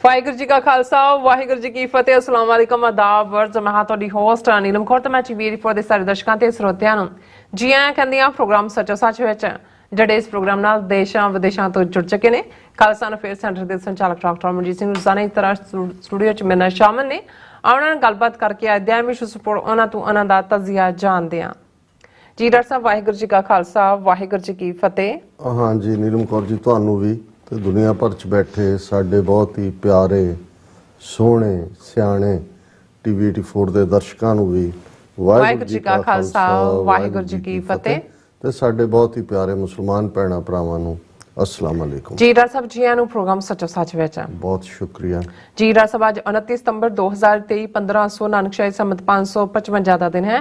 ਵਾਹਿਗੁਰੂ जी का खालसा वाहिगुरू जी की फतेह। अस्सलाम वालेकुम आदाब वर्ज मैं हाँ ਤੁਹਾਡੀ ਹੋਸਟ ਨੀਲਮ ਕੌਰ ਤੇ ਮੈਂ ਟੀਵੀ ਫੋਰ ਦੇ ਸਾਰੇ ਦਰਸ਼ਕਾਂ ਤੇ ਸਰੋਤਿਆਂ ਨੂੰ ਜੀ ਆਇਆਂ ਕਹਿੰਦੀ ਆ ਪ੍ਰੋਗਰਾਮ ਸੱਚੋ ਸੱਚ ਵਿੱਚ ਜਿਹੜੇ ਇਸ ਪ੍ਰੋਗਰਾਮ ਨਾਲ ਦੇਸ਼ਾਂ ਵਿਦੇਸ਼ਾਂ ਤੋਂ ਜੁੜ ਚੁੱਕੇ ਨੇ। ਖਾਲਸਾ ਅਫੇਅਰ ਸੈਂਟਰ ਦੇ ਸੰਚਾਲਕ ਡਾਕਟਰ ਮਨਜੀਤ ਸਿੰਘ ਰੋਜ਼ਾਨਾ ਇਸ ਤਰ੍ਹਾਂ ਸਟੂਡੀਓ 'ਚ ਮੇਰੇ ਨਾਲ ਸ਼ਾਮਲ ਨੇ। ਉਹਨਾਂ ਨਾਲ ਗੱਲਬਾਤ ਕਰਕੇ ਅੱਜ ਦੇ ਵਿਸ਼ੇ ਸਪੋਰਟ ਉਹਨਾਂ ਤੋਂ ਉਹਨਾਂ ਦਾ ਤਜ਼ੀਆ ਜਾਣਦੇ ਆ। ਜੀ ਡਾਕਟਰ ਸਾਹਿਬ ਵਾਹਿਗੁਰੂ ਜੀ का ਖਾਲਸਾ ਵਾਹਿਗੁਰੂ जी की फतेह। हाँ जी नीलम कौर जी ਤੁਹਾਨੂੰ ਵੀ ਤੇ ਦੁਨੀਆ ਭਰ ਚ ਬੈਠੇ ਸਾਡੇ ਬਹੁਤ ਹੀ ਪਿਆਰੇ ਸੋਹਣੇ ਸਿਆਣੇ ਟੀਵੀ 84 ਦੇ ਦਰਸ਼ਕਾਂ ਨੂੰ ਵੀ ਵਾਹਿਗੁਰੂ ਜੀ का ਖਾਲਸਾ ਵਾਹਿਗੁਰੂ जी की फतेह ਤੇ ਸਾਡੇ ਬਹੁਤ ਹੀ ਪਿਆਰੇ ਮੁਸਲਮਾਨ ਭੈਣਾਂ ਭਰਾਵਾਂ ਨੂੰ अस्सलाम वालेकुम। जी डॉक्टर साहब जी आनू प्रोग्राम सचो सच विच बहुत शुक्रिया जी। डॉक्टर साहब आज 29 सितंबर 2023 1500 नानक शाही संमत 555 ਦਾ ਦਿਨ ਹੈ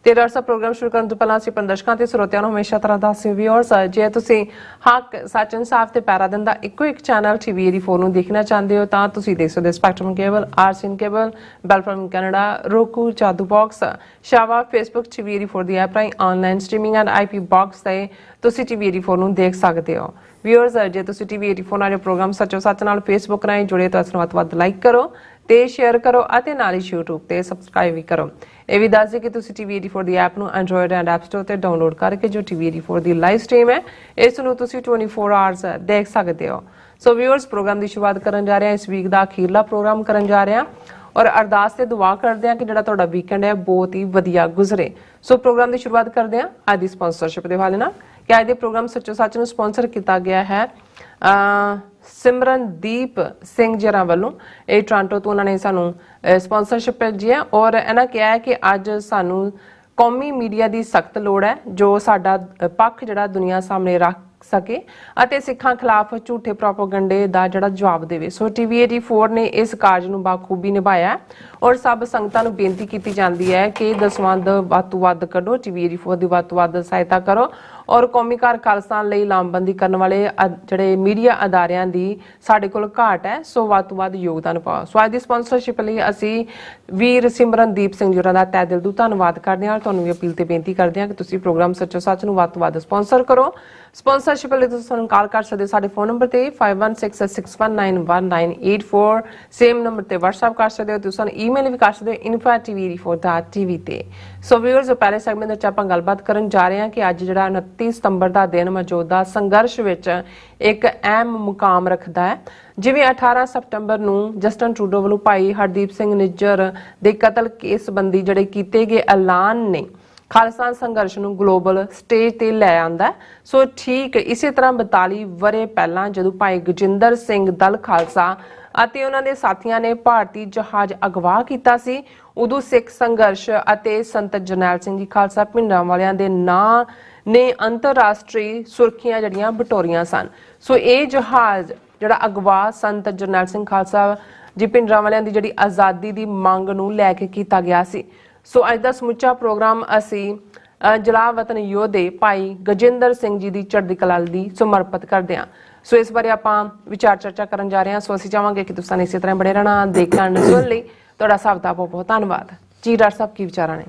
ਤੇ ਡਾਕਟਰ ਸਾਹਿਬ ਪ੍ਰੋਗਰਾਮ ਸ਼ੁਰੂ ਕਰਨ ਤੋਂ ਪਹਿਲਾਂ ਅਸੀਂ ਦਰਸ਼ਕਾਂ ਤੇ ਸਰੋਤਿਆਂ ਨੂੰ ਹਮੇਸ਼ਾ ਤਰ੍ਹਾਂ ਦੱਸਿਓ ਵੀਅਰਸ ਜੇ ਤੁਸੀਂ ਹੱਕ ਸੱਚ ਇਨਸਾਫ ਤੇ ਪੈਰਾ ਦਿਨ ਦਾ ਇੱਕੋ ਇੱਕ ਚੈਨਲ ਟੀਵੀ 84 ਨੂੰ ਦੇਖਣਾ ਚਾਹੁੰਦੇ ਹੋ ਤਾਂ ਤੁਸੀਂ ਦੇਖ ਸਕਦੇ ਹੋ ਸਪੈਕਟਰਮ ਕੇਬਲ, ਆਰਸੀਐਨ ਕੇਬਲ, ਬੈਲਫਰਮ ਕੈਨੇਡਾ, roku, ਜਾਦੂ ਬਾਕਸ, ਸ਼ਾਵਾ, ਫੇਸਬੁੱਕ ਟੀਵੀ 84 ਦੀ ਐਪ ਰਾਹੀਂ online streaming and IP box ਤੇ ਤੁਸੀਂ ਟੀਵੀ 84 ਨੂੰ ਦੇਖ ਸਕਦੇ ਹੋ। व्यूअर्स जे तुसी टीवी 84 नाल प्रोग्राम सचो सच नाल फेसबुक राਹੀਂ जुड़े तो इस वध लाइक करो ते शेयर करो ਅਤੇ ਨਾਲ ਹੀ YouTube ਤੇ ਸਬਸਕ੍ਰਾਈਬ ਵੀ ਕਰੋ। ਇਹ ਵੀ ਦੱਸ ਦੇ ਕਿ ਤੁਸੀਂ ਟੀਵੀ 84 ਦੀ ਐਪ ਨੂੰ Android ਐਂਡ App Store ਤੇ ਡਾਊਨਲੋਡ ਕਰਕੇ ਜੋ ਟੀਵੀ 84 ਦੀ ਲਾਈਵ ਸਟ੍ਰੀਮ ਹੈ ਇਸ ਨੂੰ ਤੁਸੀਂ 24 ਆਵਰਸ ਦੇਖ ਸਕਦੇ ਹੋ। ਸੋ व्यूअर्स ਪ੍ਰੋਗਰਾਮ ਦੀ ਸ਼ੁਰੂਆਤ ਕਰਨ ਜਾ ਰਹੇ ਹਾਂ। ਇਸ ਵੀਕ ਦਾ ਅਖੀਰਲਾ ਪ੍ਰੋਗਰਾਮ ਕਰਨ ਜਾ ਰਹੇ ਹਾਂ ਔਰ ਅਰਦਾਸ ਤੇ ਦੁਆ ਕਰਦੇ ਹਾਂ ਕਿ ਜਿਹੜਾ ਤੁਹਾਡਾ ਵੀਕਐਂਡ ਹੈ ਬਹੁਤ ਹੀ ਵਧੀਆ ਗੁਜ਼ਰੇ। ਸੋ ਪ੍ਰੋਗਰਾਮ ਦੀ ਸ਼ੁਰੂਆਤ ਕਰਦੇ ਹਾਂ ਅੱਜ ਦੀ ਸਪਾਂਸਰਸ਼ਿਪ ਦੇ ਹਵਾਲੇ ਨਾਲ ਕਿ ਅੱਜ ਦੇ ਪ੍ਰੋਗਰਾਮ ਸੱਚੋ ਸੱਚ ਨੂੰ ਸਪਾਂਸਰ ਕੀਤਾ ਗਿਆ ਹੈ ਸਿਮਰਨਦੀਪ ਸਿੰਘ ਜਰਾਂ ਵੱਲੋਂ। ਇਹ ਟੋਰਾਂਟੋ ਤੋਂ ਉਹਨਾਂ ਨੇ ਸਾਨੂੰ ਸਪਾਂਸਰਸ਼ਿਪ ਭੇਜੀ ਹੈ ਔਰ ਇਹਨਾਂ ਕਿਹਾ ਹੈ ਕਿ ਅੱਜ ਸਾਨੂੰ ਕੌਮੀ ਮੀਡੀਆ ਦੀ ਸਖਤ ਲੋੜ ਹੈ ਜੋ ਸਾਡਾ ਪੱਖ ਜਿਹੜਾ ਦੁਨੀਆ ਸਾਹਮਣੇ ਰੱਖ ਸਕੇ ਅਤੇ ਸਿੱਖਾਂ ਖਿਲਾਫ ਝੂਠੇ ਪ੍ਰੋਪੇਗੈਂਡੇ ਦਾ ਜਿਹੜਾ ਜਵਾਬ ਦੇਵੇ। ਸੋ ਟੀਵੀ 84 ਨੇ ਇਸ ਕਾਰਜ ਨੂੰ ਬਾਖੂਬੀ ਨਿਭਾਇਆ ਔਰ ਸਭ ਸੰਗਤਾਂ ਨੂੰ ਬੇਨਤੀ ਕੀਤੀ ਜਾਂਦੀ ਹੈ ਕਿ ਦਸਵੰਧ ਵੱਧ ਤੋਂ ਵੱਧ ਕੱਢੋ, ਟੀਵੀ 84 ਦੀ ਵੱਧ ਤੋਂ ਵੱਧ ਸਹਾਇਤਾ ਕਰੋ ਔਰ ਕੌਮੀ ਘਰ ਖਾਲਸਾ ਲਈ ਲਾਮਬੰਦੀ ਕਰਨ ਵਾਲੇ ਜਿਹੜੇ ਮੀਡੀਆ ਅਦਾਰਿਆਂ ਦੀ ਸਾਡੇ ਕੋਲ ਘਾਟ ਹੈ ਸੋ ਵੱਧ ਤੋਂ ਵੱਧ ਯੋਗਦਾਨ ਪਾਓ। ਸੋ ਅੱਜ ਦੀ ਸਪਾਂਸਰਸ਼ਿਪ ਲਈ ਅਸੀਂ ਵੀਰ ਸਿਮਰਨਦੀਪ ਸਿੰਘ ਜੀ ਦਾ ਤਹਿ ਦਿਲ ਤੋਂ ਧੰਨਵਾਦ ਕਰਦੇ ਹਾਂ। ਤੁਹਾਨੂੰ ਵੀ ਅਪੀਲ ਤੇ ਬੇਨਤੀ ਕਰਦੇ ਹਾਂ ਕਿ ਤੁਸੀਂ ਪ੍ਰੋਗਰਾਮ ਸੱਚੋ ਸੱਚ ਨੂੰ ਵੱਧ ਤੋਂ ਵੱਧ ਸਪਾਂਸਰ ਕਰੋ। ਸਪਾਂਸਰਸ਼ਿਪ ਲਈ ਤੁਸੀਂ ਸਾਨੂੰ ਕਾਲ ਕਰ ਸਕਦੇ ਹੋ ਸਾਡੇ ਫੋਨ ਨੰਬਰ ਤੇ 5166191984 ਸੇਮ ਨੰਬਰ ਤੇ WhatsApp ਕਰ ਸਕਦੇ ਹੋ। ਤੁਸੀਂ ਸਾਨੂੰ ਈਮੇਲ ਵੀ ਕਰ ਸਕਦੇ ਹੋ info@tv84.tv ਤੇ। ਸੋ ਵੀਅਰਸ ਪਹਿਲੇ ਸੈਗਮੈਂਟ ਵਿੱਚ ਆਪਾਂ ਗੱਲਬਾਤ ਕਰਨ ਜਾ ਰਹੇ ਹਾਂ ਕਿ ਅੱਜ ਜਿਹੜਾ 29 ਸਤੰਬਰ ਦਾ ਦਿਨ ਮੌਜੂਦਾ ਸੰਘਰਸ਼ ਵਿੱਚ ਇੱਕ ਅਹਿਮ ਮੁਕਾਮ ਰੱਖਦਾ ਹੈ। ਜਿਵੇਂ 18 ਸਤੰਬਰ ਨੂੰ ਜਸਟਨ ਟਰੂਡੋ ਵੱਲੋਂ ਭਾਈ ਹਰਦੀਪ ਸਿੰਘ ਨਿੱਜਰ ਦੇ ਕਤਲ ਕੇਸ ਸੰਬੰਧੀ ਜਿਹੜੇ ਕੀਤੇ ਗਏ ਐਲਾਨ ਨੇ ਖਾਲਸਾ ਸੰਘਰਸ਼ ਨੂੰ ਗਲੋਬਲ ਸਟੇਜ ਤੇ ਲੈ ਆਂਦਾ। ਸੋ ਠੀਕ ਇਸੇ ਤਰ੍ਹਾਂ 42 ਵਰੇ ਪਹਿਲਾਂ ਜਦੋਂ ਭਾਈ ਗਜਿੰਦਰ ਸਿੰਘ ਦਲ ਖਾਲਸਾ ਅਤੇ ਉਹਨਾਂ ਦੇ ਸਾਥੀਆਂ ਨੇ ਭਾਰਤੀ ਜਹਾਜ਼ ਅਗਵਾ ਕੀਤਾ ਸੀ ਉਦੋਂ ਸਿੱਖ ਸੰਘਰਸ਼ ਅਤੇ ਸੰਤ ਜਰਨੈਲ ਸਿੰਘ ਜੀ ਖਾਲਸਾ ਪਿੰਡਾਂ ਵਾਲਿਆਂ ਦੇ ਨਾਂ ਨੇ ਅੰਤਰਰਾਸ਼ਟਰੀ ਸੁਰਖੀਆਂ ਜਿਹੜੀਆਂ ਬਟੋਰੀਆਂ ਸਨ। ਸੋ ਇਹ ਜਹਾਜ਼ ਜਿਹੜਾ ਅਗਵਾ ਸੰਤ ਜਰਨੈਲ ਸਿੰਘ ਖਾਲਸਾ ਜੀ ਪਿੰਡਾਂ ਵਾਲਿਆਂ ਦੀ ਜਿਹੜੀ ਆਜ਼ਾਦੀ ਦੀ ਮੰਗ ਨੂੰ ਲੈ ਕੇ ਕੀਤਾ ਗਿਆ ਸੀ। ਸੋ ਅੱਜ ਦਾ ਸਮੁੱਚਾ ਪ੍ਰੋਗਰਾਮ ਅਸੀਂ ਜਲਾਵਤਨ ਯੋਧੇ ਭਾਈ ਗਜਿੰਦਰ ਸਿੰਘ ਜੀ ਦੀ ਚੜ੍ਹਦੀ ਕਲਾ ਦੀ ਸਮਰਪਿਤ ਕਰਦੇ ਹਾਂ। ਸੋ ਇਸ ਬਾਰੇ ਆਪਾਂ ਵਿਚਾਰ ਚਰਚਾ ਕਰਨ ਜਾ ਰਹੇ ਹਾਂ। ਸੋ ਅਸੀਂ ਚਾਹਾਂਗੇ ਕਿ ਤੁਸੀਂ ਇਸੇ ਤਰ੍ਹਾਂ ਬਣੇ ਰਹਿਣਾ ਦੇਖਣ ਸੁਣ ਲਈ ਤੁਹਾਡਾ ਸਭ ਦਾ ਬਹੁਤ ਬਹੁਤ ਧੰਨਵਾਦ। ਜੀ ਡਾਕਟਰ ਸਾਹਿਬ ਕੀ ਵਿਚਾਰਾਂ ਨੇ?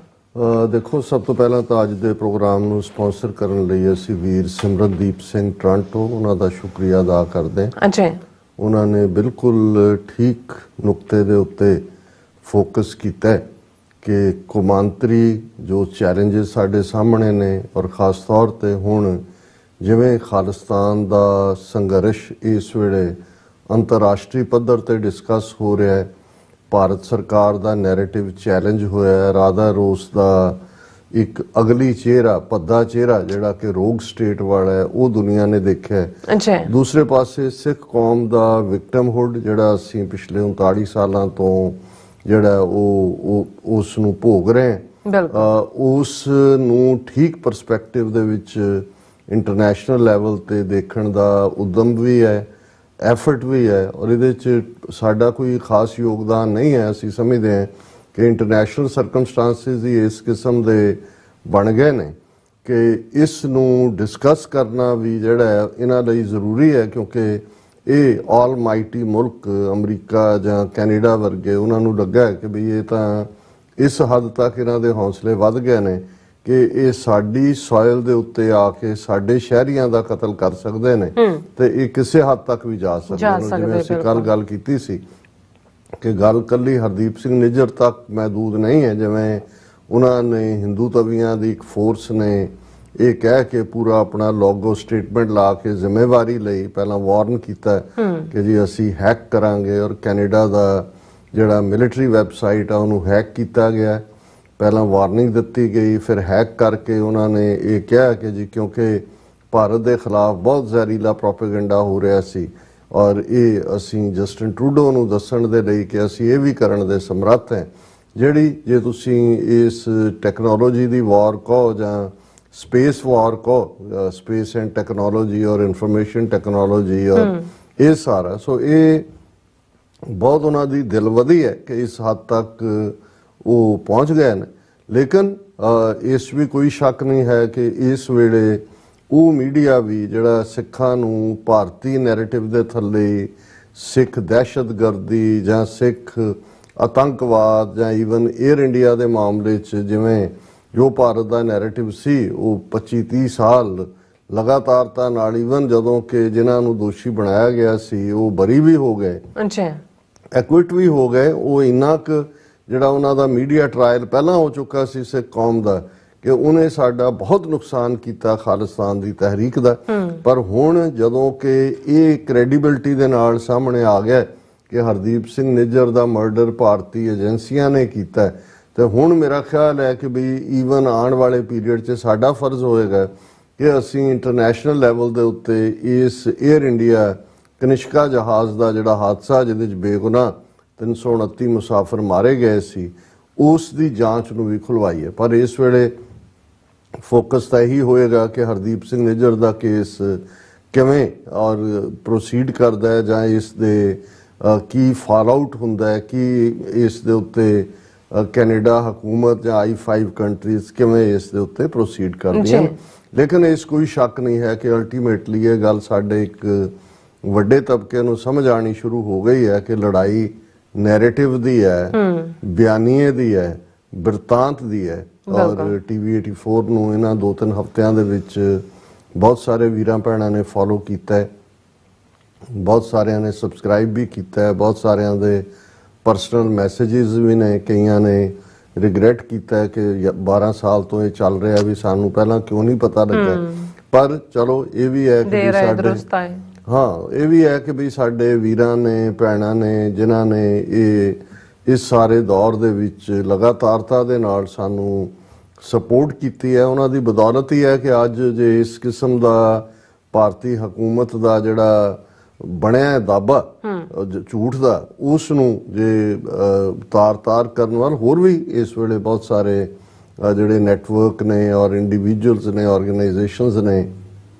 ਦੇਖੋ ਸਭ ਤੋਂ ਪਹਿਲਾਂ ਤਾਂ ਅੱਜ ਦੇ ਪ੍ਰੋਗਰਾਮ ਨੂੰ ਸਪਾਂਸਰ ਕਰਨ ਲਈ ਅਸੀਂ ਵੀਰ ਸਿਮਰਨਦੀਪ ਸਿੰਘ ਟੋਰਾਂਟੋ ਉਹਨਾਂ ਦਾ ਸ਼ੁਕਰੀਆ ਅਦਾ ਕਰਦੇ ਹਾਂ। ਅੱਛਾ, ਉਹਨਾਂ ਨੇ ਬਿਲਕੁਲ ਠੀਕ ਨੁਕਤੇ ਦੇ ਉੱਤੇ ਫੋਕਸ ਕੀਤਾ ਹੈ ਕਿ ਕੌਮਾਂਤਰੀ ਜੋ ਚੈਲੰਜਸ ਸਾਡੇ ਸਾਹਮਣੇ ਨੇ ਔਰ ਖਾਸ ਤੌਰ ਤੇ ਹੁਣ ਜਿਵੇਂ ਖਾਲਿਸਤਾਨ ਦਾ ਸੰਘਰਸ਼ ਇਸ ਵੇਲੇ ਅੰਤਰਰਾਸ਼ਟਰੀ ਪੱਧਰ ਤੇ ਡਿਸਕਸ ਹੋ ਰਿਹਾ ਹੈ। ਭਾਰਤ ਸਰਕਾਰ ਦਾ ਨੈਰੇਟਿਵ ਚੈਲੰਜ ਹੋਇਆ ਹੈ। ਰਾਧਾ ਰੋਸ ਦਾ ਇੱਕ ਅਗਲੀ ਚਿਹਰਾ ਭੱਦਾ ਚਿਹਰਾ ਜਿਹੜਾ ਕਿ ਰੋਗ ਸਟੇਟ ਵਾਲਾ ਹੈ ਉਹ ਦੁਨੀਆ ਨੇ ਦੇਖਿਆ ਹੈ। ਦੂਸਰੇ ਪਾਸੇ ਸਿੱਖ ਕੌਮ ਦਾ ਵਿਕਟਮਹੁੱਡ ਜਿਹੜਾ ਅਸੀਂ ਪਿਛਲੇ 39 ਸਾਲਾਂ ਤੋਂ ਜਿਹੜਾ ਉਹ ਉਸ ਨੂੰ ਭੋਗ ਰਹੇ ਉਸ ਨੂੰ ਠੀਕ ਪਰਸਪੈਕਟਿਵ ਦੇ ਵਿੱਚ ਇੰਟਰਨੈਸ਼ਨਲ ਲੈਵਲ ਤੇ ਦੇਖਣ ਦਾ ਉਦਮ ਵੀ ਹੈ, ਐਫਰਟ ਵੀ ਹੈ ਔਰ ਇਹਦੇ 'ਚ ਸਾਡਾ ਕੋਈ ਖਾਸ ਯੋਗਦਾਨ ਨਹੀਂ ਹੈ। ਅਸੀਂ ਸਮਝਦੇ ਹਾਂ ਕਿ ਇੰਟਰਨੈਸ਼ਨਲ ਸਰਕਮਸਟੈਂਸਿਸ ਹੀ ਇਸ ਕਿਸਮ ਦੇ ਬਣ ਗਏ ਨੇ ਕਿ ਇਸ ਨੂੰ ਡਿਸਕਸ ਕਰਨਾ ਵੀ ਜਿਹੜਾ ਇਹਨਾਂ ਲਈ ਜ਼ਰੂਰੀ ਹੈ ਕਿਉਂਕਿ ਇਹ ਆਲ ਮਾਈਟੀ ਮੁਲਕ ਅਮਰੀਕਾ ਜਾਂ ਕੈਨੇਡਾ ਵਰਗੇ ਉਹਨਾਂ ਨੂੰ ਲੱਗਾ ਹੈ ਕਿ ਵੀ ਇਹ ਤਾਂ ਇਸ ਹੱਦ ਤੱਕ ਇਹਨਾਂ ਦੇ ਹੌਸਲੇ ਵੱਧ ਗਏ ਨੇ ਕਿ ਇਹ ਸਾਡੀ ਸੋਇਲ ਦੇ ਉੱਤੇ ਆ ਕੇ ਸਾਡੇ ਸ਼ਹਿਰੀਆਂ ਦਾ ਕਤਲ ਕਰ ਸਕਦੇ ਨੇ ਤੇ ਇਹ ਕਿਸੇ ਹੱਦ ਤੱਕ ਵੀ ਜਾ ਸਕਦੇ ਨੇ। ਜਿਵੇਂ ਅਸੀਂ ਕੱਲ ਗੱਲ ਕੀਤੀ ਸੀ ਕਿ ਗੱਲ ਕੱਲੀ ਹਰਦੀਪ ਸਿੰਘ ਨਿੱਜਰ ਤੱਕ ਮਹਿਦੂਦ ਨਹੀਂ ਹੈ। ਜਿਵੇਂ ਉਹਨਾਂ ਨੇ ਹਿੰਦੂ ਤਵੀਆਂ ਦੀ ਇੱਕ ਫੋਰਸ ਨੇ ਇਹ ਕਹਿ ਕੇ ਪੂਰਾ ਆਪਣਾ ਲੋਗੋ ਸਟੇਟਮੈਂਟ ਲਾ ਕੇ ਜ਼ਿੰਮੇਵਾਰੀ ਲਈ ਪਹਿਲਾਂ ਵਾਰਨ ਕੀਤਾ ਕਿ ਜੀ ਅਸੀਂ ਹੈਕ ਕਰਾਂਗੇ, ਔਰ ਕੈਨੇਡਾ ਦਾ ਜਿਹੜਾ ਮਿਲਟਰੀ ਵੈਬਸਾਈਟ ਆ ਉਹਨੂੰ ਹੈਕ ਕੀਤਾ ਗਿਆ। ਪਹਿਲਾਂ ਵਾਰਨਿੰਗ ਦਿੱਤੀ ਗਈ, ਫਿਰ ਹੈਕ ਕਰਕੇ ਉਹਨਾਂ ਨੇ ਇਹ ਕਿਹਾ ਕਿ ਜੀ ਕਿਉਂਕਿ ਭਾਰਤ ਦੇ ਖਿਲਾਫ ਬਹੁਤ ਜ਼ਹਿਰੀਲਾ ਪ੍ਰੋਪੇਗੈਂਡਾ ਹੋ ਰਿਹਾ ਸੀ ਔਰ ਇਹ ਅਸੀਂ ਜਸਟਿਨ ਟਰੂਡੋ ਨੂੰ ਦੱਸਣ ਦੇ ਲਈ ਕਿ ਅਸੀਂ ਇਹ ਵੀ ਕਰਨ ਦੇ ਸਮਰੱਥ ਹੈ। ਜਿਹੜੀ ਜੇ ਤੁਸੀਂ ਇਸ ਟੈਕਨੋਲੋਜੀ ਦੀ ਵਾਰ ਕਹੋ ਜਾਂ ਸਪੇਸ ਵਾਰ ਕਹੋ, ਸਪੇਸ ਐਂਡ ਟੈਕਨੋਲੋਜੀ ਔਰ ਇਨਫੋਰਮੇਸ਼ਨ ਟੈਕਨੋਲੋਜੀ ਔਰ ਇਹ ਸਾਰਾ, ਸੋ ਇਹ ਬਹੁਤ ਉਹਨਾਂ ਦੀ ਦਿਲਵਦੀ ਹੈ ਕਿ ਇਸ ਹੱਦ ਤੱਕ ਉਹ ਪਹੁੰਚ ਗਏ ਨੇ। ਲੇਕਿਨ ਇਸ ਵੀ ਕੋਈ ਸ਼ੱਕ ਨਹੀਂ ਹੈ ਕਿ ਇਸ ਵੇਲੇ ਉਹ ਮੀਡੀਆ ਵੀ ਜਿਹੜਾ ਸਿੱਖਾਂ ਨੂੰ ਭਾਰਤੀ ਨੈਰੇਟਿਵ ਦੇ ਥੱਲੇ ਸਿੱਖ ਦਹਿਸ਼ਤਗਰਦੀ ਜਾਂ ਸਿੱਖ ਆਤੰਕਵਾਦ ਜਾਂ ਈਵਨ 에ਅਰ ਇੰਡੀਆ ਦੇ ਮਾਮਲੇ 'ਚ ਜਿਵੇਂ ਜੋ ਭਾਰਤ ਦਾ ਨੈਰੇਟਿਵ ਸੀ ਉਹ 25-30 ਸਾਲ ਲਗਾਤਾਰਤਾ ਨਾਲ, ਈਵਨ ਜਦੋਂ ਕਿ ਜਿਨ੍ਹਾਂ ਨੂੰ ਦੋਸ਼ੀ ਬਣਾਇਆ ਗਿਆ ਸੀ ਉਹ ਬਰੀ ਵੀ ਹੋ ਗਏ, ਐਕਵਿਟ ਵੀ ਹੋ ਗਏ, ਉਹ ਇੰਨਾ ਕੁ ਜਿਹੜਾ ਉਹਨਾਂ ਦਾ ਮੀਡੀਆ ਟ੍ਰਾਇਲ ਪਹਿਲਾਂ ਹੋ ਚੁੱਕਾ ਸੀ ਸਿੱਖ ਕੌਮ ਦਾ ਕਿ ਉਹਨੇ ਸਾਡਾ ਬਹੁਤ ਨੁਕਸਾਨ ਕੀਤਾ ਖਾਲਿਸਤਾਨ ਦੀ ਤਹਿਰੀਕ ਦਾ। ਪਰ ਹੁਣ ਜਦੋਂ ਕਿ ਇਹ ਕ੍ਰੈਡੀਬਿਲਿਟੀ ਦੇ ਨਾਲ ਸਾਹਮਣੇ ਆ ਗਿਆ ਕਿ ਹਰਦੀਪ ਸਿੰਘ ਨਿੱਜਰ ਦਾ ਮਰਡਰ ਭਾਰਤੀ ਏਜੰਸੀਆਂ ਨੇ ਕੀਤਾ ਤੇ ਹੁਣ ਮੇਰਾ ਖਿਆਲ ਹੈ ਕਿ ਵੀ ਈਵਨ ਆਉਣ ਵਾਲੇ ਪੀਰੀਅਡ 'ਚ ਸਾਡਾ ਫਰਜ਼ ਹੋਏਗਾ ਕਿ ਅਸੀਂ ਇੰਟਰਨੈਸ਼ਨਲ ਲੈਵਲ ਦੇ ਉੱਤੇ ਇਸ 에ਅਰ ਇੰਡੀਆ ਕਨਿਸ਼ਕਾ ਜਹਾਜ਼ ਦਾ ਜਿਹੜਾ ਹਾਦਸਾ ਜਿਹਦੇ 'ਚ ਬੇਗੁਨਾਹ 329 ਮੁਸਾਫਰ ਮਾਰੇ ਗਏ ਸੀ ਉਸ ਦੀ ਜਾਂਚ ਨੂੰ ਵੀ ਖੁਲਵਾਈਏ। ਪਰ ਇਸ ਵੇਲੇ ਫੋਕਸ ਤਾਂ ਇਹੀ ਹੋਏਗਾ ਕਿ ਹਰਦੀਪ ਸਿੰਘ ਨਿੱਜਰ ਦਾ ਕੇਸ ਕਿਵੇਂ ਔਰ ਪ੍ਰੋਸੀਡ ਕਰਦਾ ਹੈ ਜਾਂ ਇਸ ਦੇ ਕੀ ਫਾਲ ਆਊਟ ਹੁੰਦਾ ਹੈ, ਕੀ ਇਸ ਦੇ ਉੱਤੇ ਕੈਨੇਡਾ ਹਕੂਮਤ ਜਾਂ I5 ਕੰਟਰੀਜ਼ ਕਿਵੇਂ ਇਸ ਦੇ ਉੱਤੇ ਪ੍ਰੋਸੀਡ ਕਰਦੀਆਂ। ਲੇਕਿਨ ਇਸ ਕੋਈ ਸ਼ੱਕ ਨਹੀਂ ਹੈ ਕਿ ਅਲਟੀਮੇਟਲੀ ਇਹ ਗੱਲ ਸਾਡੇ ਇੱਕ ਵੱਡੇ ਤਬਕੇ ਨੂੰ ਸਮਝ ਆਣੀ ਸ਼ੁਰੂ ਹੋ ਗਈ ਹੈ ਕਿ ਲੜਾਈ ਨੈਰੇਟਿਵ ਦੀ ਹੈ, ਬਿਆਨੀਏ ਦੀ ਹੈ, ਬਿਰਤਾਂਤ ਦੀ ਹੈ। ਔਰ TV 84 ਨੂੰ ਇਹਨਾਂ 2-3 ਹਫ਼ਤਿਆਂ ਦੇ ਵਿੱਚ ਬਹੁਤ ਸਾਰੇ ਵੀਰਾਂ ਭੈਣਾਂ ਨੇ ਫੋਲੋ ਕੀਤਾ ਹੈ, ਬਹੁਤ ਸਾਰਿਆਂ ਨੇ ਸਬਸਕ੍ਰਾਈਬ ਵੀ ਕੀਤਾ ਹੈ, ਬਹੁਤ ਸਾਰਿਆਂ ਦੇ ਪਰਸਨਲ ਮੈਸੇजेस ਵੀ ਨੇ, ਕਈਆਂ ਨੇ ਰਿਗਰੈਟ ਕੀਤਾ ਹੈ ਕਿ 12 ਸਾਲ ਤੋਂ ਇਹ ਚੱਲ ਰਿਹਾ ਵੀ ਸਾਨੂੰ ਪਹਿਲਾਂ ਕਿਉਂ ਨਹੀਂ ਪਤਾ ਲੱਗਾ। ਪਰ ਚਲੋ ਇਹ ਵੀ ਹੈ ਕਿ ਸਾਡੇ ਇਹ ਵੀ ਹੈ ਕਿ ਵੀ ਸਾਡੇ ਵੀਰਾਂ ਨੇ ਭੈਣਾਂ ਨੇ ਜਿਨ੍ਹਾਂ ਨੇ ਇਸ ਸਾਰੇ ਦੌਰ ਦੇ ਵਿੱਚ ਲਗਾਤਾਰਤਾ ਦੇ ਨਾਲ ਸਾਨੂੰ ਸਪੋਰਟ ਕੀਤੀ ਹੈ, ਉਹਨਾਂ ਦੀ ਬਦੌਲਤ ਹੀ ਹੈ ਕਿ ਅੱਜ ਜੇ ਇਸ ਕਿਸਮ ਦਾ ਭਾਰਤੀ ਹਕੂਮਤ ਦਾ ਜਿਹੜਾ ਬਣਿਆ ਦਾਅਵਾ ਝੂਠ ਦਾ ਉਸ ਨੂੰ ਜੇ ਤਾਰ ਕਰਨ ਵਾਲ ਹੋਰ ਵੀ ਇਸ ਵੇਲੇ ਬਹੁਤ ਸਾਰੇ ਜਿਹੜੇ ਨੈਟਵਰਕ ਨੇ ਔਰ ਇੰਡੀਵਿਜੂਅਲਸ ਨੇ ਆਰਗੇਨਾਈਜੇਸ਼ਨਸ ਨੇ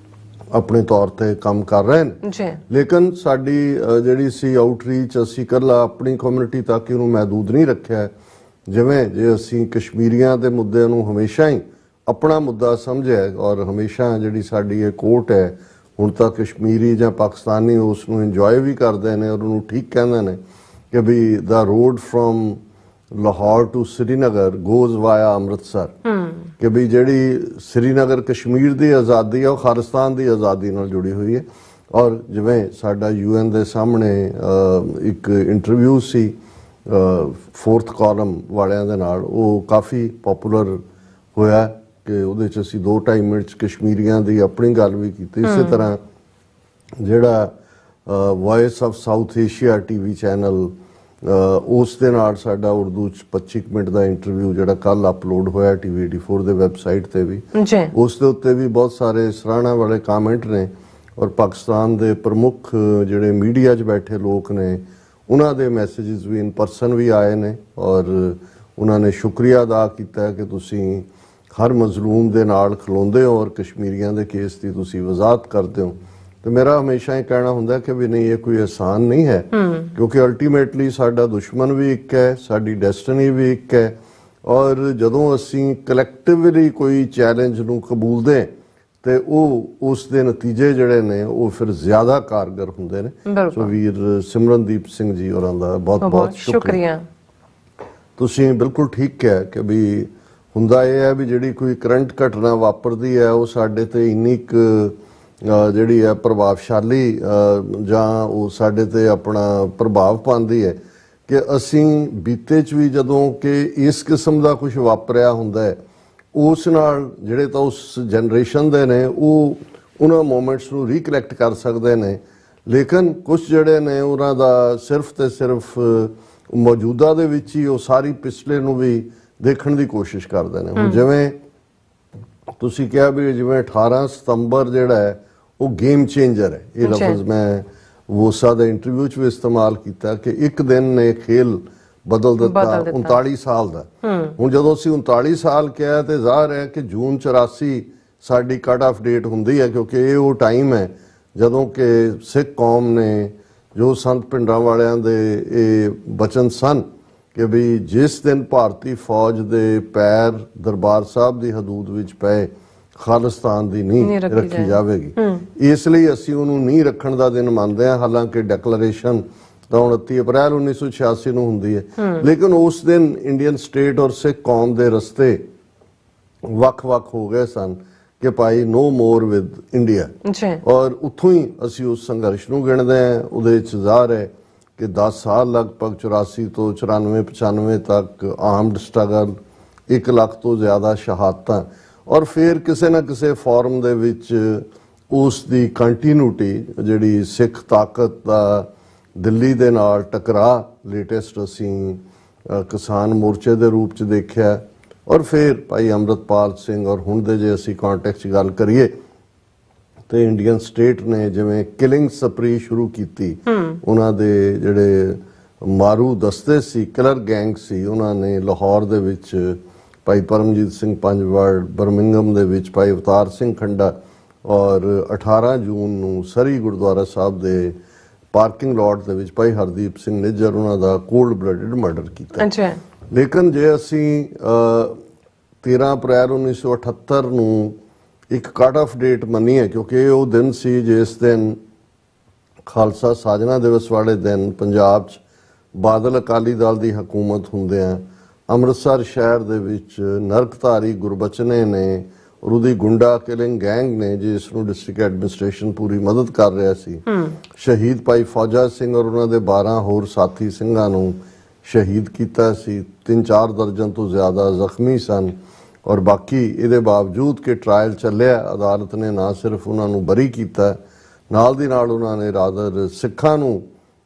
ਆਪਣੇ ਤੌਰ ਤੇ ਕੰਮ ਕਰ ਰਹੇ ਨੇ। ਲੇਕਿਨ ਸਾਡੀ ਜਿਹੜੀ ਸੀ ਆਊਟਰੀਚ ਅਸੀਂ ਇਕੱਲਾ ਆਪਣੀ ਕਮਿਊਨਿਟੀ ਤੱਕ ਇਹਨੂੰ ਮਹਿਦੂਦ ਨਹੀਂ ਰੱਖਿਆ। ਜਿਵੇਂ ਜੇ ਅਸੀਂ ਕਸ਼ਮੀਰੀਆਂ ਦੇ ਮੁੱਦੇ ਨੂੰ ਹਮੇਸ਼ਾ ਹੀ ਆਪਣਾ ਮੁੱਦਾ ਸਮਝਿਆ ਔਰ ਹਮੇਸ਼ਾ ਜਿਹੜੀ ਸਾਡੀ ਇਹ ਕੋਰਟ ਹੈ ਹੁਣ ਤਾਂ ਕਸ਼ਮੀਰੀ ਜਾਂ ਪਾਕਿਸਤਾਨੀ ਉਸ ਨੂੰ ਇੰਜੋਏ ਵੀ ਕਰਦੇ ਨੇ ਔਰ ਉਹਨੂੰ ਠੀਕ ਕਹਿੰਦੇ ਨੇ ਕਿ ਵੀ the road from Lahore to Srinagar goes via Amritsar, ਕਿ ਵੀ ਜਿਹੜੀ ਸ੍ਰੀਨਗਰ ਕਸ਼ਮੀਰ ਦੀ ਆਜ਼ਾਦੀ ਆ ਉਹ ਖਾਲਿਸਤਾਨ ਦੀ ਆਜ਼ਾਦੀ ਨਾਲ ਜੁੜੀ ਹੋਈ ਹੈ। ਔਰ ਜਿਵੇਂ ਸਾਡਾ UN ਦੇ ਸਾਹਮਣੇ ਇੱਕ ਇੰਟਰਵਿਊ ਸੀ 4th ਕਾਲਮ ਵਾਲਿਆਂ ਦੇ ਨਾਲ, ਉਹ ਕਾਫੀ ਪਪੂਲਰ ਹੋਇਆ ਕਿ ਉਹਦੇ 'ਚ ਅਸੀਂ 2-2.5 ਮਿੰਟ 'ਚ ਕਸ਼ਮੀਰੀਆਂ ਦੀ ਆਪਣੀ ਗੱਲ ਵੀ ਕੀਤੀ। ਇਸੇ ਤਰ੍ਹਾਂ ਜਿਹੜਾ voice of south Asia TV channel ਉਸ ਦੇ ਨਾਲ ਸਾਡਾ ਉਰਦੂ 'ਚ 25 ਮਿੰਟ ਦਾ ਇੰਟਰਵਿਊ ਜਿਹੜਾ ਕੱਲ ਅਪਲੋਡ ਹੋਇਆ TV 84 ਦੇ ਵੈਬਸਾਈਟ ਤੇ ਵੀ, ਉਸ ਦੇ ਉੱਤੇ ਵੀ ਬਹੁਤ ਸਾਰੇ ਸਰਾਹਨਾ ਵਾਲੇ ਕਮੈਂਟ ਨੇ ਔਰ ਪਾਕਿਸਤਾਨ ਦੇ ਪ੍ਰਮੁੱਖ ਜਿਹੜੇ ਮੀਡੀਆ 'ਚ ਬੈਠੇ ਲੋਕ ਨੇ ਉਹਨਾਂ ਦੇ ਮੈਸੇजेस ਵੀ ਇਨ ਪਰਸਨ ਵੀ ਆਏ ਨੇ ਔਰ ਉਹਨਾਂ ਨੇ ਸ਼ੁਕਰੀਆ ਅਦਾ ਕੀਤਾ ਕਿ ਤੁਸੀਂ ਹਰ ਮਜ਼ਲੂਮ ਦੇ ਨਾਲ ਖਲੋਂਦੇ ਹੋ ਔਰ ਕਸ਼ਮੀਰੀਆਂ ਦੇ ਕੇਸ ਦੀ ਤੁਸੀਂ ਵਜ਼ਾਹਤ ਕਰਦੇ ਹੋ। ਤੇ ਮੇਰਾ ਹਮੇਸ਼ਾ ਇਹ ਕਹਿਣਾ ਹੁੰਦਾ ਕਿ ਵੀ ਨਹੀਂ ਇਹ ਕੋਈ ਆਸਾਨ ਨਹੀਂ ਹੈ, ਕਿਉਂਕਿ ਅਲਟੀਮੇਟਲੀ ਸਾਡਾ ਦੁਸ਼ਮਣ ਵੀ ਇੱਕ ਹੈ, ਸਾਡੀ ਡੈਸਟਨੀ ਵੀ ਇੱਕ ਹੈ ਔਰ ਜਦੋਂ ਅਸੀਂ ਕਲੈਕਟਿਵਲੀ ਕੋਈ ਚੈਲੰਜ ਨੂੰ ਕਬੂਲਦੇ ਤੇ ਉਹ ਉਸ ਦੇ ਨਤੀਜੇ ਜਿਹੜੇ ਨੇ ਉਹ ਫਿਰ ਜ਼ਿਆਦਾ ਕਾਰਗਰ ਹੁੰਦੇ ਨੇ। ਸੋ ਵੀਰ ਸਿਮਰਨਦੀਪ ਸਿੰਘ ਜੀ ਹੋਰਾਂ ਦਾ ਬਹੁਤ ਬਹੁਤ ਸ਼ੁਕਰੀਆ। ਤੁਸੀਂ ਬਿਲਕੁਲ ਠੀਕ ਕਿਹਾ ਕਿ ਵੀ ਹੁੰਦਾ ਇਹ ਹੈ ਵੀ ਜਿਹੜੀ ਕੋਈ ਕਰੰਟ ਘਟਨਾ ਵਾਪਰਦੀ ਹੈ ਉਹ ਸਾਡੇ ਤੇ ਇੰਨੀ ਕੁ ਜਿਹੜੀ ਹੈ ਪ੍ਰਭਾਵਸ਼ਾਲੀ ਜਾਂ ਉਹ ਸਾਡੇ ਤੇ ਆਪਣਾ ਪ੍ਰਭਾਵ ਪਾਉਂਦੀ ਹੈ ਕਿ ਅਸੀਂ ਬੀਤੇ 'ਚ ਵੀ ਜਦੋਂ ਕਿ ਇਸ ਕਿਸਮ ਦਾ ਕੁਝ ਵਾਪਰਿਆ ਹੁੰਦਾ ਹੈ, ਉਸ ਨਾਲ ਜਿਹੜੇ ਤਾਂ ਉਸ ਜਨਰੇਸ਼ਨ ਦੇ ਨੇ ਉਹ ਉਹਨਾਂ ਮੂਮੈਂਟਸ ਨੂੰ ਰੀਕਲੈਕਟ ਕਰ ਸਕਦੇ ਨੇ, ਲੇਕਿਨ ਕੁਝ ਜਿਹੜੇ ਨੇ ਉਹਨਾਂ ਦਾ ਸਿਰਫ ਤੇ ਸਿਰਫ ਮੌਜੂਦਾ ਦੇ ਵਿੱਚ ਹੀ ਉਹ ਸਾਰੀ ਪਿਛਲੇ ਨੂੰ ਵੀ ਦੇਖਣ ਦੀ ਕੋਸ਼ਿਸ਼ ਕਰਦੇ ਨੇ। ਹੁਣ ਜਿਵੇਂ ਤੁਸੀਂ ਕਿਹਾ ਵੀ ਜਿਵੇਂ 18 ਸਤੰਬਰ ਜਿਹੜਾ ਹੈ ਉਹ ਗੇਮ ਚੇਂਜਰ ਹੈ, ਇਹ ਲਫ਼ਜ਼ ਮੈਂ ਵੋਸਾ ਦੇ ਇੰਟਰਵਿਊ 'ਚ ਵੀ ਇਸਤੇਮਾਲ ਕੀਤਾ ਕਿ ਇੱਕ ਦਿਨ ਨੇ ਖੇਲ ਬਦਲ ਦਿੱਤਾ 39 ਸਾਲ ਦਾ। ਹੁਣ ਜਦੋਂ ਅਸੀਂ 39 ਸਾਲ ਕਿਹਾ ਤੇ ਜ਼ਾਹਰ ਹੈ ਕਿ ਜੂਨ 84 ਸਾਡੀ ਕੱਟ ਆਫ ਡੇਟ ਹੁੰਦੀ ਹੈ, ਕਿਉਂਕਿ ਇਹ ਉਹ ਟਾਈਮ ਹੈ ਜਦੋਂ ਕਿ ਸਿੱਖ ਕੌਮ ਨੇ ਜੋ ਸੰਤ ਪਿੰਡਾਂ ਵਾਲਿਆਂ ਦੇ ਇਹ ਬਚਨ ਸਨ ਕਿ ਵੀ ਜਿਸ ਦਿਨ ਭਾਰਤੀ ਫੌਜ ਦੇ ਪੈਰ ਦਰਬਾਰ ਸਾਹਿਬ ਦੀ ਹਦੂਦ ਵਿੱਚ ਪਏ ਖਾਲਿਸਤਾਨ ਦੀ ਨੀਂਹ ਰੱਖੀ ਜਾਵੇਗੀ, ਇਸ ਲਈ ਅਸੀਂ ਉਹਨੂੰ ਨੀਂਹ ਰੱਖਣ ਦਾ ਦਿਨ ਮੰਨਦੇ ਹਾਂ। ਹਾਲਾਂਕਿ ਡੈਕਲੇਰੇਸ਼ਨ ਤਾਂ 29 ਅਪ੍ਰੈਲ 1986 ਨੂੰ ਹੁੰਦੀ ਹੈ, ਲੇਕਿਨ ਉਸ ਦਿਨ ਇੰਡੀਅਨ ਸਟੇਟ ਔਰ ਸਿੱਖ ਕੌਮ ਦੇ ਰਸਤੇ ਵੱਖ-ਵੱਖ ਹੋ ਗਏ ਸਨ ਕਿ ਭਾਈ ਨੋ ਮੋਰ ਵਿਦ ਇੰਡੀਆ, ਔਰ ਉੱਥੋਂ ਹੀ ਅਸੀਂ ਉਸ ਸੰਘਰਸ਼ ਨੂੰ ਗਿਣਦੇ ਹਾਂ। ਉਹਦੇ ਵਿੱਚ ਜ਼ਾਹਰ ਹੈ ਕਿ 10 ਸਾਲ ਲਗਭਗ 84 ਤੋਂ 94-95 ਤੱਕ ਆਰਮਡ ਸਟਰਗਲ, 1 ਲੱਖ ਤੋਂ ਜ਼ਿਆਦਾ ਸ਼ਹਾਦਤਾਂ, ਔਰ ਫਿਰ ਕਿਸੇ ਨਾ ਕਿਸੇ ਫਾਰਮ ਦੇ ਵਿੱਚ ਉਸ ਦੀ ਕੰਟੀਨਿਊਟੀ ਜਿਹੜੀ ਸਿੱਖ ਤਾਕਤ ਦਾ ਦਿੱਲੀ ਦੇ ਨਾਲ ਟਕਰਾਅ ਲੇਟੈਸਟ ਅਸੀਂ ਕਿਸਾਨ ਮੋਰਚੇ ਦੇ ਰੂਪ 'ਚ ਦੇਖਿਆ, ਔਰ ਫਿਰ ਭਾਈ ਅੰਮ੍ਰਿਤਪਾਲ ਸਿੰਘ, ਔਰ ਹੁਣ ਦੇ ਜੇ ਅਸੀਂ ਕੰਟੈਕਸਟ 'ਚ ਗੱਲ ਕਰੀਏ ਤੇ ਇੰਡੀਅਨ ਸਟੇਟ ਨੇ ਜਿਵੇਂ ਕਿਲਿੰਗ ਸਪਰੀ ਸ਼ੁਰੂ ਕੀਤੀ, ਉਹਨਾਂ ਦੇ ਜਿਹੜੇ ਮਾਰੂ ਦਸਤੇ ਸੀ, ਕਿਲਰ ਗੈਂਗ ਸੀ, ਉਹਨਾਂ ਨੇ ਲਾਹੌਰ ਦੇ ਵਿੱਚ ਭਾਈ ਪਰਮਜੀਤ ਸਿੰਘ ਪੰਜਵੜ, ਬਰਮਿੰਗਮ ਦੇ ਵਿੱਚ ਭਾਈ ਅਵਤਾਰ ਸਿੰਘ ਖੰਡਾ, ਔਰ 18 ਜੂਨ ਨੂੰ ਸਰੀ ਗੁਰਦੁਆਰਾ ਸਾਹਿਬ ਦੇ ਪਾਰਕਿੰਗ ਲਾਟ ਦੇ ਵਿੱਚ ਭਾਈ ਹਰਦੀਪ ਸਿੰਘ ਨਿੱਜਰ ਉਹਨਾਂ ਦਾ ਕੋਲਡ ਬਲੱਡਡ ਮਰਡਰ ਕੀਤਾ। ਲੇਕਿਨ ਜੇ ਅਸੀਂ 13 ਅਪ੍ਰੈਲ 1978 ਨੂੰ ਇੱਕ ਕੱਟ ਆਫ ਡੇਟ ਮੰਨੀਏ, ਕਿਉਂਕਿ ਇਹ ਉਹ ਦਿਨ ਸੀ ਜਿਸ ਦਿਨ ਖਾਲਸਾ ਸਾਜਨਾ ਦਿਵਸ ਵਾਲੇ ਦਿਨ ਪੰਜਾਬ 'ਚ ਬਾਦਲ ਅਕਾਲੀ ਦਲ ਦੀ ਹਕੂਮਤ ਹੁੰਦਿਆਂ ਅੰਮ੍ਰਿਤਸਰ ਸ਼ਹਿਰ ਦੇ ਵਿੱਚ ਨਰਕਧਾਰੀ ਗੁਰਬਚਨੇ ਨੇ ਔਰ ਉਹਦੀ ਗੁੰਡਾ ਕਿਲਿੰਗ ਗੈਂਗ ਨੇ, ਜਿਸ ਨੂੰ ਡਿਸਟ੍ਰਿਕਟ ਐਡਮਿਨਿਸਟ੍ਰੇਸ਼ਨ ਪੂਰੀ ਮਦਦ ਕਰ ਰਿਹਾ ਸੀ, ਸ਼ਹੀਦ ਭਾਈ ਫੌਜਾ ਸਿੰਘ ਔਰ ਉਹਨਾਂ ਦੇ 12 ਹੋਰ ਸਾਥੀ ਸਿੰਘਾਂ ਨੂੰ ਸ਼ਹੀਦ ਕੀਤਾ ਸੀ। 3-4 ਦਰਜਨ ਤੋਂ ਜ਼ਿਆਦਾ ਜ਼ਖਮੀ ਸਨ, ਔਰ ਬਾਕੀ ਇਹਦੇ ਬਾਵਜੂਦ ਕਿ ਟਰਾਇਲ ਚੱਲਿਆ, ਅਦਾਲਤ ਨੇ ਨਾ ਸਿਰਫ ਉਹਨਾਂ ਨੂੰ ਬਰੀ ਕੀਤਾ, ਨਾਲ ਦੀ ਨਾਲ ਉਹਨਾਂ ਨੇ ਰਾਦਰ ਸਿੱਖਾਂ ਨੂੰ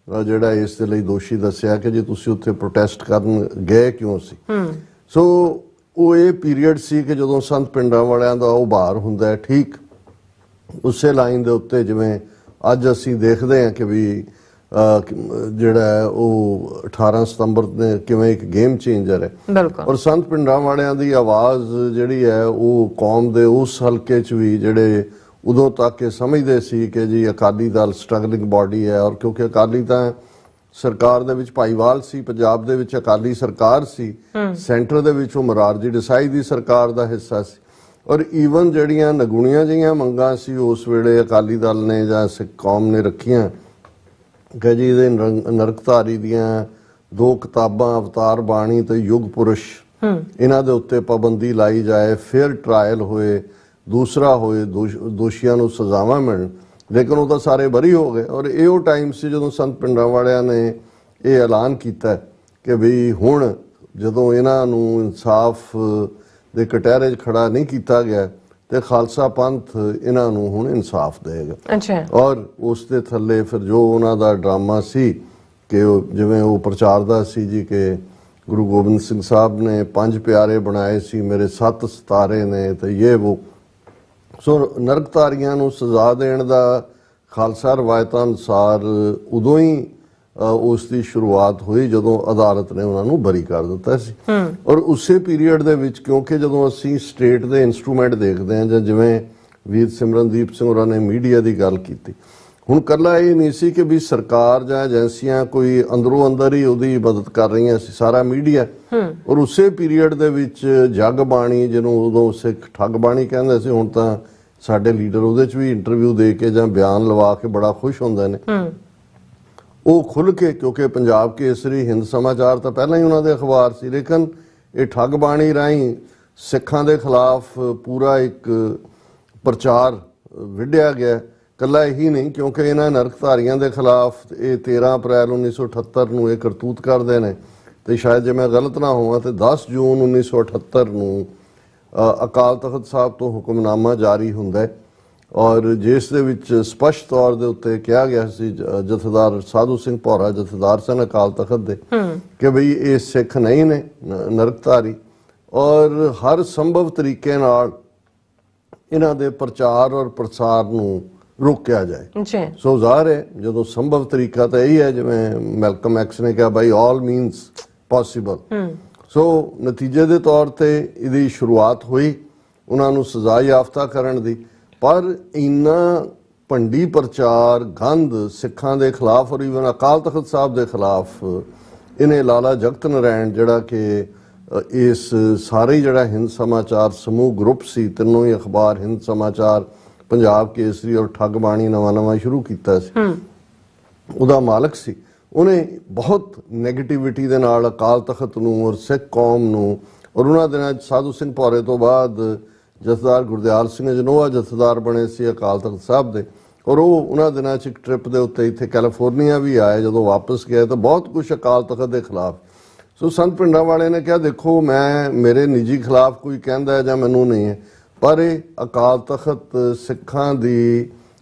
ਜਿਹੜਾ ਇਸ ਦੇ ਲਈ ਦੋਸ਼ੀ ਦੱਸਿਆ ਕਿ ਜੇ ਤੁਸੀਂ ਉੱਥੇ ਪ੍ਰੋਟੈਸਟ ਕਰਨ ਗਏ ਕਿਉਂ ਸੀ। ਸੋ ਉਹ ਇਹ ਪੀਰੀਅਡ ਸੀ ਕਿ ਜਦੋਂ ਸੰਤ ਪਿੰਡਾਂ ਵਾਲਿਆਂ ਦਾ ਉਭਾਰ ਹੁੰਦਾ ਹੈ, ਠੀਕ ਉਸੇ ਲਾਈਨ ਦੇ ਉੱਤੇ ਜਿਵੇਂ ਅੱਜ ਅਸੀਂ ਦੇਖਦੇ ਹਾਂ ਕਿ ਵੀ ਜਿਹੜਾ ਹੈ ਉਹ 18 ਸਤੰਬਰ ਨੇ ਕਿਵੇਂ ਇੱਕ ਗੇਮ ਚੇਂਜਰ ਹੈ, ਔਰ ਸੰਤ ਪਿੰਡਾਂ ਵਾਲਿਆਂ ਦੀ ਆਵਾਜ਼ ਜਿਹੜੀ ਹੈ ਉਹ ਕੌਮ ਦੇ ਉਸ ਹਲਕੇ 'ਚ ਵੀ ਜਿਹੜੇ ਉਦੋਂ ਤੱਕ ਇਹ ਸਮਝਦੇ ਸੀ ਕਿ ਜੀ ਅਕਾਲੀ ਦਲ ਸਟਰਗਲਿੰਗ ਬਾਡੀ ਹੈ, ਔਰ ਕਿਉਂਕਿ ਅਕਾਲੀ ਤਾਂ ਸਰਕਾਰ ਦੇ ਵਿੱਚ ਭਾਈਵਾਲ ਸੀ, ਪੰਜਾਬ ਦੇ ਵਿੱਚ ਅਕਾਲੀ ਸਰਕਾਰ ਸੀ, ਸੈਂਟਰ ਦੇ ਵਿੱਚ ਉਹ ਮੁਰਾਰਜੀ ਦੇਸਾਈ ਦੀ ਸਰਕਾਰ ਦਾ ਹਿੱਸਾ ਸੀ, ਔਰ ਈਵਨ ਜਿਹੜੀਆਂ ਨਗੁਣੀਆਂ ਜਿਹੀਆਂ ਮੰਗਾਂ ਸੀ ਉਸ ਵੇਲੇ ਅਕਾਲੀ ਦਲ ਨੇ ਜਾਂ ਸਿੱਖ ਕੌਮ ਨੇ ਰੱਖੀਆਂ ਕਿ ਜੀ ਇਹਦੇ ਨਰਕਧਾਰੀ ਦੀਆਂ 2 ਕਿਤਾਬਾਂ ਅਵਤਾਰ ਬਾਣੀ ਤੇ ਯੁਗ ਪੁਰਸ਼, ਇਹਨਾਂ ਦੇ ਉੱਤੇ ਪਾਬੰਦੀ ਲਾਈ ਜਾਏ, ਫਿਰ ਟਰਾਇਲ ਹੋਏ, ਦੂਸਰਾ ਹੋਏ, ਦੋਸ਼ੀਆਂ ਨੂੰ ਸਜ਼ਾਵਾਂ ਮਿਲਣ, ਲੇਕਿਨ ਉਹ ਤਾਂ ਸਾਰੇ ਬਰੀ ਹੋ ਗਏ। ਔਰ ਇਹ ਉਹ ਟਾਈਮ ਸੀ ਜਦੋਂ ਸੰਤ ਪਿੰਡਾਂ ਵਾਲਿਆਂ ਨੇ ਇਹ ਐਲਾਨ ਕੀਤਾ ਕਿ ਵੀ ਹੁਣ ਜਦੋਂ ਇਹਨਾਂ ਨੂੰ ਇਨਸਾਫ ਦੇ ਕਟਹਿਰੇ 'ਚ ਖੜਾ ਨਹੀਂ ਕੀਤਾ ਗਿਆ ਤੇ ਖਾਲਸਾ ਪੰਥ ਇਹਨਾਂ ਨੂੰ ਹੁਣ ਇਨਸਾਫ ਦੇਗਾ। ਔਰ ਉਸ ਦੇ ਥੱਲੇ ਫਿਰ ਜੋ ਉਹਨਾਂ ਦਾ ਡਰਾਮਾ ਸੀ ਕਿ ਉਹ ਜਿਵੇਂ ਉਹ ਪ੍ਰਚਾਰਦਾ ਸੀ ਜੀ ਕਿ ਗੁਰੂ ਗੋਬਿੰਦ ਸਿੰਘ ਸਾਹਿਬ ਨੇ 5 ਪਿਆਰੇ ਬਣਾਏ ਸੀ, ਮੇਰੇ 7 ਸਿਤਾਰੇ ਨੇ ਤੇ ਇਹ ਉਹ। ਸੋ ਨਰਕਧਾਰੀਆਂ ਨੂੰ ਸਜ਼ਾ ਦੇਣ ਦਾ ਖਾਲਸਾ ਰਵਾਇਤਾਂ ਅਨੁਸਾਰ ਉਦੋਂ ਹੀ ਉਸ ਦੀ ਸ਼ੁਰੂਆਤ ਹੋਈ ਜਦੋਂ ਅਦਾਲਤ ਨੇ ਉਹਨਾਂ ਨੂੰ ਬਰੀ ਕਰ ਦਿੱਤਾ ਸੀ। ਔਰ ਉਸੇ ਪੀਰੀਅਡ ਦੇ ਵਿੱਚ ਕਿਉਂਕਿ ਜਦੋਂ ਅਸੀਂ ਸਟੇਟ ਦੇ ਇੰਸਟਰੂਮੈਂਟ ਦੇਖਦੇ ਹਾਂ ਜਾਂ ਜਿਵੇਂ ਵੀਰ ਸਿਮਰਨਦੀਪ ਸਿੰਘ ਹੋਰਾਂ ਨੇ ਮੀਡੀਆ ਦੀ ਗੱਲ ਕੀਤੀ, ਹੁਣ ਕੱਲਾ ਇਹ ਨਹੀਂ ਸੀ ਕਿ ਵੀ ਸਰਕਾਰ ਜਾਂ ਏਜੰਸੀਆਂ ਕੋਈ ਅੰਦਰੋਂ ਅੰਦਰ ਹੀ ਉਹਦੀ ਮਦਦ ਕਰ ਰਹੀਆਂ ਸੀ, ਸਾਰਾ ਮੀਡੀਆ। ਔਰ ਉਸੇ ਪੀਰੀਅਡ ਦੇ ਵਿੱਚ ਜਗ ਬਾਣੀ, ਜਿਹਨੂੰ ਉਦੋਂ ਸਿੱਖ ਠੱਗ ਬਾਣੀ ਕਹਿੰਦੇ ਸੀ, ਹੁਣ ਤਾਂ ਸਾਡੇ ਲੀਡਰ ਉਹਦੇ 'ਚ ਵੀ ਇੰਟਰਵਿਊ ਦੇ ਕੇ ਜਾਂ ਬਿਆਨ ਲਵਾ ਕੇ ਬੜਾ ਖੁਸ਼ ਹੁੰਦੇ ਨੇ, ਉਹ ਖੁੱਲ ਕੇ, ਕਿਉਂਕਿ ਪੰਜਾਬ ਕੇਸਰੀ, ਹਿੰਦ ਸਮਾਚਾਰ ਤਾਂ ਪਹਿਲਾਂ ਹੀ ਉਹਨਾਂ ਦੇ ਅਖਬਾਰ ਸੀ, ਲੇਕਿਨ ਇਹ ਠੱਗ ਬਾਣੀ ਰਾਹੀਂ ਸਿੱਖਾਂ ਦੇ ਖਿਲਾਫ ਪੂਰਾ ਇੱਕ ਪ੍ਰਚਾਰ ਵਿੱਢਿਆ ਗਿਆ ਕੱਲਾ ਇਹੀ ਨਹੀਂ, ਕਿਉਂਕਿ ਇਹਨਾਂ ਨਰਕਧਾਰੀਆਂ ਦੇ ਖਿਲਾਫ ਇਹ 13 ਅਪ੍ਰੈਲ 1978 ਨੂੰ ਇਹ ਕਰਤੂਤ ਕਰਦੇ ਨੇ, ਤੇ ਸ਼ਾਇਦ ਜੇ ਮੈਂ ਗਲਤ ਨਾ ਹੋਵਾਂ ਤੇ 10 ਜੂਨ 1978 ਨੂੰ ਅਕਾਲ ਤਖਤ ਸਾਹਿਬ ਤੋਂ ਹੁਕਮਨਾਮਾ ਜਾਰੀ ਹੁੰਦਾ ਹੈ, ਔਰ ਜਿਸ ਦੇ ਵਿੱਚ ਸਪਸ਼ਟ ਤੌਰ ਦੇ ਉੱਤੇ ਕਿਹਾ ਗਿਆ ਸੀ ਜਥੇਦਾਰ ਸਾਧੂ ਸਿੰਘ ਭੌਰਾ ਜਥੇਦਾਰ ਸਨ ਅਕਾਲ ਤਖਤ ਦੇ ਕਿ ਬਈ ਇਹ ਸਿੱਖ ਨਹੀਂ ਨੇ ਨਰਕਧਾਰੀ, ਔਰ ਹਰ ਸੰਭਵ ਤਰੀਕੇ ਨਾਲ ਇਹਨਾਂ ਦੇ ਪ੍ਰਚਾਰ ਔਰ ਪ੍ਰਸਾਰ ਨੂੰ ਰੋਕਿਆ ਜਾਏ। ਸੋ ਜ਼ਾਹਰ ਹੈ ਜਦੋਂ ਸੰਭਵ ਤਰੀਕਾ ਤਾਂ ਇਹੀ ਹੈ, ਜਿਵੇਂ ਮੈਲਕਮ ਐਕਸ ਨੇ ਕਿਹਾ ਬਾਈ ਆਲ ਮੀਨਸ ਪੋਸੀਬਲ। ਸੋ ਨਤੀਜੇ ਦੇ ਤੌਰ ਤੇ ਇਹਦੀ ਸ਼ੁਰੂਆਤ ਹੋਈ ਉਹਨਾਂ ਨੂੰ ਸਜ਼ਾ ਯਾਫਤਾ ਕਰਨ ਦੀ, ਪਰ ਇੰਨਾ ਭੰਡੀ ਪ੍ਰਚਾਰ ਗੰਦ ਸਿੱਖਾਂ ਦੇ ਖਿਲਾਫ ਔਰ ਈਵਨ ਅਕਾਲ ਤਖਤ ਸਾਹਿਬ ਦੇ ਖਿਲਾਫ ਇਹਨੇ ਲਾਲਾ ਜਗਤ ਨਾਰਾਇਣ ਜਿਹੜਾ ਕਿ ਇਸ ਸਾਰੇ ਜਿਹੜਾ ਹਿੰਦ ਸਮਾਚਾਰ ਸਮੂਹ ਗਰੁੱਪ ਸੀ, ਤਿੰਨੋਂ ਹੀ ਅਖਬਾਰ ਹਿੰਦ ਸਮਾਚਾਰ, ਪੰਜਾਬ ਕੇਸਰੀ ਔਰ ਠੱਗ ਬਾਣੀ ਨਵਾਂ ਸ਼ੁਰੂ ਕੀਤਾ ਸੀ, ਉਹਦਾ ਮਾਲਕ ਸੀ। ਉਹਨੇ ਬਹੁਤ ਨੈਗੇਟਿਵਿਟੀ ਦੇ ਨਾਲ ਅਕਾਲ ਤਖਤ ਨੂੰ ਔਰ ਸਿੱਖ ਕੌਮ ਨੂੰ, ਔਰ ਉਹਨਾਂ ਦਿਨਾਂ 'ਚ ਸਾਧੂ ਸਿੰਘ ਭੌਰੇ ਤੋਂ ਬਾਅਦ ਜਥੇਦਾਰ ਗੁਰਦਿਆਲ ਸਿੰਘ ਜਨੋਆ ਜਥੇਦਾਰ ਬਣੇ ਸੀ ਅਕਾਲ ਤਖਤ ਸਾਹਿਬ ਦੇ, ਔਰ ਉਹ ਉਹਨਾਂ ਦਿਨਾਂ 'ਚ ਇੱਕ ਟ੍ਰਿਪ ਦੇ ਉੱਤੇ ਇੱਥੇ ਕੈਲੀਫੋਰਨੀਆ ਵੀ ਆਏ। ਜਦੋਂ ਵਾਪਸ ਗਏ ਤਾਂ ਬਹੁਤ ਕੁਝ ਅਕਾਲ ਤਖਤ ਦੇ ਖਿਲਾਫ। ਸੋ ਸੰਤ ਪਿੰਡਾਂ ਵਾਲੇ ਨੇ ਕਿਹਾ ਦੇਖੋ ਮੈਂ ਮੇਰੇ ਨਿੱਜੀ ਖਿਲਾਫ ਕੋਈ ਕਹਿੰਦਾ ਜਾਂ ਮੈਨੂੰ ਨਹੀਂ ਹੈ, ਪਰ ਇਹ ਅਕਾਲ ਤਖਤ ਸਿੱਖਾਂ ਦੀ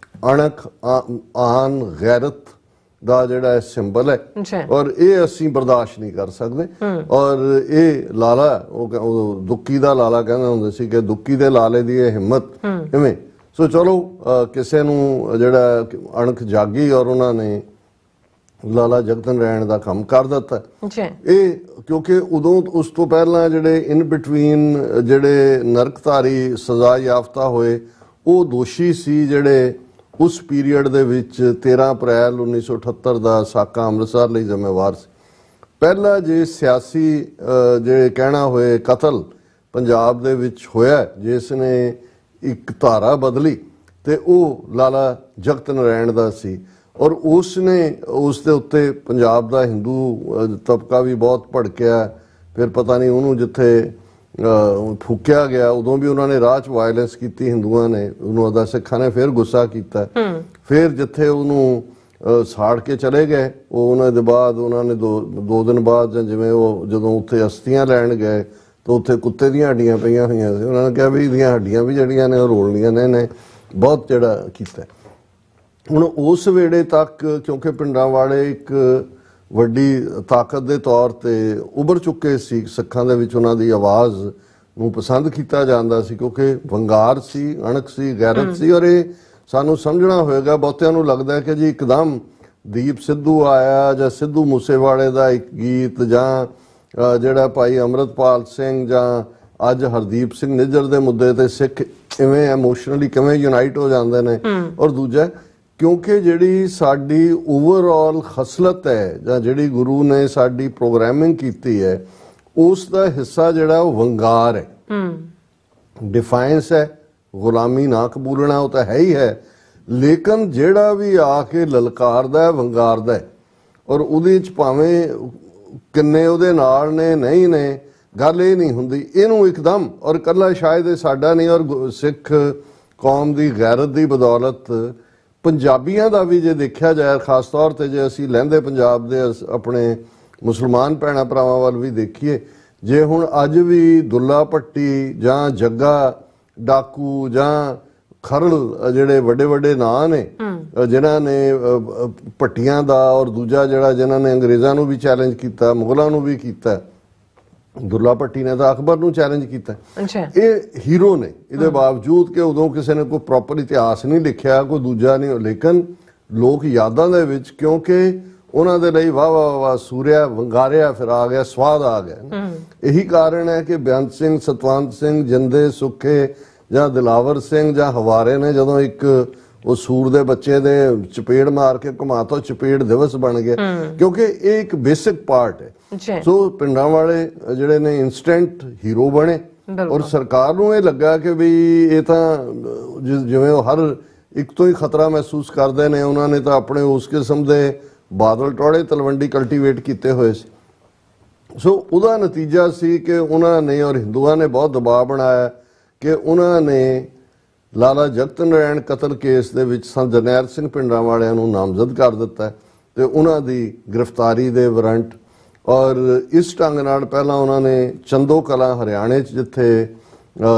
ਅਣਖ ਆਨ ਗੈਰਤ ਦਾ ਜਿਹੜਾ ਸਿੰਬਲ ਹੈ, ਔਰ ਇਹ ਅਸੀਂ ਬਰਦਾਸ਼ਤ ਨਹੀਂ ਕਰ ਸਕਦੇ। ਔਰ ਇਹ ਲਾਲਾ ਉਹ ਦੁੱਕੀ ਦਾ ਲਾਲਾ ਕਹਿੰਦੇ ਹੁੰਦੇ ਸੀ ਕਿ ਦੁੱਕੀ ਦੇ ਲਾਲੇ ਦੀ ਇਹ ਹਿੰਮਤ ਕਿਵੇਂ। ਸੋ ਚਲੋ ਕਿਸੇ ਨੂੰ ਜਿਹੜਾ ਅਣਖ ਜਾਗੀ ਔਰ ਉਹਨਾਂ ਨੇ ਲਾਲਾ ਜਗਤ ਨਾਰਾਇਣ ਦਾ ਕੰਮ ਕਰ ਦਿੱਤਾ। ਇਹ ਕਿਉਂਕਿ ਉਦੋਂ ਉਸ ਤੋਂ ਪਹਿਲਾਂ ਜਿਹੜੇ ਇਨ ਬਿਟਵੀਨ ਜਿਹੜੇ ਨਰਕਧਾਰੀ ਸਜ਼ਾ ਯਾਫਤਾ ਹੋਏ ਉਹ ਦੋਸ਼ੀ ਸੀ ਜਿਹੜੇ ਉਸ ਪੀਰੀਅਡ ਦੇ ਵਿੱਚ 13 ਅਪ੍ਰੈਲ 1978 ਦਾ ਸਾਕਾ ਅੰਮ੍ਰਿਤਸਰ ਲਈ ਜ਼ਿੰਮੇਵਾਰ ਸੀ। ਪਹਿਲਾ ਜੇ ਸਿਆਸੀ ਜੇ ਕਹਿਣਾ ਹੋਏ ਕਤਲ ਪੰਜਾਬ ਦੇ ਵਿੱਚ ਹੋਇਆ ਜਿਸ ਨੇ ਇੱਕ ਧਾਰਾ ਬਦਲੀ ਤੇ ਉਹ ਲਾਲਾ ਜਗਤ ਨਾਰਾਇਣ ਦਾ ਸੀ, ਔਰ ਉਸ ਨੇ ਉਸ ਦੇ ਉੱਤੇ ਪੰਜਾਬ ਦਾ ਹਿੰਦੂ ਤਬਕਾ ਵੀ ਬਹੁਤ ਭੜਕਿਆ। ਫਿਰ ਪਤਾ ਨਹੀਂ ਉਹਨੂੰ ਜਿੱਥੇ ਫੂਕਿਆ ਗਿਆ ਉਦੋਂ ਵੀ ਉਹਨਾਂ ਨੇ ਰਾਹ 'ਚ ਵਾਇਲੈਂਸ ਕੀਤੀ ਹਿੰਦੂਆਂ ਨੇ, ਉਹਨੂੰ ਅਦਾ ਸਿੱਖਾਂ ਨੇ ਫਿਰ ਗੁੱਸਾ ਕੀਤਾ। ਫਿਰ ਜਿੱਥੇ ਉਹਨੂੰ ਸਾੜ ਕੇ ਚਲੇ ਗਏ ਉਹ ਉਹਨਾਂ ਦੇ ਬਾਅਦ ਉਹਨਾਂ ਨੇ ਦੋ ਦਿਨ ਬਾਅਦ ਜਿਵੇਂ ਉਹ ਜਦੋਂ ਉੱਥੇ ਅਸਥੀਆਂ ਲੈਣ ਗਏ ਤਾਂ ਉੱਥੇ ਕੁੱਤੇ ਦੀਆਂ ਹੱਡੀਆਂ ਪਈਆਂ ਹੋਈਆਂ ਸੀ। ਉਹਨਾਂ ਨੇ ਕਿਹਾ ਵੀ ਇਹਦੀਆਂ ਹੱਡੀਆਂ ਵੀ ਜਿਹੜੀਆਂ ਨੇ ਉਹ ਰੋਲਣੀਆਂ ਨੇ ਬਹੁਤ ਜਿਹੜਾ ਕੀਤਾ। ਹੁਣ ਉਸ ਵੇਲੇ ਤੱਕ ਕਿਉਂਕਿ ਪਿੰਡਾਂ ਵਾਲੇ ਇੱਕ ਵੱਡੀ ਤਾਕਤ ਦੇ ਤੌਰ ਤੇ ਉੱਭਰ ਚੁੱਕੇ ਸੀ, ਸਿੱਖਾਂ ਦੇ ਵਿੱਚ ਉਹਨਾਂ ਦੀ ਆਵਾਜ਼ ਨੂੰ ਪਸੰਦ ਕੀਤਾ ਜਾਂਦਾ ਸੀ ਕਿਉਂਕਿ ਵੰਗਾਰ ਸੀ, ਅਣਖ ਸੀ, ਗੈਰਤ ਸੀ। ਔਰ ਇਹ ਸਾਨੂੰ ਸਮਝਣਾ ਹੋਏਗਾ, ਬਹੁਤਿਆਂ ਨੂੰ ਲੱਗਦਾ ਕਿ ਜੀ ਇੱਕਦਮ ਦੀਪ ਸਿੱਧੂ ਆਇਆ ਜਾਂ ਸਿੱਧੂ ਮੂਸੇਵਾਲੇ ਦਾ ਇੱਕ ਗੀਤ ਜਾਂ ਜਿਹੜਾ ਭਾਈ ਅੰਮ੍ਰਿਤਪਾਲ ਸਿੰਘ ਜਾਂ ਅੱਜ ਹਰਦੀਪ ਸਿੰਘ ਨਿੱਜਰ ਦੇ ਮੁੱਦੇ ਤੇ ਸਿੱਖ ਕਿਵੇਂ ਇਮੋਸ਼ਨਲੀ ਕਿਵੇਂ ਯੂਨਾਈਟ ਹੋ ਜਾਂਦੇ ਨੇ। ਔਰ ਦੂਜਾ ਕਿਉਂਕਿ ਜਿਹੜੀ ਸਾਡੀ ਓਵਰਆਲ ਖਸਲਤ ਹੈ ਜਾਂ ਜਿਹੜੀ ਗੁਰੂ ਨੇ ਸਾਡੀ ਪ੍ਰੋਗਰਾਮਿੰਗ ਕੀਤੀ ਹੈ ਉਸ ਦਾ ਹਿੱਸਾ ਜਿਹੜਾ ਉਹ ਵੰਗਾਰ ਹੈ, ਡਿਫਾਈਨਸ ਹੈ, ਗੁਲਾਮੀ ਨਾ ਕਬੂਲਣਾ ਉਹ ਤਾਂ ਹੈ ਹੀ ਹੈ, ਲੇਕਿਨ ਜਿਹੜਾ ਵੀ ਆ ਕੇ ਲਲਕਾਰਦਾ ਹੈ ਵੰਗਾਰਦਾ ਹੈ। ਔਰ ਉਹਦੇ 'ਚ ਭਾਵੇਂ ਕਿੰਨੇ ਉਹਦੇ ਨਾਲ ਨੇ ਨਹੀਂ ਨੇ ਗੱਲ ਇਹ ਨਹੀਂ ਹੁੰਦੀ, ਇਹਨੂੰ ਇੱਕਦਮ ਔਰ ਇਕੱਲਾ ਸ਼ਾਇਦ ਇਹ ਸਾਡਾ ਨਹੀਂ ਔਰ ਸਿੱਖ ਕੌਮ ਦੀ ਗੈਰਤ ਦੀ ਬਦੌਲਤ ਪੰਜਾਬੀਆਂ ਦਾ ਵੀ ਜੇ ਦੇਖਿਆ ਜਾਏ, ਖਾਸ ਤੌਰ ਤੇ ਜੇ ਅਸੀਂ ਲਹਿੰਦੇ ਪੰਜਾਬ ਦੇ ਆਪਣੇ ਮੁਸਲਮਾਨ ਭੈਣਾਂ ਭਰਾਵਾਂ ਵੱਲ ਵੀ ਦੇਖੀਏ, ਜੇ ਹੁਣ ਅੱਜ ਵੀ ਦੁੱਲਾ ਭੱਟੀ ਜਾਂ ਜੱਗਾ ਡਾਕੂ ਜਾਂ ਖਰਲ ਜਿਹੜੇ ਵੱਡੇ ਵੱਡੇ ਨਾਂ ਨੇ ਜਿਨ੍ਹਾਂ ਨੇ ਭੱਟੀਆਂ ਦਾ ਔਰ ਦੂਜਾ ਜਿਹੜਾ ਜਿਨ੍ਹਾਂ ਨੇ ਅੰਗਰੇਜ਼ਾਂ ਨੂੰ ਵੀ ਚੈਲੰਜ ਕੀਤਾ, ਮੁਗਲਾਂ ਨੂੰ ਵੀ ਕੀਤਾ, ਦੁੱਲਾ ਭੱਟੀ ਨੇ ਤਾਂ ਅਕਬਰ ਨੂੰ ਚੈਲੰਜ ਕੀਤਾ। ਇਹ ਹੀਰੋ ਨੇ, ਇਹਦੇ ਬਾਵਜੂਦ ਕਿ ਉਦੋਂ ਕਿਸੇ ਨੇ ਕੋਈ ਪ੍ਰੋਪਰ ਇਤਿਹਾਸ ਨਹੀਂ ਲਿਖਿਆ, ਕੋਈ ਦੂਜਾ ਨਹੀਂ, ਲੇਕਿਨ ਲੋਕ ਯਾਦਾਂ ਦੇ ਵਿੱਚ ਕਿਉਂਕਿ ਉਹਨਾਂ ਦੇ ਲਈ ਵਾਹ ਵਾਹ ਵਾਹ ਸੂਰਿਆ ਵੰਗਾਰਿਆ ਫਿਰ ਆ ਗਿਆ, ਸਵਾਦ ਆ ਗਿਆ। ਇਹੀ ਕਾਰਨ ਹੈ ਕਿ ਬੇਅੰਤ ਸਿੰਘ, ਸਤਵੰਤ ਸਿੰਘ, ਜਿੰਦੇ ਸੁੱਖੇ ਜਾਂ ਦਿਲਾਵਰ ਸਿੰਘ ਜਾਂ ਹਵਾਰੇ ਨੇ ਜਦੋਂ ਇੱਕ ਉਹ ਸੂਰ ਦੇ ਬੱਚੇ ਦੇ ਚਪੇੜ ਮਾਰ ਕੇ ਘੁਮਾ ਤੋਂ ਚਪੇੜ ਦਿਵਸ ਬਣ ਗਿਆ, ਕਿਉਂਕਿ ਇਹ ਇੱਕ ਬੇਸਿਕ ਪਾਰਟ ਹੈ। ਸੋ ਪਿੰਡਾਂ ਵਾਲੇ ਜਿਹੜੇ ਨੇ ਇਨਸਟੈਂਟ ਹੀਰੋ ਬਣੇ ਔਰ ਸਰਕਾਰ ਨੂੰ ਇਹ ਲੱਗਾ ਕਿ ਵੀ ਇਹ ਤਾਂ ਜਿਵੇਂ ਉਹ ਹਰ ਇੱਕ ਤੋਂ ਹੀ ਖਤਰਾ ਮਹਿਸੂਸ ਕਰਦੇ ਨੇ, ਉਹਨਾਂ ਨੇ ਤਾਂ ਆਪਣੇ ਉਸ ਕਿਸਮ ਦੇ ਬਾਦਲ ਟੋੜੇ ਤਲਵੰਡੀ ਕਲਟੀਵੇਟ ਕੀਤੇ ਹੋਏ ਸੀ। ਸੋ ਉਹਦਾ ਨਤੀਜਾ ਸੀ ਕਿ ਉਹਨਾਂ ਨੇ ਔਰ ਹਿੰਦੂਆਂ ਨੇ ਬਹੁਤ ਦਬਾਅ ਬਣਾਇਆ ਕਿ ਉਹਨਾਂ ਨੇ ਲਾਲਾ ਜਗਤ ਨਾਰਾਇਣ ਕਤਲ ਕੇਸ ਦੇ ਵਿੱਚ ਸੰਤ ਜਰਨੈਲ ਸਿੰਘ ਪਿੰਡਰਾਂ ਵਾਲਿਆਂ ਨੂੰ ਨਾਮਜ਼ਦ ਕਰ ਦਿੱਤਾ ਹੈ ਤੇ ਉਹਨਾਂ ਦੀ ਗ੍ਰਿਫਤਾਰੀ ਦੇ ਵਾਰੰਟ ਔਰ ਇਸ ਢੰਗ ਨਾਲ ਪਹਿਲਾਂ ਉਹਨਾਂ ਨੇ ਚੰਦੋ ਕਲਾਂ ਹਰਿਆਣੇ 'ਚ ਜਿੱਥੇ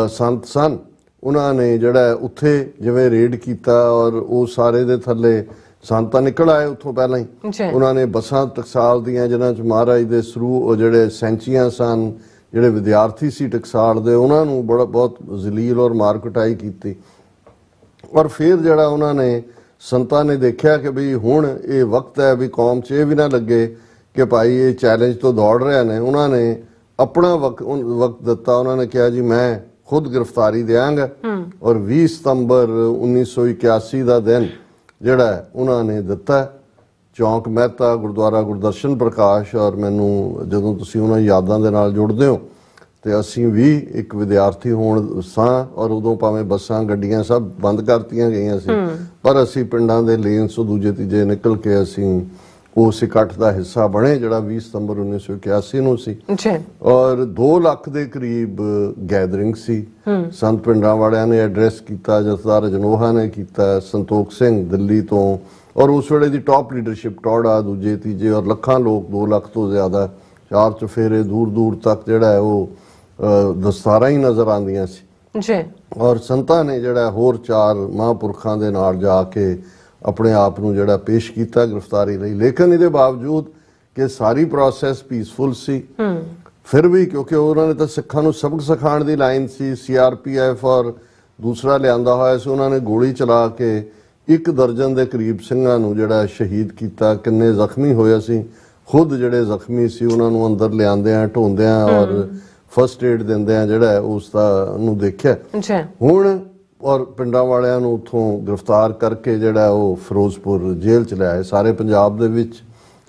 ਸੰਤ ਸਨ ਉਹਨਾਂ ਨੇ ਜਿਹੜਾ ਉੱਥੇ ਜਿਵੇਂ ਰੇਡ ਕੀਤਾ ਔਰ ਉਹ ਸਾਰੇ ਦੇ ਥੱਲੇ ਸੰਤਾਂ ਨਿਕਲ ਆਏ ਉੱਥੋਂ ਪਹਿਲਾਂ ਹੀ ਉਹਨਾਂ ਨੇ ਬੱਸਾਂ ਟਕਸਾਲ ਦੀਆਂ ਜਿਨ੍ਹਾਂ 'ਚ ਮਹਾਰਾਜ ਦੇ ਸਰੂ ਜਿਹੜੇ ਸੈਂਚੀਆਂ ਸਨ ਜਿਹੜੇ ਵਿਦਿਆਰਥੀ ਸੀ ਟਕਸਾਲ ਦੇ ਉਹਨਾਂ ਨੂੰ ਬਹੁਤ ਜ਼ਲੀਲ ਔਰ ਮਾਰ ਕੁਟਾਈ ਕੀਤੀ ਔਰ ਫਿਰ ਜਿਹੜਾ ਉਹਨਾਂ ਨੇ ਸੰਤਾਂ ਨੇ ਦੇਖਿਆ ਕਿ ਵੀ ਹੁਣ ਇਹ ਵਕਤ ਹੈ ਵੀ ਕੌਮ 'ਚ ਇਹ ਵੀ ਨਾ ਲੱਗੇ ਕਿ ਭਾਈ ਇਹ ਚੈਲੰਜ ਤੋਂ ਦੌੜ ਰਹੇ ਨੇ ਉਹਨਾਂ ਨੇ ਆਪਣਾ ਵਕਤ ਦਿੱਤਾ ਉਹਨਾਂ ਨੇ ਕਿਹਾ ਜੀ ਮੈਂ ਖੁਦ ਗ੍ਰਿਫਤਾਰੀ ਦਿਆਂਗਾ ਔਰ 20 ਸਤੰਬਰ 1981 ਦਾ ਦਿਨ ਜਿਹੜਾ ਉਹਨਾਂ ਨੇ ਦਿੱਤਾ ਚੌਂਕ ਮਹਿਤਾ ਗੁਰਦੁਆਰਾ ਗੁਰਦਰਸ਼ਨ ਪ੍ਰਕਾਸ਼ ਔਰ ਮੈਨੂੰ ਜਦੋਂ ਤੁਸੀਂ ਉਹਨਾਂ ਯਾਦਾਂ ਦੇ ਨਾਲ ਜੁੜਦੇ ਹੋ ਤੇ ਅਸੀਂ ਵੀ ਇੱਕ ਵਿਦਿਆਰਥੀ ਹੋਣ ਸਾਂ ਔਰ ਉਦੋਂ ਭਾਵੇਂ ਬੱਸਾਂ ਗੱਡੀਆਂ ਸਭ ਬੰਦ ਕਰਤੀਆਂ ਗਈਆਂ ਸੀ ਪਰ ਅਸੀਂ ਪਿੰਡਾਂ ਦੇ ਲੇਨਸ ਤੋਂ ਦੂਜੇ ਤੀਜੇ ਨਿਕਲ ਕੇ ਅਸੀਂ ਉਸ ਇਕੱਠ ਦਾ ਹਿੱਸਾ ਬਣੇ ਜਿਹੜਾ 20 ਸਤੰਬਰ 1981 ਨੂੰ ਸੀ ਔਰ 2 ਲੱਖ ਦੇ ਕਰੀਬ ਗੈਦਰਿੰਗ ਸੀ ਸੰਤ ਪਿੰਡਰਾਂ ਵਾਲਿਆਂ ਨੇ ਐਡਰੈਸ ਕੀਤਾ ਜਥੇਦਾਰ ਜਨੋਹਾ ਨੇ ਕੀਤਾ ਸੰਤੋਖ ਸਿੰਘ ਦਿੱਲੀ ਤੋਂ ਔਰ ਉਸ ਵੇਲੇ ਦੀ ਟੌਪ ਲੀਡਰਸ਼ਿਪ ਟੌੜਾ ਦੂਜੇ ਤੀਜੇ ਔਰ ਲੱਖਾਂ ਲੋਕ 2 ਲੱਖ ਤੋਂ ਜ਼ਿਆਦਾ ਚਾਰ ਚੁਫੇਰੇ ਦੂਰ ਦੂਰ ਤੱਕ ਜਿਹੜਾ ਹੈ ਉਹ ਦਸਤਾਰਾਂ ਹੀ ਨਜ਼ਰ ਆਉਂਦੀਆਂ ਸੀ ਔਰ ਸੰਤਾਂ ਨੇ ਜਿਹੜਾ ਹੋਰ 4 ਮਹਾਂਪੁਰਖਾਂ ਦੇ ਨਾਲ ਜਾ ਕੇ ਆਪਣੇ ਆਪ ਨੂੰ ਜਿਹੜਾ ਪੇਸ਼ ਕੀਤਾ ਗ੍ਰਿਫਤਾਰੀ ਲਈ ਲੇਕਿਨ ਇਹਦੇ ਬਾਵਜੂਦ ਕਿ ਸਾਰੀ ਪ੍ਰੋਸੈਸ ਪੀਸਫੁਲ ਸੀ ਫਿਰ ਵੀ ਕਿਉਂਕਿ ਉਹਨਾਂ ਨੇ ਤਾਂ ਸਿੱਖਾਂ ਨੂੰ ਸਬਕ ਸਿਖਾਉਣ ਦੀ ਲਾਈਨ ਸੀ CRPF ਔਰ ਦੂਸਰਾ ਲਿਆਂਦਾ ਹੋਇਆ ਸੀ ਉਹਨਾਂ ਨੇ ਗੋਲੀ ਚਲਾ ਕੇ 1 ਦਰਜਨ ਦੇ ਕਰੀਬ ਸਿੰਘਾਂ ਨੂੰ ਜਿਹੜਾ ਸ਼ਹੀਦ ਕੀਤਾ ਕਿੰਨੇ ਜ਼ਖਮੀ ਹੋਏ ਸੀ ਖੁਦ ਜਿਹੜੇ ਜ਼ਖਮੀ ਸੀ ਉਹਨਾਂ ਨੂੰ ਅੰਦਰ ਲਿਆਂਦਿਆਂ ਢੋਂਦਿਆਂ ਔਰ ਫਸਟ ਏਡ ਦਿੰਦਿਆਂ ਜਿਹੜਾ ਉਸ ਦਾ ਨੂੰ ਦੇਖਿਆ ਹੁਣ ਔਰ ਪਿੰਡਾਂ ਵਾਲਿਆਂ ਨੂੰ ਉੱਥੋਂ ਗ੍ਰਿਫਤਾਰ ਕਰਕੇ ਜਿਹੜਾ ਉਹ ਫਿਰੋਜ਼ਪੁਰ ਜੇਲ੍ਹ ਚ ਲਿਆਏ ਸਾਰੇ ਪੰਜਾਬ ਦੇ ਵਿੱਚ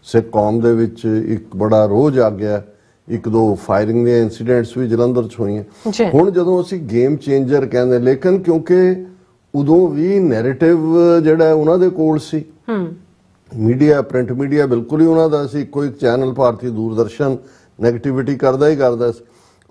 ਸਿੱਖ ਕੌਮ ਦੇ ਵਿੱਚ ਇੱਕ ਬੜਾ ਰੋਹ ਜਾਗ ਗਿਆ 1-2 ਫਾਇਰਿੰਗ ਦੇ ਇਨਸੀਡੈਂਟਸ ਵੀ ਜਲੰਧਰ ਚ ਹੋਈਆਂ ਹੁਣ ਜਦੋਂ ਅਸੀਂ ਗੇਮ ਚੇਂਜਰ ਕਹਿੰਦੇ ਲੇਕਿਨ ਕਿਉਂਕਿ ਉਦੋਂ ਵੀ ਨੈਰੇਟਿਵ ਜਿਹੜਾ ਉਹਨਾਂ ਦੇ ਕੋਲ ਸੀ ਮੀਡੀਆ ਪ੍ਰਿੰਟ ਮੀਡੀਆ ਬਿਲਕੁਲ ਹੀ ਉਹਨਾਂ ਦਾ ਸੀ ਕੋਈ ਚੈਨਲ ਭਾਰਤੀ ਦੂਰਦਰਸ਼ਨ ਨੈਗੇਟਿਵਿਟੀ ਕਰਦਾ ਹੀ ਕਰਦਾ ਸੀ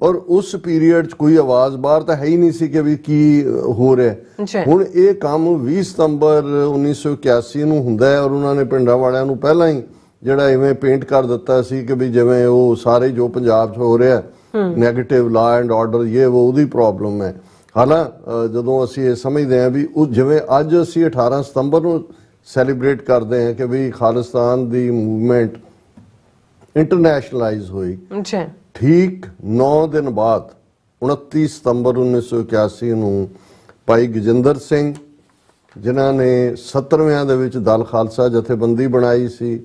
ਔਰ ਉਸ ਪੀਰੀਅਡ 'ਚ ਕੋਈ ਆਵਾਜ਼ ਬਾਹਰ ਤਾਂ ਹੈ ਹੀ ਨਹੀਂ ਸੀ ਕਿ ਵੀ ਕੀ ਹੋ ਰਿਹਾ ਹੁਣ ਇਹ ਕੰਮ 20 ਸਤੰਬਰ 1981 ਨੂੰ ਹੁੰਦਾ ਹੈ ਔਰ ਉਹਨਾਂ ਨੇ ਪਿੰਡਾਂ ਵਾਲਿਆਂ ਨੂੰ ਪਹਿਲਾਂ ਹੀ ਜਿਹੜਾ ਇਵੇਂ ਪੇਂਟ ਕਰ ਦਿੱਤਾ ਸੀ ਕਿ ਵੀ ਜਿਵੇਂ ਉਹ ਸਾਰੇ ਜੋ ਪੰਜਾਬ 'ਚ ਹੋ ਰਿਹਾ ਨੈਗੇਟਿਵ ਲਾ ਐਂਡ ਆਰਡਰ ਇਹ ਉਹਦੀ ਪ੍ਰੋਬਲਮ ਹੈ ਹਾਲਾਂ ਜਦੋਂ ਅਸੀਂ ਇਹ ਸਮਝਦੇ ਹਾਂ ਵੀ ਉਹ ਜਿਵੇਂ ਅੱਜ ਅਸੀਂ 18 ਸਤੰਬਰ ਨੂੰ ਸੈਲੀਬ੍ਰੇਟ ਕਰਦੇ ਹਾਂ ਕਿ ਵੀ ਖਾਲਿਸਤਾਨ ਦੀ ਮੂਵਮੈਂਟ ਇੰਟਰਨੈਸ਼ਨਲਾਈਜ਼ ਹੋਈ ਠੀਕ 9 ਦਿਨ ਬਾਅਦ 29 ਸਤੰਬਰ 1981 ਨੂੰ ਭਾਈ ਗਜਿੰਦਰ ਸਿੰਘ ਜਿਨ੍ਹਾਂ ਨੇ 70ਵਿਆਂ ਦੇ ਵਿੱਚ ਦਲ ਖਾਲਸਾ ਜਥੇਬੰਦੀ ਬਣਾਈ ਸੀ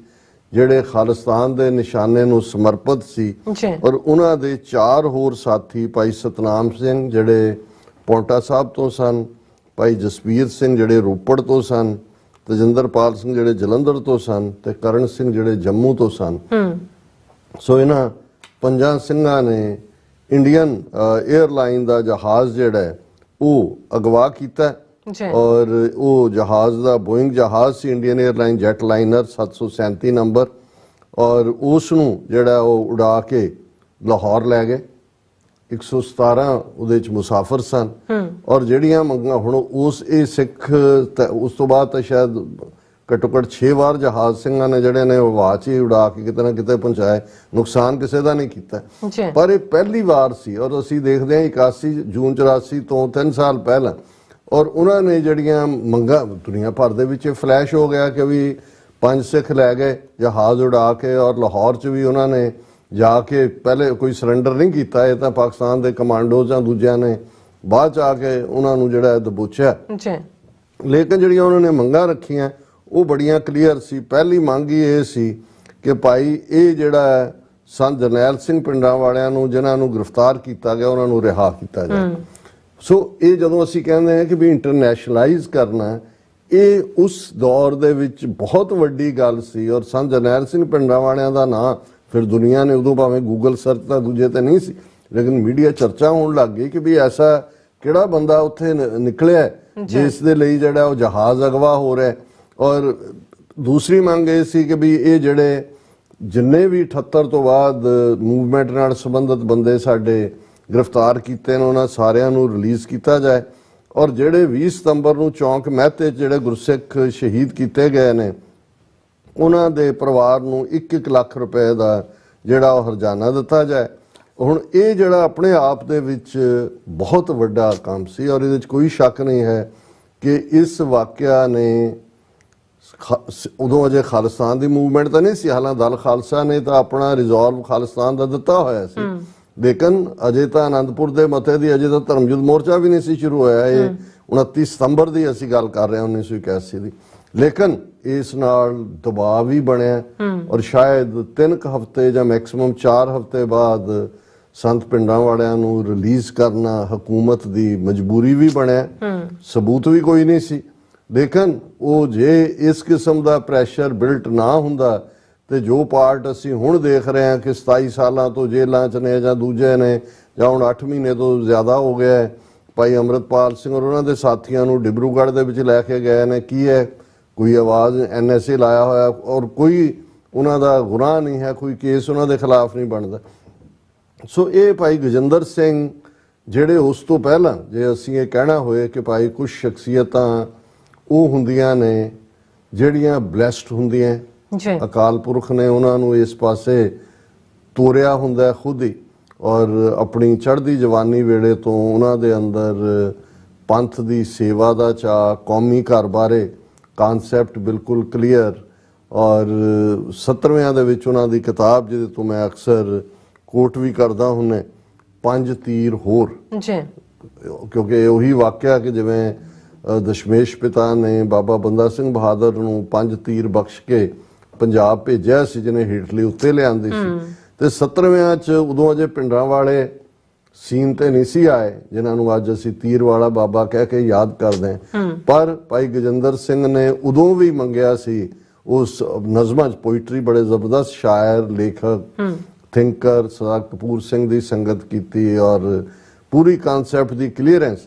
ਜਿਹੜੇ ਖਾਲਿਸਤਾਨ ਦੇ ਨਿਸ਼ਾਨੇ ਨੂੰ ਸਮਰਪਿਤ ਸੀ ਔਰ ਉਹਨਾਂ ਦੇ 4 ਹੋਰ ਸਾਥੀ ਭਾਈ ਸਤਨਾਮ ਸਿੰਘ ਜਿਹੜੇ ਪੌਂਟਾ ਸਾਹਿਬ ਤੋਂ ਸਨ ਭਾਈ ਜਸਵੀਰ ਸਿੰਘ ਜਿਹੜੇ ਰੋਪੜ ਤੋਂ ਸਨ ਤਜਿੰਦਰਪਾਲ ਸਿੰਘ ਜਿਹੜੇ ਜਲੰਧਰ ਤੋਂ ਸਨ ਤੇ ਕਰਨ ਸਿੰਘ ਜਿਹੜੇ ਜੰਮੂ ਤੋਂ ਸਨ ਸੋ ਇਹਨਾਂ 5 ਸਿੰਘਾਂ ਨੇ ਇੰਡੀਅਨ 에ਅਰਲਾਈਨ ਦਾ ਜਹਾਜ਼ ਜਿਹੜਾ ਉਹ ਅਗਵਾ ਕੀਤਾ ਔਰ ਉਹ ਜਹਾਜ਼ ਦਾ ਬੋਇੰਗ ਜਹਾਜ਼ ਸੀ Indian airline jet liner 737 number ਔਰ ਉਸ ਨੂੰ ਜਿਹੜਾ ਉਹ ਉਡਾ ਕੇ ਲਾਹੌਰ ਲੈ ਗਏ 117 ਉਹਦੇ ਚ ਮੁਸਾਫਰ ਸਨ ਔਰ ਜਿਹੜੀਆਂ ਮੰਗਾਂ ਹੁਣ ਉਸ ਇਹ ਸਿੱਖ ਉਸ ਤੋਂ ਬਾਅਦ ਤਾਂ ਸ਼ਾਇਦ ਘੱਟੋ ਘੱਟ 6 ਵਾਰ ਜਹਾਜ਼ ਸਿੰਘਾਂ ਨੇ ਜਿਹੜੇ ਨੇ ਹਵਾ 'ਚ ਹੀ ਉਡਾ ਕੇ ਕਿਤੇ ਨਾ ਕਿਤੇ ਪਹੁੰਚਾਏ ਨੁਕਸਾਨ ਕਿਸੇ ਦਾ ਨਹੀਂ ਕੀਤਾ ਪਰ ਇਹ ਪਹਿਲੀ ਵਾਰ ਸੀ ਔਰ ਅਸੀਂ ਦੇਖਦੇ ਹਾਂ 81 ਜੂਨ 84 ਤੋਂ 3 ਸਾਲ ਪਹਿਲਾਂ ਔਰ ਉਹਨਾਂ ਨੇ ਜਿਹੜੀਆਂ ਮੰਗਾਂ ਦੁਨੀਆ ਭਰ ਦੇ ਵਿੱਚ ਫਲੈਸ਼ ਹੋ ਗਿਆ ਕਿ ਵੀ 5 ਸਿੱਖ ਲੈ ਗਏ ਜਹਾਜ਼ ਉਡਾ ਕੇ ਔਰ ਲਾਹੌਰ 'ਚ ਵੀ ਉਹਨਾਂ ਨੇ ਜਾ ਕੇ ਪਹਿਲੇ ਕੋਈ ਸਰੈਂਡਰ ਨਹੀਂ ਕੀਤਾ ਇਹ ਤਾਂ ਪਾਕਿਸਤਾਨ ਦੇ ਕਮਾਂਡੋ ਜਾਂ ਦੂਜਿਆਂ ਨੇ ਬਾਅਦ 'ਚ ਆ ਕੇ ਉਹਨਾਂ ਨੂੰ ਜਿਹੜਾ ਦਬੋਚਿਆ ਲੇਕਿਨ ਜਿਹੜੀਆਂ ਉਹਨਾਂ ਨੇ ਮੰਗਾਂ ਰੱਖੀਆਂ ਉਹ ਬੜੀਆਂ ਕਲੀਅਰ ਸੀ ਪਹਿਲੀ ਮੰਗ ਹੀ ਇਹ ਸੀ ਕਿ ਭਾਈ ਇਹ ਜਿਹੜਾ ਸੰਤ ਜਰਨੈਲ ਸਿੰਘ ਪਿੰਡਾਂ ਵਾਲਿਆਂ ਨੂੰ ਜਿਨ੍ਹਾਂ ਨੂੰ ਗ੍ਰਿਫਤਾਰ ਕੀਤਾ ਗਿਆ ਉਹਨਾਂ ਨੂੰ ਰਿਹਾ ਕੀਤਾ ਜਾਏ ਸੋ ਇਹ ਜਦੋਂ ਅਸੀਂ ਕਹਿੰਦੇ ਹਾਂ ਕਿ ਵੀ ਇੰਟਰਨੈਸ਼ਨਲਾਈਜ਼ ਕਰਨਾ ਇਹ ਉਸ ਦੌਰ ਦੇ ਵਿੱਚ ਬਹੁਤ ਵੱਡੀ ਗੱਲ ਸੀ ਔਰ ਸੰਤ ਜਰਨੈਲ ਸਿੰਘ ਪਿੰਡਾਂ ਵਾਲਿਆਂ ਦਾ ਨਾਂ ਫਿਰ ਦੁਨੀਆ ਨੇ ਉਦੋਂ ਭਾਵੇਂ ਗੂਗਲ ਸਰਚ ਤਾਂ ਦੂਜੇ ਤੇ ਨਹੀਂ ਸੀ ਲੇਕਿਨ ਮੀਡੀਆ ਚਰਚਾ ਹੋਣ ਲੱਗ ਗਈ ਕਿ ਵੀ ਐਸਾ ਕਿਹੜਾ ਬੰਦਾ ਉੱਥੇ ਨਿਕਲਿਆ ਜਿਸ ਦੇ ਲਈ ਜਿਹੜਾ ਉਹ ਜਹਾਜ਼ ਅਗਵਾ ਹੋ ਰਿਹਾ ਔਰ ਦੂਸਰੀ ਮੰਗ ਇਹ ਸੀ ਕਿ ਵੀ ਇਹ ਜਿਹੜੇ ਜਿੰਨੇ ਵੀ 78 ਤੋਂ ਬਾਅਦ ਮੂਵਮੈਂਟ ਨਾਲ ਸੰਬੰਧਿਤ ਬੰਦੇ ਸਾਡੇ ਗ੍ਰਿਫਤਾਰ ਕੀਤੇ ਨੇ ਉਹਨਾਂ ਸਾਰਿਆਂ ਨੂੰ ਰਿਲੀਜ਼ ਕੀਤਾ ਜਾਏ ਔਰ ਜਿਹੜੇ 20 ਸਤੰਬਰ ਨੂੰ ਚੌਂਕ ਮਹਿਤੇ 'ਚ ਜਿਹੜੇ ਗੁਰਸਿੱਖ ਸ਼ਹੀਦ ਕੀਤੇ ਗਏ ਨੇ ਉਹਨਾਂ ਦੇ ਪਰਿਵਾਰ ਨੂੰ 1-1 ਲੱਖ ਰੁਪਏ ਦਾ ਜਿਹੜਾ ਉਹ ਹਰਜਾਨਾ ਦਿੱਤਾ ਜਾਏ। ਹੁਣ ਇਹ ਜਿਹੜਾ ਆਪਣੇ ਆਪ ਦੇ ਵਿੱਚ ਬਹੁਤ ਵੱਡਾ ਕੰਮ ਸੀ ਔਰ ਇਹਦੇ 'ਚ ਕੋਈ ਸ਼ੱਕ ਨਹੀਂ ਹੈ ਕਿ ਇਸ ਵਾਕਿਆ ਨੇ ਉਦੋਂ ਅਜੇ ਖਾਲਿਸਤਾਨ ਦੀ ਮੂਵਮੈਂਟ ਤਾਂ ਨਹੀਂ ਸੀ, ਹਾਲਾਂ ਦਲ ਖਾਲਸਾ ਨੇ ਤਾਂ ਆਪਣਾ ਰਿਜ਼ੋਲਵ ਖਾਲਿਸਤਾਨ ਦਾ ਦਿੱਤਾ ਹੋਇਆ ਸੀ, ਲੇਕਿਨ ਅਜੇ ਤਾਂ ਆਨੰਦਪੁਰ ਦੇ ਮਤੇ ਦੀ ਅਜੇ ਤਾਂ ਧਰਮਯੁੱਧ ਮੋਰਚਾ ਵੀ ਨਹੀਂ ਸੀ ਸ਼ੁਰੂ ਹੋਇਆ। ਇਹ 29 ਸਤੰਬਰ ਦੀ ਅਸੀਂ ਗੱਲ ਕਰ ਰਹੇ ਹਾਂ 1981 ਦੀ। ਲੇਕਿਨ ਇਸ ਨਾਲ ਦਬਾਅ ਵੀ ਬਣਿਆ ਔਰ ਸ਼ਾਇਦ 3 ਹਫ਼ਤੇ ਜਾਂ ਮੈਕਸਿਮਮ 4 ਹਫ਼ਤੇ ਬਾਅਦ ਸੰਤ ਪਿੰਡਾਂ ਵਾਲਿਆਂ ਨੂੰ ਰਿਲੀਜ਼ ਕਰਨਾ ਹਕੂਮਤ ਦੀ ਮਜਬੂਰੀ ਵੀ ਬਣਿਆ। ਸਬੂਤ ਵੀ ਕੋਈ ਨਹੀਂ ਸੀ, ਲੇਕਿਨ ਉਹ ਜੇ ਇਸ ਕਿਸਮ ਦਾ ਪ੍ਰੈਸ਼ਰ ਬਿਲਟ ਨਾ ਹੁੰਦਾ ਤੇ ਜੋ ਪਾਰਟ ਅਸੀਂ ਹੁਣ ਦੇਖ ਰਹੇ ਹਾਂ ਕਿ 27 ਸਾਲਾਂ ਤੋਂ ਜੇਲ੍ਹਾਂ 'ਚ ਨੇ ਜਾਂ ਦੂਜੇ ਨੇ ਜਾਂ ਹੁਣ 8 ਮਹੀਨੇ ਤੋਂ ਜ਼ਿਆਦਾ ਹੋ ਗਿਆ ਹੈ, ਭਾਈ ਅੰਮ੍ਰਿਤਪਾਲ ਸਿੰਘ ਔਰ ਉਹਨਾਂ ਦੇ ਸਾਥੀਆਂ ਨੂੰ ਡਿਬਰੂਗੜ੍ਹ ਦੇ ਵਿੱਚ ਲੈ ਕੇ ਗਏ ਨੇ। ਕੀ ਹੈ, ਕੋਈ ਆਵਾਜ਼ NSA ਲਾਇਆ ਹੋਇਆ ਔਰ ਕੋਈ ਉਹਨਾਂ ਦਾ ਗੁਨਾਹ ਨਹੀਂ ਹੈ, ਕੋਈ ਕੇਸ ਉਹਨਾਂ ਦੇ ਖਿਲਾਫ ਨਹੀਂ ਬਣਦਾ। ਸੋ ਇਹ ਭਾਈ ਗਜਿੰਦਰ ਸਿੰਘ ਜਿਹੜੇ ਉਸ ਤੋਂ ਪਹਿਲਾਂ ਜੇ ਅਸੀਂ ਇਹ ਕਹਿਣਾ ਹੋਏ ਕਿ ਭਾਈ ਕੁਝ ਸ਼ਖਸੀਅਤਾਂ ਉਹ ਹੁੰਦੀਆਂ ਨੇ ਜਿਹੜੀਆਂ ਬਲੈਸਡ ਹੁੰਦੀਆਂ, ਅਕਾਲ ਪੁਰਖ ਨੇ ਉਹਨਾਂ ਨੂੰ ਇਸ ਪਾਸੇ ਤੋਰਿਆ ਹੁੰਦਾ ਖੁਦ ਹੀ, ਔਰ ਆਪਣੀ ਚੜ੍ਹਦੀ ਜਵਾਨੀ ਵੇਲੇ ਤੋਂ ਉਹਨਾਂ ਦੇ ਅੰਦਰ ਪੰਥ ਦੀ ਸੇਵਾ ਦਾ ਚਾਅ, ਕੌਮੀ ਘਰ ਬਾਰੇ ਕਾਨਸੈਪਟ ਬਿਲਕੁਲ ਕਲੀਅਰ। ਔਰ 70ਵਿਆਂ ਦੇ ਵਿੱਚ ਉਹਨਾਂ ਦੀ ਕਿਤਾਬ ਜਿਹਦੇ ਤੋਂ ਮੈਂ ਅਕਸਰ ਕੋਟ ਵੀ ਕਰਦਾ ਹੁੰਨੇ, 5 ਤੀਰ ਹੋਰ, ਕਿਉਂਕਿ ਉਹੀ ਵਾਕਿਆ ਕਿ ਜਿਵੇਂ ਦਸ਼ਮੇਸ਼ ਪਿਤਾ ਨੇ ਬਾਬਾ ਬੰਦਾ ਸਿੰਘ ਬਹਾਦਰ ਨੂੰ 5 ਤੀਰ ਬਖਸ਼ ਕੇ ਪੰਜਾਬ ਭੇਜਿਆ ਸੀ ਜਿਹਨੇ ਹੇਠਲੀ ਉੱਤੇ ਲਿਆਂਦੀ ਸੀ, ਤੇ 70ਵਿਆਂ 'ਚ ਉਦੋਂ ਅਜੇ ਪਿੰਡਾਂ ਵਾਲੇ ਸੀਨ ਤੇ ਨਹੀਂ ਸੀ ਆਏ ਜਿਨ੍ਹਾਂ ਨੂੰ ਅੱਜ ਅਸੀਂ ਤੀਰ ਵਾਲਾ ਬਾਬਾ ਕਹਿ ਕੇ ਯਾਦ ਕਰਦੇ ਹਾਂ। ਪਰ ਭਾਈ ਗਜਿੰਦਰ ਸਿੰਘ ਨੇ ਉਦੋਂ ਵੀ ਮੰਗਿਆ ਸੀ ਉਸ ਨਜ਼ਮਾਂ 'ਚ, ਪੋਇਟਰੀ ਬੜੇ ਜ਼ਬਰਦਸਤ ਸ਼ਾਇਰ ਲੇਖਕ ਥਿੰਕਰ ਸਰਦਾਰ ਕਪੂਰ ਸਿੰਘ ਦੀ ਸੰਗਤ ਕੀਤੀ ਔਰ ਪੂਰੀ ਕਾਨਸੈਪਟ ਦੀ ਕਲੀਅਰੈਂਸ।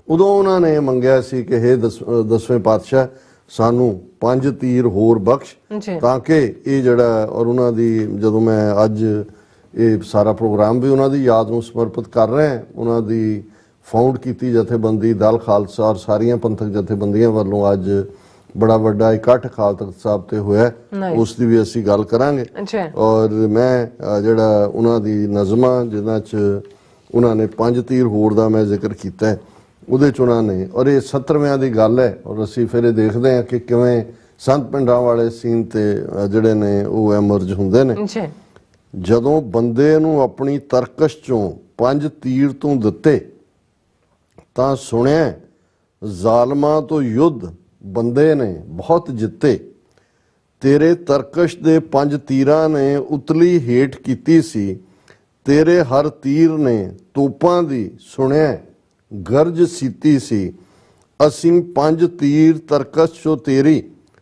ਉਦੋਂ ਉਹਨਾਂ ਨੇ ਮੰਗਿਆ ਸੀ ਕਿ ਹੇ ਦਸਵੇਂ ਪਾਤਸ਼ਾਹ ਸਾਨੂੰ 5 ਤੀਰ ਹੋਰ ਬਖਸ਼, ਤਾਂ ਕਿ ਇਹ ਜਿਹੜਾ, ਔਰ ਉਹਨਾਂ ਦੀ ਜਦੋਂ ਮੈਂ ਅੱਜ ਇਹ ਸਾਰਾ ਪ੍ਰੋਗਰਾਮ ਵੀ ਉਹਨਾਂ ਦੀ ਯਾਦ ਨੂੰ ਸਮਰਪਿਤ ਕਰ ਰਹੇ ਹਾਂ, ਉਹਨਾਂ ਦੀ ਫਾਊਂਡ ਕੀਤੀ ਜਥੇਬੰਦੀ ਦਲ ਖਾਲਸਾ ਔਰ ਸਾਰੀਆਂ ਪੰਥਕ ਜਥੇਬੰਦੀਆਂ ਵੱਲੋਂ ਅੱਜ ਬੜਾ ਵੱਡਾ ਇਕੱਠ ਅਕਾਲ ਤਖਤ ਸਾਹਿਬ ਤੇ ਹੋਇਆ, ਉਸ ਦੀ ਵੀ ਅਸੀਂ ਗੱਲ ਕਰਾਂਗੇ। ਔਰ ਮੈਂ ਜਿਹੜਾ ਉਹਨਾਂ ਦੀ ਨਜ਼ਮਾਂ ਜਿਹਨਾਂ 'ਚ ਉਹਨਾਂ ਨੇ 5 ਤੀਰ ਹੋਰ ਦਾ ਮੈਂ ਜ਼ਿਕਰ ਕੀਤਾ, ਉਹਦੇ 'ਚ ਉਹਨਾਂ ਨੇ, ਔਰ ਇਹ 70ਵਿਆਂ ਦੀ ਗੱਲ ਹੈ, ਔਰ ਅਸੀਂ ਫਿਰ ਇਹ ਦੇਖਦੇ ਹਾਂ ਕਿ ਕਿਵੇਂ ਸੰਤ ਪਿੰਡਾਂ ਵਾਲੇ ਸੀਨ ਤੇ ਜਿਹੜੇ ਨੇ ਉਹ ਐਮਰਜ ਹੁੰਦੇ ਨੇ। ਜਦੋਂ ਬੰਦੇ ਨੂੰ ਆਪਣੀ ਤਰਕਸ਼ 'ਚੋਂ 5 ਤੀਰ ਤੋਂ ਦਿੱਤੇ ਤਾਂ ਸੁਣਿਆ ਜ਼ਾਲਮਾਂ ਤੋਂ ਯੁੱਧ ਬੰਦੇ ਨੇ ਬਹੁਤ ਜਿੱਤੇ, ਤੇਰੇ ਤਰਕਸ਼ ਦੇ 5 ਤੀਰਾਂ ਨੇ ਉਤਲੀ ਹੇਠ ਕੀਤੀ ਸੀ, ਤੇਰੇ ਹਰ ਤੀਰ ਨੇ ਤੋਪਾਂ ਦੀ ਸੁਣਿਆ ਗਰਜ ਸੀਤੀ ਸੀ, ਅਸੀਂ 5 ਤੀਰ ਤਰਕਸ਼ 'ਚੋਂ ਤੇਰੀ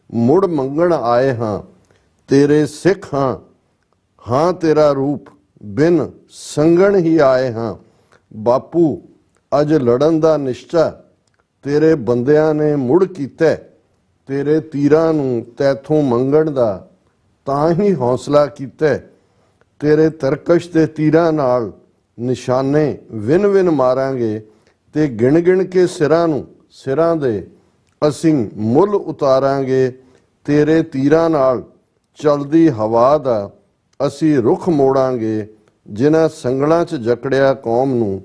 ਮੁੜ ਮੰਗਣ ਆਏ ਹਾਂ, ਤੇਰੇ ਸਿੱਖ ਹਾਂ, ਹਾਂ ਤੇਰਾ ਰੂਪ ਬਿਨ ਸੰਗਣ ਹੀ ਆਏ ਹਾਂ, ਬਾਪੂ ਅੱਜ ਲੜਨ ਦਾ ਨਿਸ਼ਚਾ ਤੇਰੇ ਬੰਦਿਆਂ ਨੇ ਮੁੜ ਕੀਤਾ, ਤੇਰੇ ਤੀਰਾਂ ਨੂੰ ਤੈਥੋਂ ਮੰਗਣ ਦਾ ਤਾਂ ਹੀ ਹੌਸਲਾ ਕੀਤਾ, ਤੇਰੇ ਤਰਕਸ਼ ਦੇ ਤੀਰਾਂ ਨਾਲ ਨਿਸ਼ਾਨੇ ਵਿਨ ਵਿਨ ਮਾਰਾਂਗੇ, ਤੇ ਗਿਣ ਗਿਣ ਕੇ ਸਿਰਾਂ ਦੇ ਅਸੀਂ ਮੁੱਲ ਉਤਾਰਾਂਗੇ, ਤੇਰੇ ਤੀਰਾਂ ਨਾਲ ਚਲਦੀ ਹਵਾ ਦਾ ਅਸੀਂ ਰੁਖ ਮੋੜਾਂਗੇ, ਜਿਨ੍ਹਾਂ ਸੰਗਲਾਂ 'ਚ ਜਕੜਿਆ ਕੌਮ ਨੂੰ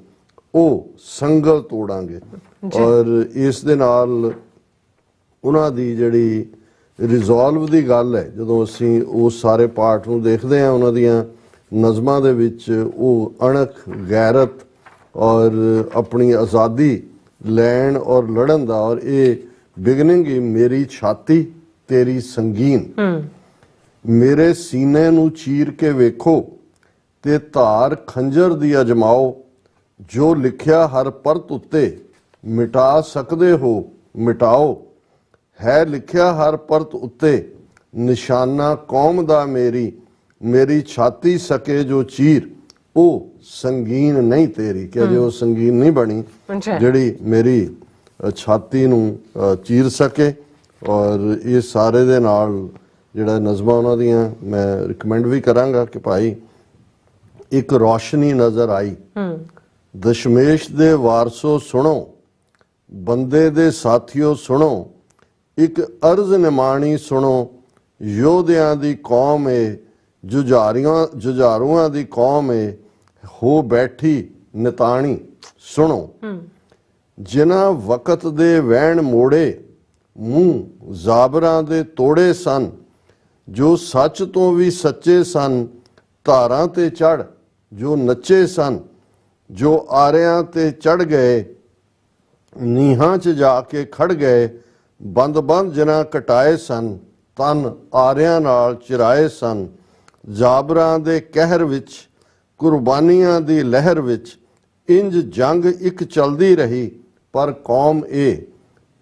ਉਹ ਸੰਗਲ ਤੋੜਾਂਗੇ। ਔਰ ਇਸ ਦੇ ਨਾਲ ਉਹਨਾਂ ਦੀ ਜਿਹੜੀ ਰਿਜ਼ੋਲਵ ਦੀ ਗੱਲ ਹੈ, ਜਦੋਂ ਅਸੀਂ ਉਸ ਸਾਰੇ ਪਾਰਟ ਨੂੰ ਦੇਖਦੇ ਹਾਂ ਉਹਨਾਂ ਦੀਆਂ ਨਜ਼ਮਾਂ ਦੇ ਵਿੱਚ, ਉਹ ਅਣਖ, ਗੈਰਤ ਔਰ ਆਪਣੀ ਆਜ਼ਾਦੀ ਲੈਣ ਔਰ ਲੜਨ ਦਾ, ਔਰ ਇਹ ਬਿਗਨਿੰਗ ਹੀ ਮੇਰੀ ਛਾਤੀ ਤੇਰੀ ਸੰਗੀਨ, ਮੇਰੇ ਸੀਨੇ ਨੂੰ ਚੀਰ ਕੇ ਵੇਖੋ ਤੇ ਧਾਰ ਖੰਜਰ ਦੀ ਅਜਮਾਓ, ਜੋ ਲਿਖਿਆ ਹਰ ਪਰਤ ਉੱਤੇ ਮਿਟਾ ਸਕਦੇ ਹੋ ਮਿਟਾਓ, ਹੈ ਲਿਖਿਆ ਹਰ ਪਰਤ ਉੱਤੇ ਨਿਸ਼ਾਨਾ ਕੌਮ ਦਾ ਮੇਰੀ ਛਾਤੀ ਸਕੇ ਜੋ ਚੀਰ, ਉਹ ਸੰਗੀਨ ਨਹੀਂ ਤੇਰੀ, ਕਿ ਅਜੇ ਉਹ ਸੰਗੀਨ ਨਹੀਂ ਬਣੀ ਜਿਹੜੀ ਮੇਰੀ ਛਾਤੀ ਨੂੰ ਚੀਰ ਸਕੇ। ਔਰ ਇਹ ਸਾਰੇ ਦੇ ਨਾਲ ਜਿਹੜਾ ਨਜ਼ਮਾਂ ਉਹਨਾਂ ਦੀਆਂ ਮੈਂ ਰਿਕਮੈਂਡ ਵੀ ਕਰਾਂਗਾ ਕਿ ਭਾਈ ਇੱਕ ਰੋਸ਼ਨੀ ਨਜ਼ਰ ਆਈ, ਦਸ਼ਮੇਸ਼ ਦੇ ਵਾਰਸੋ ਸੁਣੋ ਬੰਦੇ ਦੇ ਸਾਥੀਓ ਸੁਣੋ, ਇੱਕ ਅਰਜ਼ ਨਿਮਾਣੀ ਸੁਣੋ, ਯੋਧਿਆਂ ਦੀ ਕੌਮ ਏ, ਜੁਝਾਰੂਆਂ ਦੀ ਕੌਮ ਏ, ਹੋ ਬੈਠੀ ਨਿਤਾਣੀ ਸੁਣੋ। ਜਿਨ੍ਹਾਂ ਵਕਤ ਦੇ ਵਹਿਣ ਮੋੜੇ, ਮੂੰਹ ਜ਼ਾਬਰਾਂ ਦੇ ਤੋੜੇ ਸਨ, ਜੋ ਸੱਚ ਤੋਂ ਵੀ ਸੱਚੇ ਸਨ, ਧਾਰਾਂ ਤੇ ਚੜ ਜੋ ਨੱਚੇ ਸਨ, ਜੋ ਆਰਿਆਂ ਤੇ ਚੜ ਗਏ, ਨੀਹਾਂ 'ਚ ਜਾ ਕੇ ਖੜ ਗਏ, ਬੰਦ ਜਿਨ੍ਹਾਂ ਕਟਾਏ ਸਨ, ਤਨ ਆਰਿਆਂ ਨਾਲ ਚਿਰਾਏ ਸਨ, ਜ਼ਾਬਰਾਂ ਦੇ ਕਹਿਰ ਵਿੱਚ, ਕੁਰਬਾਨੀਆਂ ਦੀ ਲਹਿਰ ਵਿੱਚ, ਇੰਜ ਜੰਗ ਇੱਕ ਚਲਦੀ ਰਹੀ, ਪਰ ਕੌਮ ਇਹ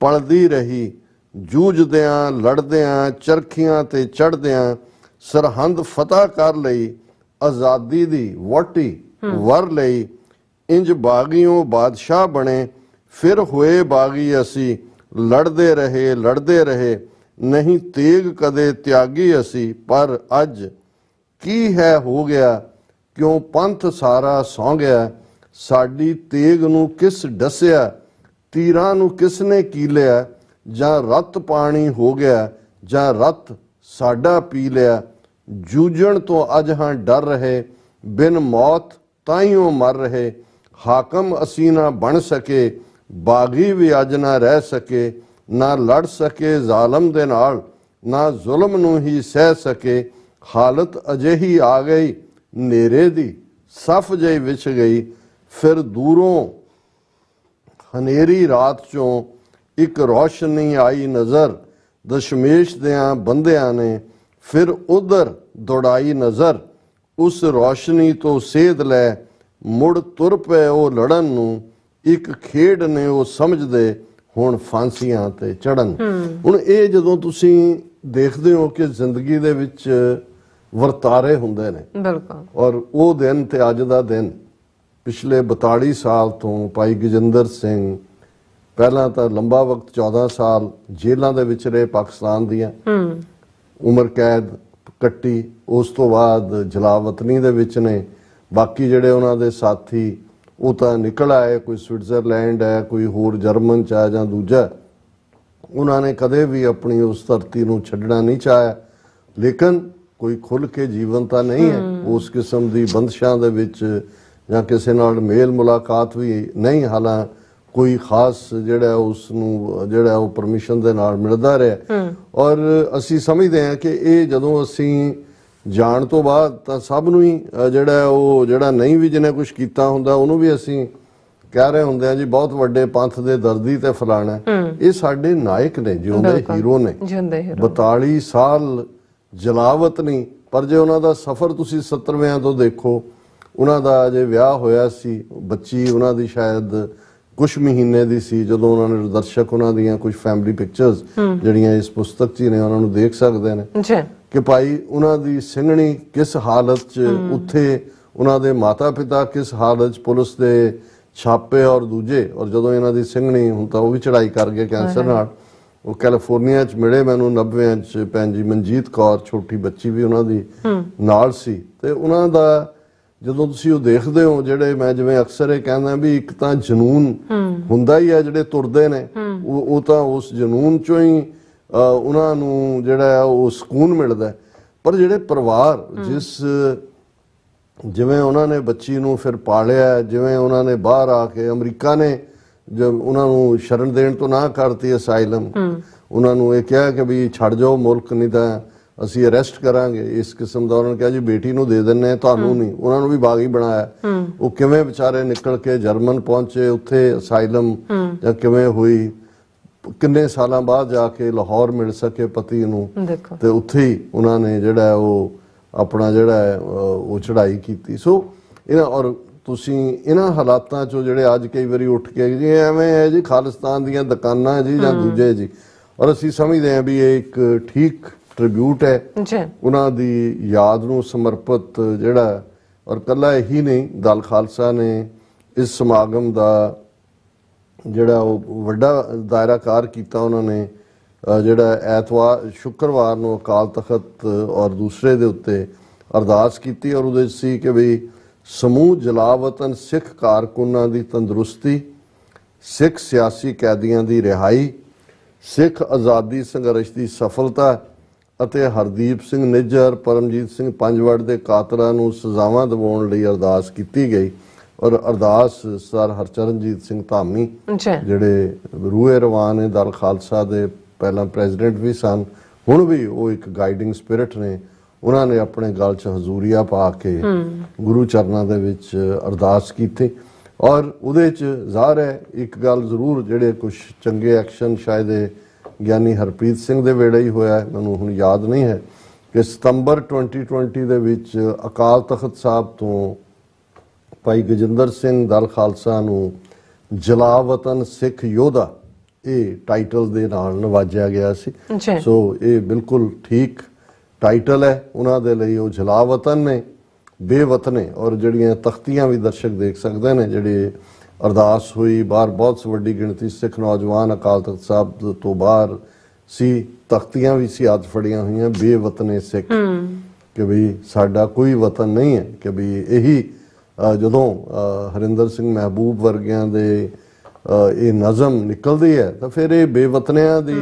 ਪਲਦੀ ਰਹੀ, ਜੂਝਦਿਆਂ ਲੜਦਿਆਂ ਚਰਖੀਆਂ ਤੇ ਚੜ੍ਹਦਿਆਂ, ਸਰਹੰਦ ਫਤਹ ਕਰ ਲਈ, ਆਜ਼ਾਦੀ ਦੀ ਵੋਟੀ ਵਰ ਲਈ, ਇੰਜ ਬਾਗੀਓਂ ਬਾਦਸ਼ਾਹ ਬਣੇ, ਫਿਰ ਹੋਏ ਬਾਗੀ ਅਸੀਂ, ਲੜਦੇ ਰਹੇ, ਨਹੀਂ ਤੇਗ ਕਦੇ ਤਿਆਗੀ ਅਸੀਂ, ਪਰ ਅੱਜ ਕੀ ਹੈ ਹੋ ਗਿਆ, ਕਿਉਂ ਪੰਥ ਸਾਰਾ ਸੌਂ ਗਿਆ, ਸਾਡੀ ਤੇਗ ਨੂੰ ਕਿਸ ਡਸਿਆ, ਤੀਰਾਂ ਨੂੰ ਕਿਸ ਨੇ ਕੀਲਿਆ, ਜਾਂ ਰੱਤ ਪਾਣੀ ਹੋ ਗਿਆ, ਜਾਂ ਰੱਤ ਸਾਡਾ ਪੀ ਲਿਆ, ਜੂਝਣ ਤੋਂ ਅੱਜ ਹਾਂ ਡਰ ਰਹੇ, ਬਿਨ ਮੌਤ ਤਾਈਓ ਮਰ ਰਹੇ, ਹਾਕਮ ਅਸੀਂ ਨਾ ਬਣ ਸਕੇ, ਬਾਗੀ ਵੀ ਅੱਜ ਨਾ ਰਹਿ ਸਕੇ, ਨਾ ਲੜ ਸਕੇ ਜ਼ਾਲਮ ਦੇ ਨਾਲ, ਨਾ ਜ਼ੁਲਮ ਨੂੰ ਹੀ ਸਹਿ ਸਕੇ, ਹਾਲਤ ਅਜਿਹੀ ਆ ਗਈ ਨੇਰੇ ਦੀ, ਸਫ ਜਿਹੀ ਵਿਛ ਗਈ, ਫਿਰ ਦੂਰੋਂ ਹਨੇਰੀ ਰਾਤ ਚੋਂ ਇੱਕ ਰੌਸ਼ਨੀ ਆਈ ਨਜ਼ਰ, ਦਸ਼ਮੇਸ਼ ਦਿਆਂ ਬੰਦਿਆਂ ਨੇ ਫਿਰ ਉਧਰ ਦੌੜਾਈ ਨਜ਼ਰ, ਉਸ ਰੌਸ਼ਨੀ ਤੋਂ ਸੇਧ ਲੈ, ਮੁੜ ਤੁਰ ਪਏ ਉਹ ਲੜਨ ਨੂੰ, ਇੱਕ ਖੇਡ ਨੇ ਉਹ ਸਮਝਦੇ, ਹੁਣ ਫਾਂਸੀਆਂ ਤੇ ਚੜਨ। ਹੁਣ ਇਹ ਜਦੋਂ ਤੁਸੀਂ ਦੇਖਦੇ ਹੋ ਕਿ ਜ਼ਿੰਦਗੀ ਦੇ ਵਿੱਚ ਵਰਤਾਰੇ ਹੁੰਦੇ ਨੇ, ਬਿਲਕੁਲ, ਔਰ ਉਹ ਦਿਨ ਤੇ ਅੱਜ ਦਾ ਦਿਨ, ਪਿਛਲੇ 42 ਸਾਲ ਤੋਂ ਭਾਈ ਗਜਿੰਦਰ ਸਿੰਘ ਪਹਿਲਾਂ ਤਾਂ ਲੰਬਾ ਵਕਤ 14 ਸਾਲ ਜੇਲ੍ਹਾਂ ਦੇ ਵਿੱਚ ਰਹੇ ਪਾਕਿਸਤਾਨ ਦੀਆਂ, ਉਮਰ ਕੈਦ ਕੱਟੀ, ਉਸ ਤੋਂ ਬਾਅਦ ਜਲਾਵਤਨੀ ਦੇ ਵਿੱਚ ਨੇ। ਬਾਕੀ ਜਿਹੜੇ ਉਹਨਾਂ ਦੇ ਸਾਥੀ ਉਹ ਤਾਂ ਨਿਕਲ ਆਏ, ਕੋਈ ਸਵਿਟਜ਼ਰਲੈਂਡ ਹੈ, ਕੋਈ ਹੋਰ ਜਰਮਨ 'ਚ ਹੈ ਜਾਂ ਦੂਜਾ, ਉਹਨਾਂ ਨੇ ਕਦੇ ਵੀ ਆਪਣੀ ਉਸ ਧਰਤੀ ਨੂੰ ਛੱਡਣਾ ਨਹੀਂ ਚਾਹਿਆ। ਲੇਕਿਨ ਕੋਈ ਖੁੱਲ੍ਹ ਕੇ ਜੀਵਨ ਤਾਂ ਨਹੀਂ ਹੈ, ਉਸ ਕਿਸਮ ਦੀ ਬੰਦਸ਼ਾਂ ਦੇ ਵਿੱਚ ਜਾਂ ਕਿਸੇ ਨਾਲ ਮੇਲ ਮੁਲਾਕਾਤ ਵੀ ਨਹੀਂ, ਹਾਲਾਂ ਕੋਈ ਖਾਸ ਜਿਹੜਾ ਉਸ ਨੂੰ ਜਿਹੜਾ ਉਹ ਪਰਮਿਸ਼ਨ ਦੇ ਨਾਲ ਮਿਲਦਾ ਰਿਹਾ। ਔਰ ਅਸੀਂ ਸਮਝਦੇ ਹਾਂ ਕਿ ਇਹ ਜਦੋਂ ਅਸੀਂ ਜਾਣ ਤੋਂ ਬਾਅਦ ਤਾਂ ਸਭ ਨੂੰ ਹੀ ਜਿਹੜਾ ਨਹੀਂ ਵੀ ਜਿਹਨੇ ਕੁਝ ਕੀਤਾ ਹੁੰਦਾ ਉਹਨੂੰ ਵੀ ਅਸੀਂ ਕਹਿ ਰਹੇ ਹੁੰਦੇ ਆ ਜੀ ਬਹੁਤ ਵੱਡੇ ਪੰਥ ਦੇ ਦਰਦੀ ਤੇ ਫਲਾਣਾ। ਇਹ ਸਾਡੇ ਨਾਇਕ ਨੇ, ਜਿਉਂਦੇ ਹੀਰੋ ਨੇ, 42 ਸਾਲ ਜਲਾਵਤ ਨਹੀਂ। ਪਰ ਜੇ ਉਹਨਾਂ ਦਾ ਸਫ਼ਰ ਤੁਸੀਂ 70ਵਿਆਂ ਤੋਂ ਦੇਖੋ, ਉਹਨਾਂ ਦਾ ਜੇ ਵਿਆਹ ਹੋਇਆ ਸੀ, ਬੱਚੀ ਉਹਨਾਂ ਦੀ ਸ਼ਾਇਦ ਕੁਝ ਮਹੀਨੇ ਦੀ ਸੀ ਜਦੋਂ ਉਹਨਾਂ ਨੇ, ਦਰਸ਼ਕ ਉਹਨਾਂ ਦੀਆਂ ਕੁਝ ਫੈਮਿਲੀ ਪਿਕਚਰਸ ਜਿਹੜੀਆਂ ਇਸ ਪੁਸਤਕ 'ਚ ਨੇ ਉਹਨਾਂ ਨੂੰ ਦੇਖ ਸਕਦੇ ਨੇ ਕਿ ਭਾਈ ਉਹਨਾਂ ਦੀ ਸਿੰਘਣੀ ਕਿਸ ਹਾਲਤ 'ਚ, ਉੱਥੇ ਉਹਨਾਂ ਦੇ ਮਾਤਾ ਪਿਤਾ ਕਿਸ ਹਾਲਤ 'ਚ, ਪੁਲਿਸ ਦੇ ਛਾਪੇ ਔਰ ਦੂਜੇ। ਔਰ ਜਦੋਂ ਇਹਨਾਂ ਦੀ ਸਿੰਘਣੀ, ਹੁਣ ਤਾਂ ਉਹ ਵੀ ਚੜਾਈ ਕਰ ਗਏ ਕੈਂਸਰ ਨਾਲ, ਉਹ ਕੈਲੀਫੋਰਨੀਆ 'ਚ ਮਿਲੇ ਮੈਨੂੰ 90ਵਿਆਂ 'ਚ, ਭੈਣ ਜੀ ਮਨਜੀਤ ਕੌਰ, ਛੋਟੀ ਬੱਚੀ ਵੀ ਉਹਨਾਂ ਦੀ ਨਾਲ ਸੀ। ਤੇ ਉਹਨਾਂ ਦਾ ਜਦੋਂ ਤੁਸੀਂ ਉਹ ਦੇਖਦੇ ਹੋ, ਜਿਹੜੇ ਮੈਂ ਜਿਵੇਂ ਅਕਸਰ ਇਹ ਕਹਿੰਦਾ ਵੀ ਇੱਕ ਤਾਂ ਜਨੂਨ ਹੁੰਦਾ ਹੀ ਹੈ, ਜਿਹੜੇ ਤੁਰਦੇ ਨੇ ਉਹ ਤਾਂ ਉਸ ਜਨੂਨ 'ਚੋਂ ਹੀ ਉਹਨਾਂ ਨੂੰ ਜਿਹੜਾ ਉਹ ਸਕੂਨ ਮਿਲਦਾ। ਪਰ ਜਿਹੜੇ ਪਰਿਵਾਰ ਜਿਵੇਂ ਉਹਨਾਂ ਨੇ ਬੱਚੀ ਨੂੰ ਫਿਰ ਪਾਲਿਆ, ਜਿਵੇਂ ਉਹਨਾਂ ਨੇ ਬਾਹਰ ਆ ਕੇ ਅਮਰੀਕਾ ਨੇ ਜਦ ਉਹਨਾਂ ਨੂੰ ਸ਼ਰਨ ਦੇਣ ਤੋਂ ਨਾ ਕਰਤੀ, ਅਸਾਈਲਮ, ਉਹਨਾਂ ਨੂੰ ਇਹ ਕਿਹਾ ਕਿ ਵੀ ਛੱਡ ਜਾਓ ਮੁਲਕ, ਨਹੀਂ ਤਾਂ ਅਸੀਂ ਅਰੈਸਟ ਕਰਾਂਗੇ, ਇਸ ਕਿਸਮ ਦਾ। ਉਹਨਾਂ ਨੇ ਕਿਹਾ ਜੀ ਬੇਟੀ ਨੂੰ ਦੇ ਦਿੰਨੇ, ਤੁਹਾਨੂੰ ਨਹੀਂ। ਉਹਨਾਂ ਨੂੰ ਵੀ ਬਾਗੀ ਬਣਾਇਆ। ਉਹ ਕਿਵੇਂ ਵਿਚਾਰੇ ਨਿਕਲ ਕੇ ਜਰਮਨ ਪਹੁੰਚੇ, ਉੱਥੇ ਅਸਾਈਲਮ ਜਾਂ ਕਿਵੇਂ ਹੋਈ, ਕਿੰਨੇ ਸਾਲਾਂ ਬਾਅਦ ਜਾ ਕੇ ਲਾਹੌਰ ਮਿਲ ਸਕੇ ਪਤੀ ਨੂੰ, ਤੇ ਉੱਥੇ ਹੀ ਉਹਨਾਂ ਨੇ ਜਿਹੜਾ ਉਹ ਆਪਣਾ ਜਿਹੜਾ ਉਹ ਚੜ੍ਹਾਈ ਕੀਤੀ। ਸੋ ਇਹਨਾਂ, ਔਰ ਤੁਸੀਂ ਇਹਨਾਂ ਹਾਲਾਤਾਂ 'ਚੋਂ ਜਿਹੜੇ ਅੱਜ ਕਈ ਵਾਰੀ ਉੱਠ ਕੇ ਜੀ ਐਵੇਂ ਹੈ ਜੀ ਖਾਲਿਸਤਾਨ ਦੀਆਂ ਦੁਕਾਨਾਂ ਜੀ ਜਾਂ ਦੂਜੇ ਜੀ, ਔਰ ਅਸੀਂ ਸਮਝਦੇ ਹਾਂ ਵੀ ਇਹ ਇੱਕ ਠੀਕ ਟ੍ਰਿਬਿਊਟ ਹੈ ਉਹਨਾਂ ਦੀ ਯਾਦ ਨੂੰ ਸਮਰਪਿਤ ਜਿਹੜਾ। ਔਰ ਕੱਲਾ ਇਹੀ ਨਹੀਂ, ਦਲ ਖਾਲਸਾ ਨੇ ਇਸ ਸਮਾਗਮ ਦਾ ਜਿਹੜਾ ਉਹ ਵੱਡਾ ਦਾਇਰਾਕਾਰ ਕੀਤਾ। ਉਹਨਾਂ ਨੇ ਜਿਹੜਾ ਸ਼ੁੱਕਰਵਾਰ ਨੂੰ ਅਕਾਲ ਤਖਤ ਔਰ ਦੂਸਰੇ ਦੇ ਉੱਤੇ ਅਰਦਾਸ ਕੀਤੀ, ਔਰ ਉਹਦੇ ਸੀ ਕਿ ਵੀ ਸਮੂਹ ਜਲਾਵਤਨ ਸਿੱਖ ਕਾਰਕੁਨਾਂ ਦੀ ਤੰਦਰੁਸਤੀ, ਸਿੱਖ ਸਿਆਸੀ ਕੈਦੀਆਂ ਦੀ ਰਿਹਾਈ, ਸਿੱਖ ਆਜ਼ਾਦੀ ਸੰਘਰਸ਼ ਦੀ ਸਫਲਤਾ ਅਤੇ ਹਰਦੀਪ ਸਿੰਘ ਨਿੱਜਰ, ਪਰਮਜੀਤ ਸਿੰਘ ਪੰਜਵੜ ਦੇ ਕਾਤਲਾਂ ਨੂੰ ਸਜ਼ਾਵਾਂ ਦਿਵਾਉਣ ਲਈ ਅਰਦਾਸ ਕੀਤੀ ਗਈ। ਔਰ ਅਰਦਾਸ ਸਰ ਹਰਚਰਨਜੀਤ ਸਿੰਘ ਧਾਮੀ ਜਿਹੜੇ ਰੂਹੇ ਰਵਾਨ ਨੇ ਦਲ ਖਾਲਸਾ ਦੇ ਪਹਿਲਾਂ ਪ੍ਰੈਜ਼ੀਡੈਂਟ ਵੀ ਸਨ, ਹੁਣ ਵੀ ਉਹ ਇੱਕ ਗਾਈਡਿੰਗ ਸਪਿਰਿਟ ਨੇ। ਉਹਨਾਂ ਨੇ ਆਪਣੇ ਗਲ 'ਚ ਹਜ਼ੂਰੀਆ ਪਾ ਕੇ ਗੁਰੂ ਚਰਨਾਂ ਦੇ ਵਿੱਚ ਅਰਦਾਸ ਕੀਤੀ। ਔਰ ਉਹਦੇ 'ਚ ਜ਼ਾਹਰ ਹੈ ਇੱਕ ਗੱਲ ਜ਼ਰੂਰ, ਜਿਹੜੇ ਕੁਝ ਚੰਗੇ ਐਕਸ਼ਨ ਸ਼ਾਇਦ ਗਿਆਨੀ ਹਰਪ੍ਰੀਤ ਸਿੰਘ ਦੇ ਵੇਲੇ ਹੀ ਹੋਇਆ, ਮੈਨੂੰ ਹੁਣ ਯਾਦ ਨਹੀਂ ਹੈ, ਕਿ ਸਤੰਬਰ 2020 ਦੇ ਵਿੱਚ ਅਕਾਲ ਤਖਤ ਸਾਹਿਬ ਤੋਂ ਭਾਈ ਗਜਿੰਦਰ ਸਿੰਘ ਦਲ ਖਾਲਸਾ ਨੂੰ ਜਲਾਵਤਨ ਸਿੱਖ ਯੋਧਾ ਇਹ ਟਾਈਟਲ ਦੇ ਨਾਲ ਨਵਾਜਿਆ ਗਿਆ ਸੀ। ਸੋ ਇਹ ਬਿਲਕੁਲ ਠੀਕ ਟਾਈਟਲ ਹੈ ਉਹਨਾਂ ਦੇ ਲਈ। ਉਹ ਜਲਾਵਤਨ ਨੇ, ਬੇਵਤਨੇ। ਔਰ ਜਿਹੜੀਆਂ ਤਖਤੀਆਂ ਵੀ ਦਰਸ਼ਕ ਦੇਖ ਸਕਦੇ ਨੇ, ਜਿਹੜੀ ਅਰਦਾਸ ਹੋਈ ਬਾਹਰ, ਬਹੁਤ ਵੱਡੀ ਗਿਣਤੀ ਸਿੱਖ ਨੌਜਵਾਨ ਅਕਾਲ ਤਖਤ ਸਾਹਿਬ ਤੋਂ ਬਾਹਰ ਸੀ, ਤਖਤੀਆਂ ਵੀ ਸੀ ਹੱਥ ਫੜੀਆਂ ਹੋਈਆਂ, ਬੇਵਤਨੇ ਸਿੱਖ, ਕਿ ਵੀ ਸਾਡਾ ਕੋਈ ਵਤਨ ਨਹੀਂ ਹੈ। ਕਿ ਵੀ ਇਹੀ ਜਦੋਂ ਹਰਿੰਦਰ ਸਿੰਘ ਮਹਿਬੂਬ ਵਰਗਿਆਂ ਦੇ ਇਹ ਨਜ਼ਮ ਨਿਕਲਦੀ ਹੈ ਤਾਂ ਫਿਰ ਇਹ ਬੇਵਤਨਿਆਂ ਦੀ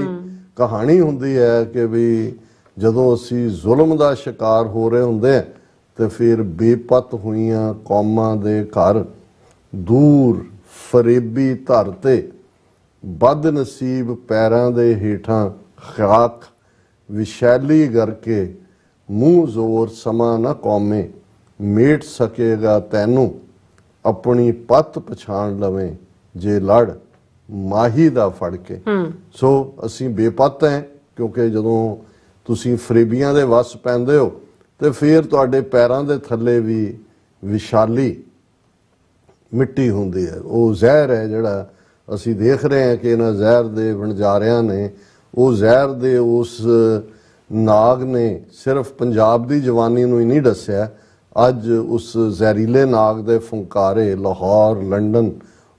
ਕਹਾਣੀ ਹੁੰਦੀ ਹੈ। ਕਿ ਵੀ ਜਦੋਂ ਅਸੀਂ ਜ਼ੁਲਮ ਦਾ ਸ਼ਿਕਾਰ ਹੋ ਰਹੇ ਹੁੰਦੇ ਆ ਤੇ ਫਿਰ ਬੇਪਤ ਹੋਈਆਂ ਕੌਮਾਂ ਦੇ ਘਰ ਦੂਰ ਫਰੇਬੀ ਧਰ ਤੇ ਬਦ ਨਸੀਬ ਪੈਰਾਂ ਦੇ ਹੇਠਾਂ ਖਾਕ ਵਿਸ਼ੈਲੀ ਕਰਕੇ ਮੂੰਹ ਜ਼ੋਰ ਸਮਾਂ ਨਾ ਕੌਮੇ ਮੇਟ ਸਕੇਗਾ ਤੈਨੂੰ ਆਪਣੀ ਪੱਤ ਪਛਾਣ ਲਵੇਂ ਜੇ ਲੜ ਮਾਹੀ ਦਾ ਫੜ ਕੇ। ਸੋ ਅਸੀਂ ਬੇਪਤ ਹੈ, ਕਿਉਂਕਿ ਜਦੋਂ ਤੁਸੀਂ ਫਰੇਬੀਆਂ ਦੇ ਵਸ ਪੈਂਦੇ ਹੋ ਤੇ ਫਿਰ ਤੁਹਾਡੇ ਪੈਰਾਂ ਦੇ ਥੱਲੇ ਵੀ ਵਿਸ਼ਾਲੀ ਮਿੱਟੀ ਹੁੰਦੀ ਹੈ। ਉਹ ਜ਼ਹਿਰ ਹੈ ਜਿਹੜਾ ਅਸੀਂ ਦੇਖ ਰਹੇ ਹਾਂ ਕਿ ਇਹਨਾਂ ਜ਼ਹਿਰ ਦੇ ਵਣਜਾਰਿਆਂ ਨੇ, ਉਹ ਜ਼ਹਿਰ ਦੇ ਉਸ ਨਾਗ ਨੇ ਸਿਰਫ ਪੰਜਾਬ ਦੀ ਜਵਾਨੀ ਨੂੰ ਹੀ ਨਹੀਂ ਦੱਸਿਆ, ਅੱਜ ਉਸ ਜ਼ਹਿਰੀਲੇ ਨਾਗ ਦੇ ਫੁੰਕਾਰੇ ਲਾਹੌਰ, ਲੰਡਨ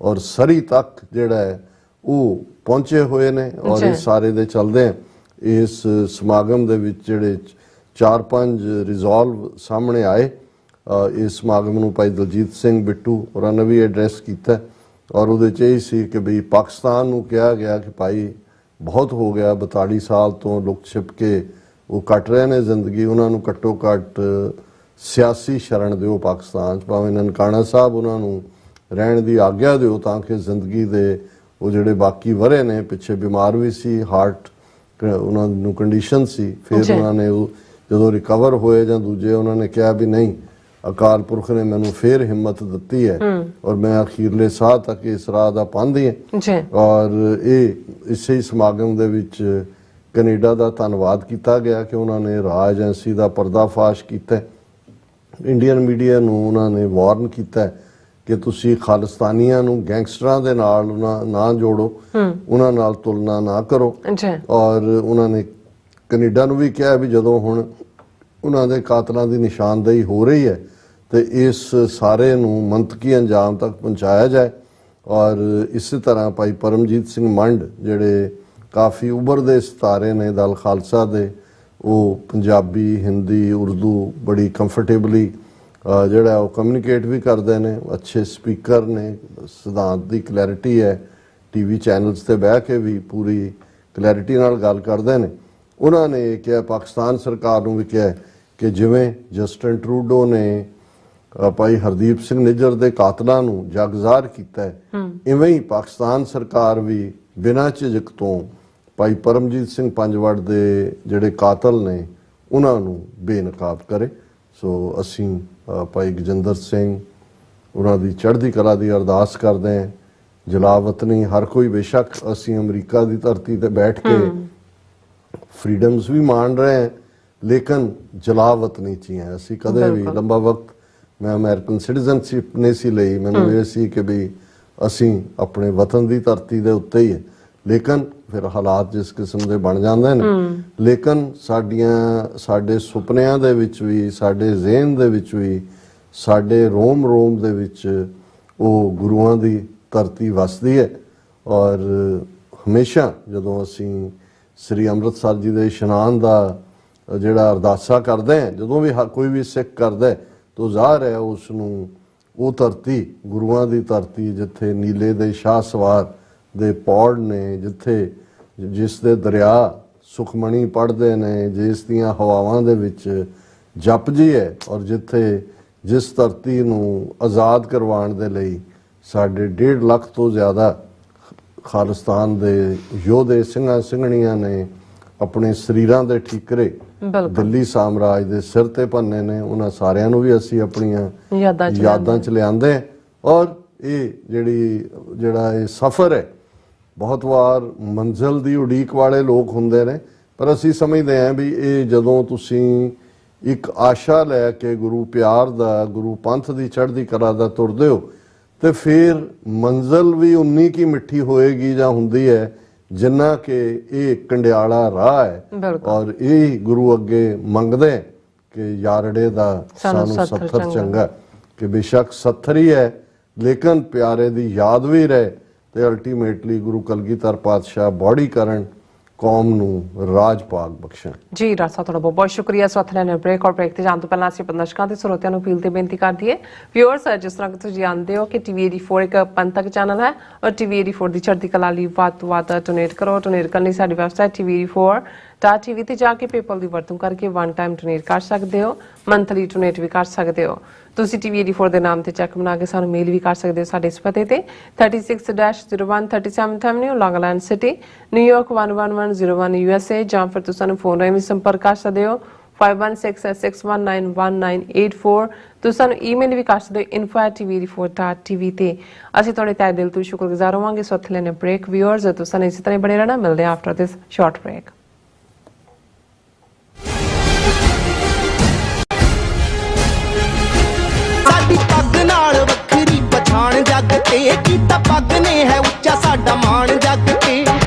ਔਰ ਸਰੀ ਤੱਕ ਜਿਹੜਾ ਹੈ ਉਹ ਪਹੁੰਚੇ ਹੋਏ ਨੇ। ਔਰ ਇਹ ਸਾਰੇ ਦੇ ਚਲਦੇ ਇਸ ਸਮਾਗਮ ਦੇ ਵਿੱਚ ਜਿਹੜੇ 4-5 ਰਿਜ਼ੋਲਵ ਸਾਹਮਣੇ ਆਏ। ਇਸ ਸਮਾਗਮ ਨੂੰ ਭਾਈ ਦਲਜੀਤ ਸਿੰਘ ਬਿੱਟੂ ਹੋਰਾਂ ਨੇ ਵੀ ਐਡਰੈਸ ਕੀਤਾ ਔਰ ਉਹਦੇ 'ਚ ਇਹ ਸੀ ਕਿ ਵੀ ਪਾਕਿਸਤਾਨ ਨੂੰ ਕਿਹਾ ਗਿਆ ਕਿ ਭਾਈ ਬਹੁਤ ਹੋ ਗਿਆ, 42 ਸਾਲ ਤੋਂ ਲੁਕ ਛਿਪ ਕੇ ਉਹ ਕੱਟ ਰਹੇ ਨੇ ਜ਼ਿੰਦਗੀ, ਉਹਨਾਂ ਨੂੰ ਘੱਟੋ ਘੱਟ ਸਿਆਸੀ ਸ਼ਰਨ ਦਿਓ ਪਾਕਿਸਤਾਨ 'ਚ, ਭਾਵੇਂ ਨਨਕਾਣਾ ਸਾਹਿਬ ਉਹਨਾਂ ਨੂੰ ਰਹਿਣ ਦੀ ਆਗਿਆ ਦਿਓ ਤਾਂ ਕਿ ਜ਼ਿੰਦਗੀ ਦੇ ਉਹ ਜਿਹੜੇ ਬਾਕੀ ਵਰੇ ਨੇ, ਪਿੱਛੇ ਬਿਮਾਰ ਵੀ ਸੀ, ਹਾਰਟ ਉਹਨਾਂ ਨੂੰ ਕੰਡੀਸ਼ਨ ਸੀ, ਫਿਰ ਉਹਨਾਂ ਨੇ ਉਹ ਜਦੋਂ ਰਿਕਵਰ ਹੋਏ ਜਾਂ ਦੂਜੇ, ਉਹਨਾਂ ਨੇ ਕਿਹਾ ਵੀ ਨਹੀਂ, ਅਕਾਲ ਪੁਰਖ ਨੇ ਮੈਨੂੰ ਫਿਰ ਹਿੰਮਤ ਦਿੱਤੀ ਹੈ ਔਰ ਮੈਂ ਅਖੀਰਲੇ ਸਾਹ ਤੱਕ ਇਸ ਰਾਹ ਦਾ ਪਾਂਦੀ ਹੈ। ਔਰ ਇਹ ਇਸੇ ਹੀ ਸਮਾਗਮ ਦੇ ਵਿੱਚ ਕੈਨੇਡਾ ਦਾ ਧੰਨਵਾਦ ਕੀਤਾ ਗਿਆ ਕਿ ਉਹਨਾਂ ਨੇ ਰਾਜ ਏਜੰਸੀ ਦਾ ਪਰਦਾਫਾਸ਼ ਕੀਤਾ, ਇੰਡੀਅਨ ਮੀਡੀਆ ਨੂੰ ਉਹਨਾਂ ਨੇ ਵਾਰਨ ਕੀਤਾ ਕਿ ਤੁਸੀਂ ਖਾਲਿਸਤਾਨੀਆਂ ਨੂੰ ਗੈਂਗਸਟਰਾਂ ਦੇ ਨਾਲ ਨਾ ਜੋੜੋ, ਉਹਨਾਂ ਨਾਲ ਤੁਲਨਾ ਨਾ ਕਰੋ। ਔਰ ਉਹਨਾਂ ਨੇ ਕੈਨੇਡਾ ਨੂੰ ਵੀ ਕਿਹਾ ਵੀ ਜਦੋਂ ਹੁਣ ਉਹਨਾਂ ਦੇ ਕਾਤਲਾਂ ਦੀ ਨਿਸ਼ਾਨਦੇਹੀ ਹੋ ਰਹੀ ਹੈ ਤੇ ਇਸ ਸਾਰੇ ਨੂੰ ਮੰਤਕੀ ਅੰਜਾਮ ਤੱਕ ਪਹੁੰਚਾਇਆ ਜਾਏ। ਔਰ ਇਸੇ ਤਰ੍ਹਾਂ ਭਾਈ ਪਰਮਜੀਤ ਸਿੰਘ ਮੰਡ ਜਿਹੜੇ ਕਾਫੀ ਉਭਰਦੇ ਸਿਤਾਰੇ ਨੇ ਦਲ ਖਾਲਸਾ ਦੇ, ਉਹ ਪੰਜਾਬੀ, ਹਿੰਦੀ, ਉਰਦੂ ਬੜੀ ਕੰਫਰਟੇਬਲੀ ਜਿਹੜਾ ਉਹ ਕਮਿਊਨੀਕੇਟ ਵੀ ਕਰਦੇ ਨੇ, ਅੱਛੇ ਸਪੀਕਰ ਨੇ, ਸਿਧਾਂਤ ਦੀ ਕਲੈਰਿਟੀ ਹੈ, ਟੀਵੀ ਚੈਨਲਸ ਤੇ ਬਹਿ ਕੇ ਵੀ ਪੂਰੀ ਕਲੈਰਿਟੀ ਨਾਲ ਗੱਲ ਕਰਦੇ ਨੇ। ਉਹਨਾਂ ਨੇ ਕਿਹਾ, ਪਾਕਿਸਤਾਨ ਸਰਕਾਰ ਨੂੰ ਵੀ ਕਿਹਾ ਕਿ ਜਿਵੇਂ ਜਸਟਿਨ ਟਰੂਡੋ ਨੇ ਭਾਈ ਹਰਦੀਪ ਸਿੰਘ ਨਿੱਜਰ ਦੇ ਕਾਤਲਾਂ ਨੂੰ ਜਗਜ਼ਾਰ ਕੀਤਾ ਹੈ, ਇਵੇਂ ਹੀ ਪਾਕਿਸਤਾਨ ਸਰਕਾਰ ਵੀ ਬਿਨਾਂ ਝਿਜਕ ਤੋਂ ਭਾਈ ਪਰਮਜੀਤ ਸਿੰਘ ਪੰਜਵੜ ਦੇ ਜਿਹੜੇ ਕਾਤਲ ਨੇ ਉਹਨਾਂ ਨੂੰ ਬੇਨਕਾਬ ਕਰੇ। ਸੋ ਅਸੀਂ ਭਾਈ ਗਜਿੰਦਰ ਸਿੰਘ ਉਹਨਾਂ ਦੀ ਚੜ੍ਹਦੀ ਕਲਾ ਦੀ ਅਰਦਾਸ ਕਰਦੇ ਹਾਂ। ਜਲਾਵਤਨੀ ਹਰ ਕੋਈ, ਬੇਸ਼ੱਕ ਅਸੀਂ ਅਮਰੀਕਾ ਦੀ ਧਰਤੀ ਤੇ ਬੈਠ ਕੇ ਫਰੀडम्स ਵੀ ਮਾਣ ਰਹੇ ਹਾਂ, ਲੇਕਿਨ ਜਲਾਵਤਨੀ 'ਚ ਹੀ ਹੈ। ਅਸੀਂ ਕਦੇ ਵੀ ਲੰਬਾ ਵਕਤ ਮੈਂ ਅਮਰੀਕਨ ਸਿਟੀਜ਼ਨਸ਼ਿਪ ਨਹੀਂ ਸੀ ਲਈ, ਮੈਨੂੰ ਇਹ ਸੀ ਕਿ ਵੀ ਅਸੀਂ ਆਪਣੇ ਵਤਨ ਦੀ ਧਰਤੀ ਦੇ ਉੱਤੇ ਹੀ ਹੈ, ਲੇਕਿਨ ਫਿਰ ਹਾਲਾਤ ਜਿਸ ਕਿਸਮ ਦੇ ਬਣ ਜਾਂਦੇ ਨੇ। ਲੇਕਿਨ ਸਾਡੇ ਸੁਪਨਿਆਂ ਦੇ ਵਿੱਚ ਵੀ, ਸਾਡੇ ਜ਼ਿਹਨ ਦੇ ਵਿੱਚ ਵੀ, ਸਾਡੇ ਰੋਮ ਦੇ ਵਿੱਚ ਉਹ ਗੁਰੂਆਂ ਦੀ ਧਰਤੀ ਵਸਦੀ ਹੈ। ਔਰ ਹਮੇਸ਼ਾ ਜਦੋਂ ਅਸੀਂ ਸ੍ਰੀ ਅੰਮ੍ਰਿਤਸਰ ਜੀ ਦੇ ਇਸ਼ਨਾਨ ਦਾ ਜਿਹੜਾ ਅਰਦਾਸਾ ਕਰਦੇ ਹਾਂ, ਜਦੋਂ ਵੀ ਕੋਈ ਵੀ ਸਿੱਖ ਕਰਦਾ ਤਾਂ ਜ਼ਾਹਰ ਹੈ ਉਸ ਨੂੰ ਉਹ ਧਰਤੀ ਗੁਰੂਆਂ ਦੀ ਧਰਤੀ ਜਿੱਥੇ ਨੀਲੇ ਦੇ ਸ਼ਾਹ ਸਵਾਰ ਦੇ ਪੌੜ ਨੇ, ਜਿੱਥੇ ਜਿਸ ਦੇ ਦਰਿਆ ਸੁਖਮਣੀ ਪੜ੍ਹਦੇ ਨੇ, ਜਿਸ ਦੀਆਂ ਹਵਾਵਾਂ ਦੇ ਵਿੱਚ ਜਪਜੀ ਹੈ, ਔਰ ਜਿਸ ਧਰਤੀ ਨੂੰ ਆਜ਼ਾਦ ਕਰਵਾਉਣ ਦੇ ਲਈ ਸਾਡੇ 1.5 ਲੱਖ ਤੋਂ ਜ਼ਿਆਦਾ ਖਾਲਿਸਤਾਨ ਦੇ ਯੋਧੇ ਸਿੰਘਾਂ ਸਿੰਘਣੀਆਂ ਨੇ ਆਪਣੇ ਸਰੀਰਾਂ ਦੇ ਠੀਕਰੇ ਦਿੱਲੀ ਸਾਮਰਾਜ ਦੇ ਸਿਰ ਤੇ ਭੰਨੇ ਨੇ। ਉਹਨਾਂ ਸਾਰਿਆਂ ਨੂੰ ਵੀ ਅਸੀਂ ਆਪਣੀਆਂ ਯਾਦਾਂ ਚ ਲਿਆਂਦੇ। ਔਰ ਇਹ ਜਿਹੜਾ ਇਹ ਸਫ਼ਰ ਹੈ, ਬਹੁਤ ਵਾਰ ਮੰਜ਼ਿਲ ਦੀ ਉਡੀਕ ਵਾਲੇ ਲੋਕ ਹੁੰਦੇ ਨੇ, ਪਰ ਅਸੀਂ ਸਮਝਦੇ ਹਾਂ ਵੀ ਇਹ ਜਦੋਂ ਤੁਸੀਂ ਇੱਕ ਆਸ਼ਾ ਲੈ ਕੇ ਗੁਰੂ ਪਿਆਰ ਦਾ, ਗੁਰੂ ਪੰਥ ਦੀ ਚੜ੍ਹਦੀ ਕਲਾ ਦਾ ਤੁਰਦੇ ਹੋ, ਤੇ ਫਿਰ ਮੰਜ਼ਿਲ ਵੀ ਉਨੀ ਕੀ ਮਿੱਠੀ ਹੋਏਗੀ ਜਾਂ ਹੁੰਦੀ ਹੈ ਜਿੰਨਾ ਕਿ ਇਹ ਕੰਡਿਆਲਾ ਰਾਹ ਹੈ। ਔਰ ਇਹ ਗੁਰੂ ਅੱਗੇ ਮੰਗਦੇ ਕਿ ਯਾਰੜੇ ਦਾ ਸਾਨੂੰ ਸੱਥਰ ਚੰਗਾ, ਕਿ ਬੇਸ਼ੱਕ ਸੱਥਰ ਹੀ ਹੈ ਲੇਕਿਨ ਪਿਆਰੇ ਦੀ ਯਾਦ ਵੀ ਰਹੇ, ਤੇ ਅਲਟੀਮੇਟਲੀ ਗੁਰੂ ਕਲਗੀਧਰ ਪਾਤਸ਼ਾਹ ਬੌੜੀ ਕਰਨ, ਕੌਮ ਨੂੰ ਰਾਜ ਪਾਕ ਬਖਸ਼ਣ। ਜੀ ਡਾਕਟਰ ਸਾਹਿਬ, ਤੁਹਾਡਾ ਬਹੁਤ ਬਹੁਤ ਸ਼ੁਕਰੀਆ। ਸਵਾਥ ਲੈਣੇ ਬ੍ਰੇਕ ਔਰ ਬ੍ਰੇਕ ਤੇ ਜਾਣ ਤੋਂ ਪਹਿਲਾਂ ਅਸੀਂ ਦਰਸ਼ਕਾਂ ਤੇ ਸਰੋਤਿਆਂ ਨੂੰ ਅਪੀਲ ਤੇ ਬੇਨਤੀ ਕਰਦੀ ਹੈ, ਵਿਊਅਰਸ, ਜਿਸ ਤਰ੍ਹਾਂ ਕਿ ਤੁਸੀਂ ਜਾਣਦੇ ਹੋ ਕਿ TV 84 ਇੱਕ ਪੰਥਕ ਚੈਨਲ ਹੈ ਔਰ TV 84 ਦੀ ਚੜ੍ਹਦੀ ਕਲਾ ਲਈ ਵੱਧ ਤੋਂ ਵੱਧ ਡੋਨੇਟ ਕਰੋ। ਡੋਨੇਟ ਕਰਨ ਲਈ ਸਾਡੀ ਵੈਬਸਾਈਟ TV84.tv ਤੇ ਜਾ ਕੇ ਪੇਪਲ ਦੀ ਵਰਤੋਂ ਕਰਕੇ ਵਨ ਟਾਈਮ ਡੋਨੇਟ ਕਰ ਸਕਦੇ ਹੋ, ਮੰਥਲੀ ਡੋਨੇਟ ਵੀ ਕਰ ਸਕਦੇ ਹੋ। ਤੁਸੀਂ TV 84 ਦੇ ਨਾਮ ਤੇ ਚੈੱਕ ਬਣਾ ਕੇ ਸਾਨੂੰ ਮੇਲ ਵੀ ਕਰ ਸਕਦੇ ਹੋ ਸਾਡੇ ਇਸ ਪਤੇ ਤੇ 36-01 37th Avenue, Long Island City, New York 11101 USA, ਜਾਂ ਫਿਰ ਤੁਸੀਂ ਸਾਨੂੰ ਫੋਨ ਰਾਹੀਂ ਵੀ ਸੰਪਰਕ ਕਰ ਸਕਦੇ ਹੋ 5166191984। ਤੁਸੀਂ ਸਾਨੂੰ ਈਮੇਲ ਵੀ ਕਰ ਸਕਦੇ ਹੋ info@tv84.tv ਤੇ। ਅਸੀਂ ਤੁਹਾਡੇ ਤਹਿ ਦਿਲ ਤੋਂ ਸ਼ੁਕਰਗੁਜ਼ਾਰ ਹੋਵਾਂਗੇ। ਸੋ ਇੱਥੇ ਲੈਣੇ ਬ੍ਰੇਕ। ਵਿਊਅਰਸ, ਤੁਸੀਂ ਸਾਨੂੰ ਇਸੇ ਤਰ੍ਹਾਂ ਹੀ ਬਣੇ ਰਹਿਣਾ। ਮਿਲਦੇ ਹਾਂ ਆਫਟਰ ਦਿਸ ਸ਼ਾਰਟ ਬ੍ਰੇਕ।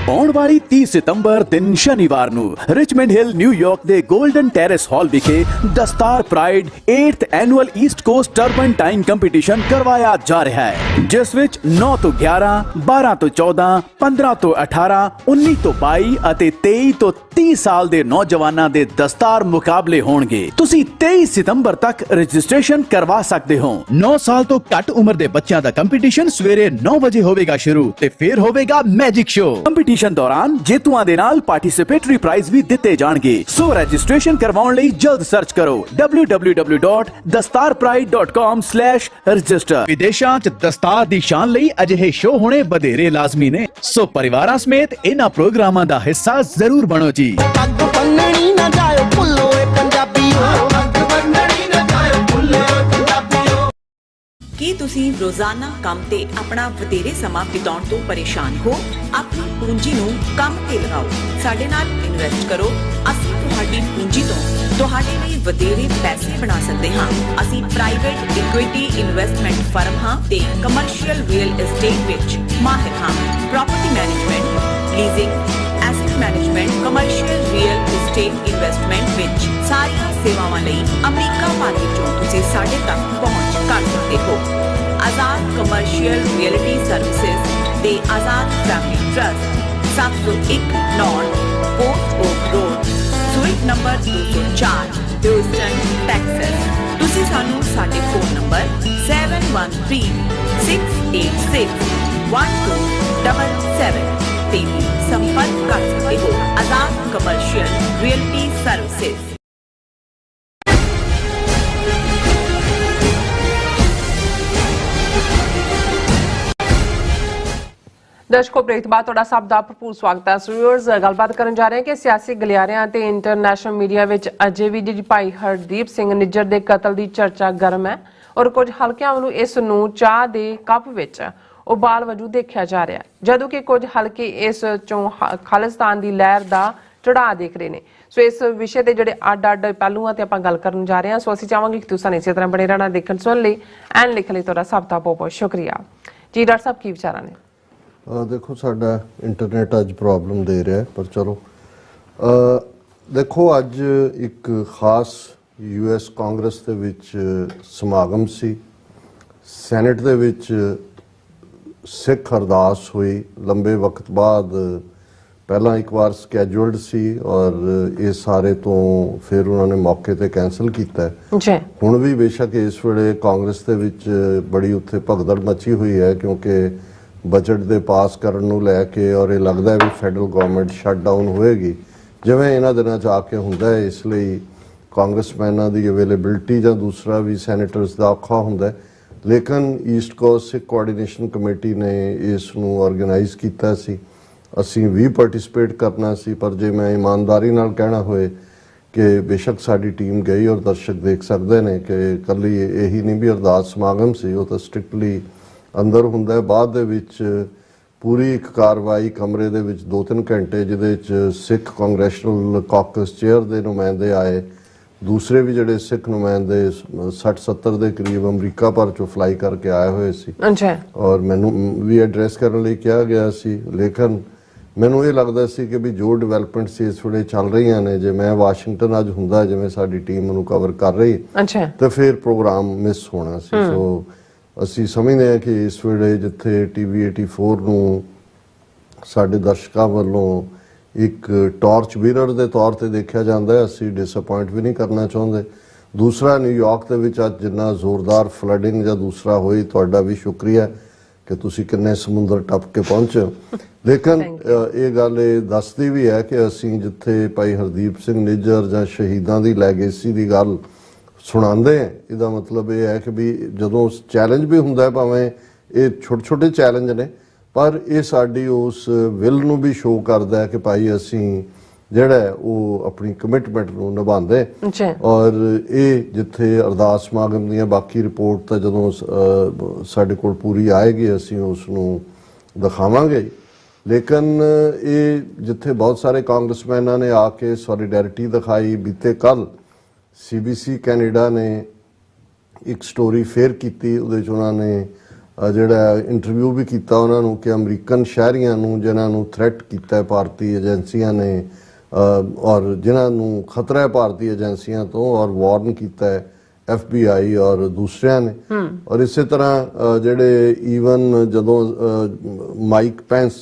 ਆਉਣ ਵਾਲੀ 30 ਸਤੰਬਰ ਦਿਨ ਸ਼ਨੀਵਾਰ ਨੂੰ ਰਿਚਮੰਡ ਹਿੱਲ ਨਿਊਯਾਰਕ ਦੇ 골ਡਨ ਟੈਰੇਸ ਹਾਲ ਵਿਖੇ Dastar pride 8th annual east coast turban tying competition ਕਰਵਾਇਆ ਜਾ ਰਿਹਾ ਹੈ, ਜਿਸ ਵਿੱਚ 9 ਤੋਂ 11, 12 ਤੋਂ 14, 15 ਤੋਂ 18, 19 ਤੋਂ 22 ਅਤੇ 23 ਤੋਂ 30 ਸਾਲ ਦੇ ਨੌਜਵਾਨਾਂ ਦੇ ਦਸਤਾਰ ਮੁਕਾਬਲੇ ਹੋਣਗੇ। ਤੁਸੀਂ 23 ਸਤੰਬਰ ਤੱਕ ਰਜਿਸਟ੍ਰੇਸ਼ਨ ਕਰਵਾ ਸਕਦੇ ਹੋ। 9 ਸਾਲ ਤੋਂ ਘੱਟ ਉਮਰ ਦੇ ਬੱਚਿਆਂ ਦਾ ਕੰਪੀਟੀਸ਼ਨ ਸਵੇਰੇ 9 ਵਜੇ ਹੋਵੇਗਾ ਸ਼ੁਰੂ ਤੇ ਫਿਰ ਹੋਵੇਗਾ ਮੈਜਿਕ ਸ਼ੋ। ਕੰਪੀਟੀਸ਼ਨ ਦੌਰਾਨ ਜੇਤੂਆਂ ਦੇ ਨਾਲ ਪਾਰਟਿਸਿਪੇਟਰੀ ਪ੍ਰਾਈਜ਼ ਵੀ ਦਿੱਤੇ ਜਾਣਗੇ। ਸੋ ਰਜਿਸਟ੍ਰੇਸ਼ਨ ਕਰਵਾਉਣ ਲਈ ਜਲਦ ਸਰਚ ਕਰੋ www.dastarpride.com/register। ਵਿਦੇਸ਼ਾਂ 'ਚ ਦਸਤਾਰ ਦੀ ਸ਼ਾਨ ਲਈ ਅਜਿਹੇ ਸ਼ੋ ਹੋਣੇ ਵਧੇਰੇ ਲਾਜ਼ਮੀ ਨੇ, ਸੋ ਪਰਿਵਾਰਾਂ ਸਮੇਤ ਇਹਨਾਂ ਪ੍ਰੋਗਰਾਮਾਂ ਦਾ ਹਿੱਸਾ ਜ਼ਰੂਰ ਬਣੋ ਜੀ। ਪੱਗ ਬੰਨਣੀ ਨਾ ਜਾਇਓ ਭੁੱਲੋ ਏ ਪੰਜਾਬੀਓ, ਪੱਗ ਬੰਨਣੀ ਨਾ ਜਾਇਓ ਭੁੱਲੋ ਏ ਪੰਜਾਬੀਓ। ਕੀ ਤੁਸੀਂ ਰੋਜ਼ਾਨਾ ਕੰਮ ਤੇ ਆਪਣਾ ਵਧੇਰੇ ਸਮਾਂ ਬਿਤਾਉਣ ਤੋਂ ਪਰੇਸ਼ਾਨ ਹੋ? ਆਪਣੀ ਪੂੰਜੀ ਨੂੰ ਕੰਮ ਤੇ ਲਗਾਓ, ਸਾਡੇ ਨਾਲ ਇਨਵੈਸਟ ਕਰੋ। ਅਸੀਂ ਤੁਹਾਡੀ ਪੂੰਜੀ ਤੋਂ ਤੁਹਾਡੇ ਲਈ ਵਧੇਰੇ ਪੈਸੇ ਬਣਾ ਸਕਦੇ ਹਾਂ। ਅਸੀਂ ਪ੍ਰਾਈਵੇਟ ਇਕੁਇਟੀ ਇਨਵੈਸਟਮੈਂਟ ਫਰਮ ਹਾਂ ਤੇ ਕਮਰਸ਼ੀਅਲ ਰੀਅਲ ਏਸਟੇਟ ਵਿੱਚ ਮਾਹਿਰ ਹਾਂ। Property management, leasing, asset management, commercial real estate investment ਵਿੱਚ ਸਾਰੀਆਂ ਸੇਵਾਵਾਂ ਲਈ ਅਮਰੀਕਾ ਭਰ ਵਿੱਚੋਂ ਤੁਸੀਂ ਸਾਡੇ ਤੱਕ ਪਹੁੰਚ ਕਰ ਸਕਦੇ ਹੋ। ਆਜ਼ਾਦ ਕਮਰਸ਼ੀਅਲ ਰੀਅਲਟੀ ਸਰਵਿਸਿਜ਼ ਤੇ Azad family trust, 701 North Post Oak Road, suite number 204, Houston, Texas. ਤੁਸੀਂ ਸਾਨੂੰ ਸਾਡੇ ਫੋਨ ਨੰਬਰ 7136861277 ਤੇ ਵੀ ਸੰਪਰਕ ਕਰ ਸਕਦੇ ਹੋ। ਆਜ਼ਾਦ ਕਮਰਸ਼ੀਅਲ ਰੀਅਲਟੀ ਸਰਵਿਸਿਜ਼। ਦਰਸ਼ਕੋ, ਬ੍ਰੇਕ ਤੋਂ ਬਾਅਦ ਤੁਹਾਡਾ ਸਭ ਦਾ ਭਰਪੂਰ ਸਵਾਗਤ ਹੈ। ਵਿਊਅਰਸ, ਗੱਲਬਾਤ ਕਰਨ ਜਾ ਰਹੇ ਹਾਂ ਕਿ ਸਿਆਸੀ ਗਲਿਆਰਿਆਂ ਤੇ ਇੰਟਰਨੈਸ਼ਨਲ ਮੀਡੀਆ ਵਿੱਚ ਅਜੇ ਵੀ ਜੀ ਭਾਈ ਹਰਦੀਪ ਸਿੰਘ ਨਿੱਜਰ ਦੇ ਕਤਲ ਦੀ ਚਰਚਾ ਗਰਮ ਹੈ ਔਰ ਕੁਝ ਹਲਕਿਆਂ ਵੱਲੋਂ ਇਸ ਨੂੰ ਚਾਹ ਦੇ ਕੱਪ ਵਿੱਚ ਉਬਾਲ ਵਜੋਂ ਦੇਖਿਆ ਜਾ ਰਿਹਾ, ਜਦੋਂ ਕਿ ਕੁਝ ਹਲਕੇ ਇਸ ਚੋਂ ਖਾਲਿਸਤਾਨ ਦੀ ਲਹਿਰ ਦਾ ਚੜਾਅ ਦੇਖ ਰਹੇ ਨੇ। ਸੋ ਇਸ ਵਿਸ਼ੇ ਦੇ ਜਿਹੜੇ ਅੱਡ-ਅੱਡ ਪਹਿਲੂਆਂ ਤੇ ਆਪਾਂ ਗੱਲ ਕਰਨ ਜਾ ਰਹੇ ਹਾਂ। ਸੋ ਅਸੀਂ ਚਾਹਾਂਗੇ ਕਿ ਤੁਸੀਂ ਇਸੇ ਤਰ੍ਹਾਂ ਬਣੇ ਰਹਿਣਾ ਦੇਖਣ ਸੁਣਨ ਲਈ ਐਂਡ ਲਿਖਣ ਲਈ। ਤੁਹਾਡਾ ਸਭ ਦਾ ਬਹੁਤ ਬਹੁਤ ਸ਼ੁਕਰੀਆ ਜੀ। ਡਾਕਟਰ ਸਾਹਿਬ, ਕੀ ਵਿਚਾਰਾਂ ਨੇ? ਦੇਖੋ, ਸਾਡਾ ਇੰਟਰਨੈਟ ਅੱਜ ਪ੍ਰੋਬਲਮ ਦੇ ਰਿਹਾ ਹੈ, ਪਰ ਚਲੋ ਦੇਖੋ, ਅੱਜ ਇੱਕ ਖਾਸ US ਕਾਂਗਰਸ ਦੇ ਵਿੱਚ ਸਮਾਗਮ ਸੀ। ਸੈਨੇਟ ਦੇ ਵਿੱਚ ਸਿੱਖ ਅਰਦਾਸ ਹੋਈ। ਲੰਬੇ ਵਕਤ ਬਾਅਦ ਪਹਿਲਾਂ ਇੱਕ ਵਾਰ ਸਕੈਜੂਲਡ ਸੀ ਔਰ ਇਹ ਸਾਰੇ ਤੋਂ ਫਿਰ ਉਹਨਾਂ ਨੇ ਮੌਕੇ ਤੇ ਕੈਂਸਲ ਕੀਤਾ ਜੀ। ਹੁਣ ਵੀ ਬੇਸ਼ੱਕ ਇਸ ਵੇਲੇ ਕਾਂਗਰਸ ਦੇ ਵਿੱਚ ਬੜੀ ਉੱਥੇ ਭਗਦੜ ਮਚੀ ਹੋਈ ਹੈ ਕਿਉਂਕਿ ਬਜਟ ਦੇ ਪਾਸ ਕਰਨ ਨੂੰ ਲੈ ਕੇ ਔਰ ਇਹ ਲੱਗਦਾ ਹੈ ਵੀ ਫੈਡਰਲ ਗਵਰਨਮੈਂਟ ਸ਼ਟ ਡਾਊਨ ਹੋਏਗੀ ਜਿਵੇਂ ਇਹਨਾਂ ਦਿਨਾਂ 'ਚ ਆ ਕੇ ਹੁੰਦਾ ਹੈ। ਇਸ ਲਈ ਕਾਂਗਰਸਮੈਨਾਂ ਦੀ ਅਵੇਲੇਬਿਲਟੀ ਜਾਂ ਦੂਸਰਾ ਵੀ ਸੈਨੇਟਰਸ ਦਾ ਔਖਾ ਹੁੰਦਾ ਹੈ। ਲੇਕਿਨ ਈਸਟ ਕੋਸਟ ਸਿੱਖ ਕੋਆਰਡੀਨੇਸ਼ਨ ਕਮੇਟੀ ਨੇ ਇਸ ਨੂੰ ਆਰਗੇਨਾਈਜ਼ ਕੀਤਾ ਸੀ, ਅਸੀਂ ਵੀ ਪਾਰਟਿਸਿਪੇਟ ਕਰਨਾ ਸੀ। ਪਰ ਜੇ ਮੈਂ ਇਮਾਨਦਾਰੀ ਨਾਲ ਕਹਿਣਾ ਹੋਏ ਕਿ ਬੇਸ਼ੱਕ ਸਾਡੀ ਟੀਮ ਗਈ ਔਰ ਦਰਸ਼ਕ ਦੇਖ ਸਕਦੇ ਨੇ ਕਿ ਇਕੱਲੀ ਇਹੀ ਨਹੀਂ ਵੀ ਅਰਦਾਸ ਸਮਾਗਮ ਸੀ, ਉਹ ਤਾਂ ਸਟ੍ਰਿਕਟਲੀ ਅੰਦਰ ਹੁੰਦਾ ਹੈ। ਬਾਅਦ ਦੇ ਵਿੱਚ ਪੂਰੀ ਇੱਕ ਕਾਰਵਾਈ ਕਮਰੇ ਦੇ ਵਿੱਚ 2-3 ਘੰਟੇ ਜਿਹਦੇ 'ਚ ਸਿੱਖ ਕਾਂਗਰੈਸ਼ਨਲ ਕਾਕਸ ਚੇਅਰ ਦੇ ਨੁਮਾਇੰਦੇ ਆਏ, ਦੂਸਰੇ ਵੀ ਜਿਹੜੇ ਸਿੱਖ ਨੁਮਾਇੰਦੇ 60-70 ਦੇ ਕਰੀਬ ਅਮਰੀਕਾ ਭਰ ਚੋਂ ਫਲਾਈ ਕਰਕੇ ਆਏ ਹੋਏ ਸੀ ਔਰ ਮੈਨੂੰ ਵੀ ਐਡਰੈਸ ਕਰਨ ਲਈ ਕਿਹਾ ਗਿਆ ਸੀ। ਲੇਕਿਨ ਮੈਨੂੰ ਇਹ ਲੱਗਦਾ ਸੀ ਕਿ ਵੀ ਜੋ ਡਿਵੈਲਪਮੈਂਟਸ ਇਸ ਵੇਲੇ ਚੱਲ ਰਹੀਆਂ ਨੇ, ਜੇ ਮੈਂ ਵਾਸ਼ਿੰਗਟਨ ਅੱਜ ਹੁੰਦਾ ਜਿਵੇਂ ਸਾਡੀ ਟੀਮ ਨੂੰ ਕਵਰ ਕਰ ਰਹੀ ਤਾਂ ਫਿਰ ਪ੍ਰੋਗਰਾਮ ਮਿਸ ਹੋਣਾ ਸੀ। ਸੋ ਅਸੀਂ ਸਮਝਦੇ ਹਾਂ ਕਿ ਇਸ ਵੇਲੇ ਜਿੱਥੇ TV 84 ਨੂੰ ਸਾਡੇ ਦਰਸ਼ਕਾਂ ਵੱਲੋਂ ਇੱਕ ਟਾਰਚ ਬੀਰਰ ਦੇ ਤੌਰ ਤੇ ਦੇਖਿਆ ਜਾਂਦਾ ਹੈ, ਅਸੀਂ ਡਿਸਅਪੁਆਇੰਟ ਵੀ ਨਹੀਂ ਕਰਨਾ ਚਾਹੁੰਦੇ। ਦੂਸਰਾ, ਨਿਊਯਾਰਕ ਦੇ ਵਿੱਚ ਅੱਜ ਜਿੰਨਾ ਜ਼ੋਰਦਾਰ ਫਲੱਡਿੰਗ ਜਾਂ ਦੂਸਰਾ ਹੋਈ, ਤੁਹਾਡਾ ਵੀ ਸ਼ੁਕਰੀਆ ਕਿ ਤੁਸੀਂ ਕਿੰਨੇ ਸਮੁੰਦਰ ਟੱਪ ਕੇ ਪਹੁੰਚੇ। ਲੇਕਿਨ ਇਹ ਗੱਲ ਇਹ ਦੱਸਦੀ ਵੀ ਹੈ ਕਿ ਅਸੀਂ ਜਿੱਥੇ ਭਾਈ ਹਰਦੀਪ ਸਿੰਘ ਨਿੱਜਰ ਜਾਂ ਸ਼ਹੀਦਾਂ ਦੀ ਲੈਗੇਸੀ ਦੀ ਗੱਲ ਸੁਣਾਉਂਦੇ ਹਾਂ, ਇਹਦਾ ਮਤਲਬ ਇਹ ਹੈ ਕਿ ਵੀ ਜਦੋਂ ਚੈਲੰਜ ਵੀ ਹੁੰਦਾ, ਭਾਵੇਂ ਇਹ ਛੋਟੇ ਚੈਲੰਜ ਨੇ, ਪਰ ਇਹ ਸਾਡੀ ਉਸ ਵਿਲ ਨੂੰ ਵੀ ਸ਼ੋਅ ਕਰਦਾ ਹੈ ਕਿ ਭਾਈ ਅਸੀਂ ਜਿਹੜਾ ਉਹ ਆਪਣੀ ਕਮਿਟਮੈਂਟ ਨੂੰ ਨਿਭਾਉਂਦੇ। ਔਰ ਇਹ ਜਿੱਥੇ ਅਰਦਾਸ ਸਮਾਗਮ ਦੀਆਂ ਬਾਕੀ ਰਿਪੋਰਟ ਤਾਂ ਜਦੋਂ ਸਾਡੇ ਕੋਲ ਪੂਰੀ ਆਏਗੀ ਅਸੀਂ ਉਸ ਨੂੰ ਦਿਖਾਵਾਂਗੇ। ਲੇਕਿਨ ਇਹ ਜਿੱਥੇ ਬਹੁਤ ਸਾਰੇ ਕਾਂਗਰਸਮੈਨਾਂ ਨੇ ਆ ਕੇ ਸੋਲੀਡੈਰਿਟੀ ਦਿਖਾਈ, ਬੀਤੇ ਕੱਲ CBC ਕੈਨੇਡਾ ਨੇ ਇੱਕ ਸਟੋਰੀ ਫੇਅਰ ਕੀਤੀ, ਉਹਦੇ 'ਚ ਉਹਨਾਂ ਨੇ ਜਿਹੜਾ ਇੰਟਰਵਿਊ ਵੀ ਕੀਤਾ ਉਹਨਾਂ ਨੂੰ ਕਿ ਅਮਰੀਕਨ ਸ਼ਹਿਰੀਆਂ ਨੂੰ ਜਿਨ੍ਹਾਂ ਨੂੰ ਥ੍ਰੈਟ ਕੀਤਾ ਹੈ ਭਾਰਤੀ ਏਜੰਸੀਆਂ ਨੇ ਔਰ ਜਿਨ੍ਹਾਂ ਨੂੰ ਖਤਰਾ ਹੈ ਭਾਰਤੀ ਏਜੰਸੀਆਂ ਤੋਂ ਔਰ ਵਾਰਨ ਕੀਤਾ ਹੈ FBI ਔਰ ਦੂਸਰਿਆਂ ਨੇ। ਔਰ ਇਸੇ ਤਰ੍ਹਾਂ ਜਿਹੜੇ ਈਵਨ ਜਦੋਂ ਮਾਈਕ ਪੈਂਸ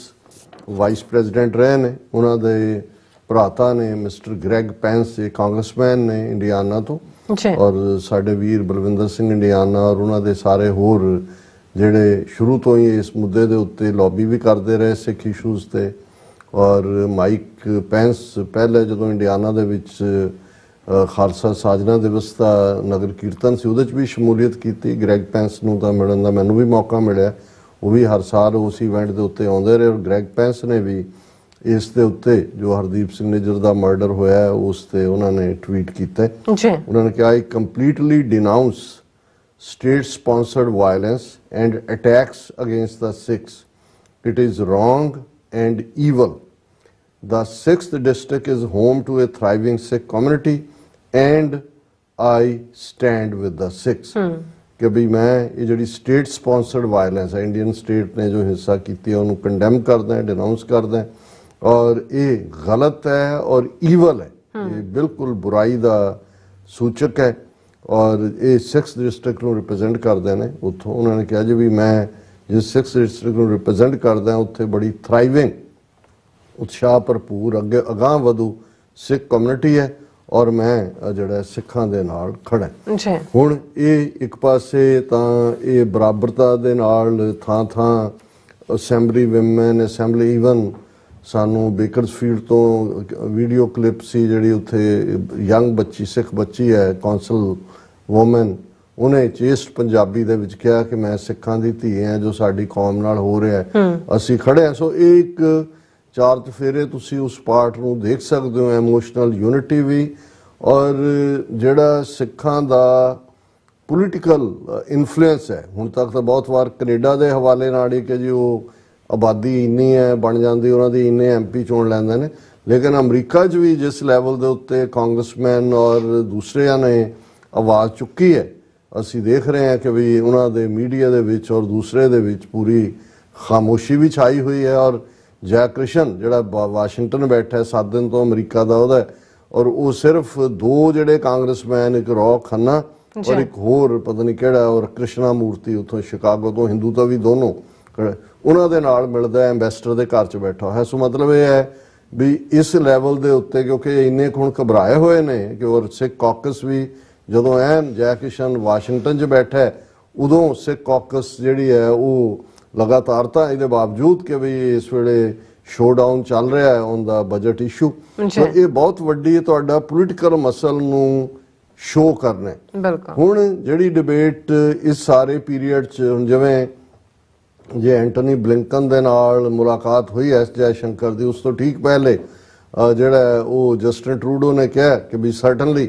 ਵਾਈਸ ਪ੍ਰੈਜ਼ੀਡੈਂਟ ਰਹੇ ਨੇ, ਉਹਨਾਂ ਦੇ ਭਰਾਤਾ ਨੇ ਮਿਸਟਰ ਗ੍ਰੈਗ ਪੈਂਸ, ਇਹ ਕਾਂਗਰਸਮੈਨ ਨੇ ਇੰਡੀਆਨਾ ਤੋਂ, ਔਰ ਸਾਡੇ ਵੀਰ ਬਲਵਿੰਦਰ ਸਿੰਘ ਇੰਡੀਆਨਾ ਔਰ ਉਹਨਾਂ ਦੇ ਸਾਰੇ ਹੋਰ ਜਿਹੜੇ ਸ਼ੁਰੂ ਤੋਂ ਹੀ ਇਸ ਮੁੱਦੇ ਦੇ ਉੱਤੇ ਲੌਬੀ ਵੀ ਕਰਦੇ ਰਹੇ ਸਿੱਖ ਇਸ਼ੂਜ਼ ਤੇ। ਔਰ ਮਾਈਕ ਪੈਂਸ ਪਹਿਲੇ ਜਦੋਂ ਇੰਡੀਆਨਾ ਦੇ ਵਿੱਚ ਖਾਲਸਾ ਸਾਜਨਾ ਦਿਵਸ ਦਾ ਨਗਰ ਕੀਰਤਨ ਸੀ, ਉਹਦੇ 'ਚ ਵੀ ਸ਼ਮੂਲੀਅਤ ਕੀਤੀ। ਗ੍ਰੈਗ ਪੈਂਸ ਨੂੰ ਤਾਂ ਮਿਲਣ ਦਾ ਮੈਨੂੰ ਵੀ ਮੌਕਾ ਮਿਲਿਆ, ਉਹ ਵੀ ਹਰ ਸਾਲ ਉਸ ਇਵੈਂਟ ਦੇ ਉੱਤੇ ਆਉਂਦੇ ਰਹੇ। ਔਰ ਗ੍ਰੈਗ ਪੈਂਸ ਨੇ ਵੀ ਇਸ ਦੇ ਉੱਤੇ ਜੋ ਹਰਦੀਪ ਸਿੰਘ ਨਿੱਜਰ ਦਾ ਮਰਡਰ ਹੋਇਆ ਉਸ ਤੇ ਉਹਨਾਂ ਨੇ ਟਵੀਟ ਕੀਤਾ। ਉਹਨਾਂ ਨੇ ਕਿਹਾ, ਆਈ completely ਡਿਨਾਊਂਸ state-sponsored violence and attacks against the Sikhs. It is wrong and evil. The 6th district is home to a thriving Sikh community and I stand with the Sikhs. ਕਿ ਵੀ ਮੈਂ ਇਹ ਜਿਹੜੀ ਸਟੇਟ ਸਪਾਂਸਰਡ ਵਾਇਲੈਂਸ ਹੈ, Indian state ਨੇ ਜੋ ਹਿੱਸਾ ਕੀਤੀ ਹੈ, ਉਹਨੂੰ ਕੰਡੈਮ ਕਰਦਾ ਹੈ, ਡਿਨਾਊਂਸ ਕਰਦਾ ਹੈ ਔਰ ਇਹ ਗਲਤ ਹੈ ਔਰ ਈਵਲ ਹੈ, ਇਹ ਬਿਲਕੁਲ ਬੁਰਾਈ ਦਾ ਸੂਚਕ ਹੈ। ਔਰ ਇਹ 6th ਡਿਸਟ੍ਰਿਕਟ ਨੂੰ ਰਿਪਰੈਜ਼ੈਂਟ ਕਰਦੇ ਨੇ ਉੱਥੋਂ। ਉਹਨਾਂ ਨੇ ਕਿਹਾ ਜੀ ਵੀ ਮੈਂ ਜਿਸ 6th ਡਿਸਟ੍ਰਿਕਟ ਨੂੰ ਰਿਪਰੈਜ਼ੈਂਟ ਕਰਦਾ ਉੱਥੇ ਬੜੀ ਥ੍ਰਾਈਵਿੰਗ, ਉਤਸ਼ਾਹ ਭਰਪੂਰ, ਅੱਗੇ ਅਗਾਂਹ ਵਧੂ ਸਿੱਖ ਕਮਿਊਨਿਟੀ ਹੈ ਔਰ ਮੈਂ ਜਿਹੜਾ ਸਿੱਖਾਂ ਦੇ ਨਾਲ ਖੜਾ। ਹੁਣ ਇਹ ਇੱਕ ਪਾਸੇ ਤਾਂ ਇਹ ਬਰਾਬਰਤਾ ਦੇ ਨਾਲ ਥਾਂ ਥਾਂ ਅਸੈਂਬਲੀ ਵਿਮਨ ਅਸੈਂਬਲੀ, ਈਵਨ ਸਾਨੂੰ ਬੇਕਰਸਫੀਲਡ ਤੋਂ ਵੀਡੀਓ ਕਲਿੱਪ ਸੀ ਜਿਹੜੀ ਉੱਥੇ ਯੰਗ ਬੱਚੀ ਸਿੱਖ ਬੱਚੀ ਹੈ ਕੌਂਸਲ ਵੂਮਨ, ਉਹਨੇ ਚੇਸਟ ਪੰਜਾਬੀ ਦੇ ਵਿੱਚ ਕਿਹਾ ਕਿ ਮੈਂ ਸਿੱਖਾਂ ਦੀ ਧੀ ਹਾਂ, ਜੋ ਸਾਡੀ ਕੌਮ ਨਾਲ ਹੋ ਰਿਹਾ ਅਸੀਂ ਖੜੇ ਹਾਂ। ਸੋ ਇਹ ਇੱਕ ਚਾਰ ਚਫੇਰੇ ਤੁਸੀਂ ਉਸ ਪਾਰਟ ਨੂੰ ਦੇਖ ਸਕਦੇ ਹੋ, ਇਮੋਸ਼ਨਲ ਯੂਨਿਟੀ ਵੀ ਔਰ ਜਿਹੜਾ ਸਿੱਖਾਂ ਦਾ ਪੋਲੀਟੀਕਲ ਇਨਫਲੂਐਂਸ ਹੈ। ਹੁਣ ਤੱਕ ਤਾਂ ਬਹੁਤ ਵਾਰ ਕੈਨੇਡਾ ਦੇ ਹਵਾਲੇ ਨਾਲ ਹੀ ਕਿ ਜੀ ਉਹ ਆਬਾਦੀ ਇੰਨੀ ਹੈ ਬਣ ਜਾਂਦੀ, ਉਹਨਾਂ ਦੀ ਇੰਨੇ MP ਚੁਣ ਲੈਂਦੇ ਨੇ, ਲੇਕਿਨ ਅਮਰੀਕਾ 'ਚ ਵੀ ਜਿਸ ਲੈਵਲ ਦੇ ਉੱਤੇ ਕਾਂਗਰਸਮੈਨ ਔਰ ਦੂਸਰਿਆਂ ਨੇ ਆਵਾਜ਼ ਚੁੱਕੀ ਹੈ, ਅਸੀਂ ਦੇਖ ਰਹੇ ਹਾਂ ਕਿ ਵੀ ਉਹਨਾਂ ਦੇ ਮੀਡੀਆ ਦੇ ਵਿੱਚ ਔਰ ਦੂਸਰੇ ਦੇ ਵਿੱਚ ਪੂਰੀ ਖਾਮੋਸ਼ੀ ਵੀ ਛਾਈ ਹੋਈ ਹੈ। ਔਰ ਜੈ ਕ੍ਰਿਸ਼ਨ ਜਿਹੜਾ ਵਾਸ਼ਿੰਗਟਨ ਬੈਠਾ 7 ਦਿਨ ਤੋਂ ਅਮਰੀਕਾ ਦਾ ਉਹਦਾ, ਔਰ ਉਹ ਸਿਰਫ 2 ਜਿਹੜੇ ਕਾਂਗਰਸਮੈਨ, ਇੱਕ ਰੌਕ ਖੰਨਾ ਔਰ ਇੱਕ ਹੋਰ ਪਤਾ ਨਹੀਂ ਕਿਹੜਾ, ਔਰ ਕ੍ਰਿਸ਼ਨਾ ਮੂਰਤੀ ਉੱਥੋਂ ਸ਼ਿਕਾਗੋ ਤੋਂ, ਹਿੰਦੂ ਤਾਂ ਵੀ ਦੋਨੋਂ, ਉਹਨਾਂ ਦੇ ਨਾਲ ਮਿਲਦਾ ਐਂਬੈਸਡਰ ਦੇ ਘਰ 'ਚ ਬੈਠਾ ਹੋਇਆ। ਸੋ ਮਤਲਬ ਇਹ ਹੈ ਵੀ ਇਸ ਲੈਵਲ ਦੇ ਉੱਤੇ, ਕਿਉਂਕਿ ਇੰਨੇ ਹੁਣ ਘਬਰਾਏ ਹੋਏ ਨੇ ਕਿ ਔਰ ਸਿੱਖ ਕਾਕਸ ਵੀ ਜਦੋਂ ਐਨ ਜੈ ਕਿਸ਼ਨ ਵਾਸ਼ਿੰਗਟਨ 'ਚ ਬੈਠਾ ਹੈ, ਉਦੋਂ ਸਿੱਖ ਕਾਕਸ ਜਿਹੜੀ ਹੈ ਉਹ ਲਗਾਤਾਰਤਾ ਇਹਦੇ ਬਾਵਜੂਦ ਕਿ ਵੀ ਇਸ ਵੇਲੇ ਸ਼ੋਡਾਊਨ ਚੱਲ ਰਿਹਾ ਹੈ ਔਨ ਦਾ ਬਜਟ ਇਸ਼ੂ, ਤਾਂ ਇਹ ਬਹੁਤ ਵੱਡੀ ਤੁਹਾਡਾ ਪੋਲੀਟੀਕਲ ਮਸਲ ਨੂੰ ਸ਼ੋ ਕਰਨਾ ਹੈ। ਬਿਲਕੁਲ। ਹੁਣ ਜਿਹੜੀ ਡਿਬੇਟ ਇਸ ਸਾਰੇ ਪੀਰੀਅਡ 'ਚ, ਹੁਣ ਜਿਵੇਂ ਜੇ ਐਂਟਨੀ ਬਲਿੰਕਨ ਦੇ ਨਾਲ ਮੁਲਾਕਾਤ ਹੋਈ ਐਸ ਜੈ ਸ਼ੰਕਰ ਦੀ, ਉਸ ਤੋਂ ਠੀਕ ਪਹਿਲੇ ਜਿਹੜਾ ਉਹ ਜਸਟਿਨ ਟਰੂਡੋ ਨੇ ਕਿਹਾ ਕਿ ਵੀ ਸਰਟਨਲੀ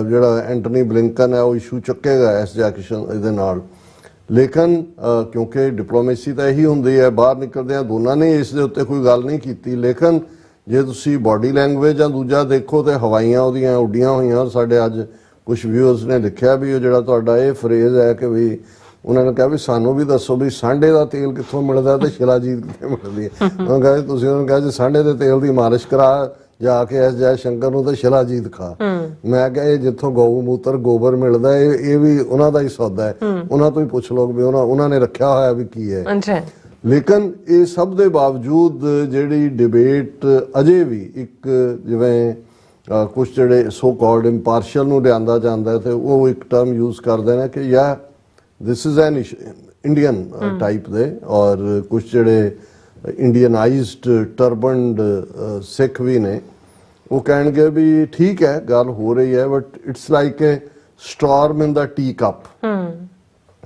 ਜਿਹੜਾ ਐਂਟਨੀ ਬਲਿੰਕਨ ਹੈ ਉਹ ਇਸ਼ੂ ਚੁੱਕੇਗਾ ਐਸ ਜੈ ਕਿਸ਼ਨ ਇਹਦੇ ਨਾਲ। ਲੇਕਿਨ ਕਿਉਂਕਿ ਡਿਪਲੋਮੇਸੀ ਤਾਂ ਇਹੀ ਹੁੰਦੀ ਹੈ, ਬਾਹਰ ਨਿਕਲਦਿਆਂ ਦੋਨਾਂ ਨੇ ਇਸ ਦੇ ਉੱਤੇ ਕੋਈ ਗੱਲ ਨਹੀਂ ਕੀਤੀ। ਲੇਕਿਨ ਜੇ ਤੁਸੀਂ ਬਾਡੀ ਲੈਂਗੁਏਜ ਜਾਂ ਦੂਜਾ ਦੇਖੋ ਤੇ ਹਵਾਈਆਂ ਉਹਦੀਆਂ ਉੱਡੀਆਂ ਹੋਈਆਂ। ਸਾਡੇ ਅੱਜ ਕੁਝ ਵਿਊਅਰਸ ਨੇ ਲਿਖਿਆ ਵੀ ਉਹ ਜਿਹੜਾ ਤੁਹਾਡਾ ਇਹ ਫਰੇਜ਼ ਹੈ ਕਿ ਵੀ ਉਹਨਾਂ ਨੇ ਕਿਹਾ ਵੀ ਸਾਨੂੰ ਵੀ ਦੱਸੋ ਵੀ ਸਾਂਢੇ ਦਾ ਤੇਲ ਕਿੱਥੋਂ ਮਿਲਦਾ ਤੇ ਸ਼ਿਲਾਜੀਤ ਕਿੱਥੇ ਮਿਲਦੀ ਹੈ। ਉਹਨਾਂ ਕਹਿੰਦੇ ਤੁਸੀਂ ਉਹਨਾਂ ਨੂੰ ਕਿਹਾ ਜੀ ਸਾਂਢੇ ਦੇ ਤੇਲ ਦੀ ਮਾਲਿਸ਼ ਕਰਾ ਜਾ ਕੇ ਐਸ ਜੈ ਸ਼ੰਕਰ ਨੂੰ ਤੇ ਸ਼ਿਲਾਜੀਤ ਖਾ। ਮੈਂ ਕਿਹਾ ਇਹ ਜਿੱਥੋਂ ਗਊ ਮੂਤਰ ਗੋਬਰ ਮਿਲਦਾ ਇਹ ਵੀ ਉਹਨਾਂ ਦਾ ਹੀ ਸੌਦਾ ਹੈ, ਉਹਨਾਂ ਤੋਂ ਹੀ ਪੁੱਛ ਲਓ ਵੀ ਉਹਨਾਂ ਨੇ ਰੱਖਿਆ ਹੋਇਆ ਵੀ ਕੀ ਹੈ। ਲੇਕਿਨ ਇਹ ਸਭ ਦੇ ਬਾਵਜੂਦ ਜਿਹੜੀ ਡਿਬੇਟ ਅਜੇ ਵੀ ਇੱਕ ਜਿਵੇਂ ਕੁਝ ਜਿਹੜੇ ਸੋ ਕਾਲਡ ਇੰਪਾਰਸ਼ਲ ਨੂੰ ਲਿਆਂਦਾ ਜਾਂਦਾ ਤੇ ਉਹ ਇੱਕ ਟਰਮ ਯੂਜ਼ ਕਰਦੇ ਨੇ ਕਿ ਯਾ this is an Indian type ਦੇ, ਔਰ ਕੁਝ ਜਿਹੜੇ ਇੰਡੀਅਨਾਈਜ਼ਡ ਟਰਬਨਡ ਸਿੱਖ ਵੀ ਨੇ ਉਹ ਕਹਿਣਗੇ ਵੀ ਠੀਕ ਹੈ ਗੱਲ ਹੋ ਰਹੀ ਹੈ but it's like A storm in the T cup,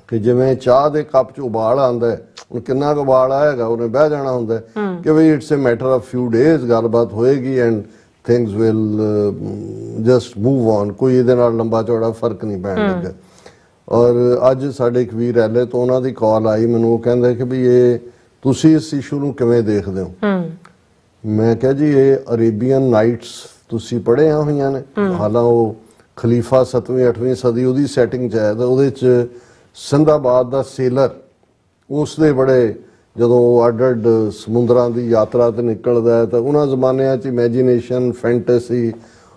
ਕਿ ਜਿਵੇਂ ਚਾਹ ਦੇ ਕੱਪ 'ਚ ਉਬਾਲ ਆਉਂਦਾ ਹੈ, ਹੁਣ ਕਿੰਨਾ ਕੁ ਉਬਾਲ ਆਏਗਾ ਉਹਨੇ ਬਹਿ ਜਾਣਾ ਹੁੰਦਾ ਕਿ ਵੀ it's a matter of few days, ਗੱਲਬਾਤ ਹੋਏਗੀ and things will just move on, ਕੋਈ ਇਹਦੇ ਨਾਲ ਲੰਬਾ ਚੌੜਾ ਫਰਕ ਨਹੀਂ ਪੈਣ ਲੱਗਾ। ਔਰ ਅੱਜ ਸਾਡੇ ਇੱਕ ਵੀਰ ਐਲੇ ਤੋਂ ਉਹਨਾਂ ਦੀ ਕਾਲ ਆਈ ਮੈਨੂੰ, ਉਹ ਕਹਿੰਦੇ ਕਿ ਵੀ ਇਹ ਤੁਸੀਂ ਇਸ ਇਸ਼ੂ ਨੂੰ ਕਿਵੇਂ ਦੇਖਦੇ ਹੋ। ਮੈਂ ਕਿਹਾ ਜੀ ਇਹ ਅਰੇਬੀਅਨ ਨਾਈਟਸ ਤੁਸੀਂ ਪੜ੍ਹੀਆਂ ਹੋਈਆਂ ਨੇ, ਹਾਲਾਂ ਉਹ ਖਲੀਫਾ 7ਵੀਂ 8ਵੀਂ ਸਦੀ ਉਹਦੀ ਸੈਟਿੰਗ 'ਚ ਹੈ, ਤਾਂ ਉਹਦੇ 'ਚ ਸਿੰਦਾਬਾਦ ਦਾ ਸੇਲਰ ਉਸ ਦੇ ਬੜੇ ਜਦੋਂ ਉਹ ਅੱਡ ਸਮੁੰਦਰਾਂ ਦੀ ਯਾਤਰਾ ਤੇ ਨਿਕਲਦਾ ਹੈ ਤਾਂ ਉਹਨਾਂ ਜ਼ਮਾਨਿਆਂ 'ਚ ਇਮੈਜੀਨੇਸ਼ਨ ਫੈਂਟੇਸੀ,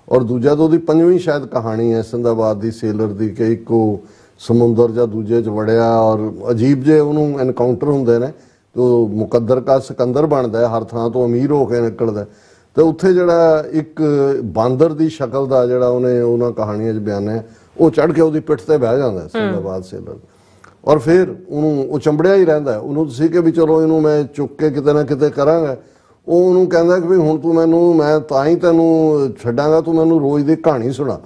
ਔਰ ਦੂਜਾ ਤਾਂ ਉਹਦੀ 5ਵੀਂ ਸ਼ਾਇਦ ਕਹਾਣੀ ਹੈ ਸਿੰਦਾਬਾਦ ਦੀ ਸੇਲਰ ਦੀ ਕਿ ਇੱਕ ਉਹ ਸਮੁੰਦਰ ਜਾਂ ਦੂਜੇ 'ਚ ਵੜਿਆ ਔਰ ਅਜੀਬ ਜੇ ਉਹਨੂੰ ਐਨਕਾਊਂਟਰ ਹੁੰਦੇ ਨੇ ਤੇ ਉਹ ਮੁਕੱਦਰ ਕਾ ਸਿਕੰਦਰ ਬਣਦਾ ਹੈ, ਹਰ ਥਾਂ ਤੋਂ ਅਮੀਰ ਹੋ ਕੇ ਨਿਕਲਦਾ ਤੇ ਉੱਥੇ ਜਿਹੜਾ ਇੱਕ ਬਾਂਦਰ ਦੀ ਸ਼ਕਲ ਦਾ ਜਿਹੜਾ ਉਹਨੇ ਉਹਨਾਂ ਕਹਾਣੀਆਂ 'ਚ ਬਿਆਨ ਉਹ ਚੜ੍ਹ ਕੇ ਉਹਦੀ ਪਿੱਠ ਤੇ ਬਹਿ ਜਾਂਦਾ ਸਿੰਦਾਬਾਦ ਸੇਲਰ, ਔਰ ਫਿਰ ਉਹਨੂੰ ਉਹ ਚੰਬੜਿਆ ਹੀ ਰਹਿੰਦਾ। ਉਹਨੂੰ ਤੁਸੀਂ ਕਿ ਵੀ ਚਲੋ ਇਹਨੂੰ ਮੈਂ ਚੁੱਕ ਕੇ ਕਿਤੇ ਨਾ ਕਿਤੇ ਕਰਾਂਗਾ, ਉਹ ਉਹਨੂੰ ਕਹਿੰਦਾ ਕਿ ਵੀ ਹੁਣ ਤੂੰ ਮੈਨੂੰ, ਮੈਂ ਤਾਂ ਹੀ ਤੈਨੂੰ ਛੱਡਾਂਗਾ, ਤੂੰ ਮੈਨੂੰ ਰੋਜ਼ ਦੀ ਕਹਾਣੀ ਸੁਣਾ।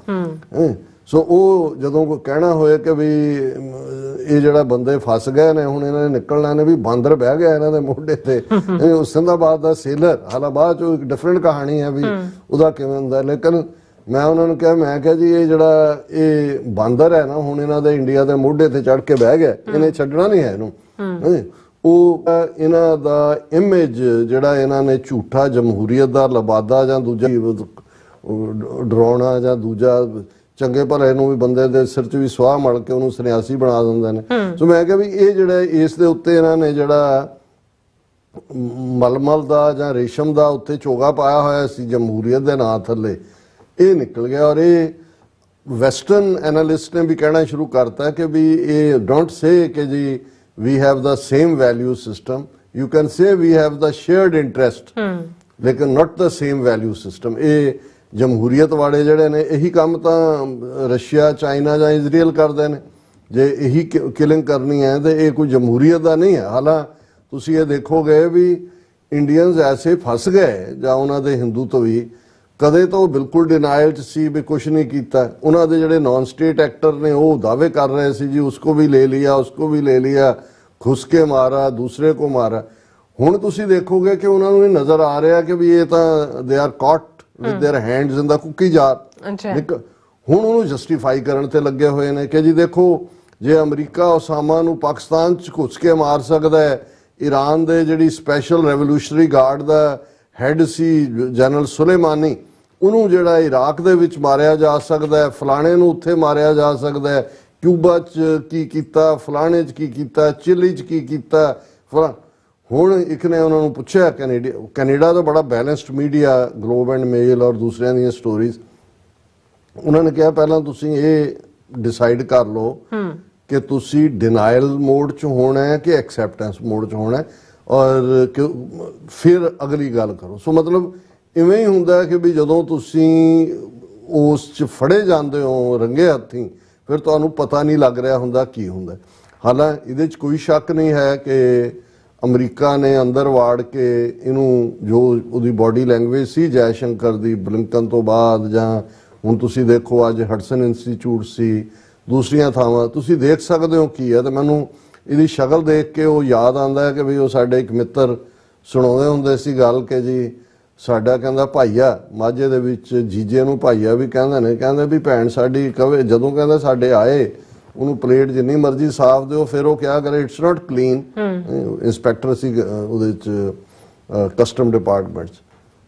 ਸੋ ਉਹ ਜਦੋਂ ਕੋਈ ਕਹਿਣਾ ਹੋਏ ਕਿ ਵੀ ਇਹ ਜਿਹੜਾ ਬੰਦੇ ਫਸ ਗਏ ਨੇ ਹੁਣ ਇਹਨਾਂ ਨੇ ਨਿਕਲਣਾ ਨੇ, ਵੀ ਬਾਂਦਰ ਬਹਿ ਗਿਆ ਇਹਨਾਂ ਦੇ ਮੋਢੇ ਤੇ, ਸਿੰਦਾਬਾਦ ਦਾ ਸੇਲਰ, ਹਾਲਾਂ ਬਾਅਦ ਚੋਂ ਇੱਕ ਡਿਫਰੈਂਟ ਕਹਾਣੀ ਹੈ ਵੀ ਉਹਦਾ ਕਿਵੇਂ ਹੁੰਦਾ। ਲੇਕਿਨ ਮੈਂ ਉਹਨਾਂ ਨੂੰ ਕਿਹਾ, ਮੈਂ ਕਿਹਾ ਜੀ ਇਹ ਜਿਹੜਾ ਇਹ ਬਾਂਦਰ ਹੈ ਨਾ ਹੁਣ ਇਹਨਾਂ ਦੇ ਇੰਡੀਆ ਦੇ ਮੋਢੇ ਤੇ ਚੜ੍ਹ ਕੇ ਬਹਿ ਗਿਆ, ਇਹਨੇ ਛੱਡਣਾ ਨਹੀਂ ਹੈ ਇਹਨੂੰ। ਉਹ ਇਹਨਾਂ ਦਾ ਇਮੇਜ ਜਿਹੜਾ ਇਹਨਾਂ ਨੇ ਝੂਠਾ ਜਮਹੂਰੀਅਤ ਦਾ ਲਬਾਦਾ ਜਾਂ ਦੂਜਾ ਡਰਾਉਣਾ ਜਾਂ ਦੂਜਾ ਚੰਗੇ ਭਲੇ ਨੂੰ ਵੀ ਬੰਦੇ ਦੇ ਸਿਰ 'ਚ ਵੀ ਸਵਾਹ ਮਲ ਕੇ ਉਹਨੂੰ ਸੰਨਿਆਸੀ ਬਣਾ ਦਿੰਦੇ ਨੇ। ਸੋ ਮੈਂ ਕਿਹਾ ਵੀ ਇਹ ਜਿਹੜਾ ਇਸ ਦੇ ਉੱਤੇ ਇਹਨਾਂ ਨੇ ਜਿਹੜਾ ਮਲਮਲ ਦਾ ਜਾਂ ਰੇਸ਼ਮ ਦਾ ਉੱਤੇ ਚੋਗਾ ਪਾਇਆ ਹੋਇਆ ਸੀ ਜਮਹੂਰੀਅਤ ਦੇ ਨਾਂ ਥੱਲੇ, ਇਹ ਨਿਕਲ ਗਿਆ। ਔਰ ਇਹ ਵੈਸਟਰਨ ਐਨਾਲਿਸਟ ਨੇ ਵੀ ਕਹਿਣਾ ਸ਼ੁਰੂ ਕਰਤਾ ਕਿ ਵੀ ਇਹ ਡੋਂਟ ਸੇ ਕਿ ਜੀ we have the same value system, you can say we have the shared interest ਲੇਕਿਨ not the same value system. ਇਹ ਜਮਹੂਰੀਅਤ ਵਾਲੇ ਜਿਹੜੇ ਨੇ ਇਹੀ ਕੰਮ ਤਾਂ ਰਸ਼ੀਆ, ਚਾਈਨਾ ਜਾਂ ਇਜ਼ਰਾਈਲ ਕਰਦੇ ਨੇ। ਜੇ ਇਹੀ ਕਿਲਿੰਗ ਕਰਨੀ ਹੈ ਤੇ ਇਹ ਕੋਈ ਜਮਹੂਰੀਅਤ ਦਾ ਨਹੀਂ ਹੈ। ਹਾਲਾਂ ਤੁਸੀਂ ਇਹ ਦੇਖੋਗੇ ਵੀ ਇੰਡੀਅਨਸ ਐਸੇ ਫਸ ਗਏ ਜਾਂ ਉਹਨਾਂ ਦੇ ਹਿੰਦੂਤਵ ਵੀ ਕਦੇ ਤਾਂ ਉਹ ਬਿਲਕੁਲ ਡਿਨਾਇਲ 'ਚ ਸੀ ਵੀ ਕੁਛ ਨਹੀਂ ਕੀਤਾ। ਉਹਨਾਂ ਦੇ ਜਿਹੜੇ ਨਾਨ ਸਟੇਟ ਐਕਟਰ ਨੇ ਉਹ ਦਾਅਵੇ ਕਰ ਰਹੇ ਸੀ ਜੀ ਉਸਕੋ ਵੀ ਲੈ ਲਿਆ, ਉਸਕੋ ਵੀ ਲੈ ਲਿਆ, ਖੁਸ ਕੇ ਮਾਰਾ, ਦੂਸਰੇ ਕੋ ਮਾਰਾ। ਹੁਣ ਤੁਸੀਂ ਦੇਖੋਗੇ ਕਿ ਉਹਨਾਂ ਨੂੰ ਇਹ ਨਜ਼ਰ ਆ ਰਿਹਾ ਕਿ ਵੀ ਇਹ ਤਾਂ they are caught with their hands in the cookie jar. ਹੁਣ ਉਹਨੂੰ ਜਸਟੀਫਾਈ ਕਰਨ ਤੇ ਲੱਗੇ ਹੋਏ ਨੇ ਕਿ ਜੀ ਦੇਖੋ ਜੇ ਅਮਰੀਕਾ ਉਸਾਮਾ ਨੂੰ ਪਾਕਿਸਤਾਨ 'ਚ ਘੁਸ ਕੇ ਮਾਰ ਸਕਦਾ ਹੈ, ਈਰਾਨ ਦੇ ਜਿਹੜੀ ਸਪੈਸ਼ਲ ਰੈਵੋਲੂਸ਼ਨਰੀ ਗਾਰਡ ਦਾ ਹੈਡ ਸੀ ਜਨਰਲ ਸੁਲੇਮਾਨੀ, ਉਹਨੂੰ ਜਿਹੜਾ ਇਰਾਕ ਦੇ ਵਿੱਚ ਮਾਰਿਆ ਜਾ ਸਕਦਾ ਹੈ, ਫਲਾਣੇ ਨੂੰ ਉੱਥੇ ਮਾਰਿਆ ਜਾ ਸਕਦਾ ਹੈ, ਕਿਊਬਾ 'ਚ ਕੀ ਕੀਤਾ, ਫਲਾਣੇ 'ਚ ਕੀ ਕੀਤਾ, ਚਿਲੀ 'ਚ ਕੀ ਕੀਤਾ। ਹੁਣ ਇੱਕ ਨੇ ਉਹਨਾਂ ਨੂੰ ਪੁੱਛਿਆ, ਕੈਨੇਡਾ ਦਾ ਬੜਾ ਬੈਲੈਂਸਡ ਮੀਡੀਆ, ਗਲੋਬ ਐਂਡ ਮੇਲ ਔਰ ਦੂਸਰਿਆਂ ਦੀਆਂ ਸਟੋਰੀਜ਼, ਉਹਨਾਂ ਨੇ ਕਿਹਾ ਪਹਿਲਾਂ ਤੁਸੀਂ ਇਹ ਡਿਸਾਈਡ ਕਰ ਲਓ ਕਿ ਤੁਸੀਂ ਡਿਨਾਇਲ ਮੋਡ 'ਚ ਹੋਣਾ ਹੈ ਕਿ ਐਕਸੈਪਟੈਂਸ ਮੋਡ 'ਚ ਹੋਣਾ ਹੈ, ਔਰ ਫਿਰ ਅਗਲੀ ਗੱਲ ਕਰੋ। ਸੋ ਮਤਲਬ ਇਵੇਂ ਹੀ ਹੁੰਦਾ ਕਿ ਵੀ ਜਦੋਂ ਤੁਸੀਂ ਉਸ 'ਚ ਫੜੇ ਜਾਂਦੇ ਹੋ ਰੰਗੇ ਹੱਥੀਂ, ਫਿਰ ਤੁਹਾਨੂੰ ਪਤਾ ਨਹੀਂ ਲੱਗ ਰਿਹਾ ਹੁੰਦਾ ਕੀ ਹੁੰਦਾ। ਹਾਲਾਂਕਿ ਇਹਦੇ 'ਚ ਕੋਈ ਸ਼ੱਕ ਨਹੀਂ ਹੈ ਕਿ ਅਮਰੀਕਾ ਨੇ ਅੰਦਰ ਵਾੜ ਕੇ ਇਹਨੂੰ, ਜੋ ਉਹਦੀ ਬਾਡੀ ਲੈਂਗੁਏਜ ਸੀ ਜੈ ਸ਼ੰਕਰ ਦੀ ਬਲਿੰਕਨ ਤੋਂ ਬਾਅਦ, ਜਾਂ ਹੁਣ ਤੁਸੀਂ ਦੇਖੋ ਅੱਜ ਹਡਸਨ ਇੰਸਟੀਚਿਊਟ ਸੀ, ਦੂਸਰੀਆਂ ਥਾਵਾਂ ਤੁਸੀਂ ਦੇਖ ਸਕਦੇ ਹੋ ਕੀ ਹੈ। ਤੇ ਮੈਨੂੰ ਇਹਦੀ ਸ਼ਕਲ ਦੇਖ ਕੇ ਉਹ ਯਾਦ ਆਉਂਦਾ ਹੈ ਕਿ ਵੀ ਉਹ ਸਾਡੇ ਇੱਕ ਮਿੱਤਰ ਸੁਣਾਉਂਦੇ ਹੁੰਦੇ ਸੀ ਗੱਲ ਕਿ ਜੀ ਸਾਡਾ ਕਹਿੰਦਾ ਭਾਈਆ, ਮਾਝੇ ਦੇ ਵਿੱਚ ਜੀਜੇ ਨੂੰ ਭਾਈਆ ਵੀ ਕਹਿੰਦੇ ਨੇ, ਕਹਿੰਦੇ ਵੀ ਭੈਣ ਸਾਡੀ ਕਵੇ ਜਦੋਂ ਕਹਿੰਦਾ ਸਾਡੇ ਆਏ ਉਹਨੂੰ ਪਲੇਟ ਜਿੰਨੀ ਮਰਜ਼ੀ ਸਾਫ਼ ਦਿਓ, ਫਿਰ ਉਹ ਕਿਹਾ ਕਰੇ ਇਟਸ ਨਾਟ ਕਲੀਨ। ਇੰਸਪੈਕਟਰ ਸੀ ਉਹਦੇ 'ਚ ਕਸਟਮ ਡਿਪਾਰਟਮੈਂਟ 'ਚ,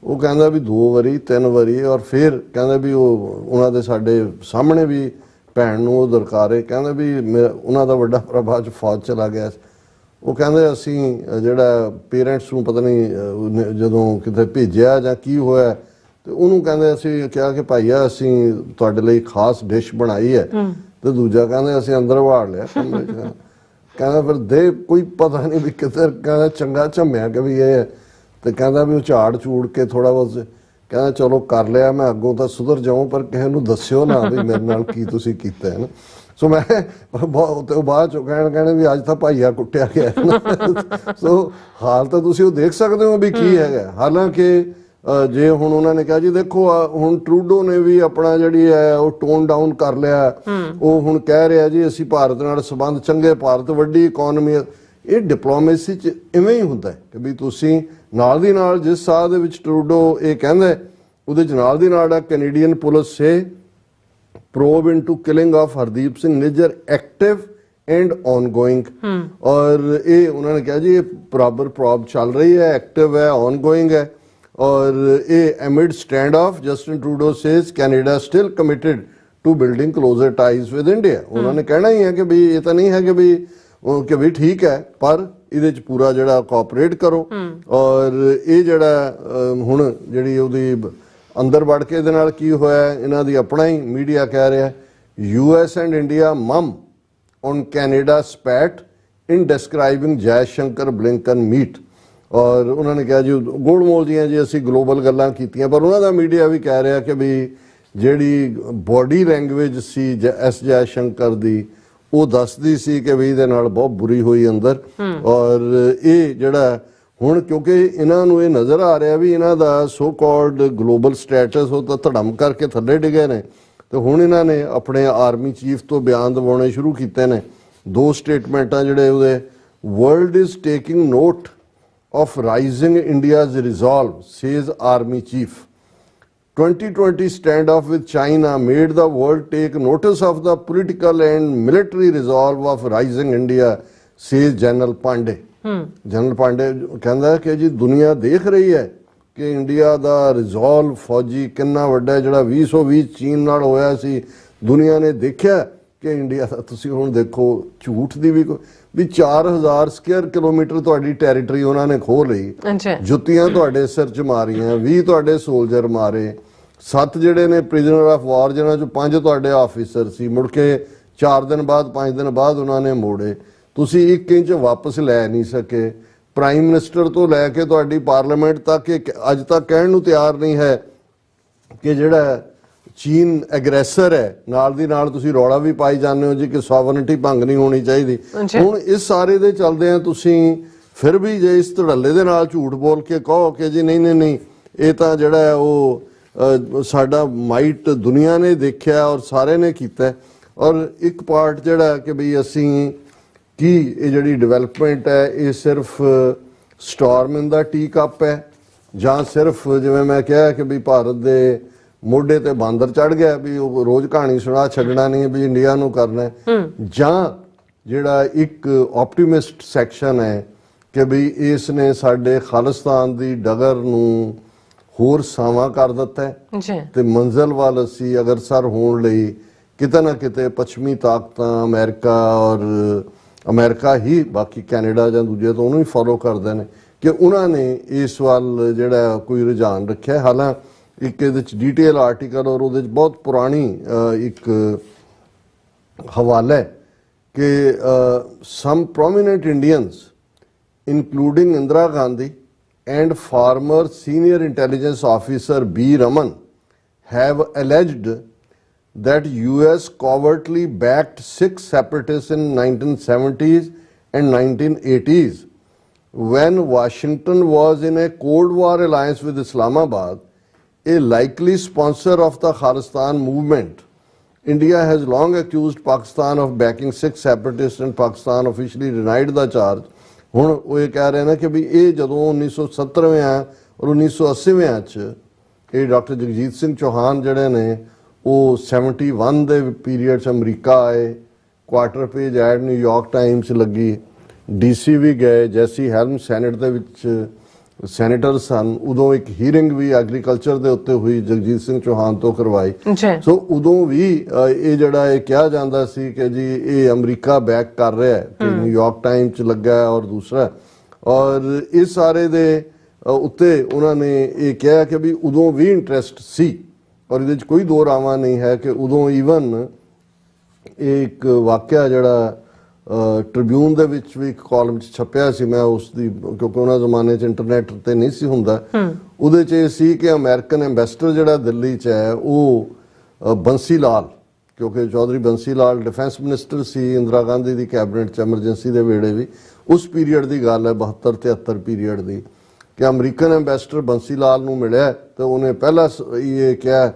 ਉਹ ਕਹਿੰਦਾ ਵੀ 2 ਵਾਰੀ 3 ਵਾਰੀ, ਔਰ ਫਿਰ ਕਹਿੰਦਾ ਵੀ ਉਹ ਉਹਨਾਂ ਦੇ ਸਾਡੇ ਸਾਹਮਣੇ ਵੀ ਭੈਣ ਨੂੰ ਉਹ ਦਰਕਾਰੇ, ਕਹਿੰਦਾ ਵੀ ਉਹਨਾਂ ਦਾ ਵੱਡਾ ਭਰਾ ਬਾਅਦ 'ਚ ਫੌਜ ਚਲਾ ਗਿਆ। ਉਹ ਕਹਿੰਦੇ ਅਸੀਂ ਜਿਹੜਾ ਪੇਰੈਂਟਸ ਨੂੰ ਪਤਾ ਨਹੀਂ ਜਦੋਂ ਕਿਤੇ ਭੇਜਿਆ ਜਾਂ ਕੀ ਹੋਇਆ, ਤੇ ਉਹਨੂੰ ਕਹਿੰਦੇ ਅਸੀਂ ਕਿਹਾ ਕਿ ਭਾਈਆ ਅਸੀਂ ਤੁਹਾਡੇ ਲਈ ਖਾਸ ਡਿਸ਼ ਬਣਾਈ ਹੈ, ਤੇ ਦੂਜਾ ਕਹਿੰਦੇ ਅਸੀਂ ਅੰਦਰ ਵਾੜ ਲਿਆ ਕਮਰੇ 'ਚ। ਕਹਿੰਦਾ ਫਿਰ ਦੇ ਕੋਈ ਪਤਾ ਨਹੀਂ ਵੀ ਕਿਤੇ, ਕਹਿੰਦਾ ਚੰਗਾ ਝੰਮਿਆ ਕਿ ਵੀ ਇਹ, ਤੇ ਕਹਿੰਦਾ ਵੀ ਉਹ ਝਾੜ ਚੂੜ ਕੇ ਥੋੜਾ ਬਹੁਤ, ਕਹਿੰਦਾ ਚਲੋ ਕਰ ਲਿਆ, ਮੈਂ ਅੱਗੋਂ ਤਾਂ ਸੁਧਰ ਜਾਊਂ ਪਰ ਕਿਸੇ ਨੂੰ ਦੱਸਿਓ ਨਾ ਵੀ ਮੇਰੇ ਨਾਲ ਕੀ ਤੁਸੀਂ ਕੀਤਾ ਹੈ ਨਾ। ਸੋ ਮੈਂ ਬਾਅਦ ਚੋਂ ਕਹਿਣੇ ਵੀ ਅੱਜ ਤਾਂ ਭਾਈਆ ਕੁੱਟਿਆ ਗਿਆ। ਸੋ ਹਾਲ ਤਾਂ ਤੁਸੀਂ ਉਹ ਦੇਖ ਸਕਦੇ ਹੋ ਵੀ ਕੀ ਹੈਗਾ। ਹਾਲਾਂਕਿ ਜੇ ਹੁਣ ਉਹਨਾਂ ਨੇ ਕਿਹਾ ਜੀ ਦੇਖੋ ਹੁਣ ਟਰੂਡੋ ਨੇ ਵੀ ਆਪਣਾ ਜਿਹੜੀ ਹੈ ਉਹ ਟੋਨ ਡਾਊਨ ਕਰ ਲਿਆ, ਉਹ ਹੁਣ ਕਹਿ ਰਿਹਾ ਜੀ ਅਸੀਂ ਭਾਰਤ ਨਾਲ ਸੰਬੰਧ ਚੰਗੇ, ਭਾਰਤ ਵੱਡੀ ਇਕੋਨਮੀ। ਇਹ ਡਿਪਲੋਮੇਸੀ 'ਚ ਇਵੇਂ ਹੀ ਹੁੰਦਾ ਕਿ ਵੀ ਤੁਸੀਂ ਨਾਲ ਦੀ ਨਾਲ ਜਿਸ ਸਾਲ ਦੇ ਵਿੱਚ ਟਰੂਡੋ ਇਹ ਕਹਿੰਦਾ, ਉਹਦੇ 'ਚ ਨਾਲ ਦੀ ਨਾਲ Canadian police say probe into killing of Hardeep Singh Nijjar active and ongoing। और ये उन्होंने कहा जी ये प्रॉपर प्रॉब चल रही है, एक्टिव है, ongoing है। और ये amid standoff Justin Trudeau says Canada still committed to building closer ties with India। उन्होंने कहना ही है कि भी ये तो नहीं है कि भी ठीक है, पर ਇਹਦੇ 'ਚ ਪੂਰਾ ਜਿਹੜਾ ਕੋਆਪਰੇਟ ਕਰੋ। ਔਰ ਇਹ ਜਿਹੜਾ ਹੁਣ ਜਿਹੜੀ ਉਹਦੀ ਅੰਦਰ ਵੜ ਕੇ ਇਹਦੇ ਨਾਲ ਕੀ ਹੋਇਆ, ਇਹਨਾਂ ਦੀ ਆਪਣਾ ਹੀ ਮੀਡੀਆ ਕਹਿ ਰਿਹਾ US and India mum on Canada spat in describing Jaishankar Blinken meat. ਔਰ ਉਹਨਾਂ ਨੇ ਕਿਹਾ ਜੀ ਗੋਲਮੋਲ ਦੀਆਂ ਜੀ ਅਸੀਂ ਗਲੋਬਲ ਗੱਲਾਂ ਕੀਤੀਆਂ, ਪਰ ਉਹਨਾਂ ਦਾ ਮੀਡੀਆ ਵੀ ਕਹਿ ਰਿਹਾ ਕਿ ਵੀ ਜਿਹੜੀ body language C S Jai Shankar ਦੀ, ਉਹ ਦੱਸਦੀ ਸੀ ਕਿ ਵੀ ਇਹਦੇ ਨਾਲ ਬਹੁਤ ਬੁਰੀ ਹੋਈ ਅੰਦਰ। ਔਰ ਇਹ ਜਿਹੜਾ ਹੁਣ ਕਿਉਂਕਿ ਇਹਨਾਂ ਨੂੰ ਇਹ ਨਜ਼ਰ ਆ ਰਿਹਾ ਵੀ ਇਹਨਾਂ ਦਾ ਸੋ ਕਾਲਡ ਗਲੋਬਲ ਸਟੇਟਸ ਉਹ ਤਾਂ ਧੜਮ ਕਰਕੇ ਥੱਲੇ ਡਿੱਗੇ ਨੇ, ਤੇ ਹੁਣ ਇਹਨਾਂ ਨੇ ਆਪਣੇ ਆਰਮੀ ਚੀਫ ਤੋਂ ਬਿਆਨ ਦਿਵਾਉਣੇ ਸ਼ੁਰੂ ਕੀਤੇ ਨੇ। 2 ਸਟੇਟਮੈਂਟਾਂ ਜਿਹੜੇ ਉਹਦੇ, world is taking note of rising India's resolve says army chief. 2020 standoff with China made the world take notice of the political and military resolve of rising India, says General Pandey। General Pandey ਕਹਿੰਦਾ ਕਿ ਜੀ ਦੁਨੀਆ ਦੇਖ ਰਹੀ ਹੈ ਕਿ India ਦਾ resolve ਫੌਜੀ ਕਿੰਨਾ ਵੱਡਾ, ਜਿਹੜਾ 2020 ਚੀਨ ਨਾਲ ਹੋਇਆ ਸੀ, ਦੁਨੀਆ ਨੇ ਦੇਖਿਆ ਕਿ ਇੰਡੀਆ ਦਾ। ਤੁਸੀਂ ਹੁਣ ਦੇਖੋ ਝੂਠ ਦੀ ਵੀ 4000 ਸਕੁਅਰ ਕਿਲੋਮੀਟਰ ਤੁਹਾਡੀ ਟੈਰੀਟਰੀ ਉਹਨਾਂ ਨੇ ਖੋਹ ਲਈ, ਜੁੱਤੀਆਂ ਤੁਹਾਡੇ ਸਿਰ 'ਚ ਮਾਰੀਆਂ, 20 ਤੁਹਾਡੇ ਸੋਲਜਰ ਮਾਰੇ, 7 ਜਿਹੜੇ ਨੇ ਪ੍ਰਿਜ਼ਨਰ ਆਫ ਵਾਰ, ਜਿਹਨਾਂ 'ਚੋਂ 5 ਤੁਹਾਡੇ ਆਫੀਸਰ ਸੀ, ਮੁੜ ਕੇ 4 ਦਿਨ ਬਾਅਦ 5 ਦਿਨ ਬਾਅਦ ਉਹਨਾਂ ਨੇ ਮੋੜੇ। ਤੁਸੀਂ 1 ਇੰਚ ਵਾਪਸ ਲੈ ਨਹੀਂ ਸਕੇ। ਪ੍ਰਾਈਮ ਮਿਨਿਸਟਰ ਤੋਂ ਲੈ ਕੇ ਤੁਹਾਡੀ ਪਾਰਲੀਮੈਂਟ ਤੱਕ ਅੱਜ ਤੱਕ ਕਹਿਣ ਨੂੰ ਤਿਆਰ ਨਹੀਂ ਹੈ ਕਿ ਜਿਹੜਾ ਚੀਨ ਐਗਰੈਸਰ ਹੈ। ਨਾਲ ਦੀ ਨਾਲ ਤੁਸੀਂ ਰੌਲਾ ਵੀ ਪਾਈ ਜਾਂਦੇ ਹੋ ਜੀ ਕਿ ਸੋਵਰਨਿਟੀ ਭੰਗ ਨਹੀਂ ਹੋਣੀ ਚਾਹੀਦੀ। ਹੁਣ ਇਸ ਸਾਰੇ ਦੇ ਚੱਲਦੇ ਆ ਤੁਸੀਂ ਫਿਰ ਵੀ ਜੇ ਇਸ ਧੜੱਲੇ ਦੇ ਨਾਲ ਝੂਠ ਬੋਲ ਕੇ ਕਹੋ ਕਿ ਜੀ ਨਹੀਂ ਇਹ ਤਾਂ ਜਿਹੜਾ ਹੈ ਉਹ ਸਾਡਾ ਮਾਈਟ ਦੁਨੀਆ ਨੇ ਦੇਖਿਆ ਔਰ ਸਾਰੇ ਨੇ ਕੀਤਾ। ਔਰ ਇੱਕ ਪਾਰਟ ਜਿਹੜਾ ਕਿ ਵੀ ਅਸੀਂ ਕੀ ਇਹ ਜਿਹੜੀ ਡਿਵੈਲਪਮੈਂਟ ਹੈ ਇਹ ਸਿਰਫ ਸਟਾਰਮ ਇਨ ਦਾ ਟੀ ਕੱਪ ਹੈ, ਜਾਂ ਸਿਰਫ ਜਿਵੇਂ ਮੈਂ ਕਿਹਾ ਕਿ ਵੀ ਭਾਰਤ ਦੇ ਮੋਢੇ ਤੇ ਬਾਂਦਰ ਚੜ ਗਿਆ ਵੀ ਉਹ ਰੋਜ਼ ਕਹਾਣੀ ਸੁਣਾ ਛੱਡਣਾ ਨਹੀਂ ਵੀ ਇੰਡੀਆ ਨੂੰ ਕਰਨਾ, ਜਾਂ ਜਿਹੜਾ ਇੱਕ ਆਪਟੀਮਿਸਟ ਸੈਕਸ਼ਨ ਹੈ ਕਿ ਵੀ ਇਸ ਨੇ ਸਾਡੇ ਖਾਲਿਸਤਾਨ ਦੀ ਡਗਰ ਨੂੰ ਹੋਰ ਸਾਵਾਂ ਕਰ ਦਿੱਤਾ ਹੈ ਤੇ ਮੰਜ਼ਿਲ ਵੱਲ ਅਸੀਂ ਅਗਰਸਰ ਹੋਣ ਲਈ ਕਿਤੇ ਨਾ ਕਿਤੇ ਪੱਛਮੀ ਤਾਕਤਾਂ ਅਮਰੀਕਾ ਹੀ, ਬਾਕੀ ਕੈਨੇਡਾ ਜਾਂ ਦੂਜੇ ਤੋਂ ਉਹਨੂੰ ਹੀ ਫੋਲੋ ਕਰਦੇ ਨੇ ਕਿ ਉਹਨਾਂ ਨੇ ਇਸ ਵੱਲ ਜਿਹੜਾ ਕੋਈ ਰੁਝਾਨ ਰੱਖਿਆ। ਹਾਲਾਂਕਿ ਇੱਕ ਇਹਦੇ 'ਚ ਡੀਟੇਲ ਆਰਟੀਕਲ ਔਰ ਉਹਦੇ 'ਚ ਬਹੁਤ ਪੁਰਾਣੀ ਇੱਕ ਹਵਾਲਾ ਹੈ ਕਿ some prominent Indians including Indira Gandhi and former senior intelligence officer B. Raman have alleged that US covertly backed Sikh separatists in 1970s and 1980s when Washington was in a Cold War alliance with Islamabad, a likely sponsor of the Khalistan movement. India has long accused Pakistan of backing Sikh separatists and Pakistan officially denied the charge. ਹੁਣ ਉਹ ਇਹ ਕਹਿ ਰਹੇ ਨੇ ਕਿ ਵੀ ਇਹ ਜਦੋਂ 1970ਵੇਂ ਔਰ 1980ਵੇਂ 'ਚ ਇਹ ਡਾਕਟਰ ਜਗਜੀਤ ਸਿੰਘ ਚੌਹਾਨ ਜਿਹੜੇ ਨੇ ਉਹ 71 ਦੇ ਪੀਰੀਅਡ 'ਚ ਅਮਰੀਕਾ ਆਏ, quarter page ad New York Times ਲੱਗੀ, DC ਵੀ ਗਏ, ਜੈਸੀ ਹੈਲਮ ਸੈਨੇਟ ਦੇ ਵਿੱਚ ਸੈਨੇਟਰ ਸਨ, ਉਦੋਂ ਇੱਕ ਹੀਅਰਿੰਗ ਵੀ ਐਗਰੀਕਲਚਰ ਦੇ ਉੱਤੇ ਹੋਈ, ਜਗਜੀਤ ਸਿੰਘ ਚੌਹਾਨ ਤੋਂ ਕਰਵਾਈ। ਸੋ ਉਦੋਂ ਵੀ ਇਹ ਜਿਹੜਾ ਇਹ ਕਿਹਾ ਜਾਂਦਾ ਸੀ ਕਿ ਜੀ ਇਹ ਅਮਰੀਕਾ ਬੈਕ ਕਰ ਰਿਹਾ ਹੈ, ਕਿ ਨਿਊਯਾਰਕ ਟਾਈਮ 'ਚ ਲੱਗਾ ਹੈ ਔਰ ਦੂਸਰਾ, ਔਰ ਇਸ ਸਾਰੇ ਦੇ ਉੱਤੇ ਉਹਨਾਂ ਨੇ ਇਹ ਕਿਹਾ ਕਿ ਵੀ ਉਦੋਂ ਵੀ ਇੰਟਰਸਟ ਸੀ, ਔਰ ਇਹਦੇ 'ਚ ਕੋਈ ਦੋ ਰਾਵਾਂ ਨਹੀਂ ਹੈ ਕਿ ਉਦੋਂ ਈਵਨ ਇਹ ਇੱਕ ਵਾਕਿਆ ਜਿਹੜਾ ਟ੍ਰਿਬਿਊਨ ਦੇ ਵਿੱਚ ਵੀ ਇੱਕ ਕਾਲਮ 'ਚ ਛਪਿਆ ਸੀ, ਮੈਂ ਉਸ ਦੀ ਕਿਉਂਕਿ ਉਹਨਾਂ ਜ਼ਮਾਨੇ 'ਚ ਇੰਟਰਨੈਟ ਤੇ ਨਹੀਂ ਸੀ ਹੁੰਦਾ, ਉਹਦੇ 'ਚ ਇਹ ਸੀ ਕਿ ਅਮਰੀਕਨ ਐਂਬੈਸਡਰ ਜਿਹੜਾ ਦਿੱਲੀ 'ਚ ਹੈ ਉਹ ਬੰਸੀ ਲਾਲ, ਕਿਉਂਕਿ ਚੌਧਰੀ ਬੰਸੀ ਲਾਲ ਡਿਫੈਂਸ ਮਿਨਿਸਟਰ ਸੀ ਇੰਦਰਾ ਗਾਂਧੀ ਦੀ ਕੈਬਨਿਟ 'ਚ ਐਮਰਜੈਂਸੀ ਦੇ ਵੇਲੇ ਵੀ, ਉਸ ਪੀਰੀਅਡ ਦੀ ਗੱਲ ਹੈ 72-73 ਪੀਰੀਅਡ ਦੀ, ਕਿ ਅਮਰੀਕਨ ਐਂਬੈਸਡਰ ਬੰਸੀ ਲਾਲ ਨੂੰ ਮਿਲਿਆ ਤੇ ਉਹਨੇ ਪਹਿਲਾਂ ਇਹ ਕਿਹਾ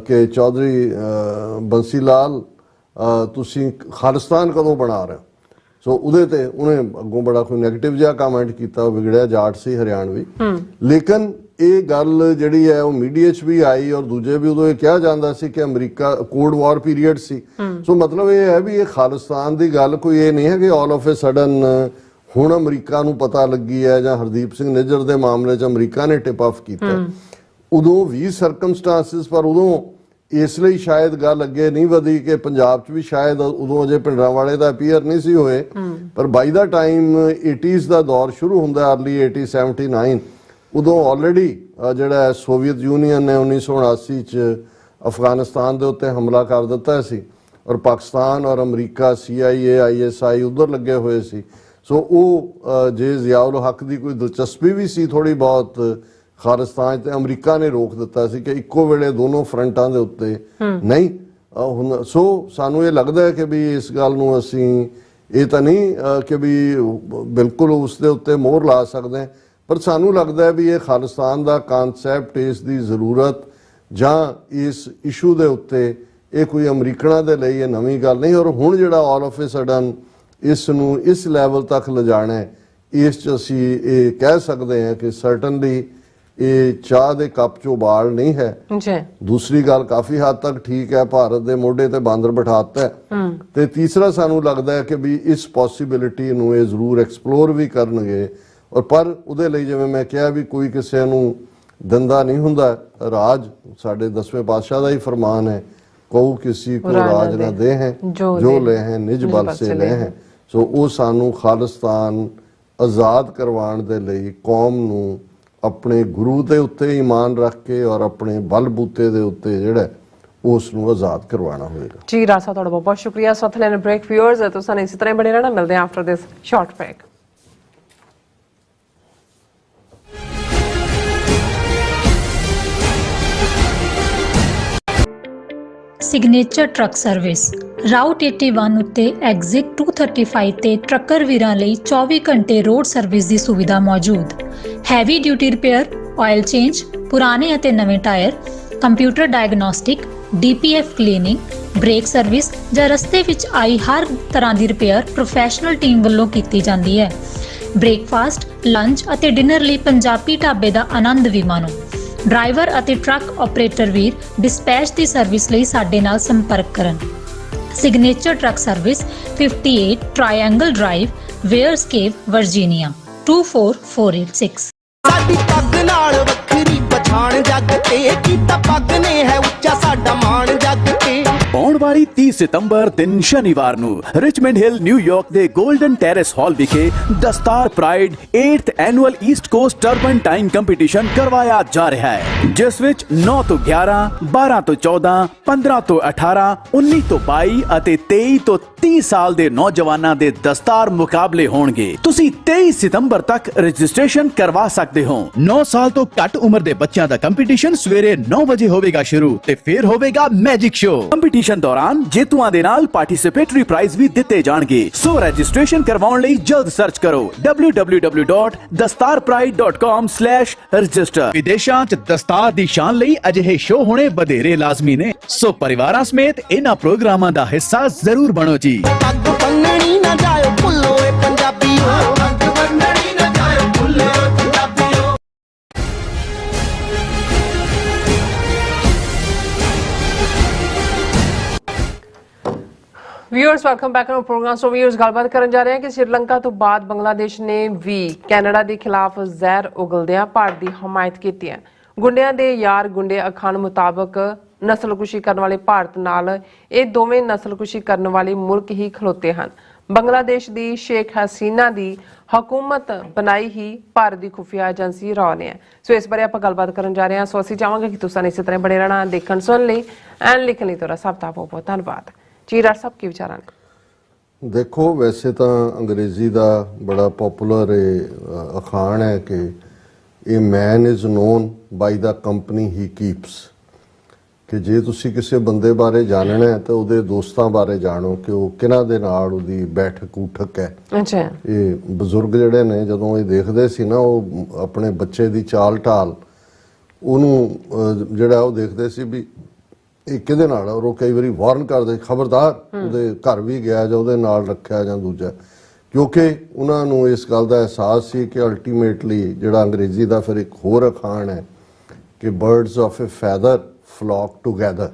ਕਿ ਚੌਧਰੀ ਬੰਸੀ ਲਾਲ ਤੁਸੀਂ ਖਾਲਿਸਤਾਨ ਕਦੋਂ ਬਣਾ ਰਹੇ ਹੋ। ਸੋ ਉਹਦੇ ਤੇ ਉਹਨੇ ਅੱਗੋਂ ਬੜਾ ਕੋਈ ਨੈਗੇਟਿਵ ਜਿਹਾ ਕਮੈਂਟ ਕੀਤਾ, ਵਿਗੜਿਆ ਜਾਟ ਸੀ ਹਰਿਆਣਵੀ, ਲੇਕਿਨ ਇਹ ਗੱਲ ਜਿਹੜੀ ਹੈ ਉਹ ਮੀਡੀਆ 'ਚ ਵੀ ਆਈ ਔਰ ਦੂਜੇ ਵੀ ਉਦੋਂ ਇਹ ਕਿਹਾ ਜਾਂਦਾ ਸੀ ਕਿ ਅਮਰੀਕਾ ਕੋਲਡ ਵਾਰ ਪੀਰੀਅਡ ਸੀ। ਸੋ ਮਤਲਬ ਇਹ ਹੈ ਵੀ ਇਹ ਖਾਲਿਸਤਾਨ ਦੀ ਗੱਲ ਕੋਈ ਇਹ ਨਹੀਂ ਹੈ ਕਿ ਆਲ ਆਫ ਏ ਸਡਨ ਹੁਣ ਅਮਰੀਕਾ ਨੂੰ ਪਤਾ ਲੱਗੀ ਹੈ, ਜਾਂ ਹਰਦੀਪ ਸਿੰਘ ਨਿੱਜਰ ਦੇ ਮਾਮਲੇ 'ਚ ਅਮਰੀਕਾ ਨੇ ਟਿਪ ਆਫ ਕੀਤਾ। ਉਦੋਂ ਵੀ ਸਰਕਮਸਟੈਂਸਿਸ, ਪਰ ਉਦੋਂ ਇਸ ਲਈ ਸ਼ਾਇਦ ਗੱਲ ਅੱਗੇ ਨਹੀਂ ਵਧੀ ਕਿ ਪੰਜਾਬ 'ਚ ਵੀ ਸ਼ਾਇਦ ਉਦੋਂ ਅਜੇ ਭਿੰਡਰਾਂਵਾਲੇ ਦਾ ਅਪੀਅਰ ਨਹੀਂ ਸੀ ਹੋਏ, ਪਰ ਬਾਈ ਦਾ ਟਾਈਮ 80s ਦਾ ਦੌਰ ਸ਼ੁਰੂ ਹੁੰਦਾ, ਅਰਲੀ 80 79, ਉਦੋਂ ਆਲਰੇਡੀ ਜਿਹੜਾ ਸੋਵੀਅਤ ਯੂਨੀਅਨ ਨੇ 1979 'ਚ ਅਫਗਾਨਿਸਤਾਨ ਦੇ ਉੱਤੇ ਹਮਲਾ ਕਰ ਦਿੱਤਾ ਸੀ, ਔਰ ਪਾਕਿਸਤਾਨ ਔਰ ਅਮਰੀਕਾ CIA ISI ਉੱਧਰ ਲੱਗੇ ਹੋਏ ਸੀ। ਸੋ ਉਹ ਜੇ ਜ਼ਿਆਉਲ ਹੱਕ ਦੀ ਕੋਈ ਦਿਲਚਸਪੀ ਵੀ ਸੀ ਥੋੜੀ ਬਹੁਤ ਖਾਲਿਸਤਾਨ, ਤੇ ਅਮਰੀਕਾ ਨੇ ਰੋਕ ਦਿੱਤਾ ਸੀ ਕਿ ਇੱਕੋ ਵੇਲੇ ਦੋਨੋਂ ਫਰੰਟਾਂ ਦੇ ਉੱਤੇ ਨਹੀਂ ਹੁਣ। ਸੋ ਸਾਨੂੰ ਇਹ ਲੱਗਦਾ ਹੈ ਕਿ ਵੀ ਇਸ ਗੱਲ ਨੂੰ ਅਸੀਂ ਇਹ ਤਾਂ ਨਹੀਂ ਕਿ ਵੀ ਬਿਲਕੁਲ ਉਸ ਦੇ ਉੱਤੇ ਮੋਹਰ ਲਾ ਸਕਦੇ ਹਾਂ, ਪਰ ਸਾਨੂੰ ਲੱਗਦਾ ਹੈ ਵੀ ਇਹ ਖਾਲਿਸਤਾਨ ਦਾ ਕਨਸੈਪਟ, ਇਸ ਦੀ ਜ਼ਰੂਰਤ ਜਾਂ ਇਸ ਇਸ਼ੂ ਦੇ ਉੱਤੇ ਇਹ ਕੋਈ ਅਮਰੀਕਨਾਂ ਦੇ ਲਈ ਇਹ ਨਵੀਂ ਗੱਲ ਨਹੀਂ। ਔਰ ਹੁਣ ਜਿਹੜਾ ਆਲ ਆਫ ਏ ਸਡਨ ਇਸ ਨੂੰ ਇਸ ਲੈਵਲ ਤੱਕ ਲਿਜਾਣਾ ਹੈ, ਇਸ 'ਚ ਅਸੀਂ ਇਹ ਕਹਿ ਸਕਦੇ ਹਾਂ ਕਿ ਸਰਟਨਲੀ ਇਹ ਚਾਹ ਦੇ ਕੱਪ 'ਚ ਉਬਾਲ ਨਹੀਂ ਹੈ। ਦੂਸਰੀ ਗੱਲ ਕਾਫੀ ਹੱਦ ਤੱਕ ਠੀਕ ਹੈ, ਭਾਰਤ ਦੇ ਮੋਢੇ ਤੇ ਬਾਂਦਰ ਬਿਠਾਤਾ ਹੈ। ਤੇ ਤੀਸਰਾ ਸਾਨੂੰ ਲੱਗਦਾ ਹੈ ਕਿ ਵੀ ਇਸ ਪੋਸੀਬਿਲਿਟੀ ਨੂੰ ਇਹ ਜ਼ਰੂਰ ਐਕਸਪਲੋਰ ਵੀ ਕਰਨਗੇ, ਔਰ ਪਰ ਉਹਦੇ ਲਈ ਜਿਵੇਂ ਮੈਂ ਕਿਹਾ ਵੀ ਕੋਈ ਕਿਸੇ ਨੂੰ ਦੰਦਾ ਨਹੀਂ ਹੁੰਦਾ, ਰਾਜ ਸਾਡੇ 10ਵੇਂ ਪਾਤਸ਼ਾਹ ਦਾ ਹੀ ਫਰਮਾਨ ਹੈ, ਕਹੂ ਕਿਸੇ ਕੋ ਰਾਜ ਨਾ ਦੇ ਹੈ ਜੋ ਲੈ ਹੈ ਨਿਜ ਬਲ ਸੇ ਲੈ ਹੈ। ਸੋ ਉਹ ਸਾਨੂੰ ਖਾਲਿਸਤਾਨ ਆਜ਼ਾਦ ਕਰਵਾਉਣ ਦੇ ਲਈ ਕੌਮ ਨੂੰ ਆਪਣੇ ਗੁਰੂ ਦੇ ਉੱਤੇ ਈਮਾਨ ਰੱਖ ਕੇ ਔਰ ਆਪਣੇ ਬਲਬੂਤੇ ਦੇ ਉੱਤੇ ਜਿਹੜਾ ਉਸ ਨੂੰ ਆਜ਼ਾਦ ਕਰਵਾਉਣਾ ਹੋਵੇਗਾ। ਜੀ ਰਾਸਾ, ਤੁਹਾਡਾ ਬਹੁਤ ਬਹੁਤ ਸ਼ੁਕਰੀਆ। ਸਾਥ ਲੈਣ ਬ੍ਰੇਕ ਵਿਊਅਰਸ ਹੈ, ਤੁਸੀਂ ਇਸੇ ਤਰ੍ਹਾਂ ਬਣੇ ਰਹਿਣਾ, ਮਿਲਦੇ ਹਾਂ after this short break. Signature truck service route 81 ਉੱਤੇ ਐਗਜ਼ਿਟ 235 ਤੇ ਟਰੱਕਰ ਵੀਰਾਂ ਲਈ 24 ਘੰਟੇ ਰੋਡ ਸਰਵਿਸ ਦੀ ਸੁਵਿਧਾ ਮੌਜੂਦ। Heavy duty repair, oil change, ਪੁਰਾਣੇ ਅਤੇ ਨਵੇਂ tyre, computer diagnostic, DPF cleaning, brake service ਜਾਂ ਰਸਤੇ ਵਿੱਚ ਆਈ ਹਰ ਤਰ੍ਹਾਂ ਦੀ ਰਿਪੇਅਰ ਪ੍ਰੋਫੈਸ਼ਨਲ ਟੀਮ ਵੱਲੋਂ ਕੀਤੀ ਜਾਂਦੀ ਹੈ। ਬ੍ਰੇਕਫਾਸਟ, ਲੰਚ ਅਤੇ ਡਿਨਰ ਲਈ ਪੰਜਾਬੀ ਢਾਬੇ ਦਾ ਆਨੰਦ ਵੀ ਮਾਣੋ। ਡਰਾਈਵਰ ਅਤੇ ਟਰੱਕ ਆਪਰੇਟਰ ਵੀਰ ਡਿਸਪੈਚ ਦੀ ਸਰਵਿਸ ਲਈ ਸਾਡੇ ਨਾਲ ਸੰਪਰਕ ਕਰਨ। Signature truck service 58 triangle drive, wares cave, Virginia 24486। ਸਾਡੀ ਪੱਗ ਨਾਲ ਵੱਖਰੀ ਪਛਾਣ ਜੱਗ ਤੇ, ਕੀਤਾ ਪੱਗ ਨੇ ਹੈ ਉੱਚਾ ਸਾਡਾ ਮਾਣ ਜੱਗ ਤੇ। ਆਉਣ ਵਾਲੀ 30 ਸਿਤੰਬਰ ਦਿਨ ਸ਼ਨੀਵਾਰ ਨੂੰ ਰਿਚਮੰਡ ਹਿੱਲ ਨਿਊਯਾਰਕ ਦੇ 골ਡਨ ਟੈਰੇਸ ਹਾਲ ਵਿਖੇ Dastar pride 8th annual east coast turban tying competition ਕਰਵਾਇਆ ਜਾ ਰਿਹਾ ਹੈ, ਜਿਸ ਵਿੱਚ 9 ਤੋਂ 11, 12 ਤੋਂ 14, 15 ਤੋਂ 18, 19 ਤੋਂ 22 ਅਤੇ 23 ਤੋਂ 30 ਸਾਲ ਦੇ ਨੌਜਵਾਨਾਂ ਦੇ ਦਸਤਾਰ ਮੁਕਾਬਲੇ ਹੋਣਗੇ। ਤੁਸੀਂ 23 ਸਤੰਬਰ ਤੱਕ ਰਜਿਸਟ੍ਰੇਸ਼ਨ ਕਰਵਾ ਸਕਦੇ ਹੋ। 9 ਸਾਲ ਤੋਂ ਘੱਟ ਉਮਰ ਦੇ ਬੱਚਿਆਂ ਦਾ ਕੰਪੀਟੀਸ਼ਨ ਸਵੇਰੇ 9 ਵਜੇ ਹੋਵੇਗਾ ਸ਼ੁਰੂ ਤੇ ਫਿਰ ਹੋਵੇਗਾ ਮੈਜਿਕ ਸ਼ੋ। ਕੰਪੀਟੀਸ਼ਨ ਦੌਰਾਨ ਜੇਤੂਆਂ ਦੇ ਨਾਲ ਪਾਰਟਿਸਿਪੇਟਰੀ ਪ੍ਰਾਈਜ਼ ਵੀ ਦਿੱਤੇ ਜਾਣਗੇ। ਸੋ ਰਜਿਸਟ੍ਰੇਸ਼ਨ ਕਰਵਾਉਣ ਲਈ ਜਲਦ ਸਰਚ ਕਰੋ www.dastarpride.com/register। ਵਿਦੇਸ਼ਾਂ 'ਚ ਦਸਤਾਰ ਦੀ ਸ਼ਾਨ ਲਈ ਅਜਿਹੇ ਸ਼ੋ ਹੋਣੇ ਵਧੇਰੇ ਲਾਜ਼ਮੀ ਨੇ, ਸੋ ਪਰਿਵਾਰਾਂ ਸਮੇਤ ਇਹਨਾਂ ਪ੍ਰੋਗਰਾਮਾਂ ਦਾ ਹਿੱਸਾ ਜ਼ਰੂਰ ਬਣੋ ਜੀ। ਪੱਗ ਬੰਨਣੀ ਨਾ ਜਾਇਓ ਭੁੱਲੋ ਏ ਪੰਜਾਬੀਓ, ਪੱਗ ਬੰਨਣੀ ਨਾ ਜਾਇਓ ਭੁੱਲੋ ਏ ਪੰਜਾਬੀਓ। Viewers welcome back to program. So viewers ਗੱਲਬਾਤ ਕਰਨ ਜਾ ਰਹੇ ਹਾਂ ਕਿ ਸ਼੍ਰੀਲੰਕਾ ਤੋਂ ਬਾਅਦ ਬੰਗਲਾਦੇਸ਼ ਨੇ ਵੀ ਕੈਨੇਡਾ ਦੇ ਖਿਲਾਫ ਜ਼ਹਿਰ ਉਗਲਦਿਆਂ ਭਾਰਤ ਦੀ ਹਮਾਇਤ ਕੀਤੀ ਹੈ। ਗੁੰਡਿਆਂ ਦੇ ਯਾਰ ਗੁੰਡੇ ਅਖਾਣ ਮੁਤਾਬਕ ਨਸਲਕੁਸ਼ੀ ਕਰਨ ਵਾਲੇ ਭਾਰਤ ਨਾਲ ਇਹ ਦੋਵੇਂ ਨਸਲਕੁਸ਼ੀ ਕਰਨ ਵਾਲੇ ਮੁਲਕ ਹੀ ਖਲੋਤੇ ਹਨ। ਬੰਗਲਾਦੇਸ਼ ਦੀ ਸ਼ੇਖ ਹਸੀਨਾ ਦੀ ਹਕੂਮਤ ਬਣਾਈ ਹੀ ਭਾਰਤ ਦੀ ਖੁਫੀਆ ਏਜੰਸੀ ਰॉ ਨੇ ਹੈ। ਸੋ ਇਸ ਬਾਰੇ ਆਪਾਂ ਗੱਲਬਾਤ ਕਰਨ ਜਾ ਰਹੇ ਹਾਂ। ਸੋ ਅਸੀਂ ਚਾਹਾਂਗੇ ਕਿ ਤੁਸੀਂ ਇਸੇ ਤਰ੍ਹਾਂ ਬਣੇ ਰਹਿਣਾ, ਦੇਖਣ ਸੁਣ ਲਈ ਐਂਡ ਲਿਖਣ ਲਈ ਤੁਹਾਡਾ ਸਭ ਦਾ ਬਹੁਤ ਬਹੁਤ ਧੰਨਵਾਦ ਜੀ। ਡਾਕਟਰ ਸਾਹਿਬ ਕੀ ਵਿਚਾਰਾਂ ਨੇ? ਦੇਖੋ, ਵੈਸੇ ਤਾਂ ਅੰਗਰੇਜ਼ੀ ਦਾ ਬੜਾ ਪਪੂਲਰ ਅਖਾਣ ਹੈ ਕਿ ਇਹ man is known by the company he keeps, ਕਿ ਜੇ ਤੁਸੀਂ ਕਿਸੇ ਬੰਦੇ ਬਾਰੇ ਜਾਣਨਾ ਹੈ ਤਾਂ ਉਹਦੇ ਦੋਸਤਾਂ ਬਾਰੇ ਜਾਣੋ ਕਿ ਉਹ ਕਿਹਨਾਂ ਦੇ ਨਾਲ ਉਹਦੀ ਬੈਠਕ ਉਠਕ ਹੈ। ਅੱਛਾ, ਇਹ ਬਜ਼ੁਰਗ ਜਿਹੜੇ ਨੇ ਜਦੋਂ ਇਹ ਦੇਖਦੇ ਸੀ ਨਾ, ਉਹ ਆਪਣੇ ਬੱਚੇ ਦੀ ਚਾਲ ਢਾਲ ਉਹਨੂੰ ਜਿਹੜਾ ਉਹ ਦੇਖਦੇ ਸੀ ਵੀ ਇਹ ਕਿਹਦੇ ਨਾਲ ਆ, ਔਰ ਉਹ ਕਈ ਵਾਰੀ ਵਾਰਨ ਕਰਦੇ ਖਬਰਦਾਰ ਉਹਦੇ ਘਰ ਵੀ ਗਿਆ ਜਾਂ ਉਹਦੇ ਨਾਲ ਰੱਖਿਆ ਜਾਂ ਦੂਜਾ, ਕਿਉਂਕਿ ਉਹਨਾਂ ਨੂੰ ਇਸ ਗੱਲ ਦਾ ਅਹਿਸਾਸ ਸੀ ਕਿ ਅਲਟੀਮੇਟਲੀ ਜਿਹੜਾ ਅੰਗਰੇਜ਼ੀ ਦਾ ਫਿਰ ਇੱਕ ਹੋਰ ਅਖਾਣ ਹੈ ਕਿ birds of a feather flock together,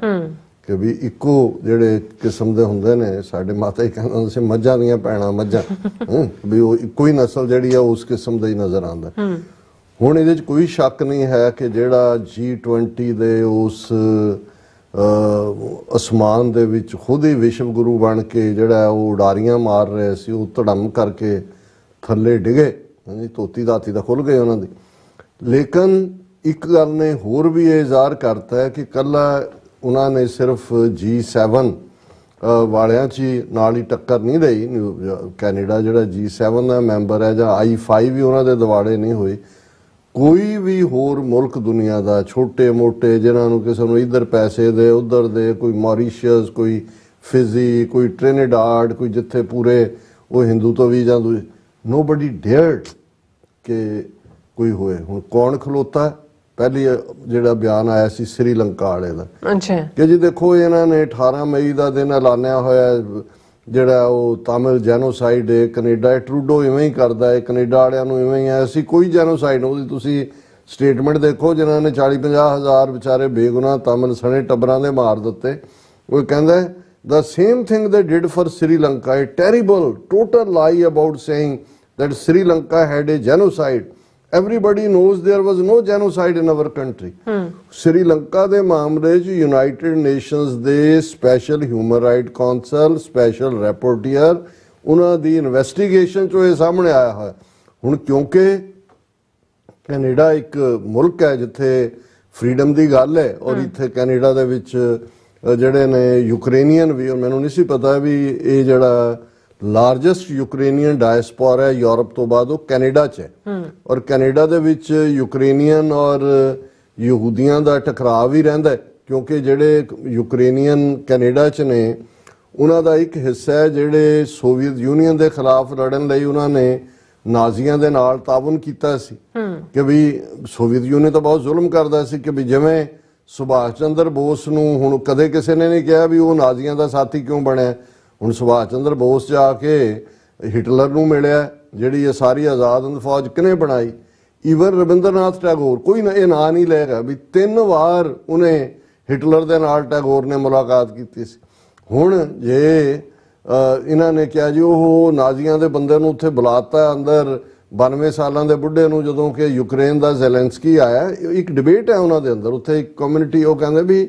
ਕਿ ਵੀ ਇੱਕੋ ਜਿਹੜੇ ਕਿਸਮ ਦੇ ਹੁੰਦੇ ਨੇ। ਸਾਡੇ ਮਾਤਾ ਹੀ ਕਹਿੰਦੇ ਹੁੰਦੇ ਸੀ ਮੱਝਾਂ ਦੀਆਂ ਭੈਣਾਂ ਮੱਝਾਂ, ਵੀ ਉਹ ਇੱਕੋ ਹੀ ਨਸਲ ਜਿਹੜੀ ਆ ਉਸ ਕਿਸਮ ਦਾ ਹੀ ਨਜ਼ਰ ਆਉਂਦਾ। ਹੁਣ ਇਹਦੇ 'ਚ ਕੋਈ ਸ਼ੱਕ ਨਹੀਂ ਹੈ ਕਿ ਜਿਹੜਾ G20 ਦੇ ਉਸ ਅਸਮਾਨ ਦੇ ਵਿੱਚ ਖੁਦ ਹੀ ਵਿਸ਼ਵ ਗੁਰੂ ਬਣ ਕੇ ਜਿਹੜਾ ਉਹ ਉਡਾਰੀਆਂ ਮਾਰ ਰਹੇ ਸੀ, ਉਹ ਧੜਮ ਕਰਕੇ ਥੱਲੇ ਡਿਗੇ, ਧੋਤੀ ਧਾਤੀ ਤਾਂ ਖੁੱਲ ਗਏ ਉਹਨਾਂ ਦੀ। ਲੇਕਿਨ ਇੱਕ ਗੱਲ ਨੇ ਹੋਰ ਵੀ ਇਹ ਜ਼ਾਹਰ ਕਰਤਾ ਹੈ ਕਿ ਕੱਲਾ ਉਹਨਾਂ ਨੇ ਸਿਰਫ G7 ਵਾਲਿਆਂ 'ਚ ਨਾਲ ਹੀ ਟੱਕਰ ਨਹੀਂ ਦੇਈ। ਕੈਨੇਡਾ ਜਿਹੜਾ G7 ਦਾ ਮੈਂਬਰ ਹੈ ਜਾਂ I5 ਵੀ ਉਹਨਾਂ ਦੇ ਦਿਵਾੜੇ ਨਹੀਂ ਹੋਈ। ਕੋਈ ਵੀ ਹੋਰ ਮੁਲਕ ਦੁਨੀਆ ਦਾ ਛੋਟੇ ਮੋਟੇ ਜਿਨ੍ਹਾਂ ਨੂੰ ਕਿਸੇ ਨੂੰ ਇੱਧਰ ਪੈਸੇ ਦੇ ਉੱਧਰ ਦੇ, ਕੋਈ ਮੌਰੀਸ਼ੀਅਸ, ਕੋਈ ਫਿਜੀ, ਕੋਈ ਟ੍ਰਿਨੀਡਾਡ, ਕੋਈ ਜਿੱਥੇ ਪੂਰੇ ਉਹ ਹਿੰਦੂ ਤੋਂ ਵੀ ਜਾਂ ਨੋਬਡੀ ਡੇਅਰਡ ਕਿ ਕੋਈ ਹੋਏ। ਹੁਣ ਕੌਣ ਖਲੋਤਾ? ਪਹਿਲੀ ਜਿਹੜਾ ਬਿਆਨ ਆਇਆ ਸੀ ਸ੍ਰੀਲੰਕਾ ਵਾਲੇ ਦਾ, ਕਿ ਜੀ ਦੇਖੋ ਇਹਨਾਂ ਨੇ 18 ਮਈ ਦਾ ਦਿਨ ਐਲਾਨਿਆ ਹੋਇਆ ਜਿਹੜਾ ਉਹ ਤਾਮਿਲ ਜੈਨੋਸਾਈਡ ਹੈ। ਕੈਨੇਡਾ ਟਰੂਡੋ ਇਵੇਂ ਹੀ ਕਰਦਾ ਹੈ, ਕੈਨੇਡਾ ਵਾਲਿਆਂ ਨੂੰ ਇਵੇਂ ਹੀ ਹੈ, ਅਸੀਂ ਕੋਈ ਜੈਨੋਸਾਈਡ ਉਹਦੀ ਤੁਸੀਂ ਸਟੇਟਮੈਂਟ ਦੇਖੋ ਜਿਨ੍ਹਾਂ ਨੇ 40-50 ਹਜ਼ਾਰ ਵਿਚਾਰੇ ਬੇਗੁਨਾਹ ਤਾਮਿਲ ਸਣੇ ਟੱਬਰਾਂ ਦੇ ਮਾਰ ਦਿੱਤੇ। ਉਹ ਕਹਿੰਦਾ the same thing they did for Sri Lanka, a terrible total lie about saying that Sri Lanka had a genocide. Everybody knows there was no genocide in our country. Sri Lanka ਦੇ ਮਾਮਲੇ 'ਚ United nations ਦੇ special human right council special reporter ਉਹਨਾਂ ਦੀ investigation 'ਚੋਂ ਇਹ ਸਾਹਮਣੇ ਆਇਆ ਹੋਇਆ। ਹੁਣ ਕਿਉਂਕਿ ਕੈਨੇਡਾ ਇੱਕ ਮੁਲਕ ਹੈ ਜਿੱਥੇ ਫਰੀडम ਦੀ ਗੱਲ ਹੈ, ਔਰ ਇੱਥੇ ਕੈਨੇਡਾ ਦੇ ਵਿੱਚ ਜਿਹੜੇ ਨੇ ਯੂਕਰੇਨੀਅਨ ਵੀ, ਮੈਨੂੰ ਨਹੀਂ ਸੀ ਪਤਾ ਵੀ ਇਹ ਜਿਹੜਾ ਲਾਰਜੈਸਟ ਯੂਕਰੇਨੀਅਨ ਡਾਇਸਪੋਰਾ ਹੈ ਯੂਰਪ ਤੋਂ ਬਾਅਦ ਉਹ ਕੈਨੇਡਾ 'ਚ ਹੈ। ਔਰ ਕੈਨੇਡਾ ਦੇ ਵਿੱਚ ਯੂਕਰੇਨੀਅਨ ਔਰ ਯਹੂਦੀਆਂ ਦਾ ਟਕਰਾਅ ਵੀ ਰਹਿੰਦਾ, ਕਿਉਂਕਿ ਜਿਹੜੇ ਯੂਕਰੇਨੀਅਨ ਕੈਨੇਡਾ 'ਚ ਨੇ ਉਹਨਾਂ ਦਾ ਇੱਕ ਹਿੱਸਾ ਹੈ ਜਿਹੜੇ ਸੋਵੀਅਤ ਯੂਨੀਅਨ ਦੇ ਖਿਲਾਫ ਲੜਨ ਲਈ ਉਹਨਾਂ ਨੇ ਨਾਜ਼ੀਆਂ ਦੇ ਨਾਲ ਤਾਵਨ ਕੀਤਾ ਸੀ। ਕਿ ਵੀ ਸੋਵੀਅਤ ਯੂਨੀਅਨ ਤਾਂ ਬਹੁਤ ਜ਼ੁਲਮ ਕਰਦਾ ਸੀ, ਕਿ ਵੀ ਜਿਵੇਂ ਸੁਭਾਸ਼ ਚੰਦਰ ਬੋਸ ਨੂੰ ਹੁਣ ਕਦੇ ਕਿਸੇ ਨੇ ਨਹੀਂ ਕਿਹਾ ਵੀ ਉਹ ਨਾਜ਼ੀਆਂ ਦਾ ਸਾਥੀ ਕਿਉਂ ਬਣਿਆ। ਹੁਣ ਸੁਭਾਸ਼ ਚੰਦਰ ਬੋਸ ਜਾ ਕੇ ਹਿਟਲਰ ਨੂੰ ਮਿਲਿਆ, ਜਿਹੜੀ ਇਹ ਸਾਰੀ ਆਜ਼ਾਦ ਹਿੰਦ ਫੌਜ ਕਿਹਨੇ ਬਣਾਈ। ਈਵਨ ਰਵਿੰਦਰਨਾਥ ਟੈਗੋਰ, ਕੋਈ ਇਹ ਨਾਂ ਨਹੀਂ ਲਏਗਾ ਵੀ 3 ਵਾਰ ਉਹਨੇ ਹਿਟਲਰ ਦੇ ਨਾਲ ਟੈਗੋਰ ਨੇ ਮੁਲਾਕਾਤ ਕੀਤੀ ਸੀ। ਹੁਣ ਜੇ ਇਹਨਾਂ ਨੇ ਕਿਹਾ ਜੀ ਉਹ ਨਾਜ਼ੀਆਂ ਦੇ ਬੰਦੇ ਨੂੰ ਉੱਥੇ ਬੁਲਾਤਾ ਅੰਦਰ 92 ਸਾਲਾਂ ਦੇ ਬੁੱਢੇ ਨੂੰ, ਜਦੋਂ ਕਿ ਯੂਕਰੇਨ ਦਾ ਜ਼ੈਲੈਂਸਕੀ ਆਇਆ, ਇੱਕ ਡਿਬੇਟ ਹੈ ਉਹਨਾਂ ਦੇ ਅੰਦਰ, ਉੱਥੇ ਇੱਕ ਕਮਿਊਨਿਟੀ ਉਹ ਕਹਿੰਦੇ ਵੀ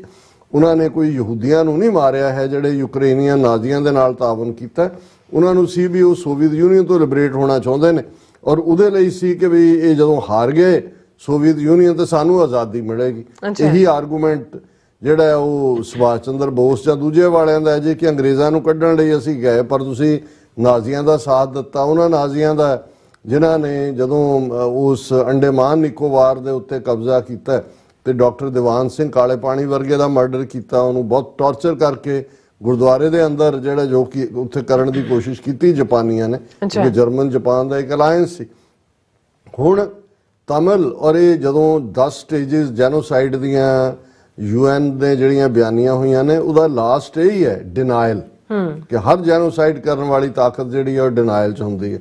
ਉਹਨਾਂ ਨੇ ਕੋਈ ਯਹੂਦੀਆਂ ਨੂੰ ਨਹੀਂ ਮਾਰਿਆ ਹੈ ਜਿਹੜੇ ਯੂਕਰੇਨੀਅਨ ਨਾਜ਼ੀਆਂ ਦੇ ਨਾਲ ਤਾਵਨ ਕੀਤਾ। ਉਹਨਾਂ ਨੂੰ ਸੀ ਵੀ ਉਹ ਸੋਵੀਅਤ ਯੂਨੀਅਨ ਤੋਂ ਲਿਬਰੇਟ ਹੋਣਾ ਚਾਹੁੰਦੇ ਨੇ ਔਰ ਉਹਦੇ ਲਈ ਸੀ ਕਿ ਵੀ ਇਹ ਜਦੋਂ ਹਾਰ ਗਏ ਸੋਵੀਅਤ ਯੂਨੀਅਨ ਤੇ ਸਾਨੂੰ ਆਜ਼ਾਦੀ ਮਿਲੇਗੀ। ਇਹੀ ਆਰਗੂਮੈਂਟ ਜਿਹੜਾ ਹੈ ਉਹ ਸੁਭਾਸ਼ ਚੰਦਰ ਬੋਸ ਜਾਂ ਦੂਜੇ ਵਾਲਿਆਂ ਦਾ ਹੈ ਜੀ ਕਿ ਅੰਗਰੇਜ਼ਾਂ ਨੂੰ ਕੱਢਣ ਲਈ ਅਸੀਂ ਗਏ ਪਰ ਤੁਸੀਂ ਨਾਜ਼ੀਆਂ ਦਾ ਸਾਥ ਦਿੱਤਾ। ਉਹਨਾਂ ਨਾਜ਼ੀਆਂ ਦਾ ਜਿਨ੍ਹਾਂ ਨੇ ਜਦੋਂ ਉਸ ਅੰਡੇਮਾਨ ਨਿਕੋਬਾਰ ਦੇ ਉੱਤੇ ਕਬਜ਼ਾ ਕੀਤਾ ਤੇ ਡਾਕਟਰ ਦੀਵਾਨ ਸਿੰਘ ਕਾਲੇ ਪਾਣੀ ਵਰਗੇ ਦਾ ਮਰਡਰ ਕੀਤਾ, ਉਹਨੂੰ ਬਹੁਤ ਟੌਰਚਰ ਕਰਕੇ ਗੁਰਦੁਆਰੇ ਦੇ ਅੰਦਰ ਜਿਹੜਾ ਜੋ ਕਿ ਉੱਥੇ ਕਰਨ ਦੀ ਕੋਸ਼ਿਸ਼ ਕੀਤੀ ਜਾਪਾਨੀਆਂ ਨੇ, ਕਿਉਂਕਿ ਜਰਮਨ ਜਾਪਾਨ ਦਾ ਇੱਕ ਅਲਾਇੰਸ ਸੀ। ਹੁਣ ਤਮਿਲ ਔਰ ਇਹ ਜਦੋਂ 10 ਸਟੇਜਸ ਜੈਨੋਸਾਈਡ ਦੀਆਂ UN ਦੇ ਜਿਹੜੀਆਂ ਬਿਆਨੀਆਂ ਹੋਈਆਂ ਨੇ ਉਹਦਾ ਲਾਸਟ ਇਹ ਹੀ ਹੈ ਡਿਨਾਇਲ, ਕਿ ਹਰ ਜੈਨੋਸਾਈਡ ਕਰਨ ਵਾਲੀ ਤਾਕਤ ਜਿਹੜੀ ਹੈ ਉਹ ਡਿਨਾਇਲ 'ਚ ਹੁੰਦੀ ਹੈ।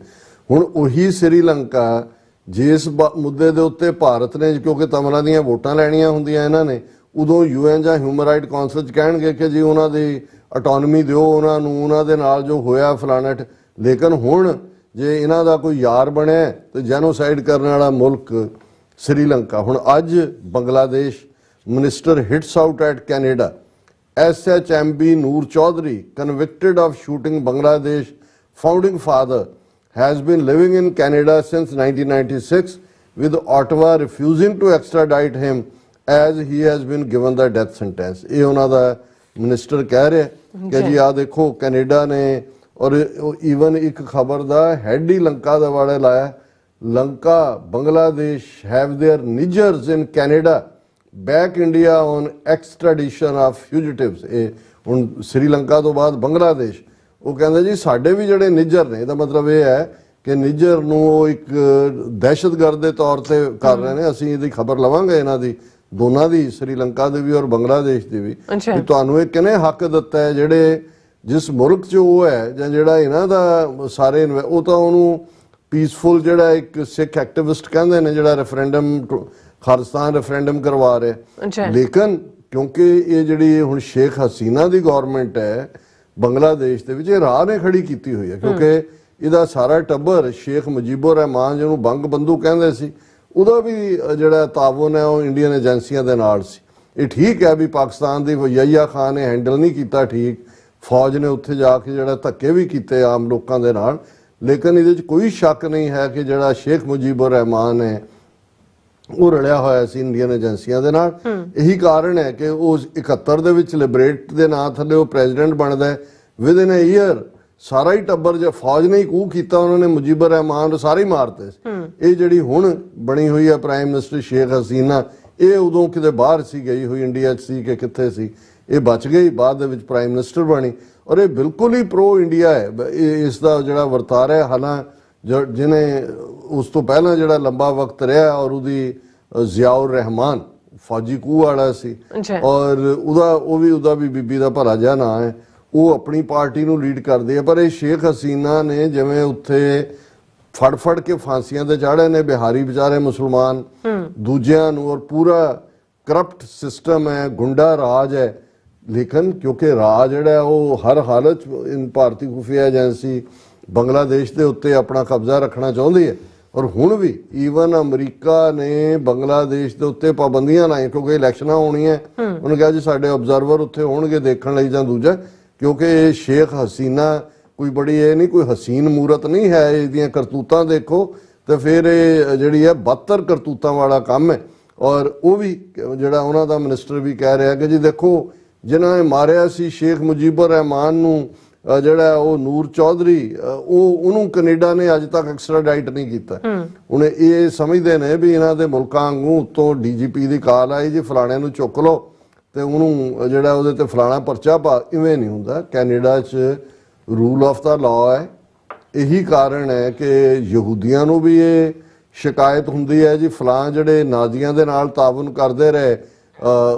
ਹੁਣ ਉਹੀ ਸ੍ਰੀਲੰਕਾ ਜਿਸ ਮੁੱਦੇ ਦੇ ਉੱਤੇ ਭਾਰਤ ਨੇ, ਕਿਉਂਕਿ ਤਮਿਲਾਂ ਦੀਆਂ ਵੋਟਾਂ ਲੈਣੀਆਂ ਹੁੰਦੀਆਂ ਇਹਨਾਂ ਨੇ, ਉਦੋਂ UN ਜਾਂ ਹਿਊਮਨ ਰਾਈਟ ਕਾਉਂਸਲ 'ਚ ਕਹਿਣਗੇ ਕਿ ਜੀ ਉਹਨਾਂ ਦੀ ਆਟੋਨਮੀ ਦਿਓ ਉਹਨਾਂ ਨੂੰ, ਉਹਨਾਂ ਦੇ ਨਾਲ ਜੋ ਹੋਇਆ ਫਲਾਣਾ। ਲੇਕਿਨ ਹੁਣ ਜੇ ਇਹਨਾਂ ਦਾ ਕੋਈ ਯਾਰ ਬਣਿਆ ਤੇ ਜੈਨੋਸਾਈਡ ਕਰਨ ਵਾਲਾ ਮੁਲਕ ਸ੍ਰੀਲੰਕਾ। ਹੁਣ ਅੱਜ Bangladesh minister hits out at Canada. SHMB Noor Chaudhary, convicted of shooting Bangladesh founding father, has been living in Canada since 1996, with Ottawa refusing to extradite him as he has been given the death sentence। ਇਹ ਉਹਨਾਂ ਦਾ minister ਕਹਿ ਰਿਹਾ ਕਿ ਜੀ ਆ ਦੇਖੋ Canada ਨੇ, ਔਰ ਈਵਨ ਇੱਕ ਖਬਰ ਦਾ ਹੈਡ ਹੀ ਲੰਕਾ ਦੇ ਵਾਲੇ ਲਾਇਆ, Lanka Bangladesh have their Nijjars in Canada back India on extradition of fugitives. ਇਹ ਹੁਣ ਸ੍ਰੀਲੰਕਾ ਤੋਂ ਬਾਅਦ ਬੰਗਲਾਦੇਸ਼, ਉਹ ਕਹਿੰਦੇ ਜੀ ਸਾਡੇ ਵੀ ਜਿਹੜੇ ਨਿਜਰ ਨੇ, ਇਹਦਾ ਮਤਲਬ ਇਹ ਹੈ ਕਿ ਨਿਜਰ ਨੂੰ ਉਹ ਇੱਕ ਦਹਿਸ਼ਤਗਰਦ ਦੇ ਤੌਰ ਤੇ ਕਰ ਰਹੇ ਨੇ। ਅਸੀਂ ਇਹਦੀ ਖਬਰ ਲਵਾਂਗੇ ਇਹਨਾਂ ਦੀ ਦੋਨਾਂ ਦੀ, ਸ੍ਰੀਲੰਕਾ ਦੀ ਵੀ ਔਰ ਬੰਗਲਾਦੇਸ਼ ਦੀ ਵੀ, ਕਿ ਤੁਹਾਨੂੰ ਇਹ ਕਿਹਨੇ ਹੱਕ ਦਿੱਤਾ ਹੈ ਜਿਹੜੇ ਜਿਸ ਮੁਲਕ 'ਚ ਉਹ ਹੈ ਜਾਂ ਜਿਹੜਾ ਇਹਨਾਂ ਦਾ ਸਾਰੇ ਉਹ ਤਾਂ ਉਹਨੂੰ ਪੀਸਫੁਲ ਜਿਹੜਾ ਇੱਕ ਸਿੱਖ ਐਕਟਿਵਿਸਟ ਕਹਿੰਦੇ ਨੇ ਜਿਹੜਾ ਰੈਫਰੈਂਡਮ ਖਾਲਿਸਤਾਨ ਰੈਫਰੈਂਡਮ ਕਰਵਾ ਰਿਹਾ। ਲੇਕਿਨ ਕਿਉਂਕਿ ਇਹ ਜਿਹੜੀ ਹੁਣ ਸ਼ੇਖ ਹਸੀਨਾ ਦੀ ਗਵਰਨਮੈਂਟ ਹੈ ਬੰਗਲਾਦੇਸ਼ ਦੇ ਵਿੱਚ, ਇਹ ਰਾਹ ਨੇ ਖੜੀ ਕੀਤੀ ਹੋਈ ਹੈ, ਕਿਉਂਕਿ ਇਹਦਾ ਸਾਰਾ ਟੱਬਰ ਸ਼ੇਖ ਮੁਜੀਬੁਰ ਰਹਿਮਾਨ ਜਿਹਨੂੰ ਬੰਗ ਬੰਧੂ ਕਹਿੰਦੇ ਸੀ, ਉਹਦਾ ਵੀ ਜਿਹੜਾ ਤਾਵਨ ਹੈ ਉਹ ਇੰਡੀਅਨ ਏਜੰਸੀਆਂ ਦੇ ਨਾਲ ਸੀ। ਇਹ ਠੀਕ ਹੈ ਵੀ ਪਾਕਿਸਤਾਨ ਦੀ ਯਹੀਆ ਖਾਨ ਨੇ ਹੈਂਡਲ ਨਹੀਂ ਕੀਤਾ ਠੀਕ, ਫੌਜ ਨੇ ਉੱਥੇ ਜਾ ਕੇ ਜਿਹੜਾ ਧੱਕੇ ਵੀ ਕੀਤੇ ਆਮ ਲੋਕਾਂ ਦੇ ਨਾਲ, ਲੇਕਿਨ ਇਹਦੇ 'ਚ ਕੋਈ ਸ਼ੱਕ ਨਹੀਂ ਹੈ ਕਿ ਜਿਹੜਾ ਸ਼ੇਖ ਮੁਜੀਬੁਰ ਰਹਿਮਾਨ ਹੈ ਉਹ ਰਲਿਆ ਹੋਇਆ ਸੀ ਇੰਡੀਅਨ ਏਜੰਸੀਆਂ ਦੇ ਨਾਲ। ਇਹੀ ਕਾਰਨ ਹੈ ਕਿ ਉਹ 71 ਦੇ ਵਿੱਚ ਲਿਬਰੇਟ ਦੇ ਨਾਂ ਥੱਲੇ ਉਹ ਪ੍ਰੈਜ਼ੀਡੈਂਟ ਬਣਦਾ ਹੈ। ਵਿਦ ਇਨ ਅ ਈਅਰ ਸਾਰਾ ਹੀ ਟੱਬਰ ਜੇ ਫੌਜ ਨੇ ਹੀ ਕੂਹ ਕੀਤਾ, ਉਹਨਾਂ ਨੇ ਮੁਜੀਬੁਰ ਰਹਿਮਾਨ ਸਾਰੇ ਹੀ ਮਾਰਤੇ ਸੀ। ਇਹ ਜਿਹੜੀ ਹੁਣ ਬਣੀ ਹੋਈ ਹੈ ਪ੍ਰਾਈਮ ਮਿਨਿਸਟਰ ਸ਼ੇਖ ਹਸੀਨਾ, ਇਹ ਉਦੋਂ ਕਿਤੇ ਬਾਹਰ ਸੀ ਗਈ ਹੋਈ, ਇੰਡੀਆ 'ਚ ਸੀ ਕਿ ਕਿੱਥੇ ਸੀ, ਇਹ ਬਚ ਗਈ, ਬਾਅਦ ਦੇ ਵਿੱਚ ਪ੍ਰਾਈਮ ਮਿਨਿਸਟਰ ਬਣੀ ਔਰ ਇਹ ਬਿਲਕੁਲ ਹੀ ਪ੍ਰੋ ਇੰਡੀਆ ਹੈ। ਇਸ ਦਾ ਜਿਹੜਾ ਵਰਤਾਰਾ ਹੈ, ਹਾਲਾਂ ਜਿਹਨੇ ਉਸ ਤੋਂ ਪਹਿਲਾਂ ਜਿਹੜਾ ਲੰਬਾ ਵਕਤ ਰਿਹਾ ਔਰ ਉਹਦੀ ਜ਼ਿਆਉਰ ਰਹਿਮਾਨ ਫੌਜੀ ਕੂਹ ਵਾਲਾ ਸੀ ਔਰ ਉਹਦਾ ਵੀ ਬੀਬੀ ਦਾ ਭਲਾ ਜਿਹਾ ਨਾਂ ਹੈ, ਉਹ ਆਪਣੀ ਪਾਰਟੀ ਨੂੰ ਲੀਡ ਕਰਦੇ ਆ। ਪਰ ਇਹ ਸ਼ੇਖ ਹਸੀਨਾ ਨੇ ਜਿਵੇਂ ਉੱਥੇ ਫੜ ਕੇ ਫਾਂਸੀਆਂ ਤੇ ਚਾੜੇ ਨੇ ਬਿਹਾਰੀ ਵਿਚਾਰੇ ਮੁਸਲਮਾਨ ਦੂਜਿਆਂ ਨੂੰ, ਔਰ ਪੂਰਾ ਕਰਪਟ ਸਿਸਟਮ ਹੈ, ਗੁੰਡਾ ਰਾਜ ਹੈ। ਲੇਕਿਨ ਕਿਉਂਕਿ ਰਾਜ ਜਿਹੜਾ ਉਹ ਹਰ ਹਾਲਤ ਭਾਰਤੀ ਖੁਫੀਆ ਏਜੰਸੀ ਬੰਗਲਾਦੇਸ਼ ਦੇ ਉੱਤੇ ਆਪਣਾ ਕਬਜ਼ਾ ਰੱਖਣਾ ਚਾਹੁੰਦੀ ਹੈ ਔਰ ਹੁਣ ਵੀ ਈਵਨ ਅਮਰੀਕਾ ਨੇ ਬੰਗਲਾਦੇਸ਼ ਦੇ ਉੱਤੇ ਪਾਬੰਦੀਆਂ ਲਾਈਆਂ ਕਿਉਂਕਿ ਇਲੈਕਸ਼ਨਾਂ ਹੋਣੀਆਂ। ਉਹਨੇ ਕਿਹਾ ਜੀ ਸਾਡੇ ਆਬਜ਼ਰਵਰ ਉੱਥੇ ਹੋਣਗੇ ਦੇਖਣ ਲਈ ਜਾਂ ਦੂਜਾ, ਕਿਉਂਕਿ ਇਹ ਸ਼ੇਖ ਹਸੀਨਾ ਕੋਈ ਬੜੀ ਇਹ ਨਹੀਂ ਕੋਈ ਹਸੀਨ ਮੂਰਤ ਨਹੀਂ ਹੈ, ਇਹਦੀਆਂ ਕਰਤੂਤਾਂ ਦੇਖੋ ਤੇ ਫਿਰ ਇਹ ਜਿਹੜੀ ਹੈ 72 ਕਰਤੂਤਾਂ ਵਾਲਾ ਕੰਮ ਹੈ। ਔਰ ਉਹ ਵੀ ਜਿਹੜਾ ਉਹਨਾਂ ਦਾ ਮਿਨਿਸਟਰ ਵੀ ਕਹਿ ਰਿਹਾ ਕਿ ਜੀ ਦੇਖੋ ਜਿਨ੍ਹਾਂ ਨੇ ਮਾਰਿਆ ਸੀ ਸ਼ੇਖ ਮੁਜੀਬੁਰ ਰਹਿਮਾਨ ਨੂੰ, ਜਿਹੜਾ ਉਹ ਨੂਰ ਚੌਧਰੀ, ਉਹਨੂੰ ਕੈਨੇਡਾ ਨੇ ਅੱਜ ਤੱਕ ਐਕਸਟ੍ਰਾਡਾਈਟ ਨਹੀਂ ਕੀਤਾ। ਹੁਣ ਇਹ ਸਮਝਦੇ ਨੇ ਵੀ ਇਹਨਾਂ ਦੇ ਮੁਲਕਾਂ ਵਾਂਗੂ ਉੱਤੋਂ DGP ਦੀ ਕਾਲ ਆਈ ਜੀ ਫਲਾਣੇ ਨੂੰ ਚੁੱਕ ਲਓ ਤੇ ਉਹਨੂੰ ਜਿਹੜਾ ਉਹਦੇ ਤੇ ਫਲਾਣਾ ਪਰਚਾ ਪਾ, ਇਵੇਂ ਨਹੀਂ ਹੁੰਦਾ। ਕੈਨੇਡਾ 'ਚ ਰੂਲ ਆਫ ਦਾ ਲਾਅ ਹੈ। ਇਹੀ ਕਾਰਨ ਹੈ ਕਿ ਯਹੂਦੀਆਂ ਨੂੰ ਵੀ ਇਹ ਸ਼ਿਕਾਇਤ ਹੁੰਦੀ ਹੈ ਜੀ ਫਲਾਂ ਜਿਹੜੇ ਨਾਜ਼ੀਆਂ ਦੇ ਨਾਲ ਤਾਵਨ ਕਰਦੇ ਰਹੇ,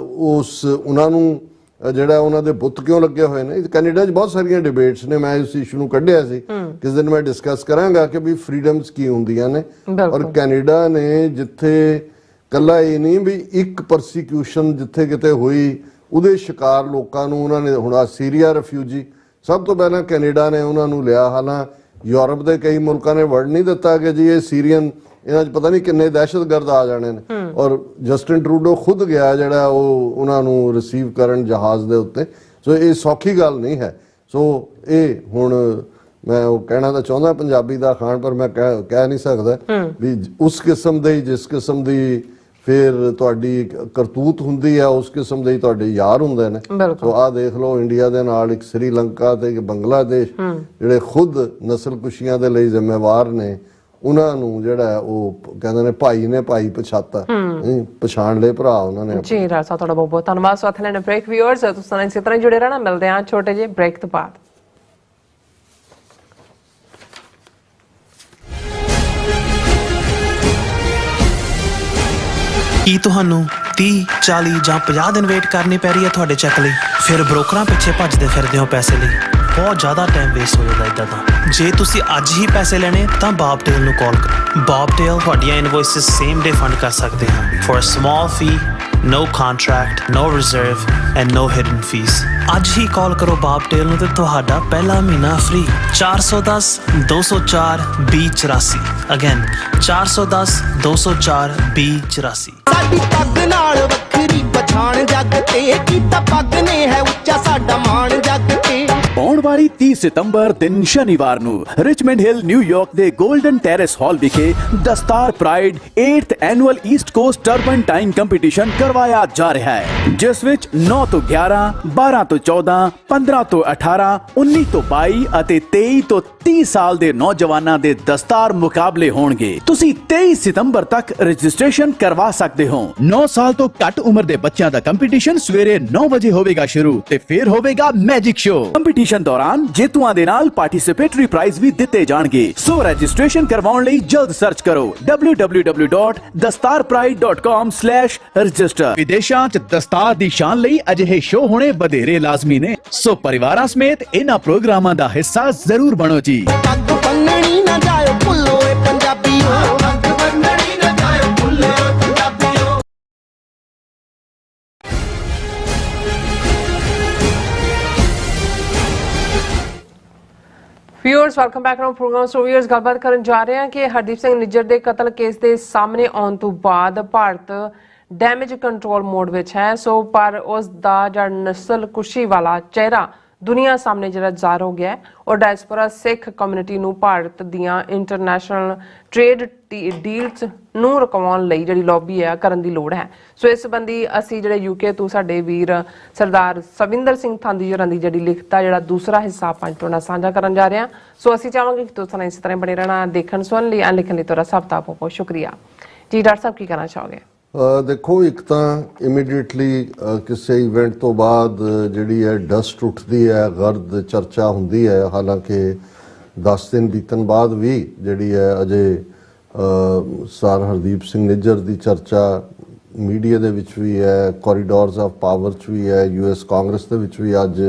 ਉਹਨਾਂ ਨੂੰ ਜਿਹੜਾ ਉਹਨਾਂ ਦੇ ਬੁੱਤ ਕਿਉਂ ਲੱਗੇ ਹੋਏ ਨੇ। ਕੈਨੇਡਾ 'ਚ ਬਹੁਤ ਸਾਰੀਆਂ ਡਿਬੇਟਸ ਨੇ, ਮੈਂ ਇਸ ਇਸ਼ੂ ਨੂੰ ਕੱਢਿਆ ਸੀ, ਕਿਸ ਦਿਨ ਮੈਂ ਡਿਸਕਸ ਕਰਾਂਗਾ ਕਿ ਵੀ ਫਰੀडम्स ਕੀ ਹੁੰਦੀਆਂ ਨੇ। ਔਰ ਕੈਨੇਡਾ ਨੇ ਜਿੱਥੇ ਕੱਲਾ ਇਹ ਨਹੀਂ ਵੀ ਇੱਕ ਪਰਸੀਕਿਊਸ਼ਨ ਜਿੱਥੇ ਕਿਤੇ ਹੋਈ ਉਹਦੇ ਸ਼ਿਕਾਰ ਲੋਕਾਂ ਨੂੰ ਉਹਨਾਂ ਨੇ, ਹੁਣ ਸੀਰੀਆ ਰਿਫਿਊਜੀ ਸਭ ਤੋਂ ਪਹਿਲਾਂ ਕੈਨੇਡਾ ਨੇ ਉਹਨਾਂ ਨੂੰ ਲਿਆ। ਹਾਲਾਂ ਯੂਰਪ ਦੇ ਕਈ ਮੁਲਕਾਂ ਨੇ ਵਰਡ ਨਹੀਂ ਦਿੱਤਾ ਕਿ ਜੀ ਇਹ ਸੀਰੀਅਨ ਇਹਨਾਂ 'ਚ ਪਤਾ ਨਹੀਂ ਕਿੰਨੇ ਦਹਿਸ਼ਤਗਰਦ ਆ ਜਾਣੇ ਨੇ। ਔਰ ਜਸਟਿਨ ਟਰੂਡੋ ਖੁਦ ਗਿਆ ਜਿਹੜਾ ਉਹ ਉਹਨਾਂ ਨੂੰ ਰਿਸੀਵ ਕਰਨ ਜਹਾਜ਼ ਦੇ ਉੱਤੇ। ਸੋ ਇਹ ਸੌਖੀ ਗੱਲ ਨਹੀਂ ਹੈ। ਸੋ ਇਹ ਹੁਣ ਮੈਂ ਉਹ ਕਹਿਣਾ ਤਾਂ ਚਾਹੁੰਦਾ ਪੰਜਾਬੀ ਦਾ ਅਖਾਣ, ਪਰ ਮੈਂ ਕਹਿ ਨਹੀਂ ਸਕਦਾ ਵੀ ਉਸ ਕਿਸਮ ਦੇ ਜਿਸ ਕਿਸਮ ਦੀ ਫਿਰ ਤੁਹਾਡੀ ਕਰਤੂਤ ਹੁੰਦੀ ਹੈ ਉਸ ਕਿਸਮ ਦੇ ਹੀ ਤੁਹਾਡੇ ਯਾਰ ਹੁੰਦੇ ਨੇ। ਸੋ ਆਹ ਦੇਖ ਲਓ ਇੰਡੀਆ ਦੇ ਨਾਲ ਇੱਕ ਸ੍ਰੀਲੰਕਾ ਤੇ ਇੱਕ ਬੰਗਲਾਦੇਸ਼ ਜਿਹੜੇ ਖੁਦ ਨਸਲਕੁਸ਼ੀਆਂ ਦੇ ਲਈ ਜ਼ਿੰਮੇਵਾਰ ਨੇ, ਉਹਨਾਂ ਨੂੰ ਜਿਹੜਾ ਉਹ ਕਹਿੰਦੇ ਨੇ ਭਾਈ ਪਛਾਤਾ, ਪਛਾਣ ਲਏ ਭਰਾ ਉਹਨਾਂ ਨੇ। ਜੀ ਰਾਜ ਸਾਹਿਬ ਤੁਹਾਡਾ ਬਹੁਤ ਬਹੁਤ ਧੰਨਵਾਦ। ਸੋ ਅਥਲੇ ਨੇ ਬ੍ਰੇਕ ਵਿਊਅਰਸ ਤੁਸੀਂ ਇਸੇ ਤਰ੍ਹਾਂ ਜੁੜੇ ਰਹਿਣਾ। ਮਿਲਦੇ ਹਾਂ ਛੋਟੇ ਜਿਹੇ ਬ੍ਰੇਕ ਤੋਂ ਬਾਅਦ। ਕੀ ਤੁਹਾਨੂੰ 30, 40 ਜਾਂ 50 ਦਿਨ ਵੇਟ ਕਰਨੀ ਪੈ ਰਹੀ ਹੈ ਤੁਹਾਡੇ ਚੈੱਕ ਲਈ? ਫਿਰ ਬ੍ਰੋਕਰਾਂ ਪਿੱਛੇ ਭੱਜਦੇ ਫਿਰਦੇ ਹੋ ਪੈਸੇ ਲਈ। ਬਹੁਤ ਜ਼ਿਆਦਾ ਟਾਈਮ ਵੇਸਟ ਹੋ ਜਾਂਦਾ ਇੱਦਾਂ ਤਾਂ। ਜੇ ਤੁਸੀਂ ਅੱਜ ਹੀ ਪੈਸੇ ਲੈਣੇ ਤਾਂ ਬੌਬਟੇਲ ਨੂੰ ਕਾਲ ਕਰੋ। ਬੌਬਟੇਲ ਤੁਹਾਡੀਆਂ ਇਨਵੌਇਸਿਸ ਸੇਮ ਡੇ ਫੰਡ ਕਰ ਸਕਦੇ ਹਨ for a small fee, no contract, no reserve and no hidden fees। ਅੱਜ ਹੀ ਕਾਲ ਕਰੋ ਬੌਬਟੇਲ ਨੂੰ ਤੇ ਤੁਹਾਡਾ ਪਹਿਲਾ ਮਹੀਨਾ ਫ੍ਰੀ। 410 204 2084 ਅਗੇਨ 410 204 2084। ਸਾਡੀ ਪੱਗ ਨਾਲ ਵੱਖਰੀ ਪਛਾਣ ਜੱਗ ਤੇ, ਕੀਤਾ ਪੱਗ ਨੇ ਹੈ ਉੱਚਾ ਸਾਡਾ ਮਾਣ ਜੱਗ ਤੇ। ਆਉਣ ਵਾਲੀ 30 ਸਤੰਬਰ ਦਿਨ ਸ਼ਨੀਵਾਰ ਨੂੰ ਰਿਚਮੰਡ ਹਿੱਲ ਨਿਊਯਾਰਕ ਦੇ 골ਡਨ ਟੈਰੇਸ ਹਾਲ ਵਿਖੇ Dastar pride 8th annual east coast turban tying competition ਕਰਵਾਇਆ ਜਾ ਰਿਹਾ ਹੈ, ਜਿਸ ਵਿੱਚ 9 ਤੋਂ 11, 12 ਤੋਂ 14, 15 ਤੋਂ 18, 19 ਤੋਂ 22 ਅਤੇ 23 ਤੋਂ 30 ਸਾਲ ਦੇ ਨੌਜਵਾਨਾਂ ਦੇ ਦਸਤਾਰ ਮੁਕਾਬਲੇ ਹੋਣਗੇ। ਤੁਸੀਂ 23 ਸਤੰਬਰ ਤੱਕ ਰਜਿਸਟ੍ਰੇਸ਼ਨ ਕਰਵਾ ਸਕਦੇ ਹੋ। 9 ਸਾਲ ਤੋਂ ਘੱਟ ਉਮਰ ਦੇ ਬੱਚਿਆਂ ਦਾ ਕੰਪੀਟੀਸ਼ਨ ਸਵੇਰੇ 9 ਵਜੇ ਹੋਵੇਗਾ ਸ਼ੁਰੂ ਤੇ ਫਿਰ ਹੋਵੇਗਾ ਮੈਜਿਕ ਸ਼ੋ। ਕੰਪੀਟੀਸ਼ਨ ਦੌਰਾਨ ਜੇਤੂਆਂ ਦੇ ਨਾਲ ਪਾਰਟਿਸਿਪੇਟਰੀ ਪ੍ਰਾਈਜ਼ ਵੀ ਦਿੱਤੇ ਜਾਣਗੇ। ਸੋ ਰਜਿਸਟ੍ਰੇਸ਼ਨ ਕਰਵਾਉਣ ਲਈ ਜਲਦ ਸਰਚ ਕਰੋ www.dastarpride.com/register। ਵਿਦੇਸ਼ਾਂ 'ਚ ਦਸਤਾਰ ਦੀ ਸ਼ਾਨ ਲਈ ਅਜਿਹੇ ਸ਼ੋਅ ਹੋਣੇ ਵਧੇਰੇ ਲਾਜ਼ਮੀ ਨੇ, ਸੋ ਪਰਿਵਾਰਾਂ ਸਮੇਤ ਇਹਨਾਂ ਪ੍ਰੋਗਰਾਮਾਂ ਦਾ ਹਿੱਸਾ ਜ਼ਰੂਰ ਬਣੋ ਜੀ। ਪੱਗ ਬੰਨਣੀ ਨਾ ਜਾਇਓ ਭੁੱਲੋ ਏ ਪੰਜਾਬੀਓ, ਪੱਗ ਬੰਨਣੀ ਨਾ ਜਾਇਓ ਭੁੱਲੋ ਏ ਪੰਜਾਬੀਓ। Viewers welcome back to program. So viewers ਗੱਲਬਾਤ ਕਰਨ ਜਾ ਰਹੇ ਹਾਂ ਕਿ ਹਰਦੀਪ ਸਿੰਘ ਨਿੱਜਰ ਦੇ ਕਤਲ ਕੇਸ ਦੇ ਸਾਹਮਣੇ ਆਉਣ ਤੋਂ ਬਾਅਦ ਭਾਰਤ ਡੈਮੇਜ ਕੰਟਰੋਲ ਮੋਡ ਵਿੱਚ ਹੈ। ਸੋ ਪਰ ਉਸ ਦਾ ਜਿਹੜਾ ਨਸਲਕੁਸ਼ੀ ਵਾਲਾ ਚਿਹਰਾ ਦੁਨੀਆ ਸਾਹਮਣੇ ਜਿਹੜਾ ਜ਼ਾਹਰ ਹੋ ਗਿਆ ਔਰ ਡਾਇਸਪੋਰਾ ਸਿੱਖ ਕਮਿਊਨਿਟੀ ਨੂੰ ਭਾਰਤ ਦੀਆਂ ਇੰਟਰਨੈਸ਼ਨਲ ਟ੍ਰੇਡ ਡੀਲਸ ਨੂੰ ਰੁਕਵਾਉਣ ਲਈ ਜਿਹੜੀ ਲੌਬੀ ਹੈ ਕਰਨ ਦੀ ਲੋੜ ਹੈ। ਸੋ ਇਸ ਸੰਬੰਧੀ ਅਸੀਂ ਜਿਹੜੇ ਯੂਕੇ ਤੋਂ ਸਾਡੇ ਵੀਰ ਸਰਦਾਰ ਸਵਿੰਦਰ ਸਿੰਘ ਥਾਂਦੀ ਹੋਰਾਂ ਦੀ ਜਿਹੜੀ ਲਿਖਤ ਦਾ ਜਿਹੜਾ ਦੂਸਰਾ ਹਿੱਸਾ ਆਪਾਂ ਤੁਹਾਡੇ ਨਾਲ ਸਾਂਝਾ ਕਰਨ ਜਾ ਰਹੇ ਹਾਂ। ਸੋ ਅਸੀਂ ਚਾਹਾਂਗੇ ਕਿ ਤੁਸੀਂ ਇਸੇ ਤਰ੍ਹਾਂ ਬਣੇ ਰਹਿਣਾ ਦੇਖਣ ਸੁਣਨ ਲਈ ਲਿਖਣ ਲਈ ਤੁਹਾਡਾ ਸਭ ਦਾ ਬਹੁਤ ਬਹੁਤ ਸ਼ੁਕਰੀਆ ਜੀ। ਡਾਕਟਰ ਸਾਹਿਬ ਕੀ ਕਹਿਣਾ ਚਾਹੋਗੇ? ਦੇਖੋ, ਇੱਕ ਤਾਂ ਇਮੀਡੀਏਟਲੀ ਕਿਸੇ ਇਵੈਂਟ ਤੋਂ ਬਾਅਦ ਜਿਹੜੀ ਹੈ ਡਸਟ ਉੱਠਦੀ ਹੈ, ਗਰਦ ਚਰਚਾ ਹੁੰਦੀ ਹੈ। ਹਾਲਾਂਕਿ 10 ਦਿਨ ਬੀਤਣ ਬਾਅਦ ਵੀ ਜਿਹੜੀ ਹੈ ਅਜੇ ਸਰ ਹਰਦੀਪ ਸਿੰਘ ਨਿੱਜਰ ਦੀ ਚਰਚਾ ਮੀਡੀਆ ਦੇ ਵਿੱਚ ਵੀ ਹੈ, ਕੋਰੀਡੋਰਸ ਆਫ ਪਾਵਰ 'ਚ ਵੀ ਹੈ, US ਕਾਂਗਰਸ ਦੇ ਵਿੱਚ ਵੀ ਅੱਜ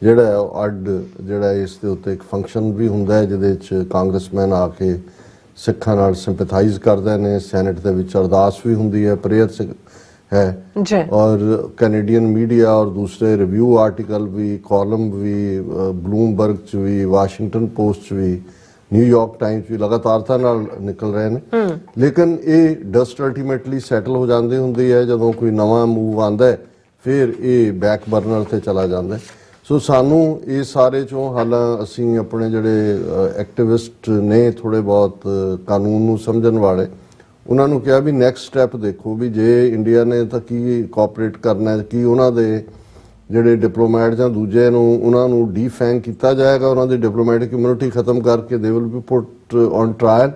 ਜਿਹੜਾ ਅੱਡ ਜਿਹੜਾ ਇਸ ਦੇ ਉੱਤੇ ਇੱਕ ਫੰਕਸ਼ਨ ਵੀ ਹੁੰਦਾ ਹੈ ਜਿਹਦੇ 'ਚ ਕਾਂਗਰਸਮੈਨ ਆ ਕੇ ਸਿੱਖਾਂ ਨਾਲ ਸਿੰਪੈਥਾਈਜ਼ ਕਰਦੇ ਨੇ। ਸੈਨੇਟ ਦੇ ਵਿੱਚ ਅਰਦਾਸ ਵੀ ਹੁੰਦੀ ਹੈ, ਪ੍ਰੇਅਰ ਹੈ ਜੀ। ਔਰ ਕੈਨੇਡੀਅਨ ਮੀਡੀਆ ਔਰ ਦੂਸਰੇ ਰਿਵਿਊ ਆਰਟੀਕਲ ਵੀ, ਕਾਲਮ ਵੀ, ਬਲੂਮਬਰਗ 'ਚ ਵੀ, ਵਾਸ਼ਿੰਗਟਨ ਪੋਸਟ 'ਚ ਵੀ, ਨਿਊਯਾਰਕ ਟਾਈਮਸ ਵੀ ਲਗਾਤਾਰਤਾ ਨਾਲ ਨਿਕਲ ਰਹੇ ਨੇ। ਲੇਕਿਨ ਇਹ ਡਸਟ ਅਲਟੀਮੇਟਲੀ ਸੈਟਲ ਹੋ ਜਾਂਦੀ ਹੁੰਦੀ ਹੈ ਜਦੋਂ ਕੋਈ ਨਵਾਂ ਮੂਵ ਆਉਂਦਾ ਹੈ, ਫਿਰ ਇਹ ਬੈਕ ਬਰਨਰ ਤੇ ਚਲਾ ਜਾਂਦਾ ਹੈ। ਸੋ ਸਾਨੂੰ ਇਹ ਸਾਰੇ ਚੋਂ ਹਾਲਾਂ ਅਸੀਂ ਆਪਣੇ ਜਿਹੜੇ ਐਕਟਿਵਿਸਟ ਨੇ ਥੋੜੇ ਬਹੁਤ ਕਾਨੂੰਨ ਨੂੰ ਸਮਝਣ ਵਾਲੇ, ਉਹਨਾਂ ਨੂੰ ਕਿਹਾ ਵੀ ਨੈਕਸਟ ਸਟੈਪ ਦੇਖੋ ਵੀ ਜੇ ਇੰਡੀਆ ਨੇ ਤਾਂ ਕੀ ਕੋਆਪਰੇਟ ਕਰਨਾ ਹੈ, ਕੀ ਉਹਨਾਂ ਦੇ ਜਿਹੜੇ ਡਿਪਲੋਮੈਟ ਜਾਂ ਦੂਜੇ ਨੂੰ ਉਹਨਾਂ ਨੂੰ ਡੀਫੈਂਗ ਕੀਤਾ ਜਾਏਗਾ, ਉਹਨਾਂ ਦੀ ਡਿਪਲੋਮੈਟਿਕ ਇਮਿਊਨਿਟੀ ਖਤਮ ਕਰਕੇ they will be put on trial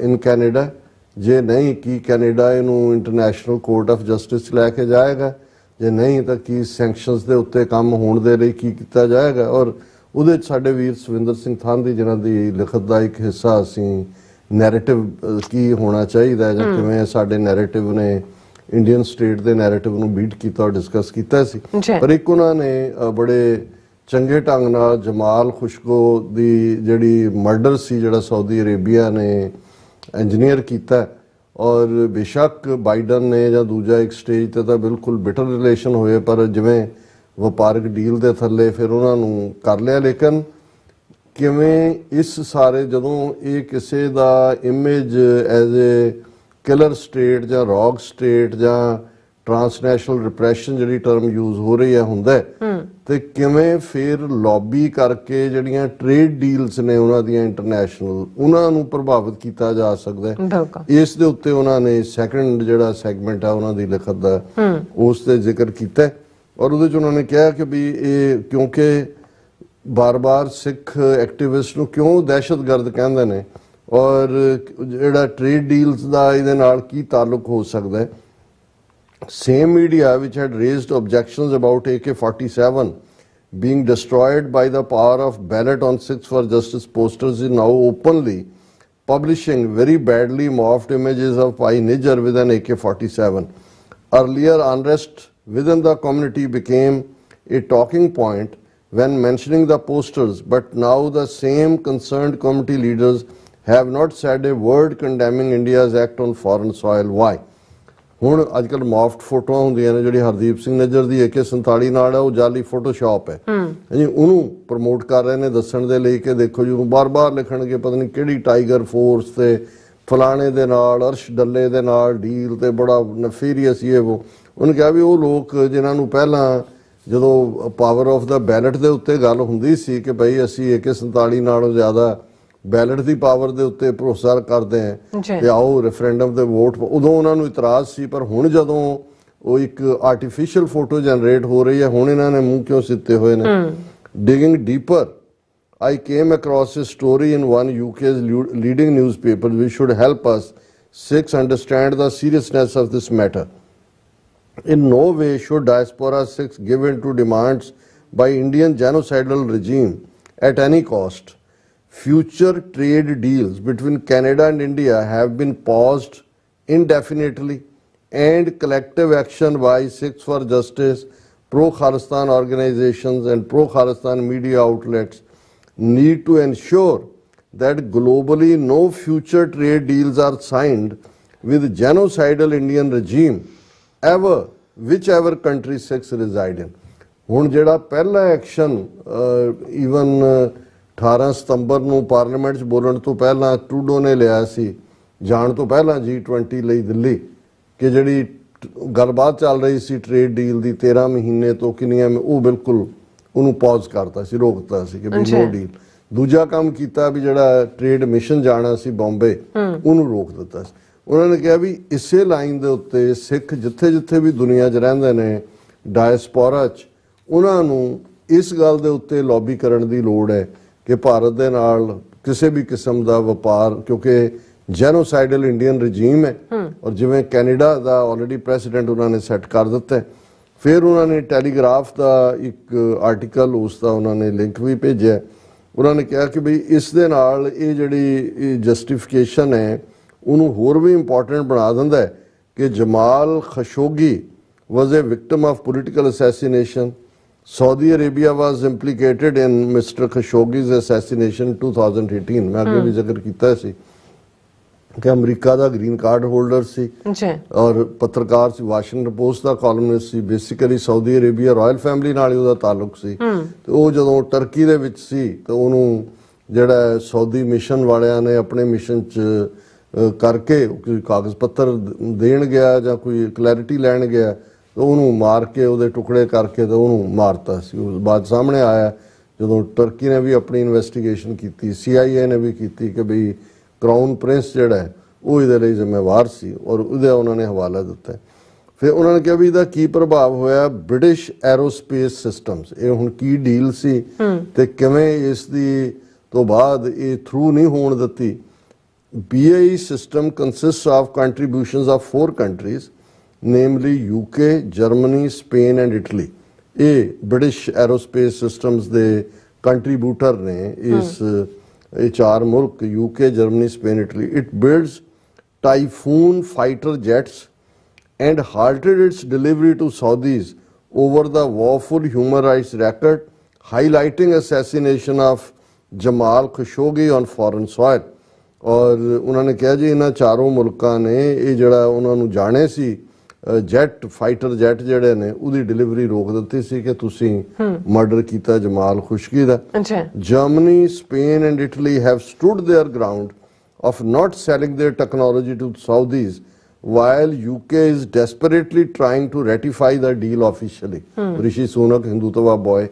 in Canada. ਜੇ ਨਹੀਂ, ਕੀ ਕੈਨੇਡਾ ਇਹਨੂੰ ਇੰਟਰਨੈਸ਼ਨਲ ਕੋਰਟ ਆਫ ਜਸਟਿਸ ਲੈ ਕੇ ਜਾਏਗਾ? ਜੇ ਨਹੀਂ ਤਾਂ ਕੀ ਸੈਂਕਸ਼ਨਸ ਦੇ ਉੱਤੇ ਕੰਮ ਹੋਣ ਦੇ ਲਈ ਕੀ ਕੀਤਾ ਜਾਏਗਾ? ਔਰ ਉਹਦੇ 'ਚ ਸਾਡੇ ਵੀਰ ਸਵਿੰਦਰ ਸਿੰਘ ਥਾਂਦੀ ਜਿਨ੍ਹਾਂ ਦੀ ਲਿਖਤ ਦਾ ਇੱਕ ਹਿੱਸਾ ਅਸੀਂ ਨੈਰੇਟਿਵ ਕੀ ਹੋਣਾ ਚਾਹੀਦਾ ਜਾਂ ਕਿਵੇਂ ਸਾਡੇ ਨੈਰੇਟਿਵ ਨੇ ਇੰਡੀਅਨ ਸਟੇਟ ਦੇ ਨੈਰੇਟਿਵ ਨੂੰ ਬੀਟ ਕੀਤਾ ਔਰ ਡਿਸਕਸ ਕੀਤਾ ਸੀ। ਪਰ ਇੱਕ ਉਹਨਾਂ ਨੇ ਬੜੇ ਚੰਗੇ ਢੰਗ ਨਾਲ ਜਮਾਲ ਖੁਸ਼ਗੋ ਦੀ ਜਿਹੜੀ ਮਰਡਰ ਸੀ ਜਿਹੜਾ ਸਾਊਦੀ ਅਰੇਬੀਆ ਨੇ ਇੰਜੀਨੀਅਰ ਕੀਤਾ, ਔਰ ਬੇਸ਼ੱਕ ਬਾਈਡਨ ਨੇ ਜਾਂ ਦੂਜਾ ਇੱਕ ਸਟੇਜ ਤੇ ਤਾਂ ਬਿਲਕੁਲ ਬਿਟਰ ਰਿਲੇਸ਼ਨ ਹੋਏ, ਪਰ ਜਿਵੇਂ ਵਪਾਰਕ ਡੀਲ ਦੇ ਥੱਲੇ ਫਿਰ ਉਹਨਾਂ ਨੂੰ ਕਰ ਲਿਆ। ਲੇਕਿਨ ਕਿਵੇਂ ਇਸ ਸਾਰੇ ਜਦੋਂ ਇਹ ਕਿਸੇ ਦਾ image as a killer state ਜਾਂ ਰੌਕ ਸਟੇਟ ਜਾਂ ਟਰਾਂਸਨੈਸ਼ਨਲ ਰਿਪਰੈਸ਼ਨ ਜਿਹੜੀ ਟਰਮ ਯੂਜ਼ ਹੋ ਰਹੀ ਹੈ ਹੁੰਦਾ ਤੇ ਕਿਵੇਂ ਫਿਰ ਲੌਬੀ ਕਰਕੇ ਜਿਹੜੀਆਂ ਟ੍ਰੇਡ ਡੀਲਸ ਨੇ ਉਹਨਾਂ ਦੀਆਂ ਇੰਟਰਨੈਸ਼ਨਲ ਉਹਨਾਂ ਨੂੰ ਪ੍ਰਭਾਵਿਤ ਕੀਤਾ ਜਾ ਸਕਦਾ ਹੈ। ਇਸ ਦੇ ਉੱਤੇ ਉਹਨਾਂ ਨੇ ਸੈਕੰਡ ਜਿਹੜਾ ਸੈਗਮੈਂਟ ਆ ਉਹਨਾਂ ਦੀ ਲਿਖਤ ਦਾ ਉਸ ਤੇ ਜ਼ਿਕਰ ਕੀਤਾ ਔਰ ਉਹਦੇ ਚ ਉਹਨਾਂ ਨੇ ਕਿਹਾ ਕਿ ਵੀ ਇਹ ਕਿਉਂਕਿ ਬਾਰ-ਬਾਰ ਸਿੱਖ ਐਕਟਿਵਿਸਟ ਨੂੰ ਕਿਉਂ ਦਹਿਸ਼ਤਗਰਦ ਕਹਿੰਦੇ ਨੇ ਔਰ ਜਿਹੜਾ ਟ੍ਰੇਡ ਡੀਲਸ ਦਾ ਇਹਦੇ ਨਾਲ ਕੀ ਤਾਲੁਕ ਹੋ ਸਕਦਾ ਹੈ। Same media which had raised objections about AK-47 being destroyed by the power of ballot on 6 for Justice posters is now openly publishing very badly morphed images of Pai Nijar with an AK-47. Earlier, unrest within the community became a talking point when mentioning the posters, but now the same concerned community leaders have not said a word condemning India's act on foreign soil. Why? ਹੁਣ ਅੱਜ ਕੱਲ੍ਹ ਮੌਫਟ ਫੋਟੋਆਂ ਹੁੰਦੀਆਂ ਨੇ ਜਿਹੜੀ ਹਰਦੀਪ ਸਿੰਘ ਨਿੱਜਰ ਦੀ AK-47 ਨਾਲ ਹੈ ਉਹ ਜਾਲੀ ਫੋਟੋਸ਼ਾਪ ਹੈ ਜੀ ਉਹਨੂੰ ਪ੍ਰਮੋਟ ਕਰ ਰਹੇ ਨੇ ਦੱਸਣ ਦੇ ਲਈ ਕਿ ਦੇਖੋ ਜੀ ਉਹਨੂੰ ਬਾਰ-ਬਾਰ ਲਿਖਣਗੇ ਪਤਾ ਨਹੀਂ ਕਿਹੜੀ ਟਾਈਗਰ ਫੋਰਸ ਤੇ ਫਲਾਣੇ ਦੇ ਨਾਲ ਅਰਸ਼ ਡੱਲੇ ਦੇ ਨਾਲ ਡੀਲ ਤੇ ਬੜਾ ਨਫੀਰੀਅਸ ਇਹ ਉਹਨੇ ਕਿਹਾ ਵੀ ਉਹ ਲੋਕ ਜਿਨ੍ਹਾਂ ਨੂੰ ਪਹਿਲਾਂ ਜਦੋਂ ਪਾਵਰ ਆਫ ਦਾ ਬੈਲਟ ਦੇ ਉੱਤੇ ਗੱਲ ਹੁੰਦੀ ਸੀ ਕਿ ਬਈ ਅਸੀਂ AK-47 ਨਾਲੋਂ ਜ਼ਿਆਦਾ ਬੈਲਟ ਦੀ ਪਾਵਰ ਦੇ ਉੱਤੇ ਭਰੋਸਾ ਕਰਦੇ ਹਾਂ ਕਿ ਆਓ ਰੈਫਰੈਂਡਮ ਤੇ ਵੋਟ ਉਦੋਂ ਉਹਨਾਂ ਨੂੰ ਇਤਰਾਜ਼ ਸੀ ਪਰ ਹੁਣ ਜਦੋਂ ਉਹ ਇੱਕ ਆਰਟੀਫੀਸ਼ੀਅਲ ਫੋਟੋ ਜਨਰੇਟ ਹੋ ਰਹੀ ਹੈ ਹੁਣ ਇਹਨਾਂ ਨੇ ਮੂੰਹ ਕਿਉਂ ਸਿੱਤੇ ਹੋਏ ਨੇ digging deeper I came across a story in one UK's leading newspaper which should help us Sikhs understand the seriousness of this matter. In no way should diaspora Sikhs give in to demands by Indian genocidal regime at any cost. Future trade deals between Canada and India have been paused indefinitely and collective action by Sikhs for Justice, pro-Khalistan organizations and pro-Khalistan media outlets need to ensure that globally no future trade deals are signed with genocidal Indian regime ever, whichever country Sikhs reside in. ਹੁਣ ਜਿਹੜਾ ਪਹਿਲਾ action even 18 ਸਤੰਬਰ ਨੂੰ parliament 'ਚ ਬੋਲਣ ਤੋਂ ਪਹਿਲਾਂ Trudeau ਨੇ ਲਿਆ ਸੀ ਜਾਣ ਤੋਂ ਪਹਿਲਾਂ G20 ਲਈ ਦਿੱਲੀ ਕਿ ਜਿਹੜੀ ਗੱਲਬਾਤ ਚੱਲ ਰਹੀ ਸੀ ਟ੍ਰੇਡ ਡੀਲ ਦੀ 13 ਮਹੀਨੇ ਤੋਂ ਕਿੰਨੀਆਂ ਉਹ ਬਿਲਕੁਲ ਉਹਨੂੰ ਪੌਜ਼ ਕਰਤਾ ਸੀ ਰੋਕਤਾ ਸੀ ਕਿ ਵੀ ਨੋ ਡੀਲ ਦੂਜਾ ਕੰਮ ਕੀਤਾ ਵੀ ਜਿਹੜਾ ਟ੍ਰੇਡ ਮਿਸ਼ਨ ਜਾਣਾ ਸੀ ਬੰਬੇ ਉਹਨੂੰ ਰੋਕ ਦਿੱਤਾ ਸੀ ਉਹਨਾਂ ਨੇ ਕਿਹਾ ਵੀ ਇਸੇ ਲਾਈਨ ਦੇ ਉੱਤੇ ਸਿੱਖ ਜਿੱਥੇ ਜਿੱਥੇ ਵੀ ਦੁਨੀਆ 'ਚ ਰਹਿੰਦੇ ਨੇ ਡਾਇਸਪੋਰਾ 'ਚ ਉਹਨਾਂ ਨੂੰ ਇਸ ਗੱਲ ਦੇ ਉੱਤੇ ਲੌਬੀ ਕਰਨ ਦੀ ਲੋੜ ਹੈ ਕਿ ਭਾਰਤ ਦੇ ਨਾਲ ਕਿਸੇ ਵੀ ਕਿਸਮ ਦਾ ਵਪਾਰ ਕਿਉਂਕਿ ਜੈਨੋਸਾਈਡਲ ਇੰਡੀਅਨ ਰਜੀਮ ਹੈ ਔਰ ਜਿਵੇਂ ਕੈਨੇਡਾ ਦਾ ਆਲਰੇਡੀ ਪ੍ਰੈਸੀਡੈਂਟ ਉਹਨਾਂ ਨੇ ਸੈੱਟ ਕਰ ਦਿੱਤਾ ਫਿਰ ਉਹਨਾਂ ਨੇ ਟੈਲੀਗ੍ਰਾਫ ਦਾ ਇੱਕ ਆਰਟੀਕਲ ਉਸ ਦਾ ਉਹਨਾਂ ਨੇ ਲਿੰਕ ਵੀ ਭੇਜਿਆ ਉਹਨਾਂ ਨੇ ਕਿਹਾ ਕਿ ਬਈ ਇਸ ਦੇ ਨਾਲ ਇਹ ਜਿਹੜੀ ਜਸਟੀਫਿਕੇਸ਼ਨ ਹੈ ਉਹਨੂੰ ਹੋਰ ਵੀ ਇੰਪੋਰਟੈਂਟ ਬਣਾ ਦਿੰਦਾ ਹੈ ਕਿ Jamal Khashoggi was a victim of political assassination Saudi Arabia was implicated in Mr. Khashoggi's assassination in 2018. मैं आगे भी जिक्र किया सी कि अमरीका का ग्रीन कार्ड होल्डर सी और पत्रकार सी वाशिंगटन पोस्ट का कॉलमनिस्ट सी basically Saudi Arabia royal family नाल ਉਹਦਾ ਤਾਲੁਕ ਸੀ ਤੇ ਉਹ ਜਦੋਂ ਟਰਕੀ ਦੇ ਵਿੱਚ ਸੀ ਤਾਂ ਉਹਨੂੰ ਜਿਹੜਾ ਸਾਊਦੀ ਮਿਸ਼ਨ ਵਾਲਿਆਂ ਨੇ ਆਪਣੇ ਮਿਸ਼ਨ 'ਚ ਕਰਕੇ ਕੋਈ ਕਾਗਜ਼ ਪੱਤਰ ਦੇਣ ਗਿਆ ਜਾਂ ਕੋਈ ਕਲੈਰਿਟੀ ਲੈਣ ਗਿਆ ਉਹਨੂੰ ਮਾਰ ਕੇ ਉਹਦੇ ਟੁਕੜੇ ਕਰਕੇ ਤੇ ਉਹਨੂੰ ਮਾਰਤਾ ਸੀ ਉਸ ਬਾਅਦ ਸਾਹਮਣੇ ਆਇਆ ਜਦੋਂ ਟਰਕੀ ਨੇ ਵੀ ਆਪਣੀ ਇਨਵੈਸਟੀਗੇਸ਼ਨ ਕੀਤੀ CIA ਨੇ ਵੀ ਕੀਤੀ ਕਿ ਬਈ ਕਰਾਊਨ ਪ੍ਰਿੰਸ ਜਿਹੜਾ ਹੈ ਉਹ ਇਹਦੇ ਲਈ ਜ਼ਿੰਮੇਵਾਰ ਸੀ ਔਰ ਉਹਦਾ ਉਹਨਾਂ ਨੇ ਹਵਾਲਾ ਦਿੱਤਾ ਫਿਰ ਉਹਨਾਂ ਨੇ ਕਿਹਾ ਵੀ ਇਹਦਾ ਕੀ ਪ੍ਰਭਾਵ ਹੋਇਆ ਬ੍ਰਿਟਿਸ਼ ਐਰੋਸਪੇਸ ਸਿਸਟਮਸ ਇਹ ਹੁਣ ਕੀ ਡੀਲ ਸੀ ਤੇ ਕਿਵੇਂ ਇਸ ਦੀ ਤੋਂ ਬਾਅਦ ਇਹ ਥਰੂ ਨਹੀਂ ਹੋਣ ਦਿੱਤੀ BAE system consists of contributions of 4 countries namely UK, Germany, Spain and Italy. ਇਹ British Aerospace Systems ਦੇ ਕੰਟਰੀਬਿਊਟਰ ਨੇ ਇਸ ਇਹ 4 ਮੁਲਕ UK, Germany, Spain, Italy. It builds Typhoon fighter jets and halted its delivery to Saudis over the woeful human rights record, highlighting assassination of Jamal Khashoggi on foreign soil. ਔਰ ਉਹਨਾਂ ਨੇ ਕਿਹਾ ਜੀ ਇਹਨਾਂ ਚਾਰੋਂ ਮੁਲਕਾਂ ਨੇ ਇਹ ਜਿਹੜਾ ਉਹਨਾਂ ਨੂੰ ਜਾਣੇ ਸੀ ਜੈਟ ਫਾਈਟਰ ਜੈਟ ਜਿਹੜੇ ਨੇ ਉਹਦੀ ਡਿਲੀਵਰੀ ਰੋਕ ਦਿੱਤੀ ਸੀ ਕਿ ਤੁਸੀਂ ਮਰਡਰ ਕੀਤਾ ਜਮਾਲ ਖੁਸ਼ਕੀ ਦਾ। ਅੱਛਾ। Germany, Spain and Italy have stood their ground of not selling their technology to Saudis while UK is desperately trying to ratify the deal officially. Rishi Sunak, Hindutva boy,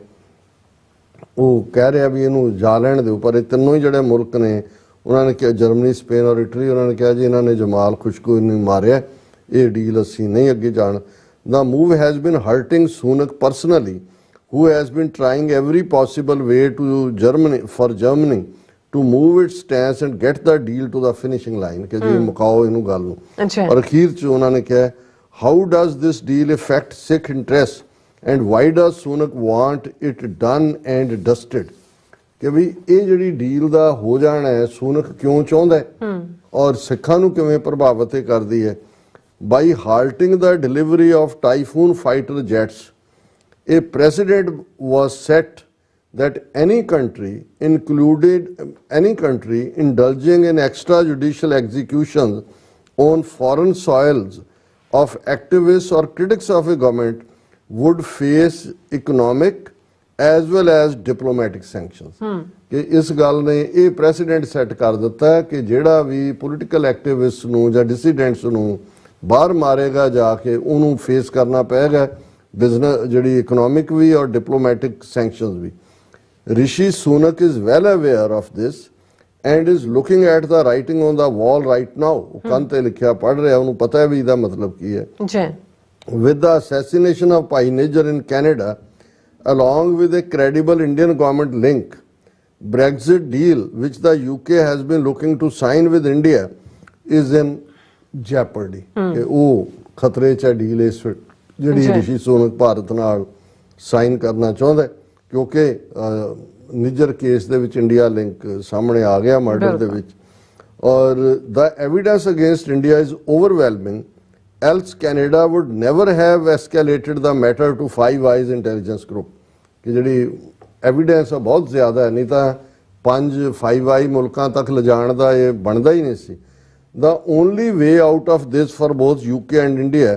ਉਹ ਕਹਿ ਰਿਹਾ ਵੀ ਇਹਨੂੰ ਜਾ ਲੈਣ ਦਿਓ, ਪਰ ਇਹ ਤਿੰਨੋਂ ਹੀ ਜਿਹੜੇ ਮੁਲਕ ਨੇ ਉਹਨਾਂ ਨੇ ਕਿਹਾ, ਜਰਮਨੀ, ਸਪੇਨ ਔਰ ਇਟਲੀ, ਉਹਨਾਂ ਨੇ ਕਿਹਾ ਜੀ ਇਹਨਾਂ ਨੇ ਜਮਾਲ ਖੁਸ਼ਕੂ ਨੂੰ ਮਾਰਿਆ, ਇਹ ਡੀਲ ਅਸੀਂ ਨਹੀਂ ਅੱਗੇ ਜਾਣ। The move has been hurting Sunak personally, who has been trying every possible way for Germany to move its stance and get the deal to the finishing line ਕਿ ਜੀ ਮੁਕਾਓ ਇਹਨੂੰ ਗੱਲ ਨੂੰ। ਔਰ ਅਖੀਰ 'ਚ ਉਹਨਾਂ ਨੇ ਕਿਹਾ, how does this deal affect Sikh interests and why does Sunak want it done and dusted? ਕਿ ਵੀ ਇਹ ਜਿਹੜੀ ਡੀਲ ਦਾ ਹੋ ਜਾਣਾ ਹੈ ਸੂਨਕ ਕਿਉਂ ਚਾਹੁੰਦਾ ਹੈ ਔਰ ਸਿੱਖਾਂ ਨੂੰ ਕਿਵੇਂ ਪ੍ਰਭਾਵਿਤ ਕਰਦੀ ਹੈ। By halting the delivery of Typhoon fighter jets, a precedent was set that any country indulging in extrajudicial executions on foreign soils of activists or critics of a government would face economic as well as diplomatic sanctions. ਕਿ ਇਸ ਗੱਲ ਨੇ ਇਹ president set ਕਰ ਦਿੱਤਾ ਕਿ ਜਿਹੜਾ ਵੀ political activist ਨੂੰ ਜਾਂ ਡਿਸੀਡੈਂਟਸ ਨੂੰ ਬਾਹਰ ਮਾਰੇਗਾ ਜਾ ਕੇ ਉਹਨੂੰ ਫੇਸ ਕਰਨਾ ਪਏਗਾ ਬਿਜ਼ਨਸ ਜਿਹੜੀ ਇਕਨੋਮਿਕ ਵੀ ਔਰ ਡਿਪਲੋਮੈਟਿਕ ਸੈਂਕਸ਼ਨਸ ਵੀ। Rishi Sunak is well aware of this and is looking at the writing on the wall right now. ਉਹ ਕੰਨ ਤੇ ਲਿਖਿਆ ਪੜ੍ਹ ਰਿਹਾ, ਉਹਨੂੰ ਪਤਾ ਹੈ ਵੀ ਇਹਦਾ ਮਤਲਬ ਕੀ ਹੈ। With the assassination of Pai Niger in Canada, along with a credible Indian government link, Brexit deal, which the UK has been looking to sign with India, is in jeopardy. ਕਿ ਉਹ ਖਤਰੇ 'ਚ ਡੀਲ ਇਸ ਜਿਹੜੀ ਰਿਸ਼ੀ ਸੂਨਕ ਭਾਰਤ ਨਾਲ sign ਕਰਨਾ ਚਾਹੁੰਦਾ ਕਿਉਂਕਿ ਨਿਜਰ ਕੇਸ ਦੇ ਵਿੱਚ ਇੰਡੀਆ ਲਿੰਕ ਸਾਹਮਣੇ ਆ ਗਿਆ ਮਰਡਰ ਦੇ ਵਿੱਚ ਔਰ the evidence against India is overwhelming. Else Canada would never have escalated the matter to Five Eyes intelligence group ਕਿ ਜਿਹੜੀ ਐਵੀਡੈਂਸ ਆ ਬਹੁਤ ਜ਼ਿਆਦਾ ਹੈ, ਨਹੀਂ ਤਾਂ 5 Five Eye ਮੁਲਕਾਂ ਤੱਕ ਲਿਜਾਣ ਦਾ ਇਹ ਬਣਦਾ ਹੀ ਨਹੀਂ ਸੀ। The only way out of this for both UK and India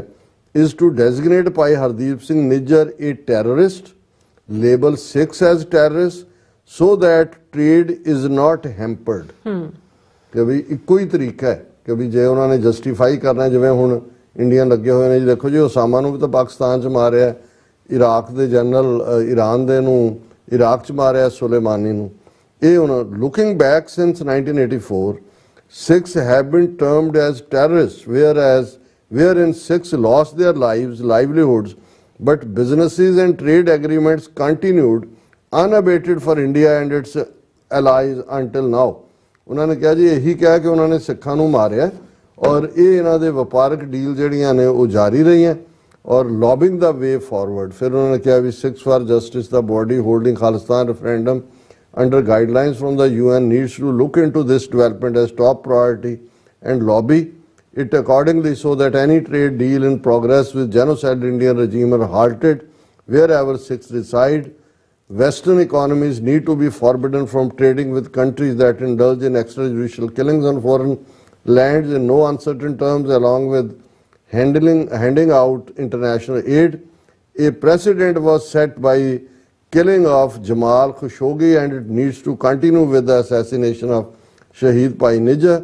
is to designate Pai Hardeep Singh Nijjar a terrorist, label Sikhs as terrorists so that trade is not hampered. ਕਿ ਵੀ ਇੱਕੋ ਹੀ ਤਰੀਕਾ ਹੈ ਕਿ ਵੀ ਜੇ ਉਹਨਾਂ ਨੇ ਜਸਟੀਫਾਈ ਕਰਨਾ, ਜਿਵੇਂ ਹੁਣ ਇੰਡੀਅਨ ਲੱਗੇ ਹੋਏ ਨੇ ਜੀ, ਦੇਖੋ ਜੀ ਉਸਾਮਾ ਨੂੰ ਵੀ ਤਾਂ ਪਾਕਿਸਤਾਨ 'ਚ ਮਾਰਿਆ, ਇਰਾਕ ਦੇ ਜਨਰਲ ਈਰਾਨ ਦੇ ਨੂੰ ਇਰਾਕ 'ਚ ਮਾਰਿਆ, ਸੁਲੇਮਾਨੀ ਨੂੰ। ਇਹ ਹੁਣ looking back since 1984 Sikhs have been termed as terrorists, wherein Sikhs lost their livelihoods, but businesses and trade agreements continued unabated for India and its allies until now. ਉਹਨਾਂ ਨੇ ਕਿਹਾ ਜੀ ਇਹੀ ਕਿਹਾ ਕਿ ਉਹਨਾਂ ਨੇ ਸਿੱਖਾਂ ਨੂੰ ਮਾਰਿਆ ਔਰ ਇਹ ਇਹਨਾਂ ਦੇ ਵਪਾਰਕ ਡੀਲ ਜਿਹੜੀਆਂ ਨੇ ਉਹ ਜਾਰੀ ਰਹੀਆਂ ਔਰ ਲੌਬਿੰਗ ਦਾ ਵੇ ਫਾਰਵਰਡ। ਫਿਰ ਉਹਨਾਂ ਨੇ ਕਿਹਾ ਵੀ Sikhs for Justice, the body holding Khalistan referendum under guidelines from the UN, needs to look into this development as top priority and lobby it accordingly so that any trade deal in progress with genocidal Indian regime are halted wherever Sikhs reside. Western economies need to be forbidden from trading with countries that indulge in extrajudicial killings on foreign lands in no uncertain terms, along with handing out international aid. A precedent was set by killing of Jamal Khashoggi, and it needs to continue with the assassination of Shaheed Pai Niger.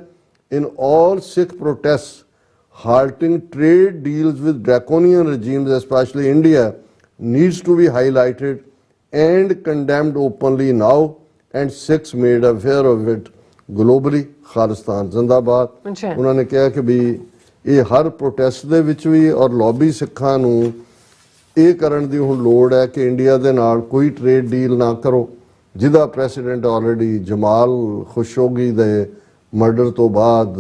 In all Sikh protests, halting trade deals with draconian regimes, especially India, needs to be highlighted and condemned openly now, and Sikhs made aware of it globally. Khalistan Zindabad. ਉਹਨਾਂ ਨੇ ਕਿਹਾ ਕਿ ਵੀ ਇਹ ਹਰ protest ਦੇ ਵਿੱਚ ਵੀ ਔਰ lobby ਸਿੱਖਾਂ ਨੂੰ ਇਹ ਕਰਨ ਦੀ ਹੁਣ ਲੋੜ ਹੈ ਕਿ ਇੰਡੀਆ ਦੇ ਨਾਲ ਕੋਈ ਟ੍ਰੇਡ ਡੀਲ ਨਾ ਕਰੋ, ਜਿਹਦਾ ਪ੍ਰੈਸੀਡੈਂਟ ਆਲਰੇਡੀ ਜਮਾਲ ਖਸ਼ੋਗੀ ਦੇ ਮਰਡਰ ਤੋਂ ਬਾਅਦ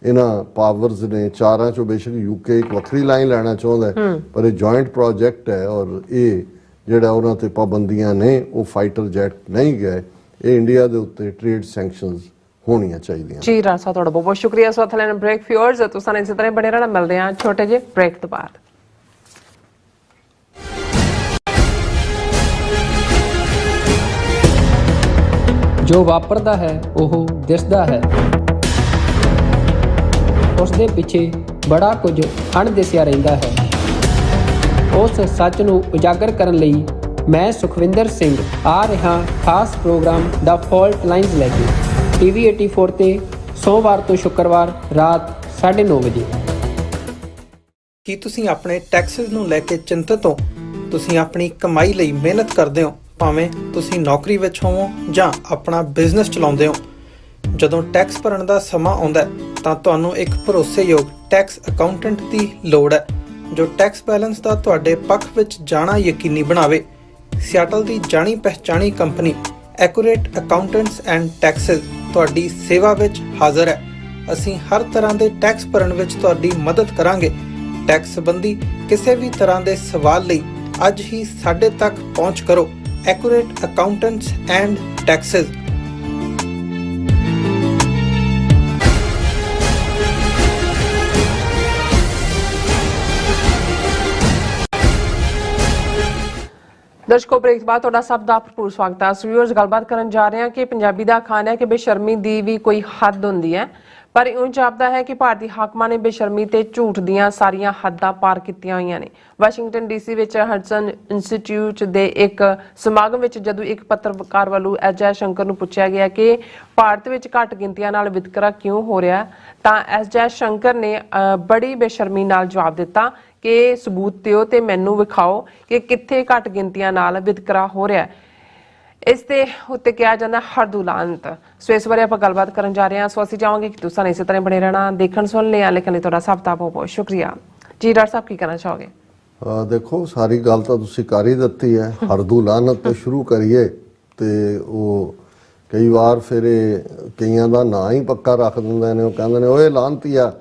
ਇਹਨਾਂ ਪਾਵਰਸ ਨੇ ਚਾਰਾਂ ਚੋਂ ਬੇਸ਼ੱਕ ਯੂਕੇ ਇੱਕ ਵੱਖਰੀ ਲਾਈਨ ਲੈਣਾ ਚਾਹੁੰਦਾ ਪਰ ਇਹ ਜੁਆਇੰਟ ਪ੍ਰੋਜੈਕਟ ਹੈ ਔਰ ਇਹ ਜਿਹੜਾ ਉਹਨਾਂ ਤੇ ਪਾਬੰਦੀਆਂ ਨੇ ਉਹ ਫਾਈਟਰ ਜੈਟ ਨਹੀਂ ਗਏ, ਇਹ ਇੰਡੀਆ ਦੇ ਉੱਤੇ ਟ੍ਰੇਡ ਸੈਂਕਸ਼ਨਸ ਹੋਣੀਆਂ ਚਾਹੀਦੀਆਂ। ਜੀ ਰਾਸਾ ਤੁਹਾਡਾ ਬਹੁਤ ਬਹੁਤ ਸ਼ੁਕਰੀਆ। ਸੋ ਥਲੇ ਬ੍ਰੇਕ ਫਿਊਅਰਸ ਤੁਸੀਂ ਇਸੇ ਤਰ੍ਹਾਂ ਬਣੇ ਰਹਿਣਾ, ਮਿਲਦੇ ਹਾਂ ਛੋਟੇ ਜਿਹੇ ਬ੍ਰੇਕ ਤੋਂ ਬਾਅਦ। ਜੋ ਵਾਪਰਦਾ ਹੈ ਉਹ ਦਿਸਦਾ ਹੈ, ਉਸ ਦੇ ਪਿੱਛੇ ਬੜਾ ਕੁਝ ਅਣਦਿਸਿਆ ਰਹਿੰਦਾ ਹੈ। ਉਸ ਸੱਚ ਨੂੰ ਉਜਾਗਰ ਕਰਨ ਲਈ ਮੈਂ ਸੁਖਵਿੰਦਰ ਸਿੰਘ ਆ ਰਿਹਾ ਖਾਸ ਪ੍ਰੋਗਰਾਮ ਦਾ ਫਾਲਟ ਲਾਈਨਸ ਲੈ ਕੇ TV 84 ਤੇ ਸੋਮਵਾਰ ਤੋਂ ਸ਼ੁੱਕਰਵਾਰ ਰਾਤ 9:30 ਵਜੇ। ਕੀ ਤੁਸੀਂ ਆਪਣੇ ਟੈਕਸਿਸ ਨੂੰ ਲੈ ਕੇ ਚਿੰਤਤ ਹੋ? ਤੁਸੀਂ ਆਪਣੀ ਕਮਾਈ ਲਈ ਮਿਹਨਤ ਕਰਦੇ ਹੋ, ਭਾਵੇਂ ਤੁਸੀਂ ਨੌਕਰੀ ਵਿੱਚ ਹੋਵੋ ਜਾਂ ਆਪਣਾ ਬਿਜ਼ਨਸ ਚਲਾਉਂਦੇ ਹੋ। ਜਦੋਂ ਟੈਕਸ ਭਰਨ ਦਾ ਸਮਾਂ ਆਉਂਦਾ ਹੈ ਤਾਂ ਤੁਹਾਨੂੰ ਇੱਕ ਭਰੋਸੇਯੋਗ ਟੈਕਸ ਅਕਾਊਂਟੈਂਟ ਦੀ ਲੋੜ ਹੈ ਜੋ ਟੈਕਸ ਬੈਲੈਂਸ ਦਾ ਤੁਹਾਡੇ ਪੱਖ ਵਿੱਚ ਜਾਣਾ ਯਕੀਨੀ ਬਣਾਵੇ। ਸਿਆਟਲ ਦੀ ਜਾਣੀ ਪਛਾਣੀ company accurate accountants and taxes ਤੁਹਾਡੀ ਸੇਵਾ ਵਿੱਚ ਹਾਜ਼ਰ ਹੈ। ਅਸੀਂ ਹਰ ਤਰ੍ਹਾਂ ਦੇ ਟੈਕਸ ਭਰਨ ਵਿੱਚ ਤੁਹਾਡੀ ਮਦਦ ਕਰਾਂਗੇ। ਟੈਕਸ ਸੰਬੰਧੀ ਕਿਸੇ ਵੀ ਤਰ੍ਹਾਂ ਦੇ ਸਵਾਲ ਲਈ ਅੱਜ ਹੀ ਸਾਡੇ ਤੱਕ ਪਹੁੰਚ ਕਰੋ। Accurate accountants and taxes. ਦਰਸ਼ਕੋ, ਬ੍ਰੇਕ ਬਾਅਦ ਤੁਹਾਡਾ ਸਭ ਦਾ ਭਰਪੂਰ ਸਵਾਗਤ ਹੈ। ਵੀਅਰਸ, ਗੱਲਬਾਤ ਕਰਨ ਜਾ ਰਹੇ ਹਾਂ ਕਿ ਪੰਜਾਬੀ ਦਾ ਖਾਣਾ ਹੈ ਕਿ ਬੇਸ਼ਰਮੀ ਦੀ ਵੀ ਕੋਈ ਹੱਦ ਹੁੰਦੀ ਹੈ, ਪਰ ਇਉਂ ਜਾਪਦਾ ਹੈ ਕਿ ਭਾਰਤੀ ਹਾਕਮਾਂ ਨੇ ਬੇਸ਼ਰਮੀ ਤੇ ਝੂਠ ਦੀਆਂ ਸਾਰੀਆਂ ਹੱਦਾਂ ਪਾਰ ਕੀਤੀਆਂ ਹੋਈਆਂ ਨੇ। ਵਾਸ਼ਿੰਗਟਨ DC ਵਿੱਚ ਹਡਸਨ ਇੰਸਟੀਚਿਊਟ ਦੇ ਇੱਕ ਸਮਾਗਮ ਵਿੱਚ ਜਦੋਂ ਇੱਕ ਪੱਤਰਕਾਰ ਵੱਲੋਂ ਐਸ ਸ਼ੰਕਰ ਨੂੰ ਪੁੱਛਿਆ ਗਿਆ ਕਿ ਭਾਰਤ ਵਿੱਚ ਘੱਟ ਗਿਣਤੀਆਂ ਨਾਲ ਵਿਤਕਰਾ ਕਿਉਂ ਹੋ ਰਿਹਾ, ਤਾਂ ਐਸ ਸ਼ੰਕਰ ਨੇ ਬੜੀ ਬੇਸ਼ਰਮੀ ਨਾਲ ਜਵਾਬ ਦਿੱਤਾ ਕਿ ਸਬੂਤ ਦਿਓ ਤੇ ਮੈਨੂੰ ਵਿਖਾਓ ਕਿ ਕਿੱਥੇ ਘੱਟ ਗਿਣਤੀਆਂ ਨਾਲ ਵਿਤਕਰਾ ਹੋ ਰਿਹਾ। ਇਸ ਦੇ ਉੱਤੇ ਕਿਹਾ ਜਾਂਦਾ ਹਰਦੁਲਾਨਤ। ਸੋ ਇਸ ਬਾਰੇ ਆਪਾਂ ਗੱਲਬਾਤ ਕਰਨ ਜਾ ਰਹੇ ਹਾਂ। ਸੋ ਅਸੀਂ ਚਾਹਾਂਗੇ ਕਿ ਤੁਸੀਂ ਇਸੇ ਤਰ੍ਹਾਂ ਬਣੇ ਰਹਿਣਾ। ਦੇਖਣ ਸੁਣ ਲਿਆ, ਲਿਖਣ ਲਈ ਤੁਹਾਡਾ ਸਭ ਦਾ ਬਹੁਤ ਬਹੁਤ ਸ਼ੁਕਰੀਆ ਜੀ। ਡਾਕਟਰ ਸਾਹਿਬ, ਕੀ ਕਹਿਣਾ ਚਾਹੋਗੇ? ਦੇਖੋ, ਸਾਰੀ ਗੱਲ ਤਾਂ ਤੁਸੀਂ ਕਰ ਹੀ ਦਿੱਤੀ ਹੈ। ਹਰਦੁਲਾਨਤ ਤੋਂ ਸ਼ੁਰੂ ਕਰੀਏ ਤੇ ਉਹ ਕਈ ਵਾਰ ਫਿਰ ਕਈਆਂ ਦਾ ਨਾਂ ਹੀ ਪੱਕਾ ਰੱਖ ਦਿੰਦੇ ਨੇ। ਉਹ ਕਹਿੰਦੇ ਨੇ ਓਏ ਲਾਹਨਤੀਆ।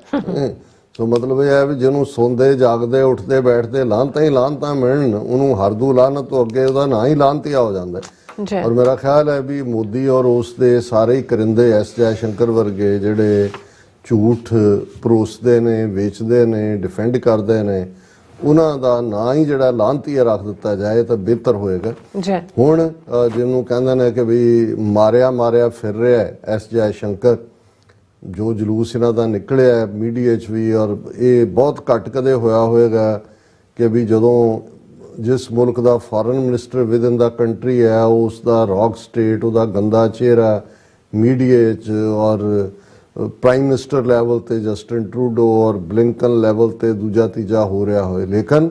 ਸੋ ਮਤਲਬ ਇਹ ਹੈ ਵੀ ਜਿਹਨੂੰ ਸੌਂਦੇ ਜਾਗਦੇ ਉੱਠਦੇ ਬੈਠਦੇ ਲਾਹਨਤਾਂ ਹੀ ਲਾਹਨਤਾਂ ਮਿਲਣ, ਉਹਨੂੰ ਹਰਦੁਲਾਨਤ ਤੋਂ ਅੱਗੇ ਉਹਦਾ ਨਾਂ ਹੀ ਲਾਹਨਤੀਆ ਹੋ ਜਾਂਦਾ। ਔਰ ਮੇਰਾ ਖਿਆਲ ਹੈ ਵੀ ਮੋਦੀ ਔਰ ਉਸ ਦੇ ਸਾਰੇ ਹੀ ਕਰਿੰਦੇ ਐਸ ਜੈ ਸ਼ੰਕਰ ਵਰਗੇ ਜਿਹੜੇ ਝੂਠ ਪਰੋਸਦੇ ਨੇ, ਵੇਚਦੇ ਨੇ, ਡਿਫੈਂਡ ਕਰਦੇ ਨੇ, ਉਹਨਾਂ ਦਾ ਨਾਂ ਹੀ ਜਿਹੜਾ ਲਾਹਨਤੀਆ ਰੱਖ ਦਿੱਤਾ ਜਾਏ ਤਾਂ ਬਿਹਤਰ ਹੋਏਗਾ। ਹੁਣ ਜਿਹਨੂੰ ਕਹਿੰਦੇ ਨੇ ਕਿ ਵੀ ਮਾਰਿਆ ਮਾਰਿਆ ਫਿਰ ਰਿਹਾ ਐਸ ਜੈ ਸ਼ੰਕਰ, ਜੋ ਜਲੂਸ ਇਹਨਾਂ ਦਾ ਨਿਕਲਿਆ ਮੀਡੀਆ 'ਚ ਵੀ, ਔਰ ਇਹ ਬਹੁਤ ਘੱਟ ਕਦੇ ਹੋਇਆ ਹੋਏਗਾ ਕਿ ਵੀ ਜਦੋਂ ਜਿਸ ਮੁਲਕ ਦਾ foreign minister within the country ਹੈ, ਉਸ ਦਾ ਰੌਕ ਸਟੇਟ, ਉਹਦਾ ਗੰਦਾ ਚਿਹਰਾ ਮੀਡੀਆ 'ਚ, ਔਰ ਪ੍ਰਾਈਮ ਮਿਨਿਸਟਰ ਲੈਵਲ ਤੇ ਜਸਟਿਨ ਟਰੂਡੋ ਔਰ ਬਲਿੰਕਨ ਲੈਵਲ ਤੇ ਦੂਜਾ ਤੀਜਾ ਹੋ ਰਿਹਾ ਹੋਏ। ਲੇਕਿਨ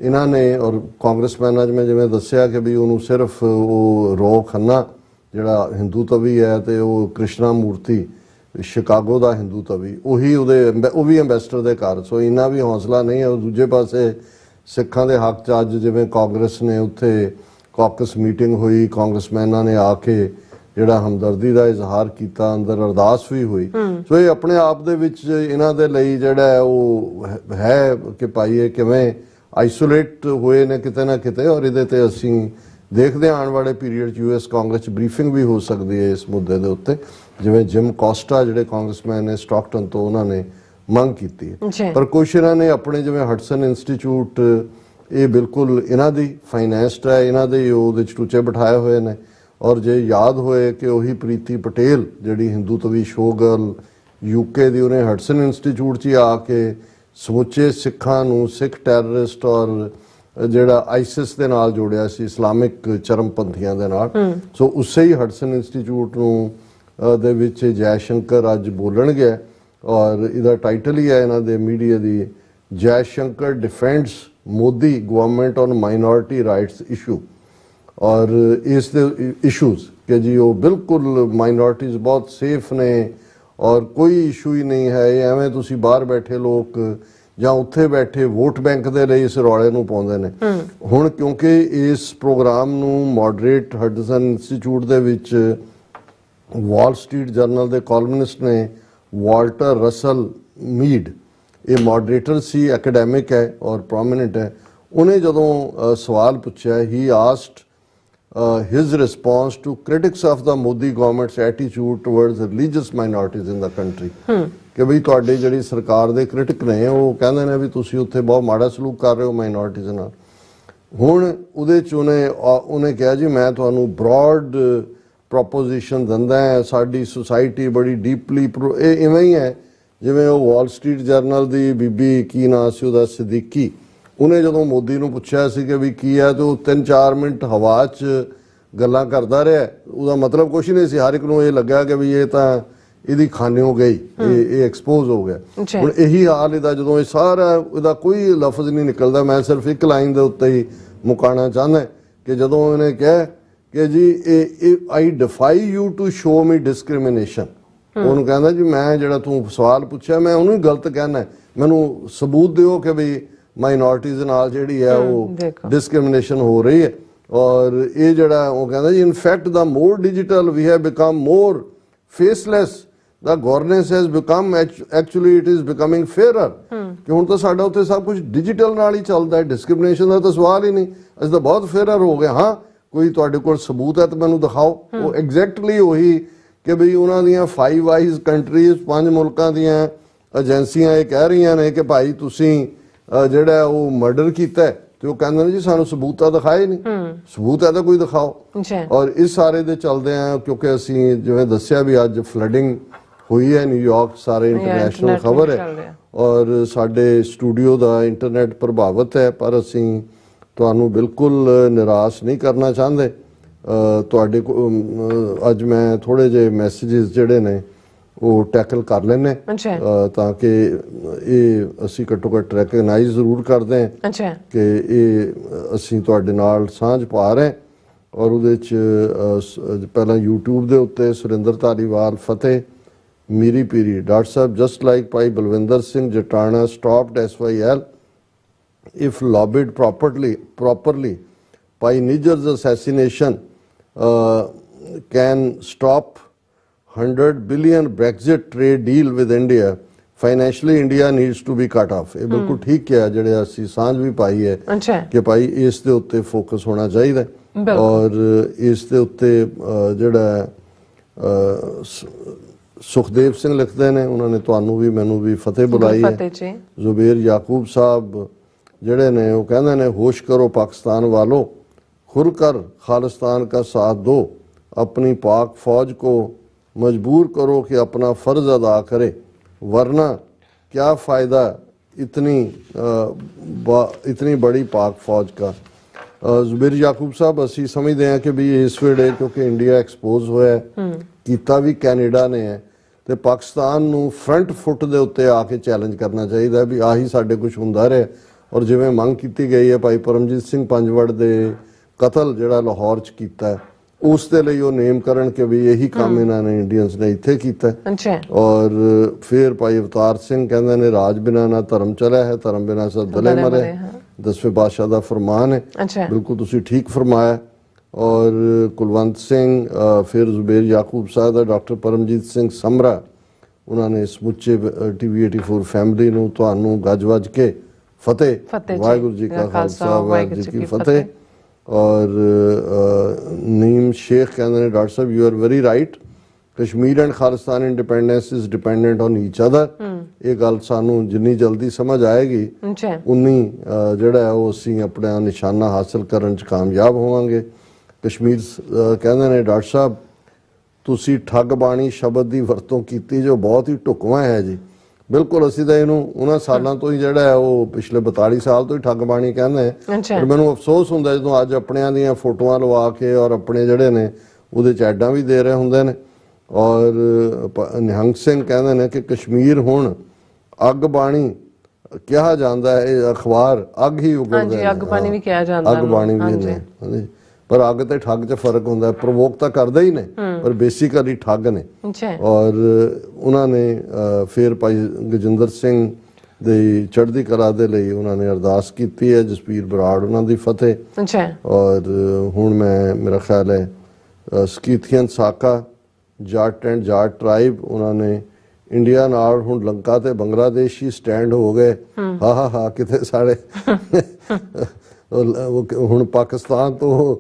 ਇਹਨਾਂ ਨੇ ਔਰ ਕਾਂਗਰਸਮੈਨਾਂ 'ਚ ਮੈਂ ਜਿਵੇਂ ਦੱਸਿਆ ਕਿ ਵੀ ਉਹਨੂੰ ਸਿਰਫ ਉਹ ਰੋ ਖੰਨਾ ਜਿਹੜਾ ਹਿੰਦੂ ਤਵੀ ਹੈ ਤੇ ਉਹ ਕ੍ਰਿਸ਼ਨਾ ਮੂਰਤੀ ਸ਼ਿਕਾਗੋ ਦਾ ਹਿੰਦੂ ਤਵੀ, ਉਹ ਵੀ ਐਂਬੈਸਡਰ ਦੇ ਘਰ। ਸੋ ਇੰਨਾ ਵੀ ਹੌਸਲਾ ਨਹੀਂ ਹੈ। ਦੂਜੇ ਪਾਸੇ ਸਿੱਖਾਂ ਦੇ ਹੱਕ 'ਚ ਅੱਜ ਜਿਵੇਂ ਕਾਂਗਰਸ ਨੇ ਉੱਥੇ ਕਾਕਸ ਮੀਟਿੰਗ ਹੋਈ, ਕਾਂਗਰਸਮੈਨਾਂ ਨੇ ਆ ਕੇ ਜਿਹੜਾ ਹਮਦਰਦੀ ਦਾ ਇਜ਼ਹਾਰ ਕੀਤਾ, ਅੰਦਰ ਅਰਦਾਸ ਵੀ ਹੋਈ। ਸੋ ਇਹ ਆਪਣੇ ਆਪ ਦੇ ਵਿੱਚ ਇਹਨਾਂ ਦੇ ਲਈ ਜਿਹੜਾ ਉਹ ਹੈ ਕਿ ਭਾਈ ਇਹ ਕਿਵੇਂ ਆਈਸੋਲੇਟ ਹੋਏ ਨੇ ਕਿਤੇ ਨਾ ਕਿਤੇ। ਔਰ ਇਹਦੇ ਤੇ ਅਸੀਂ ਦੇਖਦੇ ਆਉਣ ਵਾਲੇ ਪੀਰੀਅਡ 'ਚ US ਕਾਂਗਰਸ 'ਚ ਬਰੀਫਿੰਗ ਵੀ ਹੋ ਸਕਦੀ ਹੈ ਇਸ ਮੁੱਦੇ ਦੇ ਉੱਤੇ, ਜਿਵੇਂ ਜਿਮ ਕੋਸਟਾ ਜਿਹੜੇ ਕਾਂਗਰਸਮੈਨ ਨੇ ਸਟਾਕਟਨ ਤੋਂ, ਉਹਨਾਂ ਨੇ ਮੰਗ ਕੀਤੀ ਹੈ। ਪਰ ਕੁਛ ਇਹਨਾਂ ਨੇ ਆਪਣੇ ਜਿਵੇਂ ਹਡਸਨ ਇੰਸਟੀਚਿਊਟ, ਇਹ ਬਿਲਕੁਲ ਇਹਨਾਂ ਦੀ ਫਾਈਨੈਂਸਡ ਹੈ, ਇਹਨਾਂ ਦੇ ਉਹਦੇ 'ਚ ਟੂਚੇ ਬਿਠਾਏ ਹੋਏ ਨੇ। ਔਰ ਜੇ ਯਾਦ ਹੋਏ ਕਿ ਉਹੀ ਪ੍ਰੀਤੀ ਪਟੇਲ ਜਿਹੜੀ ਹਿੰਦੂ ਤਵੀ ਸ਼ੋਗਰਲ UK ਦੀ, ਉਹਨੇ ਹਡਸਨ ਇੰਸਟੀਚਿਊਟ 'ਚ ਹੀ ਆ ਕੇ ਸਮੁੱਚੇ ਸਿੱਖਾਂ ਨੂੰ ਸਿੱਖ ਟੈਰਰਿਸਟ ਔਰ ਜਿਹੜਾ ਆਈਸਿਸ ਦੇ ਨਾਲ ਜੋੜਿਆ ਸੀ, ਇਸਲਾਮਿਕ ਚਰਮਪੰਥੀਆਂ ਦੇ ਨਾਲ। ਸੋ ਉਸੇ ਹੀ ਹਡਸਨ ਇੰਸਟੀਚਿਊਟ ਨੂੰ ਦੇ ਵਿੱਚ ਜੈ ਸ਼ੰਕਰ ਅੱਜ ਬੋਲਣ ਗਿਆ ਔਰ ਇਹਦਾ ਟਾਈਟਲ ਹੀ ਹੈ ਇਹਨਾਂ ਦੇ ਮੀਡੀਆ ਦੀ, Jaishankar defends Modi government on minority rights issue. ਔਰ ਇਸ ਦੇ ਇਸ਼ੂਜ਼ ਕਿ ਜੀ ਉਹ ਬਿਲਕੁਲ ਮਾਈਨੋਰਿਟੀਜ਼ ਬਹੁਤ ਸੇਫ ਨੇ ਔਰ ਕੋਈ ਇਸ਼ੂ ਹੀ ਨਹੀਂ ਹੈ। ਇਹ ਐਵੇਂ ਤੁਸੀਂ ਬਾਹਰ ਬੈਠੇ ਲੋਕ ਜਾਂ ਉੱਥੇ ਬੈਠੇ ਵੋਟ ਬੈਂਕ ਦੇ ਲਈ ਇਸ ਰੌਲੇ ਨੂੰ ਪਾਉਂਦੇ ਨੇ। ਹੁਣ ਕਿਉਂਕਿ ਇਸ ਪ੍ਰੋਗਰਾਮ ਨੂੰ ਮੋਡਰੇਟ ਹਡਸਨ ਇੰਸਟੀਚਿਊਟ ਦੇ ਵਿੱਚ ਵਾਲ ਸਟਰੀਟ ਜਰਨਲ ਦੇ ਕਾਲਮਨਿਸਟ ਨੇ ਵਾਲਟਰ ਰਸਲ ਮੀਡ, ਇਹ ਮੋਡਰੇਟਰ ਸੀ, ਐਕੈਡੈਮਿਕ ਹੈ ਔਰ ਪ੍ਰੋਮਿਨੈਂਟ ਹੈ। ਉਹਨੇ ਜਦੋਂ ਸਵਾਲ ਪੁੱਛਿਆ, ਹੀ asked his response to critics of the Modi government's attitude towards religious minorities in the country ਕਿ ਬਈ ਤੁਹਾਡੀ ਜਿਹੜੀ ਸਰਕਾਰ ਦੇ ਕ੍ਰਿਟਿਕ ਨੇ ਉਹ ਕਹਿੰਦੇ ਨੇ ਵੀ ਤੁਸੀਂ ਉੱਥੇ ਬਹੁਤ ਮਾੜਾ ਸਲੂਕ ਕਰ ਰਹੇ ਹੋ ਮਾਈਨੋਰਿਟੀਜ਼ ਨਾਲ। ਹੁਣ ਉਹਦੇ 'ਚ ਉਹਨੇ ਕਿਹਾ ਜੀ ਮੈਂ ਤੁਹਾਨੂੰ ਬ੍ਰੌਡ ਪ੍ਰੋਪੋਜੀਸ਼ਨ ਦਿੰਦਾ ਹੈ, ਸਾਡੀ ਸੁਸਾਇਟੀ ਬੜੀ ਡੀਪਲੀ ਇਹ ਇਵੇਂ ਹੀ ਹੈ ਜਿਵੇਂ ਉਹ ਵਾਲ ਸਟਰੀਟ ਜਰਨਲ ਦੀ ਬੀਬੀ ਕੀ ਨਾਂ ਸੀ ਉਹਦਾ, ਸਿੱਦੀਕੀ, ਉਹਨੇ ਜਦੋਂ ਮੋਦੀ ਨੂੰ ਪੁੱਛਿਆ ਸੀ ਕਿ ਵੀ ਕੀ ਹੈ, ਤੇ ਉਹ 3-4 ਮਿੰਟ ਹਵਾ 'ਚ ਗੱਲਾਂ ਕਰਦਾ ਰਿਹਾ। ਉਹਦਾ ਮਤਲਬ ਕੁਛ ਨਹੀਂ ਸੀ, ਹਰ ਇੱਕ ਨੂੰ ਇਹ ਲੱਗਾ ਕਿ ਵੀ ਇਹ ਤਾਂ ਇਹਦੀ ਖਾਨੇ ਹੋ ਗਈ, ਇਹ ਐਕਸਪੋਜ਼ ਹੋ ਗਿਆ। ਹੁਣ ਇਹੀ ਹਾਲ ਇਹਦਾ, ਜਦੋਂ ਇਹ ਸਾਰਾ ਇਹਦਾ ਕੋਈ ਲਫ਼ਜ਼ ਨਹੀਂ ਨਿਕਲਦਾ। ਮੈਂ ਸਿਰਫ ਇੱਕ ਲਾਈਨ ਦੇ ਉੱਤੇ ਹੀ ਮੁਕਾਉਣਾ ਚਾਹੁੰਦਾ ਕਿ ਜਦੋਂ ਉਹਨੇ ਕਿਹਾ ਕਿ ਜੀ I defy you to show me discrimination, ਉਹਨੂੰ ਕਹਿੰਦਾ ਜੀ ਮੈਂ ਜਿਹੜਾ ਤੂੰ ਸਵਾਲ ਪੁੱਛਿਆ ਮੈਂ ਉਹਨੂੰ ਹੀ ਗਲਤ ਕਹਿਣਾ, ਮੈਨੂੰ ਸਬੂਤ ਦਿਓ ਕਿ ਵੀ ਮਾਈਨੋਰਟੀਜ਼ ਨਾਲ ਜਿਹੜੀ ਹੈ ਉਹ ਡਿਸਕ੍ਰਿਮੀਨੇਸ਼ਨ ਹੋ ਰਹੀ ਹੈ। ਔਰ ਇਹ ਜਿਹੜਾ ਉਹ ਕਹਿੰਦਾ ਜੀ in fact the more digital we have become more faceless, the governance has become actually it is becoming fairer, ਕਿ ਹੁਣ ਤਾਂ ਸਾਡਾ ਉੱਥੇ ਸਭ ਕੁਝ ਡਿਜੀਟਲ ਨਾਲ ਹੀ ਚੱਲਦਾ ਹੈ, ਡਿਸਕ੍ਰਿਮੀਨੇਸ਼ਨ ਦਾ ਤਾਂ ਸਵਾਲ ਹੀ ਨਹੀਂ, ਅਸੀਂ ਤਾਂ ਬਹੁਤ ਫੇਅਰਰ ਹੋ ਗਏ। ਹਾਂ, ਕੋਈ ਤੁਹਾਡੇ ਕੋਲ ਸਬੂਤ ਹੈ ਤਾਂ ਮੈਨੂੰ ਦਿਖਾਓ। ਉਹ ਐਗਜ਼ੈਕਟਲੀ ਉਹੀ ਕਿ ਬਈ ਉਹਨਾਂ ਦੀਆਂ 5 ਆਈਜ਼ ਕੰਟਰੀਜ਼, 5 ਮੁਲਕਾਂ ਦੀਆਂ ਏਜੰਸੀਆਂ ਇਹ ਕਹਿ ਰਹੀਆਂ ਨੇ ਕਿ ਭਾਈ ਤੁਸੀਂ ਜਿਹੜਾ ਉਹ ਮਰਡਰ ਕੀਤਾ ਹੈ, ਤੇ ਉਹ ਕਹਿੰਦੇ ਨੇ ਜੀ ਸਾਨੂੰ ਸਬੂਤ ਤਾਂ ਦਿਖਾਏ ਨਹੀਂ, ਸਬੂਤ ਹੈ ਤਾਂ ਕੋਈ ਦਿਖਾਓ। ਔਰ ਇਸ ਸਾਰੇ ਦੇ ਚੱਲਦੇ ਆ, ਕਿਉਂਕਿ ਅਸੀਂ ਜਿਵੇਂ ਦੱਸਿਆ ਵੀ ਅੱਜ ਫਲੱਡਿੰਗ ਹੋਈ ਹੈ ਨਿਊਯਾਰਕ, ਸਾਰੇ ਇੰਟਰਨੈਸ਼ਨਲ ਖਬਰ ਹੈ, ਔਰ ਸਾਡੇ ਸਟੂਡੀਓ ਦਾ ਇੰਟਰਨੈਟ ਪ੍ਰਭਾਵਿਤ ਹੈ, ਪਰ ਅਸੀਂ ਤੁਹਾਨੂੰ ਬਿਲਕੁਲ ਨਿਰਾਸ਼ ਨਹੀਂ ਕਰਨਾ ਚਾਹੁੰਦੇ। ਤੁਹਾਡੇ ਕੋਲ ਅੱਜ ਮੈਂ ਥੋੜੇ ਜਿਹੇ ਮੈਸੇजेस ਜਿਹੜੇ ਨੇ ਉਹ ਟੈਕਲ ਕਰ ਲੈਣੇ ਤਾਂ ਕਿ ਇਹ ਅਸੀਂ ਘੱਟੋ ਘੱਟ ਰੈਕਗਨਾਈਜ਼ ਜ਼ਰੂਰ ਕਰਦੇ ਹਾਂ ਕਿ ਇਹ ਅਸੀਂ ਤੁਹਾਡੇ ਨਾਲ ਸਾਂਝ ਪਾ ਰਹੇ। ਔਰ ਉਹਦੇ 'ਚ ਪਹਿਲਾਂ YouTube ਦੇ ਉੱਤੇ ਸੁਰਿੰਦਰ ਧਾਲੀਵਾਲ ਫਤਿਹ Miri Piri, doctor Sahib just like Bhai Balwinder Singh Jatana stopped SYL if lobbied properly by Niger's assassination can stop 100 billion Brexit trade deal with India. Financially India needs to be cut off. ਇਹ ਬਿਲਕੁਲ ਠੀਕ ਹੈ, ਜਿਹੜੇ ਅਸੀਂ ਸਾਂਝ ਵੀ ਪਾਈ ਹੈ ਕਿ ਭਾਈ ਇਸ ਦੇ ਉੱਤੇ ਫੋਕਸ ਹੋਣਾ ਚਾਹੀਦਾ। ਔਰ ਇਸ ਦੇ ਉੱਤੇ ਜਿਹੜਾ ਸੁਖਦੇਵ ਸਿੰਘ ਲਿਖਦੇ ਨੇ, ਉਹਨਾਂ ਨੇ ਤੁਹਾਨੂੰ ਵੀ ਮੈਨੂੰ ਵੀ ਫਤਿਹ ਬੁਲਾਈ ਹੈ। ਜ਼ੁਬੇਰ ਯਾਕੂਬ ਸਾਹਿਬ ਜਿਹੜੇ ਨੇ ਉਹ ਕਹਿੰਦੇ ਨੇ ਹੋਸ਼ ਕਰੋ पाकिस्तान वालों, खुलकर खालिस्तान का साथ दो, अपनी पाक फौज को मजबूर करो कि अपना फ़र्ज अदा करे, वरना क्या फ़ायदा इतनी बड़ी पाक फौज का। ਜ਼ੁਬੇਰ ਯਾਕੂਬ ਸਾਹਿਬ ਅਸੀਂ ਸਮਝਦੇ ਹਾਂ ਕਿ ਵੀ ਇਸ ਵੇਲੇ ਕਿਉਂਕਿ ਇੰਡੀਆ ਐਕਸਪੋਜ਼ ਹੋਇਆ, ਕੀਤਾ ਵੀ ਕੈਨੇਡਾ ਨੇ ਹੈ, ਤੇ ਪਾਕਿਸਤਾਨ ਨੂੰ ਫਰੰਟ ਫੁੱਟ ਦੇ ਉੱਤੇ ਆ ਕੇ ਚੈਲੰਜ ਕਰਨਾ ਚਾਹੀਦਾ ਵੀ ਆਹੀ ਸਾਡੇ ਕੁਝ ਹੁੰਦਾ ਰਿਹਾ। ਔਰ ਜਿਵੇਂ ਮੰਗ ਕੀਤੀ ਗਈ ਹੈ ਭਾਈ ਪਰਮਜੀਤ ਸਿੰਘ ਪੰਜਵੜ ਦੇ ਕਤਲ ਜਿਹੜਾ ਲਾਹੌਰ 'ਚ ਕੀਤਾ, ਉਸ ਦੇ ਲਈ ਉਹ ਨੇਮ ਕਰਨ ਕਿ ਵੀ ਇਹੀ ਕੰਮ ਇਹਨਾਂ ਨੇ ਇੰਡੀਅਨਸ ਨੇ ਇੱਥੇ ਕੀਤਾ। ਔਰ ਫਿਰ ਭਾਈ ਅਵਤਾਰ ਸਿੰਘ ਕਹਿੰਦੇ ਨੇ ਰਾਜ ਬਿਨਾ ਨਾ ਧਰਮ ਚਲਿਆ ਹੈ, ਧਰਮ ਬਿਨਾ ਸਭ ਦਲੇ ਮਰੇ, 10ਵੇਂ ਬਾਦਸ਼ਾਹ ਦਾ ਫਰਮਾਨ ਹੈ। ਬਿਲਕੁਲ ਤੁਸੀਂ ਠੀਕ ਫਰਮਾਇਆ। ਔਰ ਕੁਲਵੰਤ ਸਿੰਘ, ਫਿਰ ਜ਼ੁਬੇਰ ਯਾਕੂਬ ਸਾਹਿਬ ਦਾ ਡਾਕਟਰ ਪਰਮਜੀਤ ਸਿੰਘ ਸਮਰਾ, ਉਹਨਾਂ ਨੇ ਸਮੁੱਚੇ TV 84 ਫੈਮਿਲੀ ਨੂੰ ਤੁਹਾਨੂੰ ਗੱਜ ਵੱਜ ਕੇ ਫਤਿਹ, ਵਾਹਿਗੁਰੂ ਜੀ ਕਾ ਖਾਲਸਾ ਵਾਹਿਗੁਰੂ ਜੀ ਕੀ ਫਤਿਹ। ਔਰ ਨੀਮ ਸ਼ੇਖ ਕਹਿੰਦੇ ਨੇ doctor Sahib you are very right, Kashmir and Khalistan independence is dependent on each other. ਇਹ ਗੱਲ ਸਾਨੂੰ ਜਿੰਨੀ ਜਲਦੀ ਸਮਝ ਆਏਗੀ ਉਨੀ ਜਿਹੜਾ ਉਹ ਅਸੀਂ ਆਪਣਾ ਨਿਸ਼ਾਨਾ ਹਾਸਲ ਕਰਨ 'ਚ ਕਾਮਯਾਬ ਹੋਵਾਂਗੇ। ਕਸ਼ਮੀਰ ਕਹਿੰਦੇ ਨੇ ਡਾਕਟਰ ਸਾਹਿਬ ਤੁਸੀਂ ਠੱਗ ਬਾਣੀ ਸ਼ਬਦ ਦੀ ਵਰਤੋਂ ਕੀਤੀ ਜੋ ਬਹੁਤ ਹੀ ਢੁਕਵਾਂ ਹੈ ਜੀ। ਬਿਲਕੁਲ ਅਸੀਂ ਤਾਂ ਇਹਨੂੰ ਉਹਨਾਂ ਸਾਲਾਂ ਤੋਂ ਹੀ ਜਿਹੜਾ ਹੈ ਉਹ ਪਿਛਲੇ 42 ਸਾਲ ਤੋਂ ਹੀ ਠੱਗ ਬਾਣੀ ਕਹਿੰਦੇ ਆ। ਪਰ ਮੈਨੂੰ ਅਫਸੋਸ ਹੁੰਦਾ ਜਦੋਂ ਅੱਜ ਆਪਣਿਆਂ ਦੀਆਂ ਫੋਟੋਆਂ ਲਵਾ ਕੇ ਔਰ ਆਪਣੇ ਜਿਹੜੇ ਨੇ ਉਹਦੇ 'ਚ ਐਡਾਂ ਵੀ ਦੇ ਰਹੇ ਹੁੰਦੇ ਨੇ। ਔਰ ਨਿਹੰਗ ਸਿੰਘ ਕਹਿੰਦੇ ਨੇ ਕਿ ਕਸ਼ਮੀਰ ਹੁਣ ਅੱਗ ਬਾਣੀ ਕਿਹਾ ਜਾਂਦਾ ਹੈ, ਇਹ ਅਖਬਾਰ ਅੱਗ ਹੀ ਉਗਲਦਾ ਹੈ, ਅੱਗ ਬਾਣੀ ਵੀ ਕਿਹਾ ਜਾਂਦਾ, ਅੱਗ ਬਾਣੀ ਵੀ ਨੇ। ਪਰ ਅੱਗ ਤੇ ਠੱਗ 'ਚ ਫਰਕ ਹੁੰਦਾ, ਪ੍ਰਵੋਕ ਤਾਂ ਕਰਦੇ ਹੀ ਨੇ ਪਰ ਬੇਸਿਕਲੀ ਠੱਗ ਨੇ। ਔਰ ਉਹਨਾਂ ਨੇ ਫਿਰ ਭਾਈ ਗਜਿੰਦਰ ਸਿੰਘ ਦੀ ਚੜ੍ਹਦੀ ਕਲਾ ਦੇ ਲਈ ਉਹਨਾਂ ਨੇ ਅਰਦਾਸ ਕੀਤੀ ਹੈ, ਜਸਪੀਰ ਬਰਾੜ ਉਹਨਾਂ ਦੀ ਫਤਿਹ। ਔਰ ਹੁਣ ਮੈਂ ਮੇਰਾ ਖਿਆਲ ਹੈ ਸਕੀਥੀਅਨ ਸਾਕਾ ਜੱਟ ਐਂਡ ਜਾਟ ਟ੍ਰਾਈਬ, ਉਹਨਾਂ ਨੇ ਇੰਡੀਆ ਨਾਲ ਹੁਣ ਲੰਕਾ ਤੇ ਬੰਗਲਾਦੇਸ਼ ਹੀ ਸਟੈਂਡ ਹੋ ਗਏ। ਹਾ ਕਿਤੇ ਸਾਡੇ ਹੁਣ ਪਾਕਿਸਤਾਨ ਤੋਂ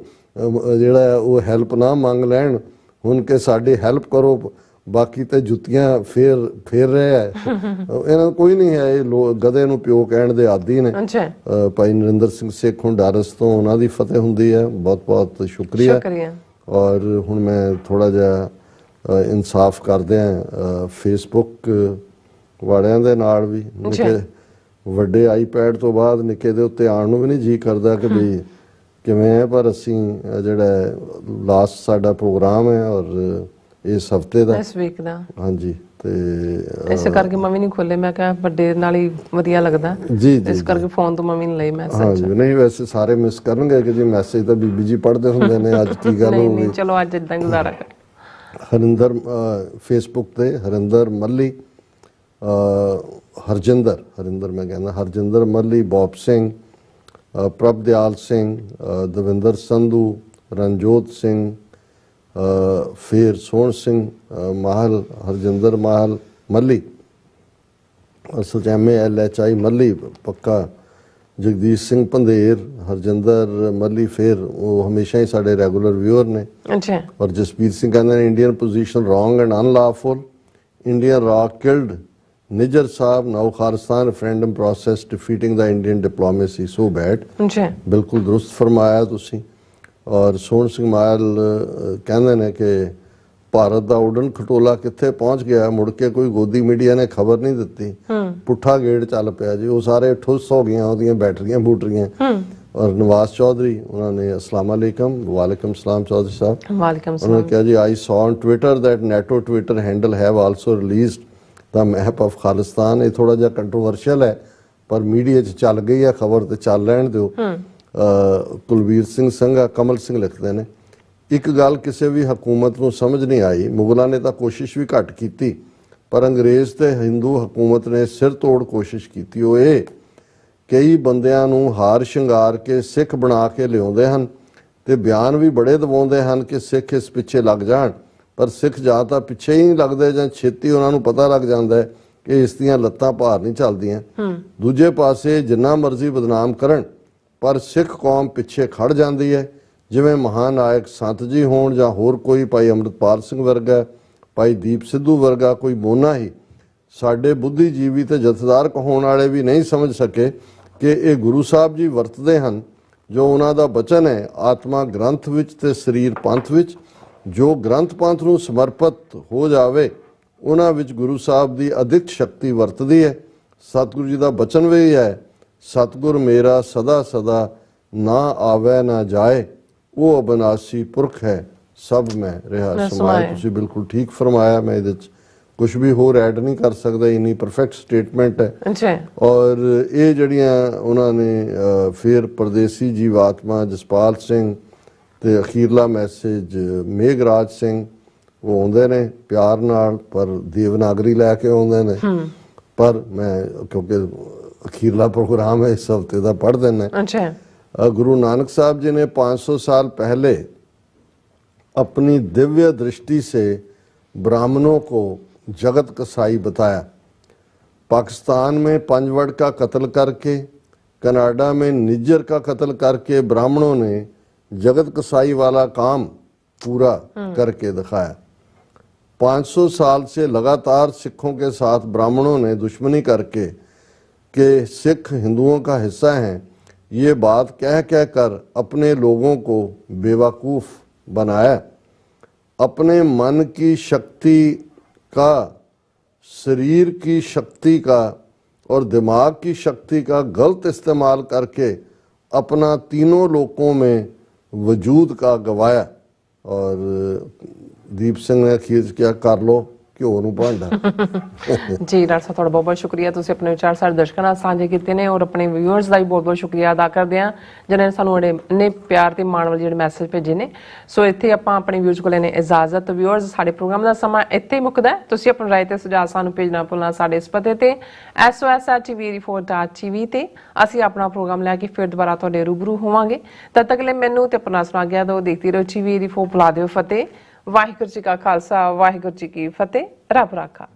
ਜਿਹੜਾ ਉਹ ਹੈਲਪ ਨਾ ਮੰਗ ਲੈਣ ਹੁਣ ਕਿ ਸਾਡੀ ਹੈਲਪ ਕਰੋ, ਬਾਕੀ ਤੇ ਜੁੱਤੀਆਂ ਫੇਰ ਰਹੇ ਹੈ। ਇਹਨਾਂ ਨੂੰ ਕੋਈ ਨਹੀਂ ਹੈ, ਇਹ ਗਧੇ ਨੂੰ ਪਿਓ ਕਹਿਣ ਦੇ ਆਦੀ ਨੇ। ਭਾਈ ਨਰਿੰਦਰ ਸਿੰਘ ਸੇਖ ਹੁੰਡਾਰਸ ਤੋਂ ਉਹਨਾਂ ਦੀ ਫਤਿਹ ਹੁੰਦੀ ਹੈ, ਬਹੁਤ ਬਹੁਤ ਸ਼ੁਕਰੀਆ। ਔਰ ਹੁਣ ਮੈਂ ਥੋੜਾ ਜਿਹਾ ਇਨਸਾਫ ਕਰਦੇ ਹਾਂ, ਫੇਸਬੁੱਕ ਵਾਲਿਆਂ ਦੇ ਨਾਲ ਵੀ ਨਿੱਕੇ ਵੱਡੇ ਆਈਪੈਡ ਤੋਂ ਬਾਅਦ ਨਿੱਕੇ ਦੇ ਉੱਤੇ ਆਉਣ ਨੂੰ ਵੀ ਨਹੀਂ ਜੀ ਕਰਦਾ ਕਿ ਵੀ ਕਿਵੇਂ ਹੈ। ਪਰ ਅਸੀਂ ਜਿਹੜਾ ਲਾਸਟ ਸਾਡਾ ਪ੍ਰੋਗਰਾਮ ਹੈ ਔਰ ਇਸ ਹਫਤੇ ਦਾ, ਇਸ ਵੀਕ ਦਾ, ਹਾਂਜੀ, ਤੇ ਇਸੇ ਕਰਕੇ ਮੰਮੀ ਨਹੀਂ ਖੋਲੇ। ਮੈਂ ਕਿਹਾ ਵੱਡੇ ਨਾਲ ਹੀ ਵਧੀਆ ਲੱਗਦਾ ਜੀ ਜੀ, ਇਸ ਕਰਕੇ ਫੋਨ ਤੋਂ ਮੰਮੀ ਨੇ ਲਈ ਮੈਸੇਜ। ਹਾਂਜੀ, ਨਹੀਂ ਵੈਸੇ ਸਾਰੇ ਮਿਸ ਕਰਨਗੇ ਕਿ ਜੀ ਮੈਸੇਜ ਤਾਂ ਬੀਬੀ ਜੀ ਪੜ੍ਹਦੇ ਹੁੰਦੇ ਨੇ, ਅੱਜ ਕੀ ਗੱਲ ਹੋ ਗਈ। ਚਲੋ ਅੱਜ ਇਦਾਂ ਗੁਜ਼ਾਰਾ ਕਰ। ਹਰਿੰਦਰ ਫੇਸਬੁੱਕ ਤੇ ਹਰਿੰਦਰ ਮੱਲੀ, ਹਰਿੰਦਰ ਮੈਂ ਕਹਿੰਦਾ ਹਰਜਿੰਦਰ ਮੱਲੀ, ਬੋਬ ਸਿੰਘ, ਪ੍ਰਭਦਿਆਲ ਸਿੰਘ, ਦਵਿੰਦਰ ਸੰਧੂ, ਰਣਜੋਤ ਸਿੰਘ, ਫਿਰ ਸੋਹਣ ਸਿੰਘ ਮਾਹਲ, ਹਰਜਿੰਦਰ ਮਾਹਲ ਮੱਲੀ, ਅਸਲ MALHI ਮੱਲੀ ਪੱਕਾ, ਜਗਦੀਸ਼ ਸਿੰਘ ਪੰਧੇਰ, ਹਰਜਿੰਦਰ ਮੱਲੀ ਫਿਰ ਉਹ ਹਮੇਸ਼ਾ ਹੀ ਸਾਡੇ ਰੈਗੂਲਰ ਵਿਊਅਰ ਨੇ। ਅੱਛਾ। ਔਰ ਜਸਪੀਰ ਸਿੰਘ ਕਹਿੰਦੇ ਨੇ Indian position wrong and unlawful, Indian ਰਾ killed Nijjar Sahib, now Khalistan referendum process defeating the Indian diplomacy so bad. ਅੱਛਾ, ਬਿਲਕੁਲ ਦਰੁਸਤ ਫਰਮਾਇਆ ਤੁਸੀਂ। ਔਰ ਸੋਹਣ ਸਿੰਘ ਮਾਇਲ ਕਹਿੰਦੇ ਨੇ ਕਿ ਭਾਰਤ ਦਾ ਉਡਣ ਖਟੋਲਾ ਕਿੱਥੇ ਪਹੁੰਚ ਗਿਆ, ਮੁੜ ਕੇ ਕੋਈ ਗੋਦੀ ਮੀਡੀਆ ਨੇ ਖਬਰ ਨਹੀਂ ਦਿੱਤੀ, ਪੁੱਠਾ ਗੇੜ ਚੱਲ ਪਿਆ ਜੀ। ਉਹ ਸਾਰੇ ਠੁੱਸ ਹੋ ਗਈਆਂ ਉਹਦੀਆਂ ਬੈਟਰੀਆਂ ਬੂਟਰੀਆਂ। ਔਰ ਨਵਾਜ਼ ਚੌਧਰੀ ਉਹਨਾਂ ਨੇ ਅਸਲਾਮ ਅਲੈਕਮ, ਵਾਲੇਕਮ ਸਲਾਮ ਚੌਧਰੀ ਸਾਹਿਬ, ਵਾਲੇਕਮ ਉਹਨਾਂ ਨੇ ਕਿਹਾ ਜੀ ਆਈ ਸੌ on Twitter that NATO Twitter handle have also released the map of Khalistan. ਇਹ ਥੋੜਾ ਜਿਹਾ ਕੰਟਰੋਵਰਸ਼ੀਅਲ ਹੈ ਪਰ ਮੀਡੀਆ 'ਚ ਚੱਲ ਗਈ ਹੈ ਖਬਰ, ਤੇ ਚੱਲ ਲੈਣ ਦਿਓ। ਕੁਲਵੀਰ ਸਿੰਘ ਸੰਘਾ, ਕਮਲ ਸਿੰਘ ਲਿਖਦੇ ਨੇ ਇੱਕ ਗੱਲ ਕਿਸੇ ਵੀ ਹਕੂਮਤ ਨੂੰ ਸਮਝ ਨਹੀਂ ਆਈ, ਮੁਗਲਾਂ ਨੇ ਤਾਂ ਕੋਸ਼ਿਸ਼ ਵੀ ਘੱਟ ਕੀਤੀ ਪਰ ਅੰਗਰੇਜ਼ ਤੇ ਹਿੰਦੂ ਹਕੂਮਤ ਨੇ ਸਿਰ ਤੋੜ ਕੋਸ਼ਿਸ਼ ਕੀਤੀ। ਉਹ ਇਹ ਕਈ ਬੰਦਿਆਂ ਨੂੰ ਹਾਰ ਸ਼ਿੰਗਾਰ ਕੇ ਸਿੱਖ ਬਣਾ ਕੇ ਲਿਆਉਂਦੇ ਹਨ ਤੇ ਬਿਆਨ ਵੀ ਬੜੇ ਦਵਾਉਂਦੇ ਹਨ ਕਿ ਸਿੱਖ ਇਸ ਪਿੱਛੇ ਲੱਗ ਜਾਣ, ਪਰ ਸਿੱਖ ਜਾਂ ਤਾਂ ਪਿੱਛੇ ਹੀ ਨਹੀਂ ਲੱਗਦੇ ਜਾਂ ਛੇਤੀ ਉਹਨਾਂ ਨੂੰ ਪਤਾ ਲੱਗ ਜਾਂਦਾ ਹੈ ਕਿ ਇਸ ਦੀਆਂ ਲੱਤਾਂ ਭਾਰ ਨਹੀਂ ਚੱਲਦੀਆਂ। ਦੂਜੇ ਪਾਸੇ ਜਿੰਨਾ ਮਰਜ਼ੀ ਬਦਨਾਮ ਕਰਨ ਪਰ ਸਿੱਖ ਕੌਮ ਪਿੱਛੇ ਖੜ ਜਾਂਦੀ ਹੈ, ਜਿਵੇਂ ਮਹਾਨਾਇਕ ਸੰਤ ਜੀ ਹੋਣ ਜਾਂ ਹੋਰ ਕੋਈ, ਭਾਈ ਅੰਮ੍ਰਿਤਪਾਲ ਸਿੰਘ ਵਰਗਾ, ਭਾਈ ਦੀਪ ਸਿੱਧੂ ਵਰਗਾ ਕੋਈ ਮੋਨਾ ਹੀ। ਸਾਡੇ ਬੁੱਧੀਜੀਵੀ ਤੇ ਜਥੇਦਾਰ ਕਹਾਉਣ ਵਾਲੇ ਵੀ ਨਹੀਂ ਸਮਝ ਸਕੇ ਕਿ ਇਹ ਗੁਰੂ ਸਾਹਿਬ ਜੀ ਵਰਤਦੇ ਹਨ ਜੋ ਉਹਨਾਂ ਦਾ ਬਚਨ ਹੈ, ਆਤਮਾ ਗ੍ਰੰਥ ਵਿੱਚ ਤੇ ਸਰੀਰ ਪੰਥ ਵਿੱਚ। ਜੋ ਗ੍ਰੰਥ ਪੰਥ ਨੂੰ ਸਮਰਪਿਤ ਹੋ ਜਾਵੇ ਉਹਨਾਂ ਵਿੱਚ ਗੁਰੂ ਸਾਹਿਬ ਦੀ ਅਦਿੱਖ ਸ਼ਕਤੀ ਵਰਤਦੀ ਹੈ। ਸਤਿਗੁਰੂ ਜੀ ਦਾ ਬਚਨ ਵੀ ਹੈ, ਸਤਿਗੁਰ ਮੇਰਾ ਸਦਾ ਸਦਾ ਨਾ ਆਵੇ ਨਾ ਜਾਏ, ਉਹ ਅਬਨਾਸੀ ਪੁਰਖ ਹੈ ਸਭ ਮੈਂ ਰਿਹਾ ਸਮਾਏ। ਤੁਸੀਂ ਬਿਲਕੁਲ ਠੀਕ ਫਰਮਾਇਆ, ਮੈਂ ਇਹਦੇ 'ਚ ਕੁਝ ਵੀ ਹੋਰ ਐਡ ਨਹੀਂ ਕਰ ਸਕਦਾ, ਇੰਨੀ ਪਰਫੈਕਟ ਸਟੇਟਮੈਂਟ ਹੈ। ਔਰ ਇਹ ਜਿਹੜੀਆਂ ਉਹਨਾਂ ਨੇ ਫਿਰ ਪਰਦੇਸੀ ਜੀਵਾਤਮਾ ਜਸਪਾਲ ਸਿੰਘ ਤੇ ਅਖੀਰਲਾ ਮੈਸੇਜ ਮੇਘਰਾਜ ਸਿੰਘ, ਉਹ ਆਉਂਦੇ ਨੇ ਪਿਆਰ ਨਾਲ ਪਰ ਦੇਵਨਾਗਰੀ ਲੈ ਕੇ ਆਉਂਦੇ ਨੇ, ਪਰ ਮੈਂ ਕਿਉਂਕਿ ਅਖੀਰਲਾ ਪ੍ਰੋਗਰਾਮ ਹੈ ਇਸ ਹਫਤੇ ਦਾ ਪੜ੍ਹ ਦਿੰਦਾ। गुरु नानक साहब जी ने 500 साल पहले अपनी दिव्य दृष्टि से ब्राह्मणों को जगत कसाई बताया। पाकिस्तान में पंजवड़ का कत्ल करके, कनाडा में निज्जर का कत्ल करके ब्राह्मणों ने जगत कसाई वाला काम पूरा करके दिखाया। 500 साल से लगातार सिखों के साथ ब्राह्मणों ने दुश्मनी करके कि सिख हिंदुओं का हिस्सा हैं, ये बात कह कह कर अपने लोगों को बेवकूफ़ बनाया। अपने मन की शक्ति का, शरीर की शक्ति का और दिमाग की शक्ति का गलत इस्तेमाल करके अपना तीनों लोकों में वजूद का गवाया। और दीप सिंह ने अखीर क्या कर लो ਘਿਓ ਨੂੰ ਭਾਂਡਾ। ਜੀ ਡਾਕਟਰ ਸਾਹਿਬ, ਤੁਹਾਡਾ ਬਹੁਤ ਬਹੁਤ ਸ਼ੁਕਰੀਆ, ਤੁਸੀਂ ਆਪਣੇ ਵਿਚਾਰ ਸਾਡੇ ਦਰਸ਼ਕਾਂ ਨਾਲ ਸਾਂਝੇ ਕੀਤੇ ਨੇ ਔਰ ਆਪਣੇ ਵਿਊਅਰਸ ਦਾ ਵੀ ਬਹੁਤ ਬਹੁਤ ਸ਼ੁਕਰੀਆ ਅਦਾ ਕਰਦੇ ਹਾਂ ਜਿਨ੍ਹਾਂ ਨੇ ਸਾਨੂੰ ਇੰਨੇ ਪਿਆਰ ਤੇ ਮਾਣ ਵਾਲੇ ਜਿਹੜੇ ਮੈਸੇਜ ਭੇਜੇ ਨੇ। ਸੋ ਇੱਥੇ ਆਪਾਂ ਆਪਣੇ ਵਿਊਅਰਸ ਕੋਲ ਲੈਣੇ ਇਜਾਜ਼ਤ। ਵਿਊਅਰਸ, ਸਾਡੇ ਪ੍ਰੋਗਰਾਮ ਦਾ ਸਮਾਂ ਇੱਥੇ ਹੀ ਮੁੱਕਦਾ। ਤੁਸੀਂ ਆਪਣੀ ਰਾਏ ਤੇ ਸੁਝਾਅ ਸਾਨੂੰ ਭੇਜਣਾ ਭੁੱਲਣਾ ਸਾਡੇ ਇਸ ਪਤੇ ਤੇ SOS@TV84.TV ਤੇ। ਅਸੀਂ ਆਪਣਾ ਪ੍ਰੋਗਰਾਮ ਲੈ ਕੇ ਫਿਰ ਦੁਬਾਰਾ ਤੁਹਾਡੇ ਰੂਬਰੂ ਹੋਵਾਂਗੇ। ਤਦ ਤੱਕ ਲਈ ਮੈਨੂੰ ਤੇ ਆਪਣਾ ਸੁਣਾ ਗਿਆ ਦੋ ਦੇਖਦੀ ਰਹੋ TV84। ਬੁਲਾ ਦਿਓ ਫਤਿਹ। ਵਾਹਿਗੁਰੂ ਜੀ ਕਾ ਖਾਲਸਾ, ਵਾਹਿਗੁਰੂ ਜੀ ਕੀ ਫਤਿਹ। ਰੱਬ ਰਾਖਾ।